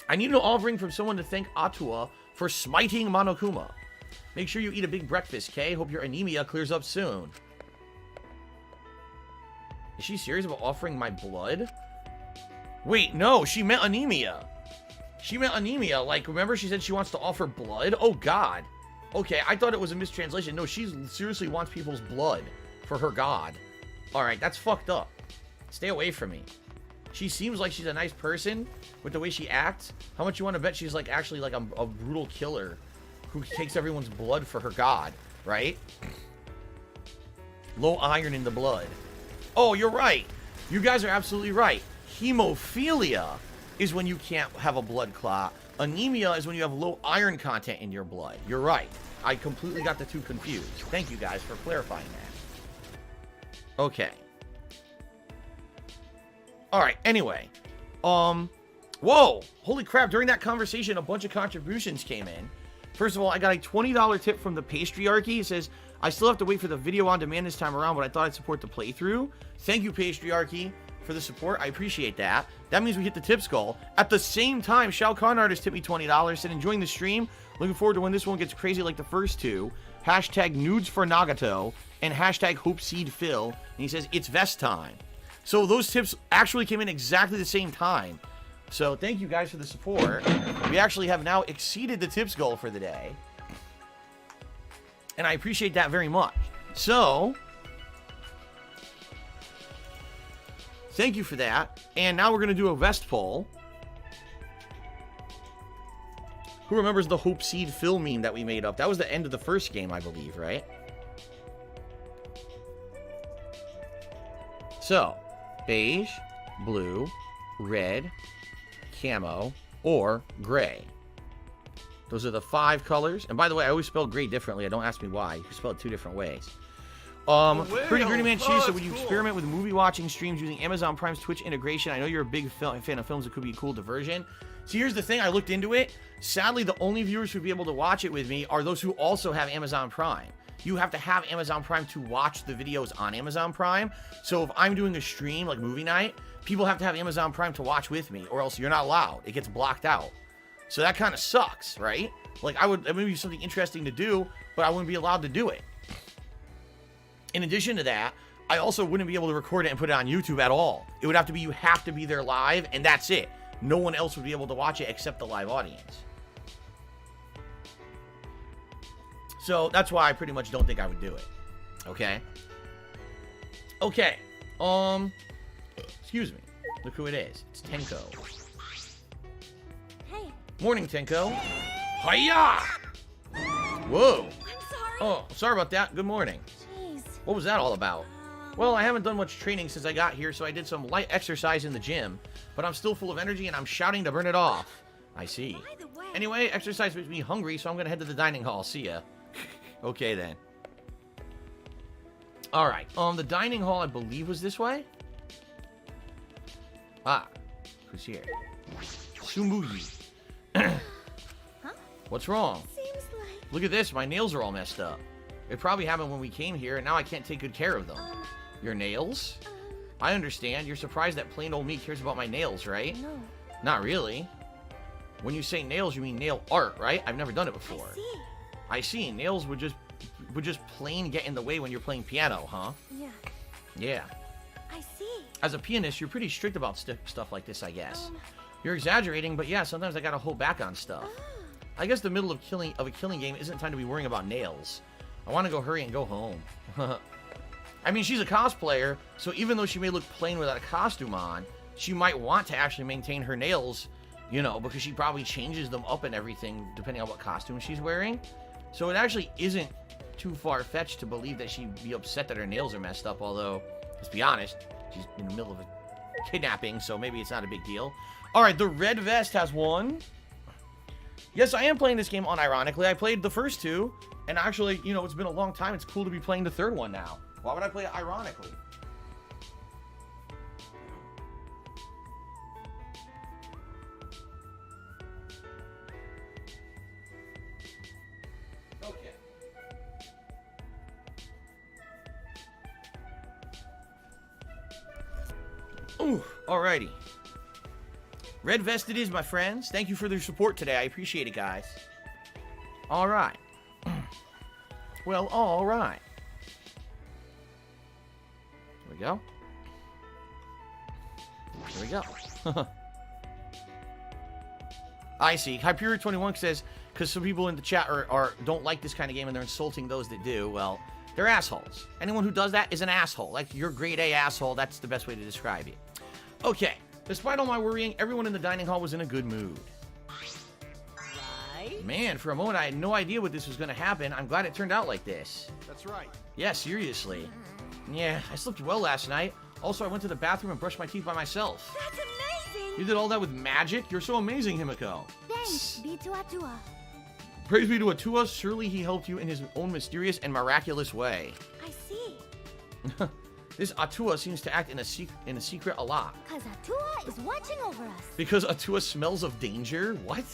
I need an offering from someone to thank Atua for smiting Monokuma. Make sure you eat a big breakfast, Kay. Hope your anemia clears up soon. Is she serious about offering my blood? Wait, no, she meant anemia. She meant anemia. Like, remember she said she wants to offer blood? Oh, God. Okay, I thought it was a mistranslation. No, she seriously wants people's blood for her god. Alright, that's fucked up. Stay away from me. She seems like she's a nice person with the way she acts. How much you want to bet she's like actually like a brutal killer who takes everyone's blood for her god, right? Low iron in the blood. Oh, you're right. You guys are absolutely right. Hemophilia is when you can't have a blood clot. Anemia is when you have low iron content in your blood. You're right. I completely got the two confused. Thank you guys for clarifying that. Okay. Alright, anyway. Whoa! Holy crap, during that conversation, a bunch of contributions came in. First of all, I got a $20 tip from the Patriarchy. It says, I still have to wait for the video on demand this time around, but I thought I'd support the playthrough. Thank you, Patriarchy, for the support. I appreciate that. That means we hit the tips goal. At the same time, Shao Kahn Artist tipped me $20, said enjoying the stream. Looking forward to when this one gets crazy like the first two. Hashtag nudes for Nagato and hashtag HopeSeedPhil. And he says, it's vest time. So those tips actually came in exactly the same time. So thank you guys for the support. We actually have now exceeded the tips goal for the day. And I appreciate that very much. So, thank you for that. And now we're going to do a vest poll. Who remembers the Hope Seed Phil meme that we made up? That was the end of the first game, I believe, right? So, beige, blue, red, camo, or gray. Those are the 5 colors. And by the way, I always spell gray differently. Don't ask me why. You can spell it 2 different ways. Pretty Gritty Man Cheese, so would you experiment with movie watching streams using Amazon Prime's Twitch integration? I know you're a big fan of films that could be a cool diversion. See, here's the thing. I looked into it. Sadly, the only viewers who'd be able to watch it with me are those who also have Amazon Prime. You have to have Amazon Prime to watch the videos on Amazon Prime. So if I'm doing a stream, like movie night, people have to have Amazon Prime to watch with me, or else you're not allowed. It gets blocked out. So that kind of sucks, right? Like, it would be something interesting to do, but I wouldn't be allowed to do it. In addition to that, I also wouldn't be able to record it and put it on YouTube at all. It would have to be, you have to be there live, and that's it. No one else would be able to watch it except the live audience. So that's why I pretty much don't think I would do it. Okay? Okay. Excuse me. Look who it is. It's Tenko. Hey. Morning, Tenko. Hiya! Whoa. I'm sorry. Oh, sorry about that. Good morning. Jeez. What was that all about? Well, I haven't done much training since I got here, so I did some light exercise in the gym. But I'm still full of energy, and I'm shouting to burn it off. I see. By the way. Anyway, exercise makes me hungry, so I'm going to head to the dining hall. See ya. Okay, then. All right. The dining hall, I believe, was this way. Ah. Who's here? Sumugi. Huh? What's wrong? Seems like... Look at this. My nails are all messed up. It probably happened when we came here, and now I can't take good care of them. Your nails? I understand. You're surprised that plain old me cares about my nails, right? No. Not really. When you say nails, you mean nail art, right? I've never done it before. I see. Nails would just plain get in the way when you're playing piano, huh? Yeah. Yeah. I see. As a pianist, you're pretty strict about stuff like this, I guess. You're exaggerating, but yeah, sometimes I gotta hold back on stuff. I guess the middle of a killing game isn't time to be worrying about nails. I want to go hurry and go home. I mean, she's a cosplayer, so even though she may look plain without a costume on, she might want to actually maintain her nails, you know, because she probably changes them up and everything depending on what costume she's wearing. So it actually isn't too far-fetched to believe that she'd be upset that her nails are messed up, although, let's be honest, she's in the middle of a kidnapping, so maybe it's not a big deal. Alright, the red vest has won. Yes, I am playing this game unironically. I played the first 2, and actually, you know, it's been a long time. It's cool to be playing the 3rd one now. Why would I play it ironically? Okay. Ooh, alrighty. Red vest it is, my friends. Thank you for their support today. I appreciate it, guys. Alright. Well, alright. Here we go. Here we go. I see. Hyperior21 says, because some people in the chat don't like this kind of game and they're insulting those that do. Well, they're assholes. Anyone who does that is an asshole. Like, you're grade A asshole. That's the best way to describe it. Okay. Despite all my worrying, everyone in the dining hall was in a good mood. Right? Man, for a moment, I had no idea what this was going to happen. I'm glad it turned out like this. That's right. Yeah, seriously. Yeah, I slept well last night. Also, I went to the bathroom and brushed my teeth by myself. That's amazing! You did all that with magic? You're so amazing, Himiko. Thanks, be to Atua. Praise be to Atua. Surely he helped you in his own mysterious and miraculous way. I see. This Atua seems to act in a secret a lot. Cause Atua is watching over us. Because Atua smells of danger? What?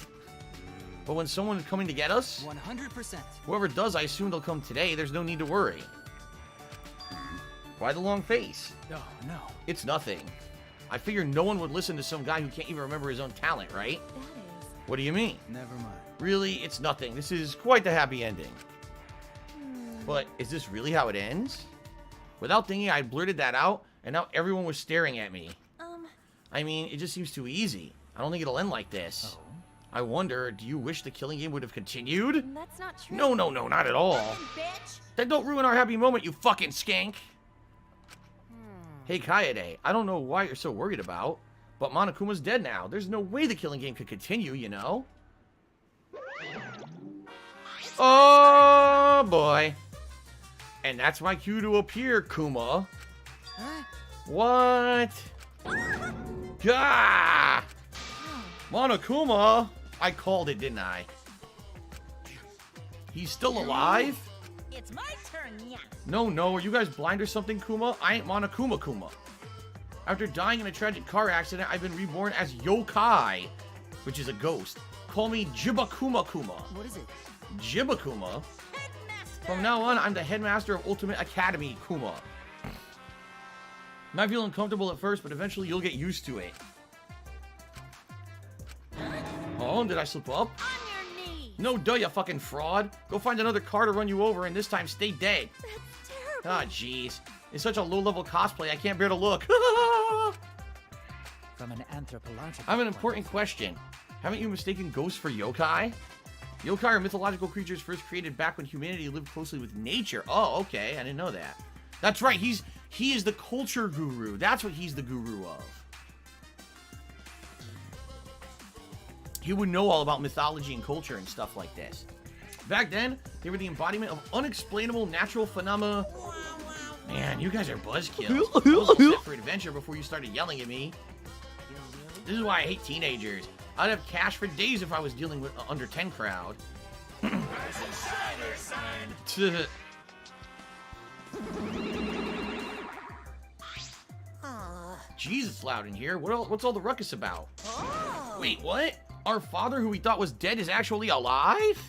But when someone is coming to get us? 100%. Whoever does, I assume they'll come today. There's no need to worry. Why the long face? Oh, no. It's nothing. I figure no one would listen to some guy who can't even remember his own talent, right? That is. What do you mean? Never mind. Really, it's nothing. This is quite the happy ending. But is this really how it ends? Without thinking, I blurted that out, and now everyone was staring at me. I mean, it just seems too easy. I don't think it'll end like this. Oh. I wonder, do you wish the killing game would have continued? That's not true. No, not at all. Bitch. Then don't ruin our happy moment, you fucking skank. Hey, Kaede, I don't know why you're so worried about, but Monokuma's dead now. There's no way the killing game could continue, you know? Oh, boy. And that's my cue to appear, Kuma. Huh? What? Gah! Monokuma! I called it, didn't I? He's still alive? It's my turn, yeah. No, are you guys blind or something, Kuma? I ain't Monokuma Kuma. After dying in a tragic car accident, I've been reborn as Yokai, which is a ghost. Call me Jibakuma Kuma. What is it? Jibakuma? From now on, I'm the headmaster of Ultimate Academy Kuma. Might feel uncomfortable at first, but eventually you'll get used to it. Oh, did I slip up? No, duh, you fucking fraud. Go find another car to run you over, and this time stay dead. That's terrible. Ah, jeez. It's such a low-level cosplay, I can't bear to look. From an anthropological I have an important question. Haven't you mistaken ghosts for yokai? Yokai are mythological creatures first created back when humanity lived closely with nature. Oh, okay, I didn't know that. That's right, he is the culture guru. That's what he's the guru of. He would know all about mythology and culture and stuff like this. Back then, they were the embodiment of unexplainable natural phenomena. Man, you guys are buzzkills. I was all set for adventure before you started yelling at me. This is why I hate teenagers. I'd have cash for days if I was dealing with under 10 crowd. Jeez, it's loud in here. What's all the ruckus about? Wait, what? Our father, who we thought was dead, is actually alive?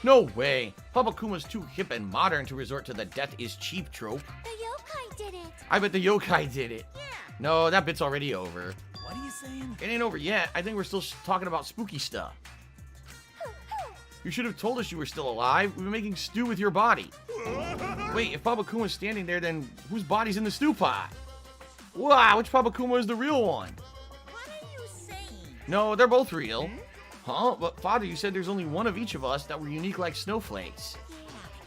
No way. Papa Kuma's too hip and modern to resort to the death is cheap trope. The yokai did it. I bet the yokai did it. Yeah. No, that bit's already over. What are you saying? It ain't over yet. I think we're still talking about spooky stuff. You should have told us you were still alive. We've been making stew with your body. Wait, if Papa Kuma's standing there, then whose body's in the stew pot? Wow, which Papa Kuma is the real one? What are you saying? No, they're both real. Huh? But Father, you said there's only one of each of us that were unique like snowflakes.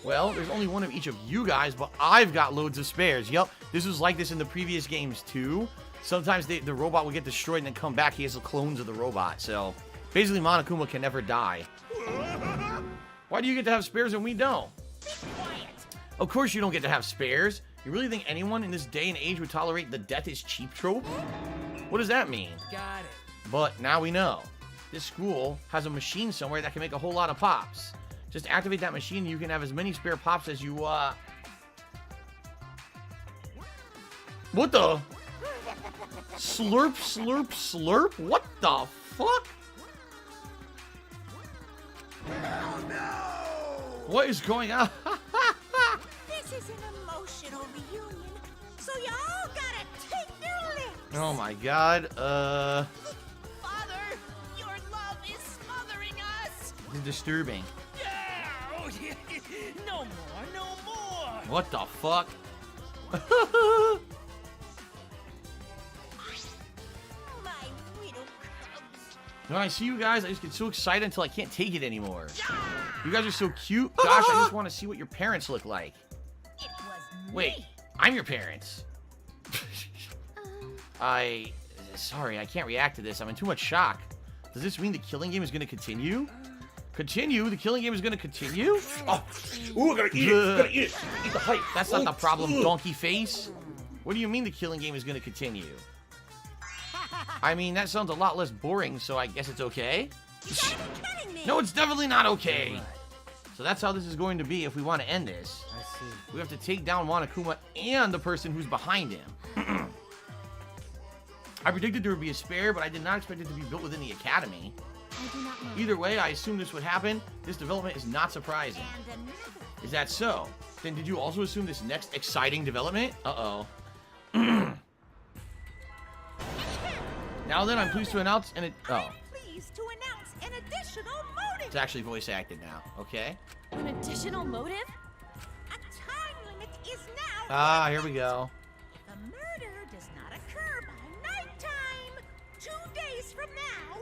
Well, there's only one of each of you guys, but I've got loads of spares. Yup, this was like this in the previous games too. Sometimes the robot will get destroyed and then come back. He has the clones of the robot. So basically, Monokuma can never die. Why do you get to have spares and we don't? Of course you don't get to have spares. You really think anyone in this day and age would tolerate the death is cheap trope? What does that mean? Got it. But now we know. This school has a machine somewhere that can make a whole lot of pops. Just activate that machine and you can have as many spare pops as you, What the? Slurp, slurp, slurp? What the fuck? Oh, no! What is going on? This is an emotional reunion, so you all gotta take your licks. Oh my god, Father, your love is smothering us. This is disturbing. Yeah! Oh, yeah. No more, no more! What the fuck? My widow cubs. When I see you guys, I just get so excited until I can't take it anymore. You guys are so cute. Gosh, I just want to see what your parents look like. It was Wait, me. I'm your parents. Sorry, I can't react to this. I'm in too much shock. Does this mean the killing game is going to continue? Continue? The killing game is going to continue? Oh, ooh, I gotta eat it. Gotta eat it. Eat the hype. That's not the problem, donkey face. What do you mean the killing game is going to continue? I mean, that sounds a lot less boring, so I guess it's okay. No, it's definitely not okay. So that's how this is going to be if we want to end this. I see. We have to take down Monokuma and the person who's behind him. I predicted there would be a spare, but I did not expect it to be built within the academy. I do not know. Either way, I assumed this would happen. This development is not surprising. Is that so? Then did you also assume this next exciting development? Uh-oh. Now then, I'm pleased to announce Pleased to announce an additional motive. It's actually voice acted now, okay? An additional motive? A time limit is now. Ah, here we go. If a murder does not occur by nighttime, 2 days from now,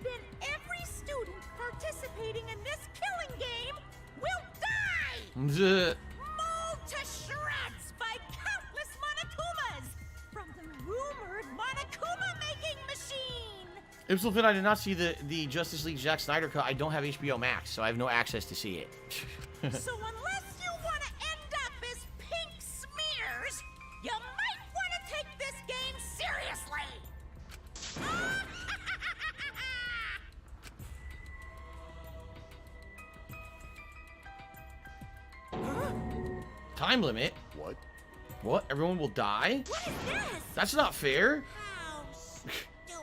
then every student participating in this killing game will die! Mauled to shreds by countless Monokumas from the rumored Monokuma-making machine! Ipsilfit, I did not see the Justice League Zack Snyder cut. I don't have HBO Max, so I have no access to see it. So unless you want to end up as pink smears, you might want to take this game seriously! Time limit? What? What? Everyone will die? What is this? That's not fair.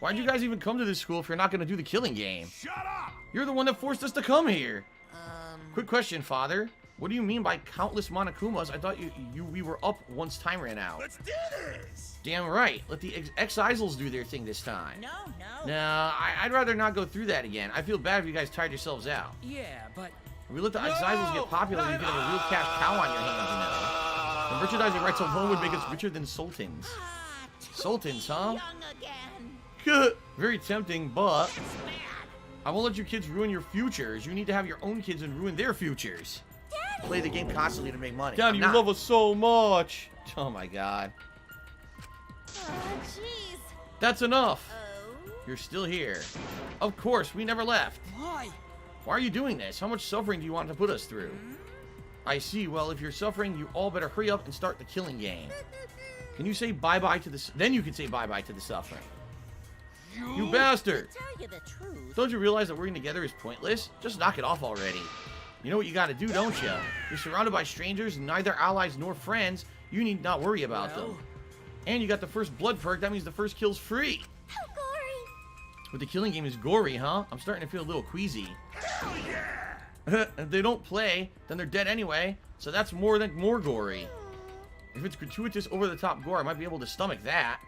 Why'd you guys even come to this school if you're not going to do the killing game? Shut up! You're the one that forced us to come here. Quick question, Father. What do you mean by countless Monokumas? I thought we were up once time ran out. Let's do this! Damn right. Let the Exisals do their thing this time. No. No, I'd rather not go through that again. I feel bad if you guys tired yourselves out. Yeah, but... If we let the Exisals get popular, you could have a real cash cow on your hands, you know. The merchandising rights alone would make us richer than sultans. Sultans, huh? Young again. Very tempting, but... I won't let you kids ruin your futures. You need to have your own kids and ruin their futures. Daddy. Play the game constantly to make money. Daddy, you love us so much. Oh my god. Oh, jeez. That's enough. Oh. You're still here. Of course, we never left. Why? Why are you doing this? How much suffering do you want to put us through? I see. Well, if you're suffering, you all better hurry up and start the killing game. Can you say bye-bye to the... Then you can say bye-bye to the suffering. You bastard! To tell you the truth. Don't you realize that working together is pointless? Just knock it off already. You know what you gotta do, don't you? You're surrounded by strangers, neither allies nor friends. You need not worry about them. And you got the first blood perk. That means the first kill's free. How gory. But the killing game is gory, huh? I'm starting to feel a little queasy. Hell yeah! If they don't play, then they're dead anyway. So that's more gory. If it's gratuitous, over-the-top gore, I might be able to stomach that.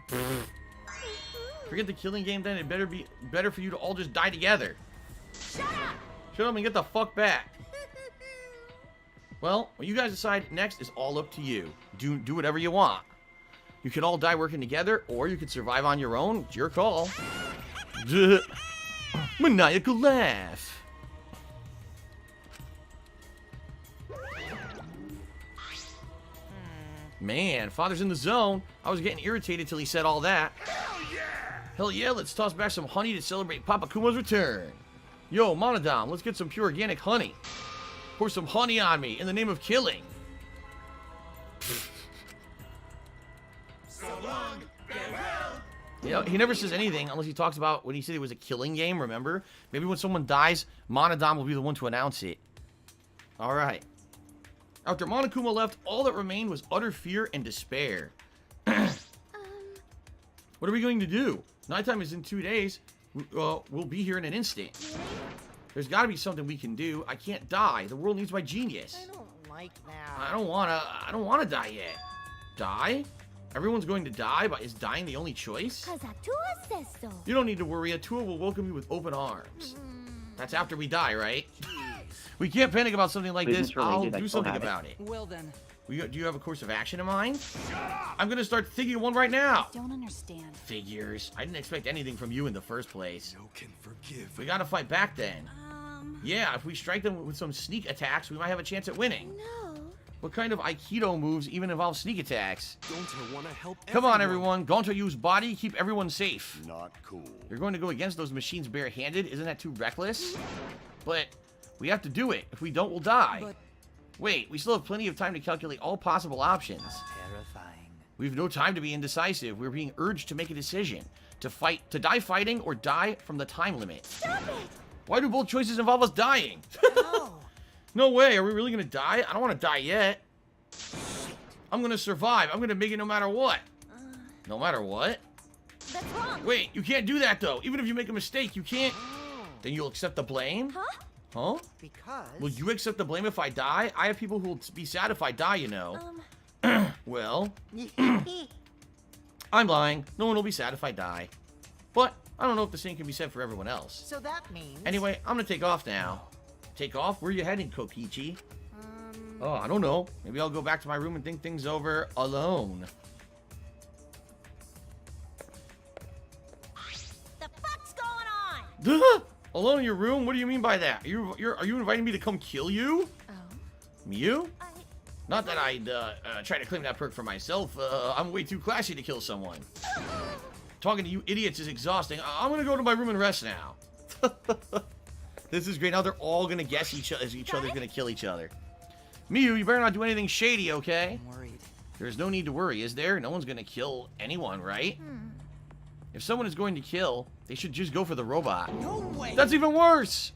Forget the killing game, then it better be better for you to all just die together. Shut up. Shut up and get the fuck back. Well, what you guys decide next is all up to you. Do whatever you want. You could all die working together, or you could survive on your own. It's your call. Maniacal laugh. Man, Father's in the zone. I was getting irritated till he said all that. Hell yeah! Hell yeah, let's toss back some honey to celebrate Papa Kuma's return. Yo, Monodam, let's get some pure organic honey. Pour some honey on me in the name of killing. So long, farewell! Yeah, he never says anything unless he talks about when he said it was a killing game, remember? Maybe when someone dies, Monodam will be the one to announce it. Alright. After Monokuma left, all that remained was utter fear and despair. What are we going to do? Nighttime is in 2 days. We'll be here in an instant. There's got to be something we can do. I can't die. The world needs my genius. I don't like that. I don't wanna die yet. Die? Everyone's going to die, but is dying the only choice? Cause Atua says so. You don't need to worry. Atua will welcome you with open arms. That's after we die, right? We can't panic about something like this. I'll do something about it. Well then. Do you have a course of action in mind? I'm gonna start thinking of one right now. Don't understand. Figures. I didn't expect anything from you in the first place. No can forgive. We gotta fight back then. Yeah, if we strike them with some sneak attacks, we might have a chance at winning. No. What kind of Aikido moves even involve sneak attacks? Don't want to help Come on, everyone. Gonto use body, keep everyone safe. Not cool. You're going to go against those machines barehanded? Isn't that too reckless? But we have to do it. If we don't, we'll die. But... Wait, we still have plenty of time to calculate all possible options. Terrifying. We've no time to be indecisive. We're being urged to make a decision. To die fighting or die from the time limit. Stop it. Why do both choices involve us dying? No. No way. Are we really going to die? I don't want to die yet. I'm going to survive. I'm going to make it no matter what. No matter what? That's wrong. Wait, you can't do that, though. Even if you make a mistake, you can't... Then you'll accept the blame? Huh? Huh? Because... Will you accept the blame if I die? I have people who will be sad if I die, you know. Well... I'm lying. No one will be sad if I die. But I don't know if the same can be said for everyone else. So that means... Anyway, I'm gonna take off now. Take off? Where are you heading, Kokichi? Oh, I don't know. Maybe I'll go back to my room and think things over alone. The fuck's going on? Alone in your room? What do you mean by that? Are you inviting me to come kill you? Oh. You? Not that I'd try to claim that perk for myself. I'm way too classy to kill someone. Talking to you idiots is exhausting. I'm gonna go to my room and rest now. This is great. Now they're all gonna guess each other's gonna kill each other. Miyu, you better not do anything shady, okay? I'm worried. There's no need to worry, is there? No one's gonna kill anyone, right? If someone is going to kill, they should just go for the robot. No way. That's even worse!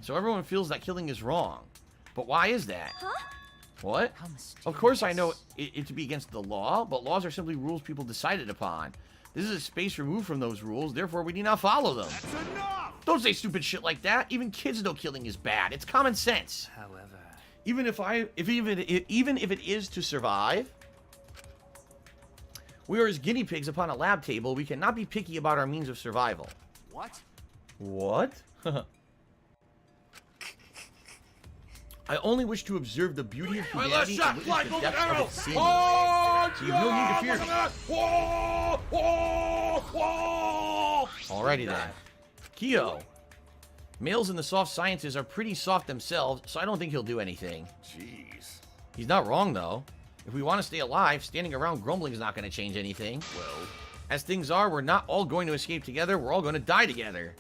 So everyone feels that killing is wrong. But why is that? Huh? What? Of course I know it to be against the law, but laws are simply rules people decided upon. This is a space removed from those rules, therefore we need not follow them. That's enough! Don't say stupid shit like that. Even kids know killing is bad. It's common sense. However, even if it is to survive, we are as guinea pigs upon a lab table. We cannot be picky about our means of survival. What? What? I only wish to observe the beauty of humanity and witness the depth of its sin. Oh, So you have no need to fear me. Whoa! Whoa! Whoa! Alrighty then. Kyo. Males in the soft sciences are pretty soft themselves, so I don't think he'll do anything. Jeez. He's not wrong, though. If we want to stay alive, standing around grumbling is not going to change anything. Well, as things are, we're not all going to escape together. We're all going to die together.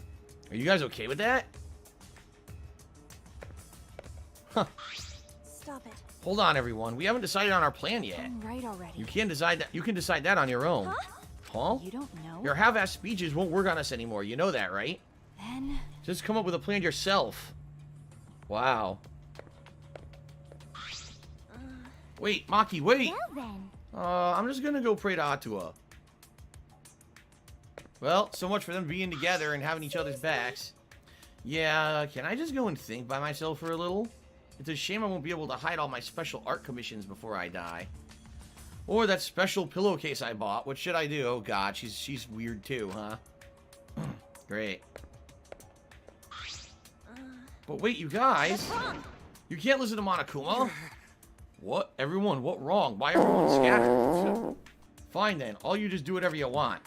Are you guys okay with that? Huh. Stop it. Hold on, everyone. We haven't decided on our plan yet. I'm right already. You can decide that. You can decide that on your own. Huh? You don't know? Your half-assed speeches won't work on us anymore. You know that, right? Then... Just come up with a plan yourself. Wow. Wait, Maki, wait. Well then. I'm just gonna go pray to Atua. Well, so much for them being together and having each other's backs. Yeah, can I just go and think by myself for a little? It's a shame I won't be able to hide all my special art commissions before I die. Or that special pillowcase I bought. What should I do? Oh god, she's weird too, huh? Great. But wait, you guys. You can't listen to Monokuma. What? Everyone, what wrong? Why everyone scattered? Fine then, all you just do whatever you want.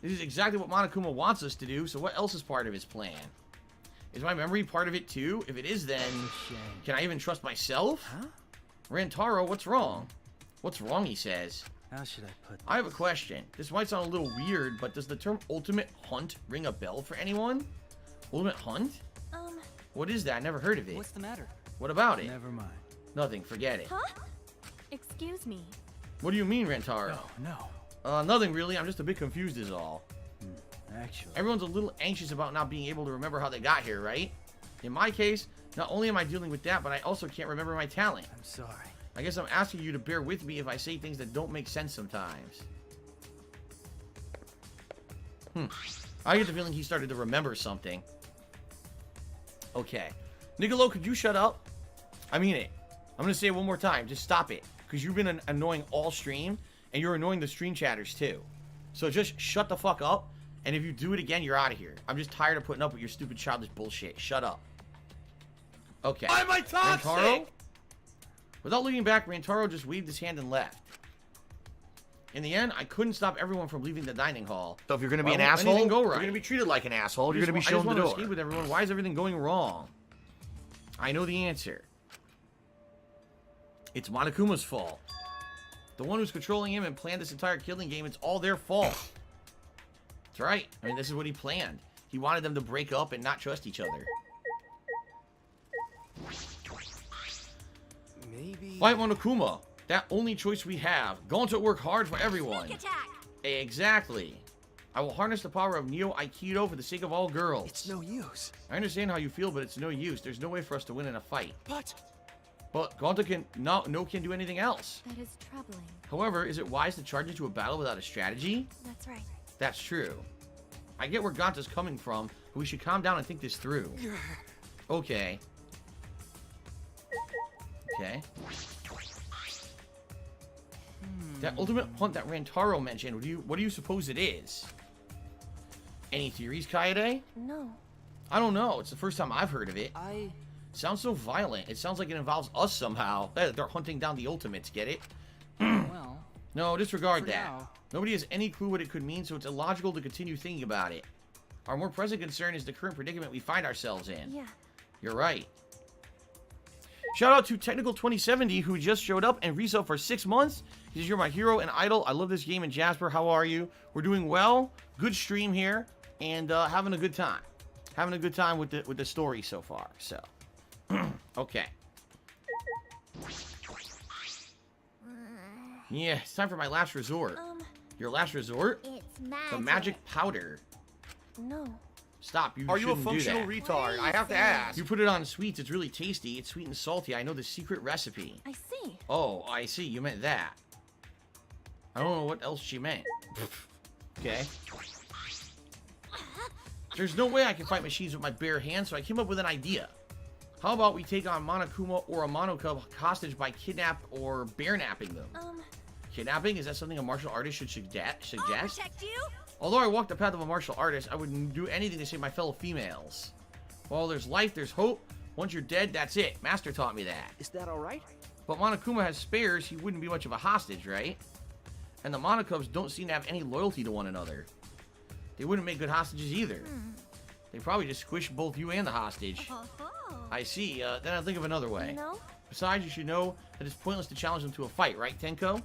This is exactly what Monokuma wants us to do, so what else is part of his plan? Is my memory part of it too? If it is, then can I even trust myself? Huh? Rantaro, what's wrong? What's wrong, he says. How should I put this? I have a question. This might sound a little weird, but does the term ultimate hunt ring a bell for anyone? Ultimate hunt? What is that? I never heard of it. What's the matter? What about it? Never mind. Nothing, forget it. Huh? Excuse me. What do you mean, Rantaro? No. Nothing really. I'm just a bit confused is all. Actually. Everyone's a little anxious about not being able to remember how they got here, right? In my case, not only am I dealing with that, but I also can't remember my talent. I'm sorry. I guess I'm asking you to bear with me if I say things that don't make sense sometimes. I get the feeling he started to remember something. Okay. Niccolo, could you shut up? I mean it. I'm going to say it one more time. Just stop it. Because you've been annoying all stream, and you're annoying the stream chatters too. So just shut the fuck up, and if you do it again, you're out of here. I'm just tired of putting up with your stupid childish bullshit. Shut up. Okay. Why am I toxic? Rantaro? Without looking back, Rantaro just waved his hand and left. In the end, I couldn't stop everyone from leaving the dining hall. So if you're going to be Why an won't asshole, anything go you're right? going to be treated like an asshole. You're going to be I shown just the want to door. escape with everyone. Why is everything going wrong? I know the answer. It's Monokuma's fault. The one who's controlling him and planned this entire killing game, it's all their fault. That's right. I mean, this is what he planned. He wanted them to break up and not trust each other. Maybe... Fight Monokuma. That only choice we have. Going to work hard for everyone. Exactly. I will harness the power of Neo Aikido for the sake of all girls. It's no use. I understand how you feel, but it's no use. There's no way for us to win in a fight. But Gonta can do anything else. That is troubling. However, is it wise to charge into a battle without a strategy? That's right. That's true. I get where Gonta's coming from, but we should calm down and think this through. Okay. Okay. That ultimate hunt that Rantaro mentioned, what do you suppose it is? Any theories, Kaede? No. I don't know. It's the first time I've heard of it. Sounds so violent. It sounds like it involves us somehow. They're hunting down the ultimates, get it? Well... No, disregard for that. now. Nobody has any clue what it could mean, so it's illogical to continue thinking about it. Our more present concern is the current predicament we find ourselves in. Yeah. You're right. Shout out to Technical 2070 who just showed up and resub for 6 months. He says, you're my hero and idol. I love this game. And Jasper, how are you? We're doing well. Good stream here. And having a good time. Having a good time with the story so far. So, okay. Yeah, it's time for my last resort. Your last resort? It's magic. The magic powder. No. Stop. Are you a shouldn't do functional that. retard? I have to ask. You put it on sweets. It's really tasty. It's sweet and salty. I know the secret recipe. I see. Oh, I see. You meant that. I don't know what else she meant. Okay. There's no way I can fight machines with my bare hands, so I came up with an idea. How about we take on Monokuma or a Monokub hostage by kidnap or bear napping them? Kidnapping? Is that something a martial artist should suggest? I'll protect you. Although I walk the path of a martial artist, I wouldn't do anything to save my fellow females. While there's life, there's hope. Once you're dead, that's it. Master taught me that. Is that alright? But Monokuma has spares, he wouldn't be much of a hostage, right? And the Monokubs don't seem to have any loyalty to one another. They wouldn't make good hostages either. They probably just squish both you and the hostage. I see. Then I'll think of another way. Besides, you should know that it's pointless to challenge them to a fight, right, Tenko?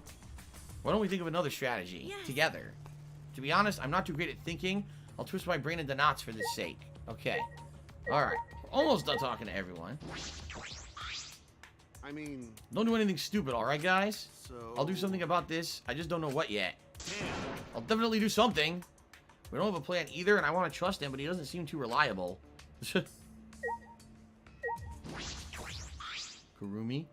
Why don't we think of another strategy together? To be honest, I'm not too great at thinking. I'll twist my brain into knots for this sake. Okay. Alright. Almost done talking to everyone. I mean... Don't do anything stupid, alright, guys? So... I'll do something about this. I just don't know what yet. I'll definitely do something. We don't have a plan either, and I want to trust him, but he doesn't seem too reliable. Kurumi?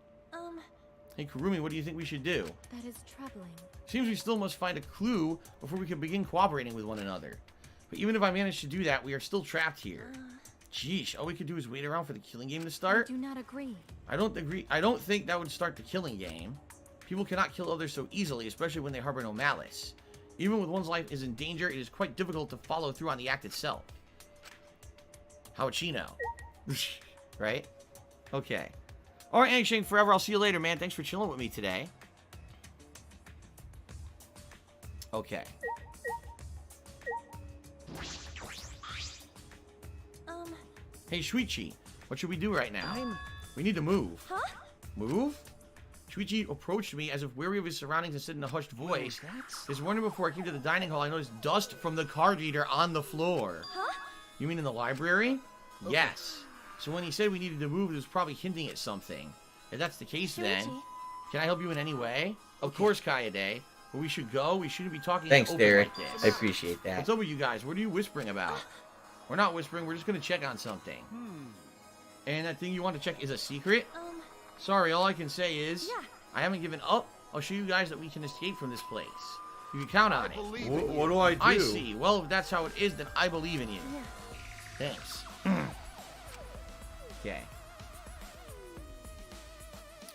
Hey, Kurumi, what do you think we should do? That is troubling. Seems we still must find a clue before we can begin cooperating with one another. But even if I manage to do that, we are still trapped here. Jeesh, all we could do is wait around for the killing game to start? I do not agree. I don't think that would start the killing game. People cannot kill others so easily, especially when they harbor no malice. Even when one's life is in danger, it is quite difficult to follow through on the act itself. How would she know? Right? Okay. Alright, Angshank Forever, I'll see you later, man. Thanks for chilling with me today. Okay. Hey, Shuichi, what should we do right now? We need to move. Huh? Move? Shuichi approached me as if weary of his surroundings and said in a hushed voice, "This morning before I came to the dining hall, I noticed dust from the card reader on the floor." Huh? You mean in the library? Okay. Yes. So when he said we needed to move, he was probably hinting at something. If that's the case, then, can I help you in any way? Of course, Kaede. But we should go. We shouldn't be talking. Thanks, Derek. Like this. I appreciate that. What's up with you guys? What are you whispering about? We're not whispering. We're just gonna check on something. And that thing you want to check is a secret? Sorry, all I can say is I haven't given up. I'll show you guys that we can escape from this place. You can count on it. What do I do? I see. Well, if that's how it is, then I believe in you. Thanks. Okay.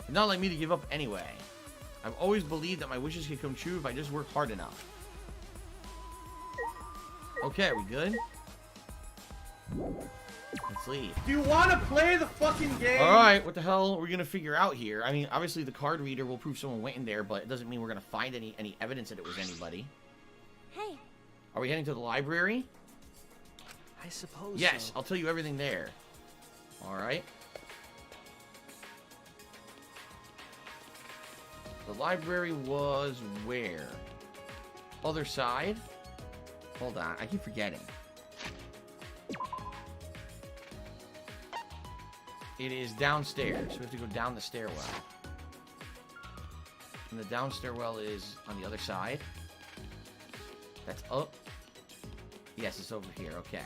It's not like me to give up anyway. I've always believed that my wishes can come true if I just work hard enough. Okay, are we good? Let's leave. Do you want to play the fucking game? Alright, what the hell are we going to figure out here? I mean, obviously the card reader will prove someone went in there, but it doesn't mean we're going to find any evidence that it was anybody. Hey. Are we heading to the library? I suppose Yes, so. I'll tell you everything there. Alright. The library was where? Other side? Hold on, I keep forgetting. It is downstairs, so we have to go down the stairwell. And the down stairwell is on the other side. That's up. Yes, it's over here, okay.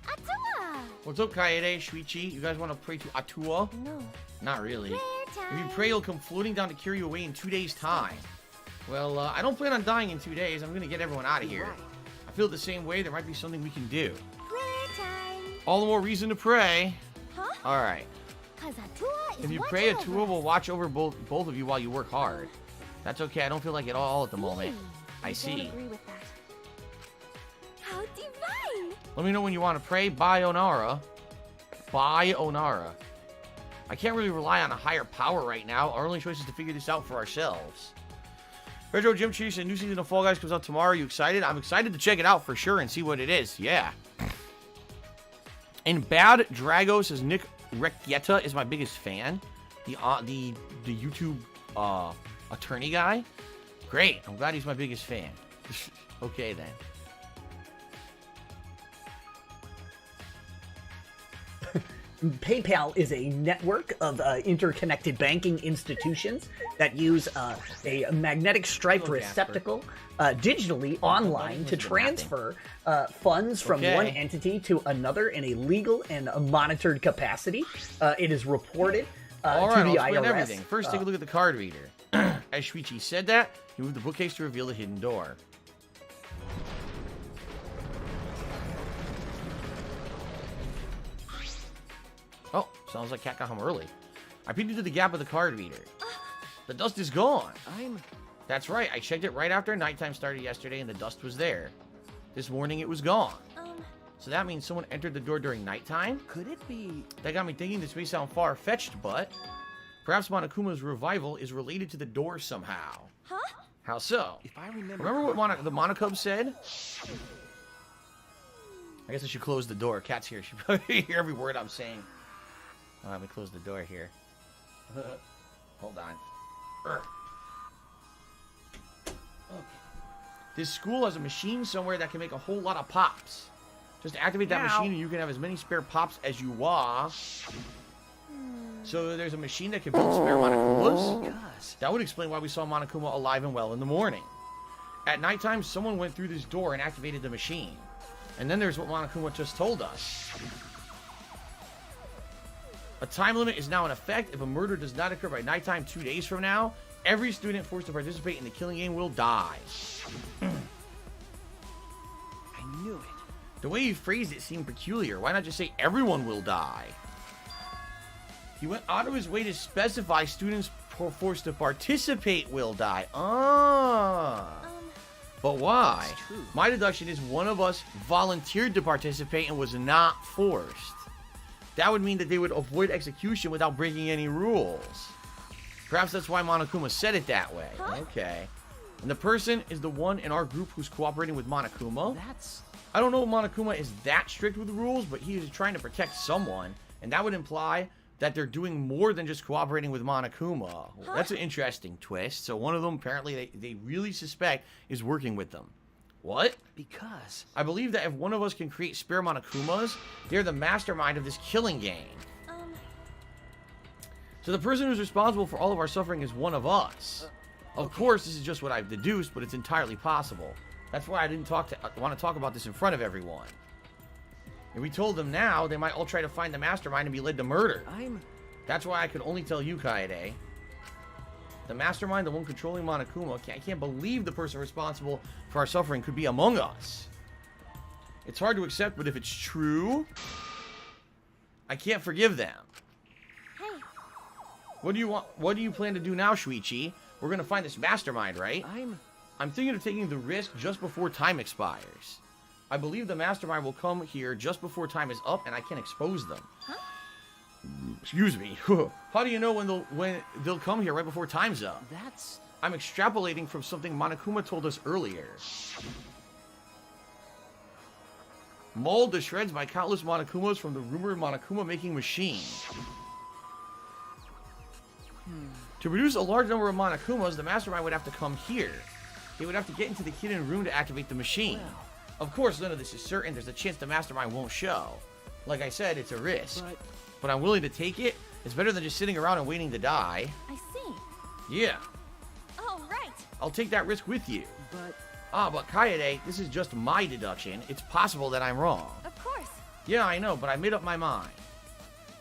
Atua! What's up, Kaede, Shuichi? You guys want to pray to Atua? No. Not really. Prayer If you time. pray, he'll come floating down to carry you away in 2 days' time. Well, I don't plan on dying in 2 days. I'm gonna get everyone out of here. I feel the same way. There might be something we can do. Prayer time. All the more reason to pray. Huh? Alright. 'Cause Atua is If you watching pray, over Atua us. will watch over both of you while you work hard. That's okay. I don't feel like it all at the moment. I Don't see. agree with that. How divine! Let me know when you want to pray. Bye, Onara. Bye, Onara. I can't really rely on a higher power right now. Our only choice is to figure this out for ourselves. Retro Gym Chiefs, a new season of Fall Guys comes out tomorrow. Are you excited? I'm excited to check it out for sure and see what it is. Yeah. And Bad Drago says Nick Rekieta is my biggest fan. The YouTube attorney guy. Great. I'm glad he's my biggest fan. Okay then. PayPal is a network of interconnected banking institutions that use a magnetic striped receptacle digitally online to transfer funds from one entity to another in a legal and monitored capacity. It is reported All right, to the I'll explain IRS. everything. First, take a look at the card reader. As Shuichi said that, he moved the bookcase to reveal a hidden door. Oh, sounds like Cat got home early. I peeked into the gap of the card reader. The dust is gone. That's right, I checked it right after nighttime started yesterday and the dust was there. This morning it was gone. So that means someone entered the door during nighttime? Could it be? That got me thinking this may sound far-fetched, but perhaps Monokuma's revival is related to the door somehow. Huh? How so? If I remember what the Monokub said? I guess I should close the door. Cat's here. She probably hear every word I'm saying. Oh, let me close the door here. Hold on. Okay. This school has a machine somewhere that can make a whole lot of pops. Just activate that machine and you can have as many spare pops as you want. So there's a machine that can build spare Monokumas? That would explain why we saw Monokuma alive and well in the morning. At nighttime, someone went through this door and activated the machine. And then there's what Monokuma just told us. A time limit is now in effect. If a murder does not occur by nighttime 2 days from now, every student forced to participate in the killing game will die. I knew it. The way you phrased it seemed peculiar. Why not just say everyone will die? He went out of his way to specify students forced to participate will die. But why? My deduction is one of us volunteered to participate and was not forced. That would mean that they would avoid execution without breaking any rules. Perhaps that's why Monokuma said it that way. Okay. And the person is the one in our group who's cooperating with Monokuma. I don't know if Monokuma is that strict with the rules, but he is trying to protect someone. And that would imply that they're doing more than just cooperating with Monokuma. That's an interesting twist. So one of them, apparently, they really suspect is working with them. What? Because I believe that if one of us can create spare Monokumas, they're the mastermind of this killing game. So the person who's responsible for all of our suffering is one of us. Of course, this is just what I've deduced, but it's entirely possible. That's why I didn't want to talk about this in front of everyone. If we told them now, they might all try to find the mastermind and be led to murder. That's why I could only tell you, Kaede. The mastermind, the one controlling Monokuma, I can't believe the person responsible for our suffering could be among us. It's hard to accept, but if it's true, I can't forgive them. What do you want? What do you plan to do now, Shuichi? We're gonna find this mastermind, right? I'm thinking of taking the risk just before time expires. I believe the mastermind will come here just before time is up, and I can expose them. Excuse me. How do you know when they'll come here right before time's up? I'm extrapolating from something Monokuma told us earlier. Mauled to shreds by countless Monokumas from the rumored Monokuma making machine. To produce a large number of Monokumas, the mastermind would have to come here. They would have to get into the hidden room to activate the machine. Of course, none of this is certain. There's a chance the mastermind won't show. Like I said, it's a risk. But I'm willing to take it. It's better than just sitting around and waiting to die. I see. Yeah. Oh, right. I'll take that risk with you. But Kaede, this is just my deduction. It's possible that I'm wrong. Of course. Yeah, I know, but I made up my mind.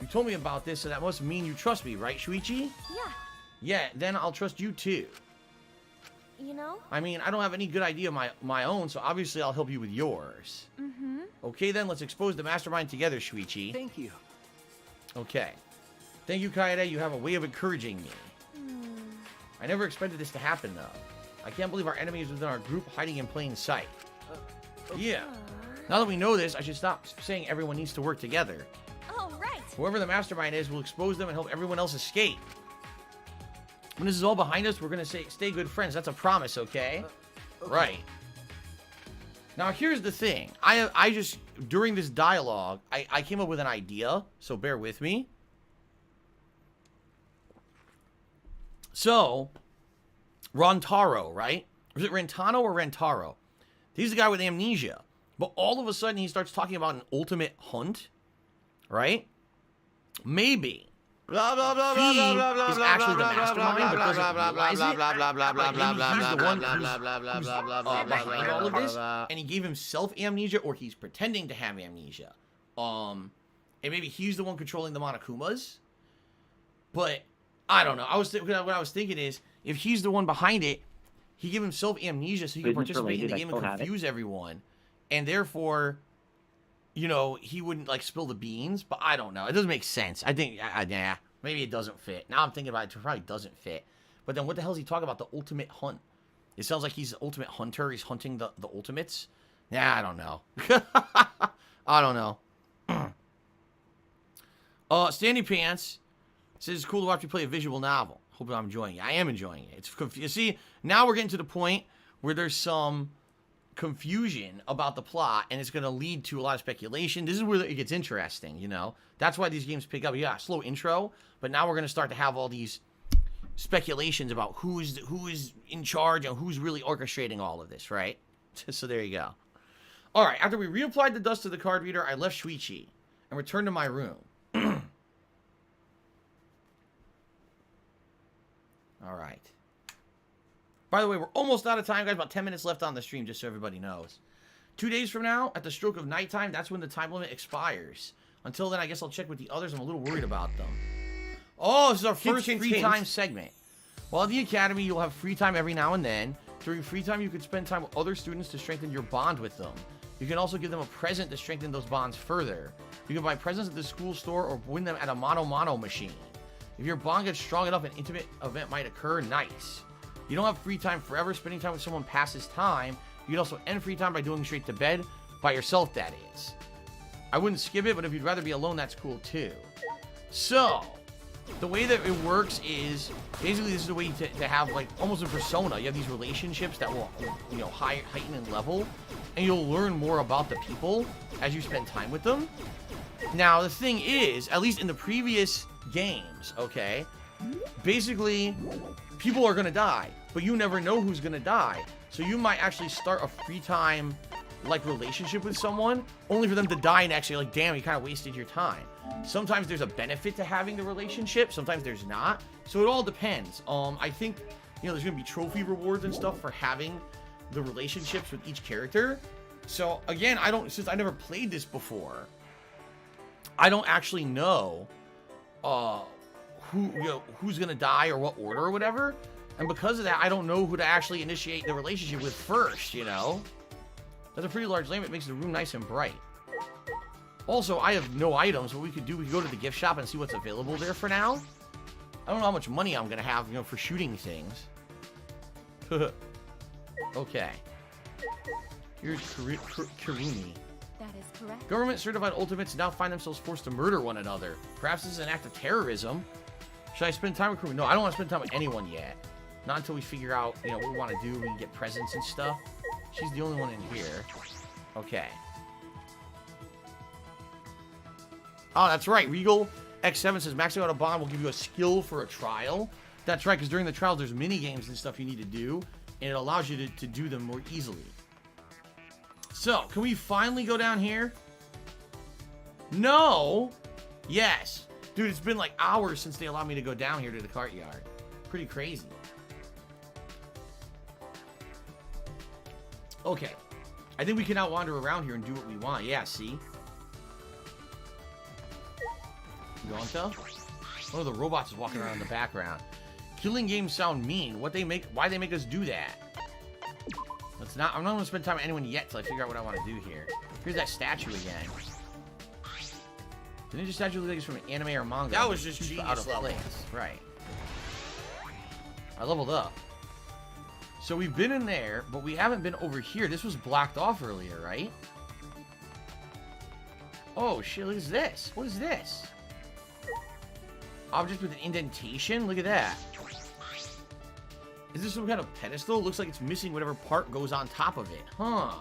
You told me about this, so that must mean you trust me, right, Shuichi? Yeah. Yeah, then I'll trust you too. You know? I mean, I don't have any good idea of my own, so obviously I'll help you with yours. Mm-hmm. Okay, then, let's expose the mastermind together, Shuichi. Thank you. Okay. Thank you, Kaede. You have a way of encouraging me. I never expected this to happen, though. I can't believe our enemy is within our group, hiding in plain sight. Yeah. Now that we know this, I should stop saying everyone needs to work together. Oh, right. Whoever the mastermind is, will expose them and help everyone else escape. When this is all behind us, we're going to stay good friends. That's a promise, okay? Right. Now, here's the thing. I just, during this dialogue, I came up with an idea, so bear with me. So, Rantaro, right? Was it Rentano or Rentaro? He's the guy with amnesia. But all of a sudden, he starts talking about an ultimate hunt, right? Maybe Blah blah blah he blah blah blah is blah actually the blah blah blah mastermind, but blah doesn't blah blah realize blah it. blah blah blah blah Like, maybe blah he's the blah one blah who's blah blah blah blah blah behind all of this, blah. and he gave himself amnesia, or he's pretending to have amnesia. And maybe he's the one controlling the Monokumas. But I don't know. What I was thinking is, if he's the one behind it, he gave himself amnesia so he can participate in the game and confuse everyone, and therefore, you know, he wouldn't like spill the beans. But I don't know. It doesn't make sense. I think, yeah, maybe it doesn't fit. Now I'm thinking about it, it probably doesn't fit. But then what the hell is he talking about? The ultimate hunt. It sounds like he's the ultimate hunter. He's hunting the ultimates. Yeah, I don't know. I don't know. Standing Pants says it's cool to watch me play a visual novel. Hope I'm enjoying it. I am enjoying it. It's you see, now we're getting to the point where there's some confusion about the plot, and it's going to lead to a lot of speculation. This is where it gets interesting, you know? That's why these games pick up. Yeah, slow intro, but now we're going to start to have all these speculations about who is in charge and who's really orchestrating all of this, right? So there you go. All right, after we reapplied the dust to the card reader, I left Shuichi and returned to my room. All right. By the way, we're almost out of time, guys. About 10 minutes left on the stream, just so everybody knows. 2 days from now, at the stroke of nighttime, that's when the time limit expires. Until then, I guess I'll check with the others. I'm a little worried about them. Oh, this is our first free time segment. While at the academy, you'll have free time every now and then. During free time, you can spend time with other students to strengthen your bond with them. You can also give them a present to strengthen those bonds further. You can buy presents at the school store or win them at a mono machine. If your bond gets strong enough, an intimate event might occur. Nice. You don't have free time forever. Spending time with someone passes time. You can also end free time by going straight to bed. By yourself, that is. I wouldn't skip it, but if you'd rather be alone, that's cool too. So, the way that it works is, basically this is a way to have like almost a persona. You have these relationships that will, you know, heighten in level, and you'll learn more about the people as you spend time with them. Now, the thing is, at least in the previous games, okay, basically, people are going to die, but you never know who's going to die. So you might actually start a free time, like, relationship with someone, only for them to die and actually, like, damn, you kind of wasted your time. Sometimes there's a benefit to having the relationship, sometimes there's not. So it all depends. I think, you know, there's going to be trophy rewards and stuff for having the relationships with each character. So, again, since I never played this before, I don't actually know who's gonna die or what order or whatever, and because of that, I don't know who to actually initiate the relationship with first. You know, that's a pretty large limit. It makes the room nice and bright. Also, I have no items. What we could go to the gift shop and see what's available there for now. I don't know how much money I'm gonna have, you know, for shooting things. Okay. Here's Kirumi. That is correct. Government-certified ultimates now find themselves forced to murder one another. Perhaps this is an act of terrorism. Should I spend time with Kirumi? No, I don't want to spend time with anyone yet. Not until we figure out, you know, what we want to do. We can get presents and stuff. She's the only one in here. Okay. Oh, that's right. Regal X7 says maxing out a bond will give you a skill for a trial. That's right, because during the trials, there's mini games and stuff you need to do, and it allows you to do them more easily. So, can we finally go down here? No. Yes. Dude, it's been like hours since they allowed me to go down here to the cart yard. Pretty crazy. Okay. I think we can now wander around here and do what we want. Yeah, see? You want to? One of the robots is walking around in the background. Killing games sound mean. Why they make us do that? I'm not going to spend time with anyone yet till I figure out what I want to do here. Here's that statue again. The ninja statue looks like it's from an anime or manga. That was just out of genius place. Right. I leveled up. So we've been in there, but we haven't been over here. This was blocked off earlier, right? Oh, shit, look at this. What is this? Object with an indentation? Look at that. Is this some kind of pedestal? Looks like it's missing whatever part goes on top of it. Huh.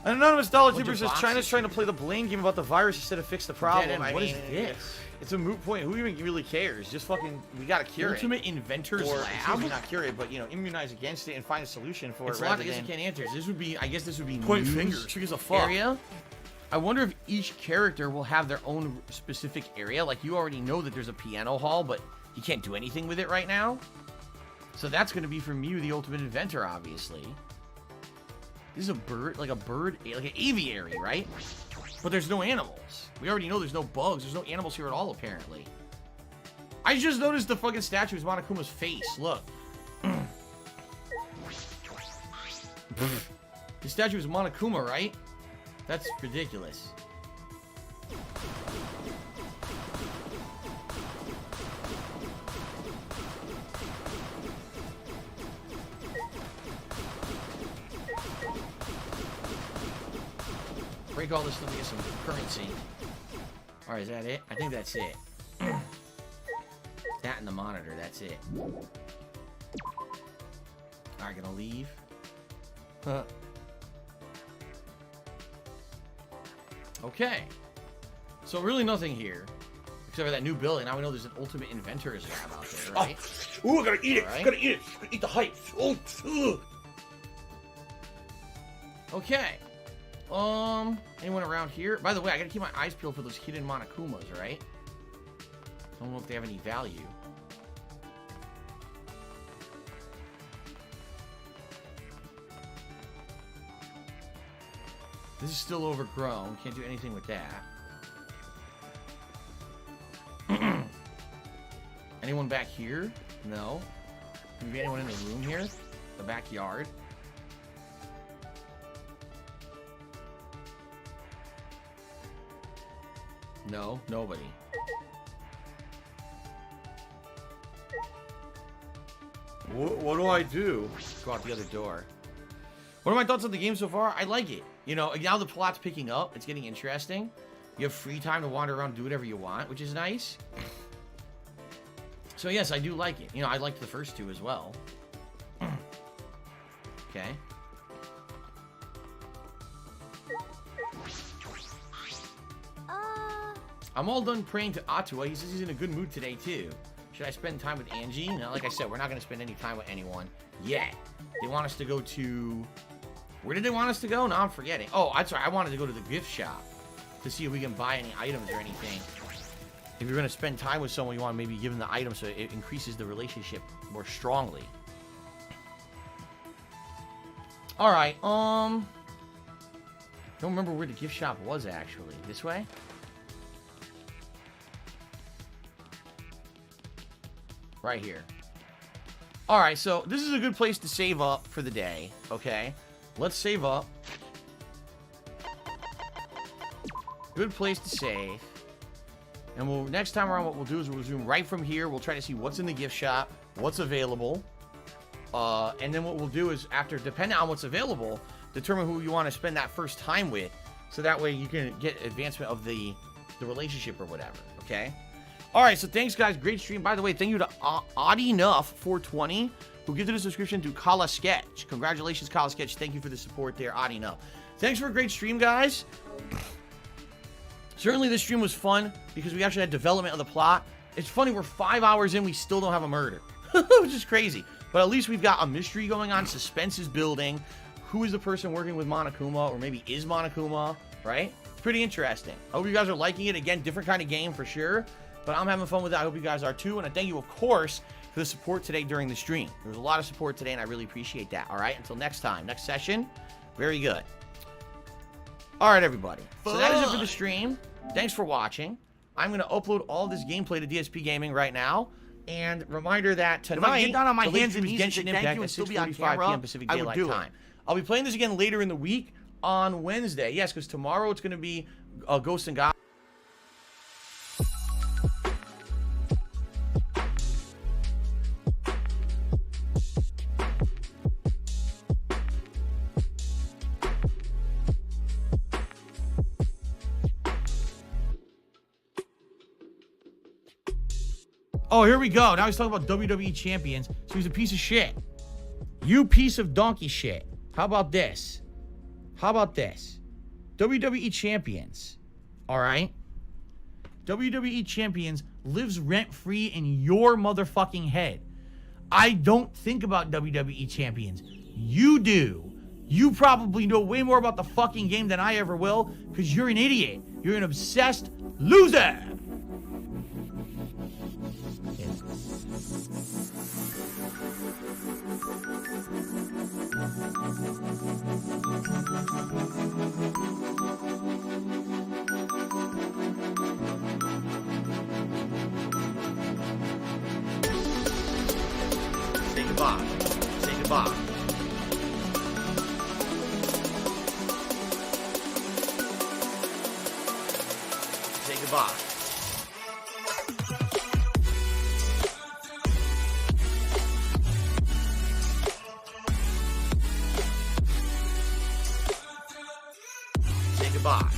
An anonymous dollar tipper says China's trying to play the blame game about the virus instead of fix the problem. What is this? It's a moot point. Who even really cares? Just fucking, we gotta cure it. Ultimate Inventor's Or, Lab? not cure it, but, you know, immunize against it and find a solution for It's it a lot rather I guess than... you can't answer. This would be, I guess this would be Point news fingers. Who gives a fuck? area. I wonder if each character will have their own specific area. Like, you already know that there's a piano hall, but you can't do anything with it right now. So that's going to be from you, the ultimate inventor, obviously. This is a bird, like an aviary, right? But there's no animals. We already know there's no bugs. There's no animals here at all, apparently. I just noticed the fucking statue is Monokuma's face. Look. The statue is Monokuma, right? That's ridiculous. Break all this stuff to get some currency. Alright, is that it? I think that's it. That and the monitor, that's it. Alright, gonna leave. Huh. Okay. So really nothing here. Except for that new building. Now we know there's an ultimate inventor's lab out there, right? Oh. Ooh, I gotta eat it. Right. Gotta eat it. Gotta eat the hype. Oh, ugh. Okay. Anyone around here? By the way, I gotta keep my eyes peeled for those hidden Monokumas, right? I don't know if they have any value. This is still overgrown. Can't do anything with that. Anyone back here? No. Maybe anyone in the room here? The backyard? No, nobody. What do I do? Go out the other door. What are my thoughts on the game so far? I like it. You know, now the plot's picking up. It's getting interesting. You have free time to wander around and do whatever you want, which is nice. So yes, I do like it. You know, I liked the first two as well. Okay. I'm all done praying to Atua. He says he's in a good mood today, too. Should I spend time with Angie? Now, like I said, we're not going to spend any time with anyone yet. They want us to go to... Where did they want us to go? Now I'm forgetting. Oh, I'm sorry. I wanted to go to the gift shop to see if we can buy any items or anything. If you're going to spend time with someone, you want to maybe give them the item so it increases the relationship more strongly. All right. Don't remember where the gift shop was, actually. This way? Right here. All right, so this is a good place to save up for the day, okay? Let's save up. Good place to save. And we'll next time around, what we'll do is we'll zoom right from here. We'll try to see what's in the gift shop, what's available. And then what we'll do is, after, depending on what's available, determine who you want to spend that first time with. So that way you can get advancement of the relationship or whatever, okay? All right, so thanks, guys. Great stream. By the way, thank you to OddEnuff420, who gifted a subscription to Kala Sketch. Congratulations, Kala Sketch. Thank you for the support there, OddEnuff. Thanks for a great stream, guys. Certainly, this stream was fun because we actually had development of the plot. It's funny, we're 5 hours in, we still don't have a murder, which is crazy. But at least we've got a mystery going on. Suspense is building. Who is the person working with Monokuma, or maybe is Monokuma, right? It's pretty interesting. I hope you guys are liking it. Again, different kind of game for sure. But I'm having fun with it. I hope you guys are too. And I thank you, of course, for the support today during the stream. There was a lot of support today, and I really appreciate that. All right, until next time. Next session, very good. All right, everybody. So that is it for the stream. Thanks for watching. I'm going to upload all this gameplay to DSP Gaming right now. And reminder that tonight, if I get down on my the hands and knees and Genshin say thank Impact you at and still be on 6:45 camera, p.m. Pacific I would Daylight do it. Time. I'll be playing this again later in the week on Wednesday. Yes, because tomorrow it's going to be Ghost and God. Oh, here we go. Now he's talking about WWE champions. So he's a piece of shit. You piece of donkey shit. How about this? How about this? WWE champions. All right? WWE champions lives rent-free in your motherfucking head. I don't think about WWE champions. You do. You probably know way more about the fucking game than I ever will, because you're an idiot. You're an obsessed loser. Say goodbye. Say goodbye. Say goodbye. Say goodbye.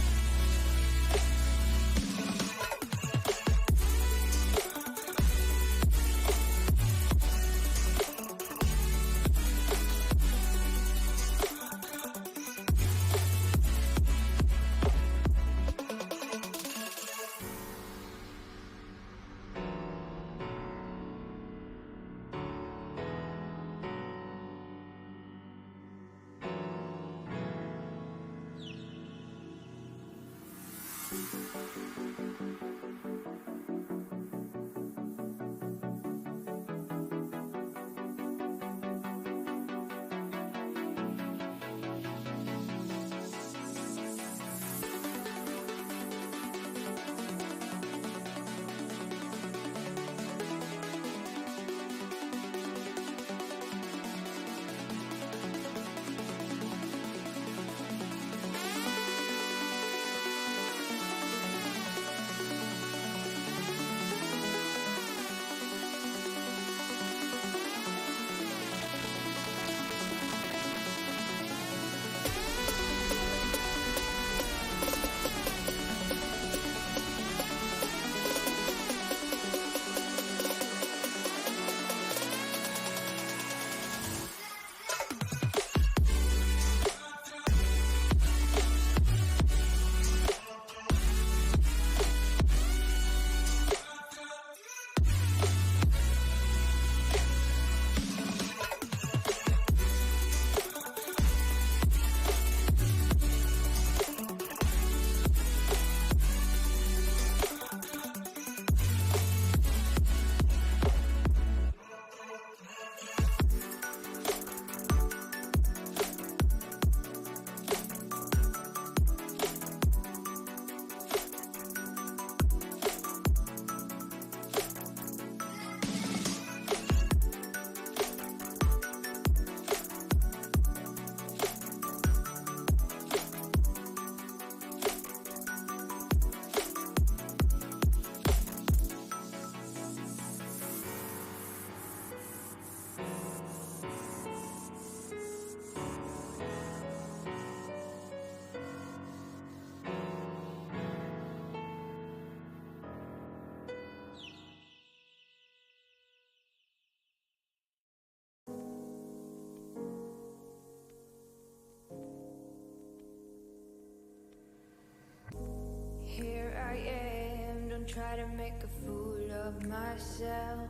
Here I am, don't try to make a fool of myself.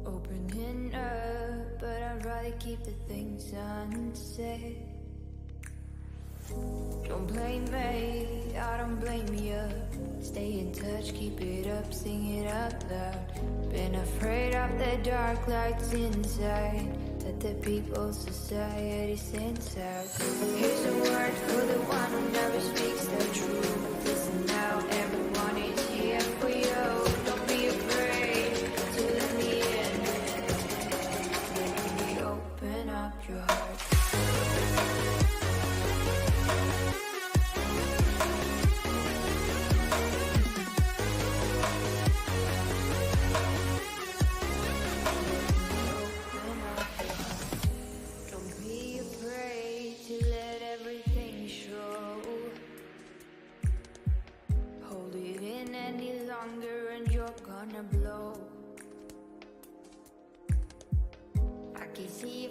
Opening up, but I'd rather keep the things unsaid. Don't blame me, I don't blame you. Stay in touch, keep it up, sing it out loud. Been afraid of the dark lights inside that the people's society sends out. Here's a word for the one who never speaks the truth. Listen now, everyone is here for you. Don't be afraid to let me in. Maybe open up your heart.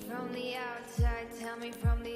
From the outside, tell me from the